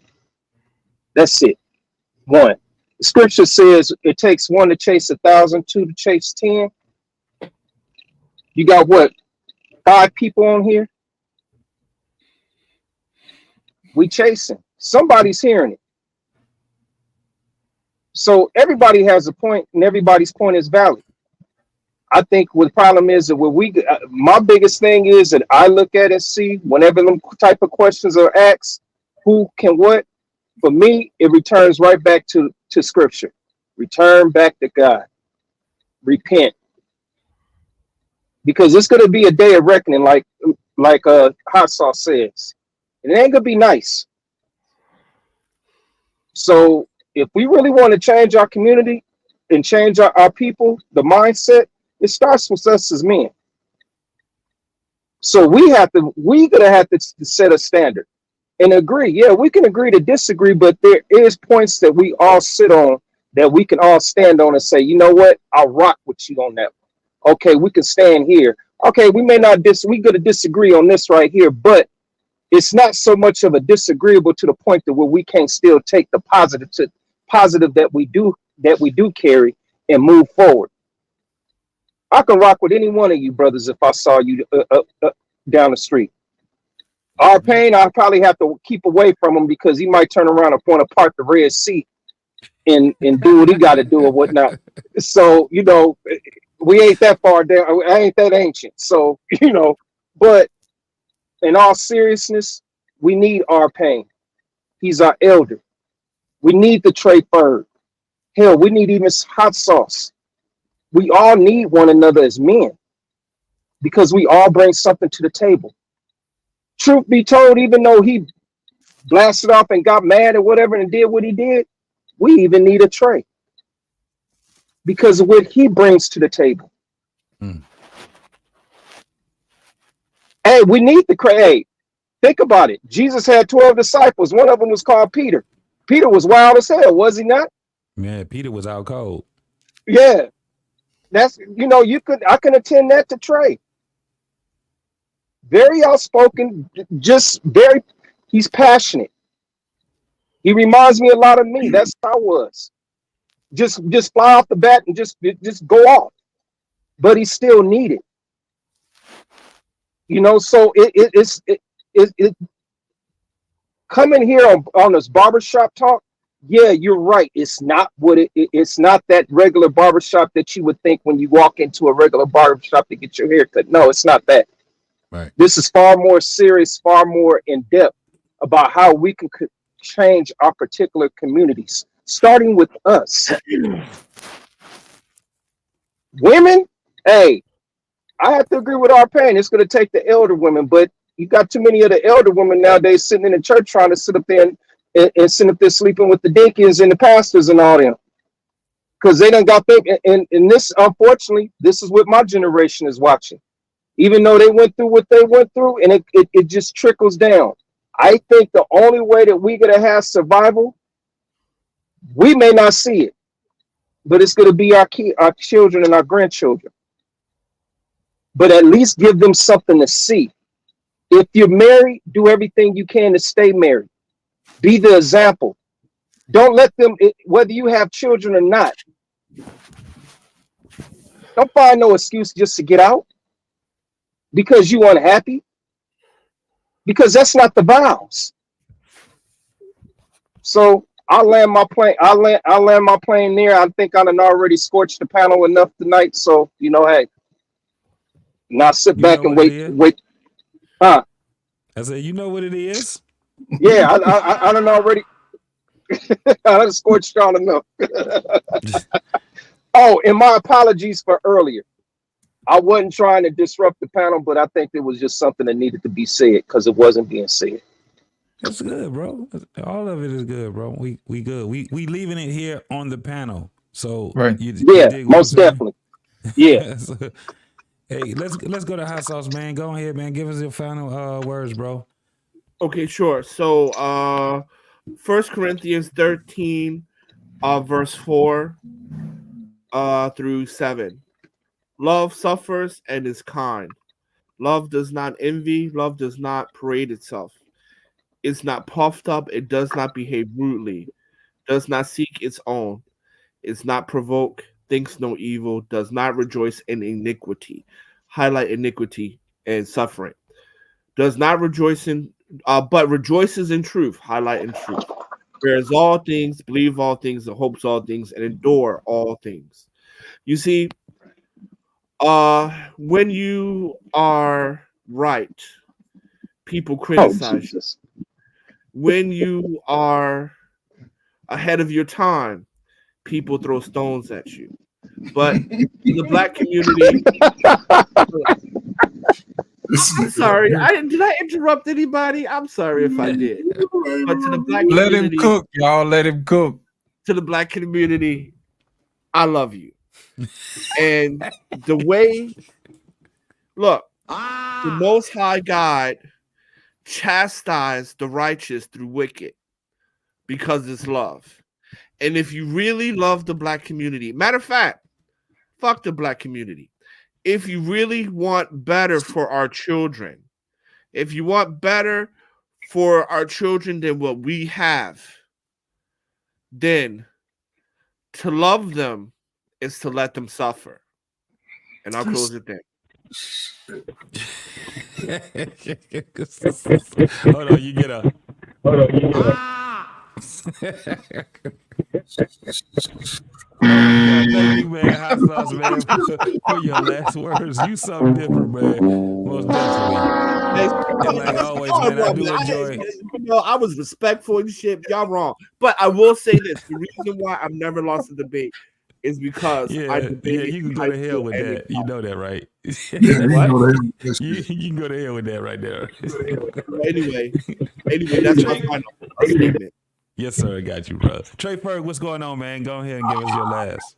That's it. One. The scripture says it takes one to chase 1,000, two to chase 10. You got what? 5 people on here? We chasing. Somebody's hearing it. So everybody has a point, and everybody's point is valid. I think what the problem is that my biggest thing is that I look at and see whenever them type of questions are asked, who can what? For me, it returns right back to scripture. Return back to God. Repent. Because it's going to be a day of reckoning, like Hot Sauce says. And it ain't going to be nice. So if we really want to change our community and change our people, the mindset, it starts with us as men. So we're gonna have to set a standard and agree. Yeah, we can agree to disagree, but there is points that we all sit on that we can all stand on and say, you know what, I'll rock with you on that one. Okay, we can stand here. Okay, we may not we're gonna disagree on this right here, but it's not so much of a disagreeable to the point that where we can't still take the positive that we do carry and move forward. I can rock with any one of you brothers if I saw you down the street. Our Pain, I'll probably have to keep away from him because he might turn around and want to part the Red Sea and do what he got to do or whatnot. So, we ain't that far down. I ain't that ancient. So, but in all seriousness, we need Our Pain. He's our elder. We need the Trey Bird. Hell, we need even Hot Sauce. We all need one another as men because we all bring something to the table. Truth be told, even though he blasted off and got mad or whatever and did what he did, we even need a Trey because of what he brings to the table. Hey, we need the Hey, think about it. Jesus had 12 disciples. One of them was called Peter. Peter was wild as hell, was he not? Man, Peter was out cold. Yeah. That's I can attend that to Trey. Very outspoken, he's passionate. He reminds me a lot of me. That's how I was. Just fly off the bat and just go off. But he's still needed. So it coming here on this barbershop talk. Yeah, you're right. It's not it's not that regular barbershop that you would think when you walk into a regular barbershop to get your hair cut. No, it's not that. Right. This is far more serious, far more in depth about how we can change our particular communities, starting with us. Women, hey, I have to agree with Our Pain. It's going to take the elder women, but you got too many of the elder women nowadays sitting in the church trying to sit up there and sit up there sleeping with the deacons and the pastors and all them. Because they done got them. And this, unfortunately, this is what my generation is watching. Even though they went through what they went through, and it just trickles down. I think the only way that we're going to have survival, we may not see it, but it's going to be our children and our grandchildren. But at least give them something to see. If you're married, do everything you can to stay married. Be the example. Don't let them, whether you have children or not, Don't find no excuse just to get out because you unhappy. Because that's not the vows. So I'll land my plane. I'll land my plane there. I think I done already scorched the panel enough tonight. So hey, now sit You back know and what it is? wait. Huh? I said, you know what it is? Yeah, I done already. I done scorched y'all enough. Oh, and my apologies for earlier. I wasn't trying to disrupt the panel, but I think it was just something that needed to be said because it wasn't being said. That's good, bro. All of it is good, bro. We good. We leaving it here on the panel. So Right. you Yeah, dig what most I'm saying? definitely. Yeah. So, hey, let's go to hot sauce, man. Go ahead, man. Give us your final words, bro. Okay, sure. So 1 Corinthians 13, verse 4 through 7. Love suffers and is kind. Love does not envy. Love does not parade itself. It's not puffed up. It does not behave rudely. Does not seek its own. Is not provoked. Thinks no evil. Does not rejoice in iniquity. Highlight iniquity and suffering. Does not rejoice in, but rejoices in truth. Highlight in truth. Bears all things, believe all things, and hopes all things, and endure all things. You see, when you are right, people criticize you. When you are ahead of your time, people throw stones at you. But in the black community, I'm sorry. Did I interrupt anybody? I'm sorry if I did. But to the black Let community, him cook, y'all. Let him cook. To the black community, I love you. And the way, look, the Most High God chastised the righteous through wicked because it's love. And if you really love the black community, matter of fact, fuck the black community. If you really want better for our children, if you want better for our children than what we have, then to love them is to let them suffer. And I'll close it there. Hold on, you get a. Thank you, man. Hot sauce, man, for your last words. You something different, man. Most definitely. And like always, man, I do enjoy. I was respectful and shit. Y'all wrong. But I will say this: the reason why I've never lost a debate is because I debated. You can go to hell with that. You know that, right? What? You can go to hell with that right there. Anyway, that's my final statement. Yes, sir. I got you, bro. Trey Ferg, what's going on, man? Go ahead and give us your last.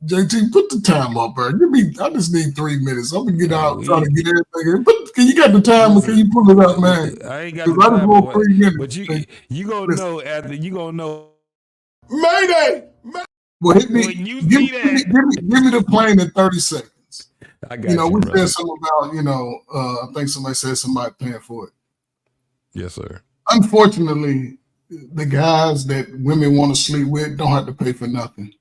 JT, put the time up, bro. I just need 3 minutes. I'm gonna get out, trying to get everything. Can you got the timer? Can you pull it up, man? I ain't got the timer, 3 minutes. but you gonna know after you gonna know. Mayday! Well, hit me. When you give me the plane in 30 seconds. I got you, we brother. said something about, I think somebody said somebody paying for it. Yes, sir. Unfortunately, the guys that women want to sleep with don't have to pay for nothing.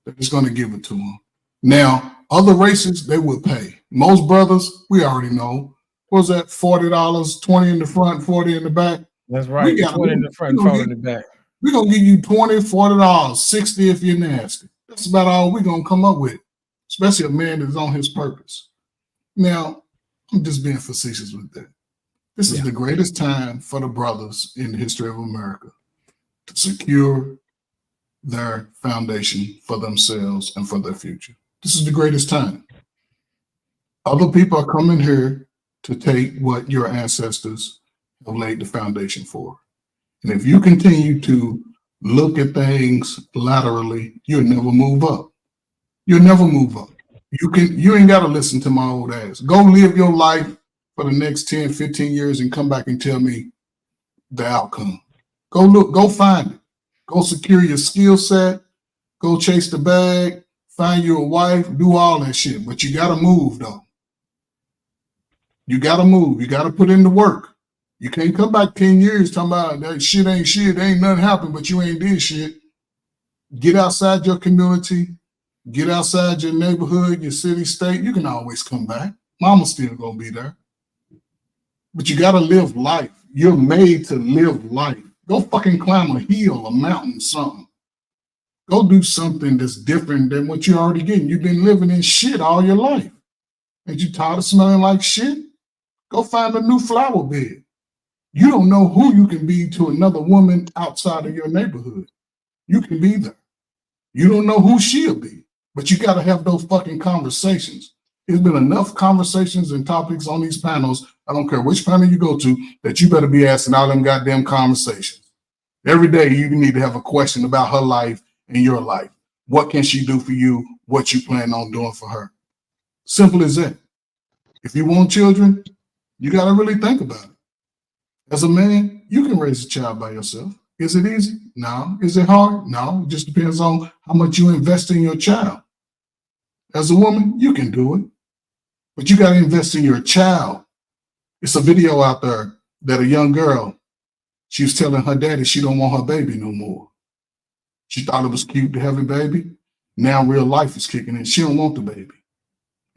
They're just going to give it to them. Now, other races, they will pay. Most brothers, we already know. What was that? $40, 20 in the front, 40 in the back. That's right. 20 in the front, 40 in the back. We're going to give you $20, $40, 60 if you're nasty. That's about all we're going to come up with, especially a man that's on his purpose. Now, I'm just being facetious with that. This is the greatest time for the brothers in the history of America to secure their foundation for themselves and for their future. This is the greatest time. Other people are coming here to take what your ancestors have laid the foundation for. And if you continue to look at things laterally, you'll never move up. You'll never move up. You ain't got to listen to my old ass. Go live your life for the next 10, 15 years and come back and tell me the outcome. Go look, go find it. Go secure your skill set. Go chase the bag. Find you a wife. Do all that shit. But you got to move, though. You got to move. You got to put in the work. You can't come back 10 years talking about that shit. Ain't nothing happened, but you ain't did shit. Get outside your community. Get outside your neighborhood, your city, state, you can always come back. Mama's still gonna be there. But you gotta live life. You're made to live life. Go fucking climb a hill, a mountain, something. Go do something that's different than what you're already getting. You've been living in shit all your life. Ain't you tired of smelling like shit? Go find a new flower bed. You don't know who you can be to another woman outside of your neighborhood. You can be there. You don't know who she'll be, but you got to have those fucking conversations. There's been enough conversations and topics on these panels, I don't care which panel you go to, that you better be asking all them goddamn conversations. Every day you need to have a question about her life and your life. What can she do for you? What you plan on doing for her? Simple as that. If you want children, you got to really think about it. As a man, you can raise a child by yourself. Is it easy? No. Is it hard? No. It just depends on how much you invest in your child. As a woman, you can do it, but you got to invest in your child. It's a video out there that a young girl, she was telling her daddy she don't want her baby no more. She thought it was cute to have a baby. Now real life is kicking in. She don't want the baby.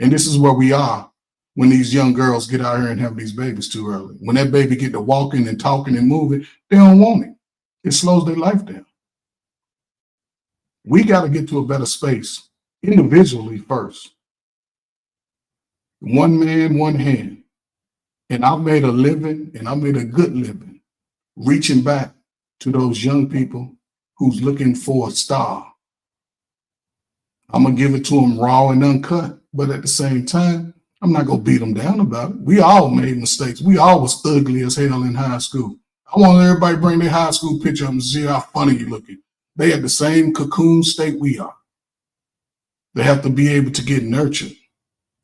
And this is where we are when these young girls get out here and have these babies too early. When that baby get to walking and talking and moving, they don't want it. It slows their life down. We got to get to a better space individually first. One man, one hand. And I made a living, and I made a good living, reaching back to those young people who's looking for a star. I'm going to give it to them raw and uncut, but at the same time, I'm not going to beat them down about it. We all made mistakes. We all was ugly as hell in high school. I want everybody to bring their high school picture up and see how funny you looking. They at the same cocoon state we are. They have to be able to get nurtured.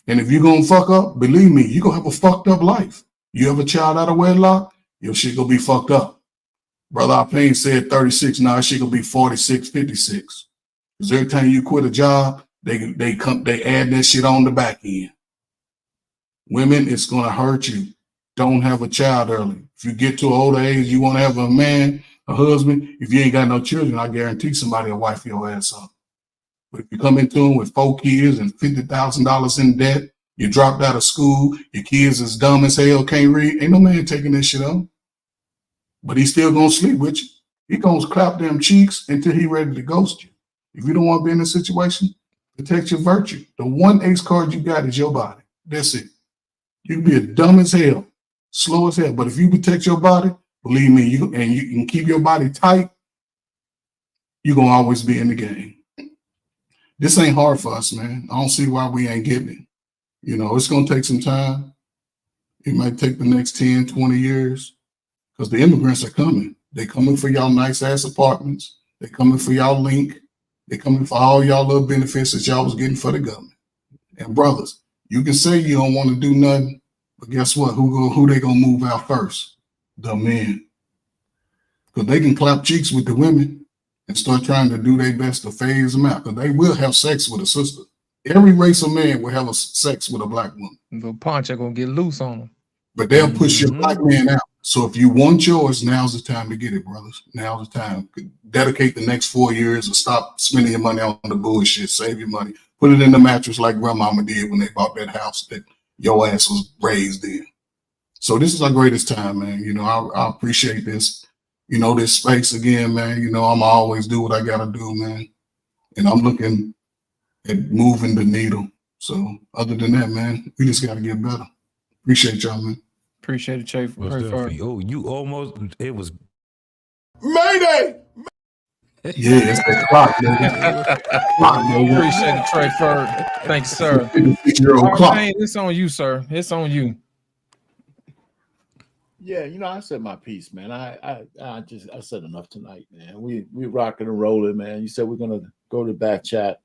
And if you're going to fuck up, believe me, you're going to have a fucked up life. You have a child out of wedlock, your shit going to be fucked up. Brother Alpayne said 36, now shit going to be 46, 56. Because every time you quit a job, they add that shit on the back end. Women, it's going to hurt you. Don't have a child early. If you get to an older age, you want to have a man, a husband. If you ain't got no children, I guarantee somebody will wife your ass up. But if you come into them with 4 kids and $50,000 in debt, you dropped out of school, your kids is dumb as hell, can't read, ain't no man taking this shit on. But he's still going to sleep with you. He going to clap them cheeks until he ready to ghost you. If you don't want to be in this situation, protect your virtue. The one ace card you got is your body. That's it. You can be a dumb as hell, slow as hell, but if you protect your body, believe me, you can keep your body tight, you're going to always be in the game. This ain't hard for us, man. I don't see why we ain't getting it. You know, it's going to take some time. It might take the next 10, 20 years because the immigrants are coming. They coming for y'all nice-ass apartments. They coming for y'all link. They coming for all y'all little benefits that y'all was getting for the government. And brothers, you can say you don't want to do nothing, but guess what? Who they going to move out first? The men. Because they can clap cheeks with the women and start trying to do their best to phase them out. Because they will have sex with a sister. Every race of man will have sex with a black woman. Little Poncho gonna get loose on them. But they'll push your black man out. So if you want yours, now's the time to get it, brothers. Now's the time. Dedicate the next 4 years and stop spending your money on the bullshit. Save your money. Put it in the mattress like grandmama did when they bought that house that your ass was raised in. So this is our greatest time, man. You know, I appreciate this. You know, this space again, man. You know, I'm always do what I gotta do, man. And I'm looking at moving the needle. So other than that, man, we just gotta get better. Appreciate y'all, man. Appreciate it, Chafe. Oh, you almost, it was. Mayday! Yeah, it's the clock, baby. Appreciate it, Trey Ferg. Thanks, sir. It's on you, sir. It's on you. Yeah, you know, I said my piece, man. I said enough tonight, man. We rocking and rolling, man. You said we're gonna go to back chat.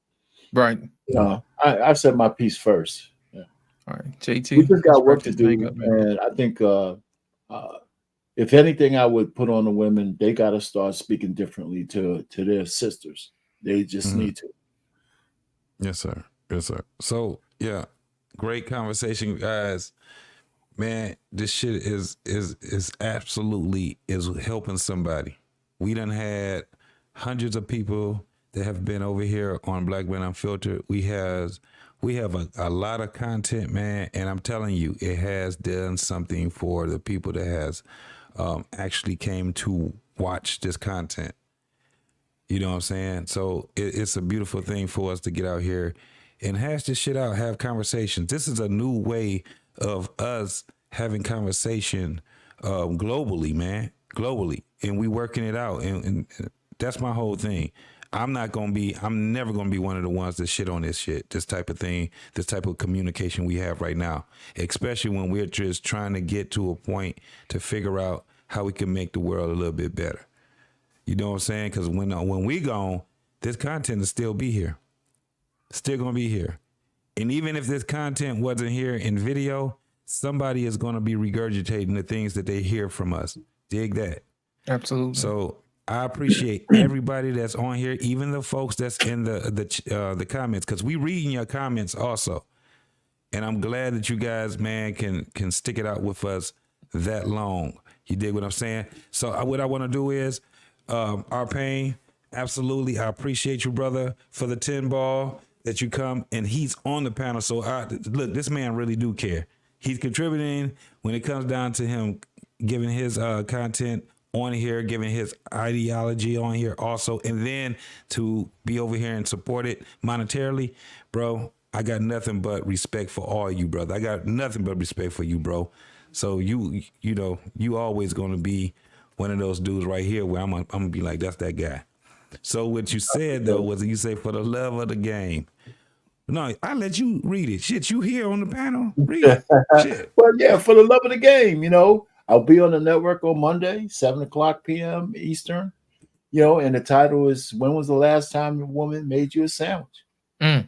Right. No, I said my piece first. Yeah. All right, JT. We just got work to do, and I think if anything, I would put on the women. They got to start speaking differently to their sisters. They just need to. Yes, sir. Yes, sir. So yeah, great conversation, guys. Man, this shit is absolutely is helping somebody. We done had hundreds of people that have been over here on Black Men Unfiltered. We have a lot of content, man, and I'm telling you, it has done something for the people that has actually came to watch this content. You know what I'm saying? So it's a beautiful thing for us to get out here and hash this shit out, have conversations. This is a new way of us having conversation globally, man, globally, and we working it out, and that's my whole thing. I'm never gonna be one of the ones that shit on this type of thing, this type of communication we have right now, especially when we're just trying to get to a point to figure out how we can make the world a little bit better. You know what I'm saying? Because when we gone, this content will still be here, still gonna be here, and even if this content wasn't here in video, somebody is gonna be regurgitating the things that they hear from us. Dig that? Absolutely. So I appreciate everybody that's on here, even the folks that's in the comments, because we reading your comments also, and I'm glad that you guys, man, can stick it out with us that long. You dig what I'm saying? So what I want to do is, our pain, absolutely, I appreciate you, brother, for the 10 ball that you come, and he's on the panel. So look, this man really do care. He's contributing when it comes down to him giving his content on here, giving his ideology on here also, and then to be over here and support it monetarily, bro. I got nothing but respect for all you, brother. I got nothing but respect for you, bro. So you know, you always gonna be one of those dudes right here where I'm gonna be like, that's that guy. So what you said though was you say for the love of the game. No, I let you read it. Shit, you here on the panel? Read it. Shit. Well, yeah, for the love of the game, you know. I'll be on the network on Monday, 7:00 p.m. Eastern. You know, and the title is "When was the last time a woman made you a sandwich?" Yeah.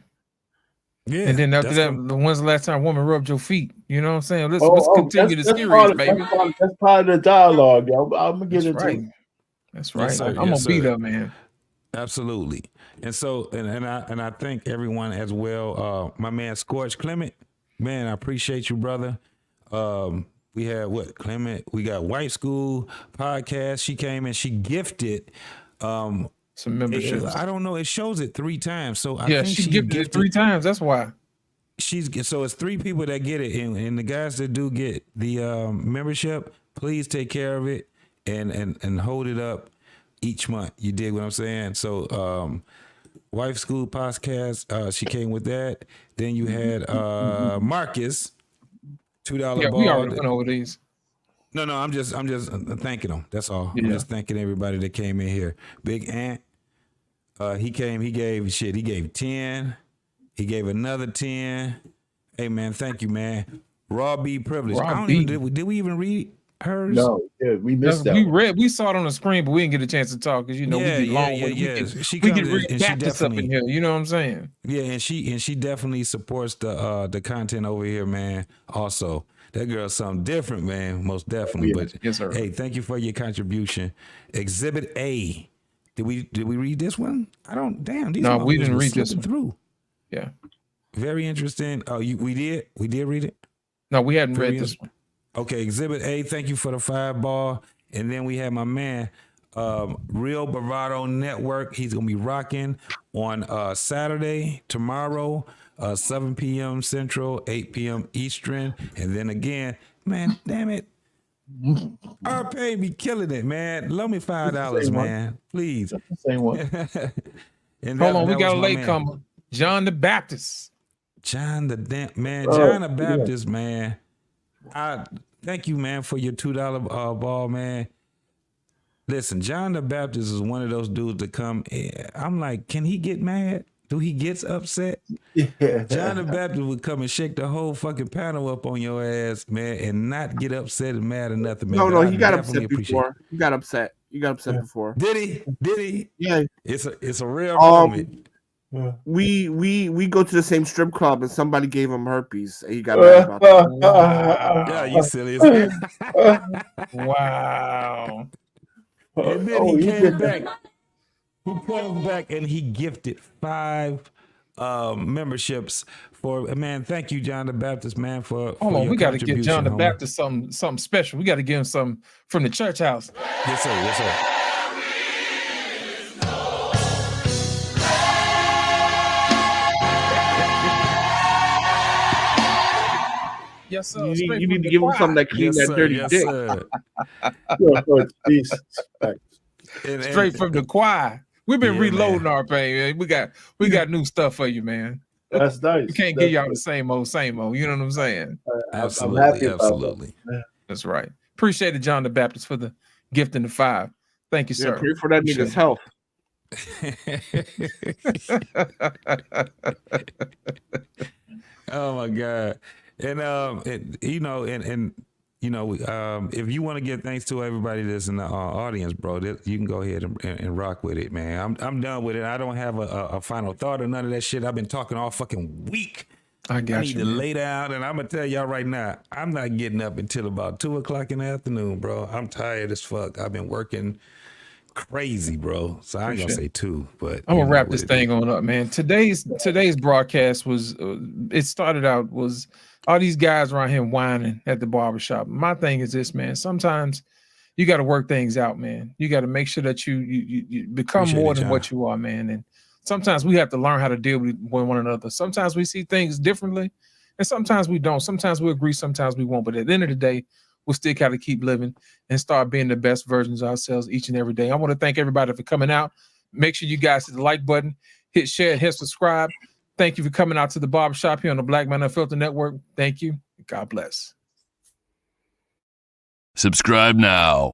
And then after that, when's the last time a woman rubbed your feet? You know what I'm saying? Let's continue the series, baby. That's part of the dialogue, yo. I'm gonna get into it. That's right. Yes, sir. I'm gonna be there, man. Absolutely. And so, and I thank everyone as well. My man Scorch Clement, man, I appreciate you, brother. We had Clement? We got White School Podcast. She came and she gifted some memberships. I don't know. It shows it 3 times. So I think she gifted it 3 times. That's why. So it's 3 people that get it, and the guys that do get the membership, please take care of it and hold it up each month. You dig what I'm saying? So Wife School Podcast, she came with that. Then you had Marcus, $2 ball. We already went over these. No, I'm just thanking them. That's all. Yeah. I'm just thanking everybody that came in here. Big Ant, he came, he gave 10. He gave another 10. Hey man, thank you, man. Raw B Privilege. Did we even read hers? No, yeah, we missed that. We saw it on the screen, but we didn't get a chance to talk because we be long. We can read this up in here. You know what I'm saying? Yeah, and she definitely supports the content over here, man. Also, that girl's something different, man. Most definitely. Yeah. But yes, sir. Hey, thank you for your contribution. Exhibit A. Did we read this one? No, we didn't read this one through. Yeah. Very interesting. Oh, we did read it? No, we hadn't read this one. Okay, Exhibit A, thank you for the 5 ball. And then we have my man, Real Bravado Network. He's going to be rocking on Saturday, tomorrow, 7 p.m. Central, 8 p.m. Eastern. And then again, man, damn it. Our pay be killing it, man. Loan me $5, man. Please. That's the same one. Hold on, we got a latecomer. John the Baptist. John the Baptist, man. I thank you, man, for your $2 ball, man. Listen, John the Baptist is one of those dudes that come. I'm like, can he get mad? Do he gets upset? Yeah. John the Baptist would come and shake the whole fucking panel up on your ass, man, and not get upset and mad or nothing, man. No, he got upset before. He got upset. Before. Did he? Yeah. It's a real moment. We go to the same strip club and somebody gave him herpes. And he got mad about that. Yeah, you silly. Wow. And then he came back. He came back and he gifted 5 memberships for, man. Thank you, John the Baptist, man, for Hold on, we got to give John the homie. Baptist something special. We got to give him some from the church house. Yes, sir. Yes, sir. You Straight need from to the give him choir. something that clean Yes, that sir. dirty Yes, dick. sir. Oh, Jesus Christ. Straight from the choir. We've been Yeah, reloading man. our pay, man. We got new stuff for you, man. That's nice. We can't give y'all the same old, same old. You know what I'm saying? I'm happy about Absolutely. that. That's right. Appreciate it, John the Baptist, for the gift and the 5. Thank you, Yeah, sir. pray for that Appreciate nigga's it. health. Oh my God. And if you want to give thanks to everybody that's in the audience, bro, you can go ahead and rock with it, man. I'm done with it. I don't have a final thought or none of that shit. I've been talking all fucking week. I need you, to man. lay down, and I'm gonna tell y'all right now, I'm not getting up until about 2:00 in the afternoon, bro. I'm tired as fuck. I've been working crazy, bro. So I ain't gonna say 2, but I'm you gonna know wrap what this it thing is. on up, man. Today's broadcast was it started out was all these guys around here whining at the barbershop. My thing is this, man. Sometimes you got to work things out, man. You got to make sure that you become Appreciate more it, than John. what you are, man. And sometimes we have to learn how to deal with one another. Sometimes we see things differently, and sometimes we don't. Sometimes we agree, sometimes we won't. But at the end of the day, we'll still got to keep living and start being the best versions of ourselves each and every day. I want to thank everybody for coming out. Make sure you guys hit the like button, hit share, hit subscribe. Thank you for coming out to the barbershop here on the Black Man Unfiltered Network. Thank you. God bless. Subscribe now.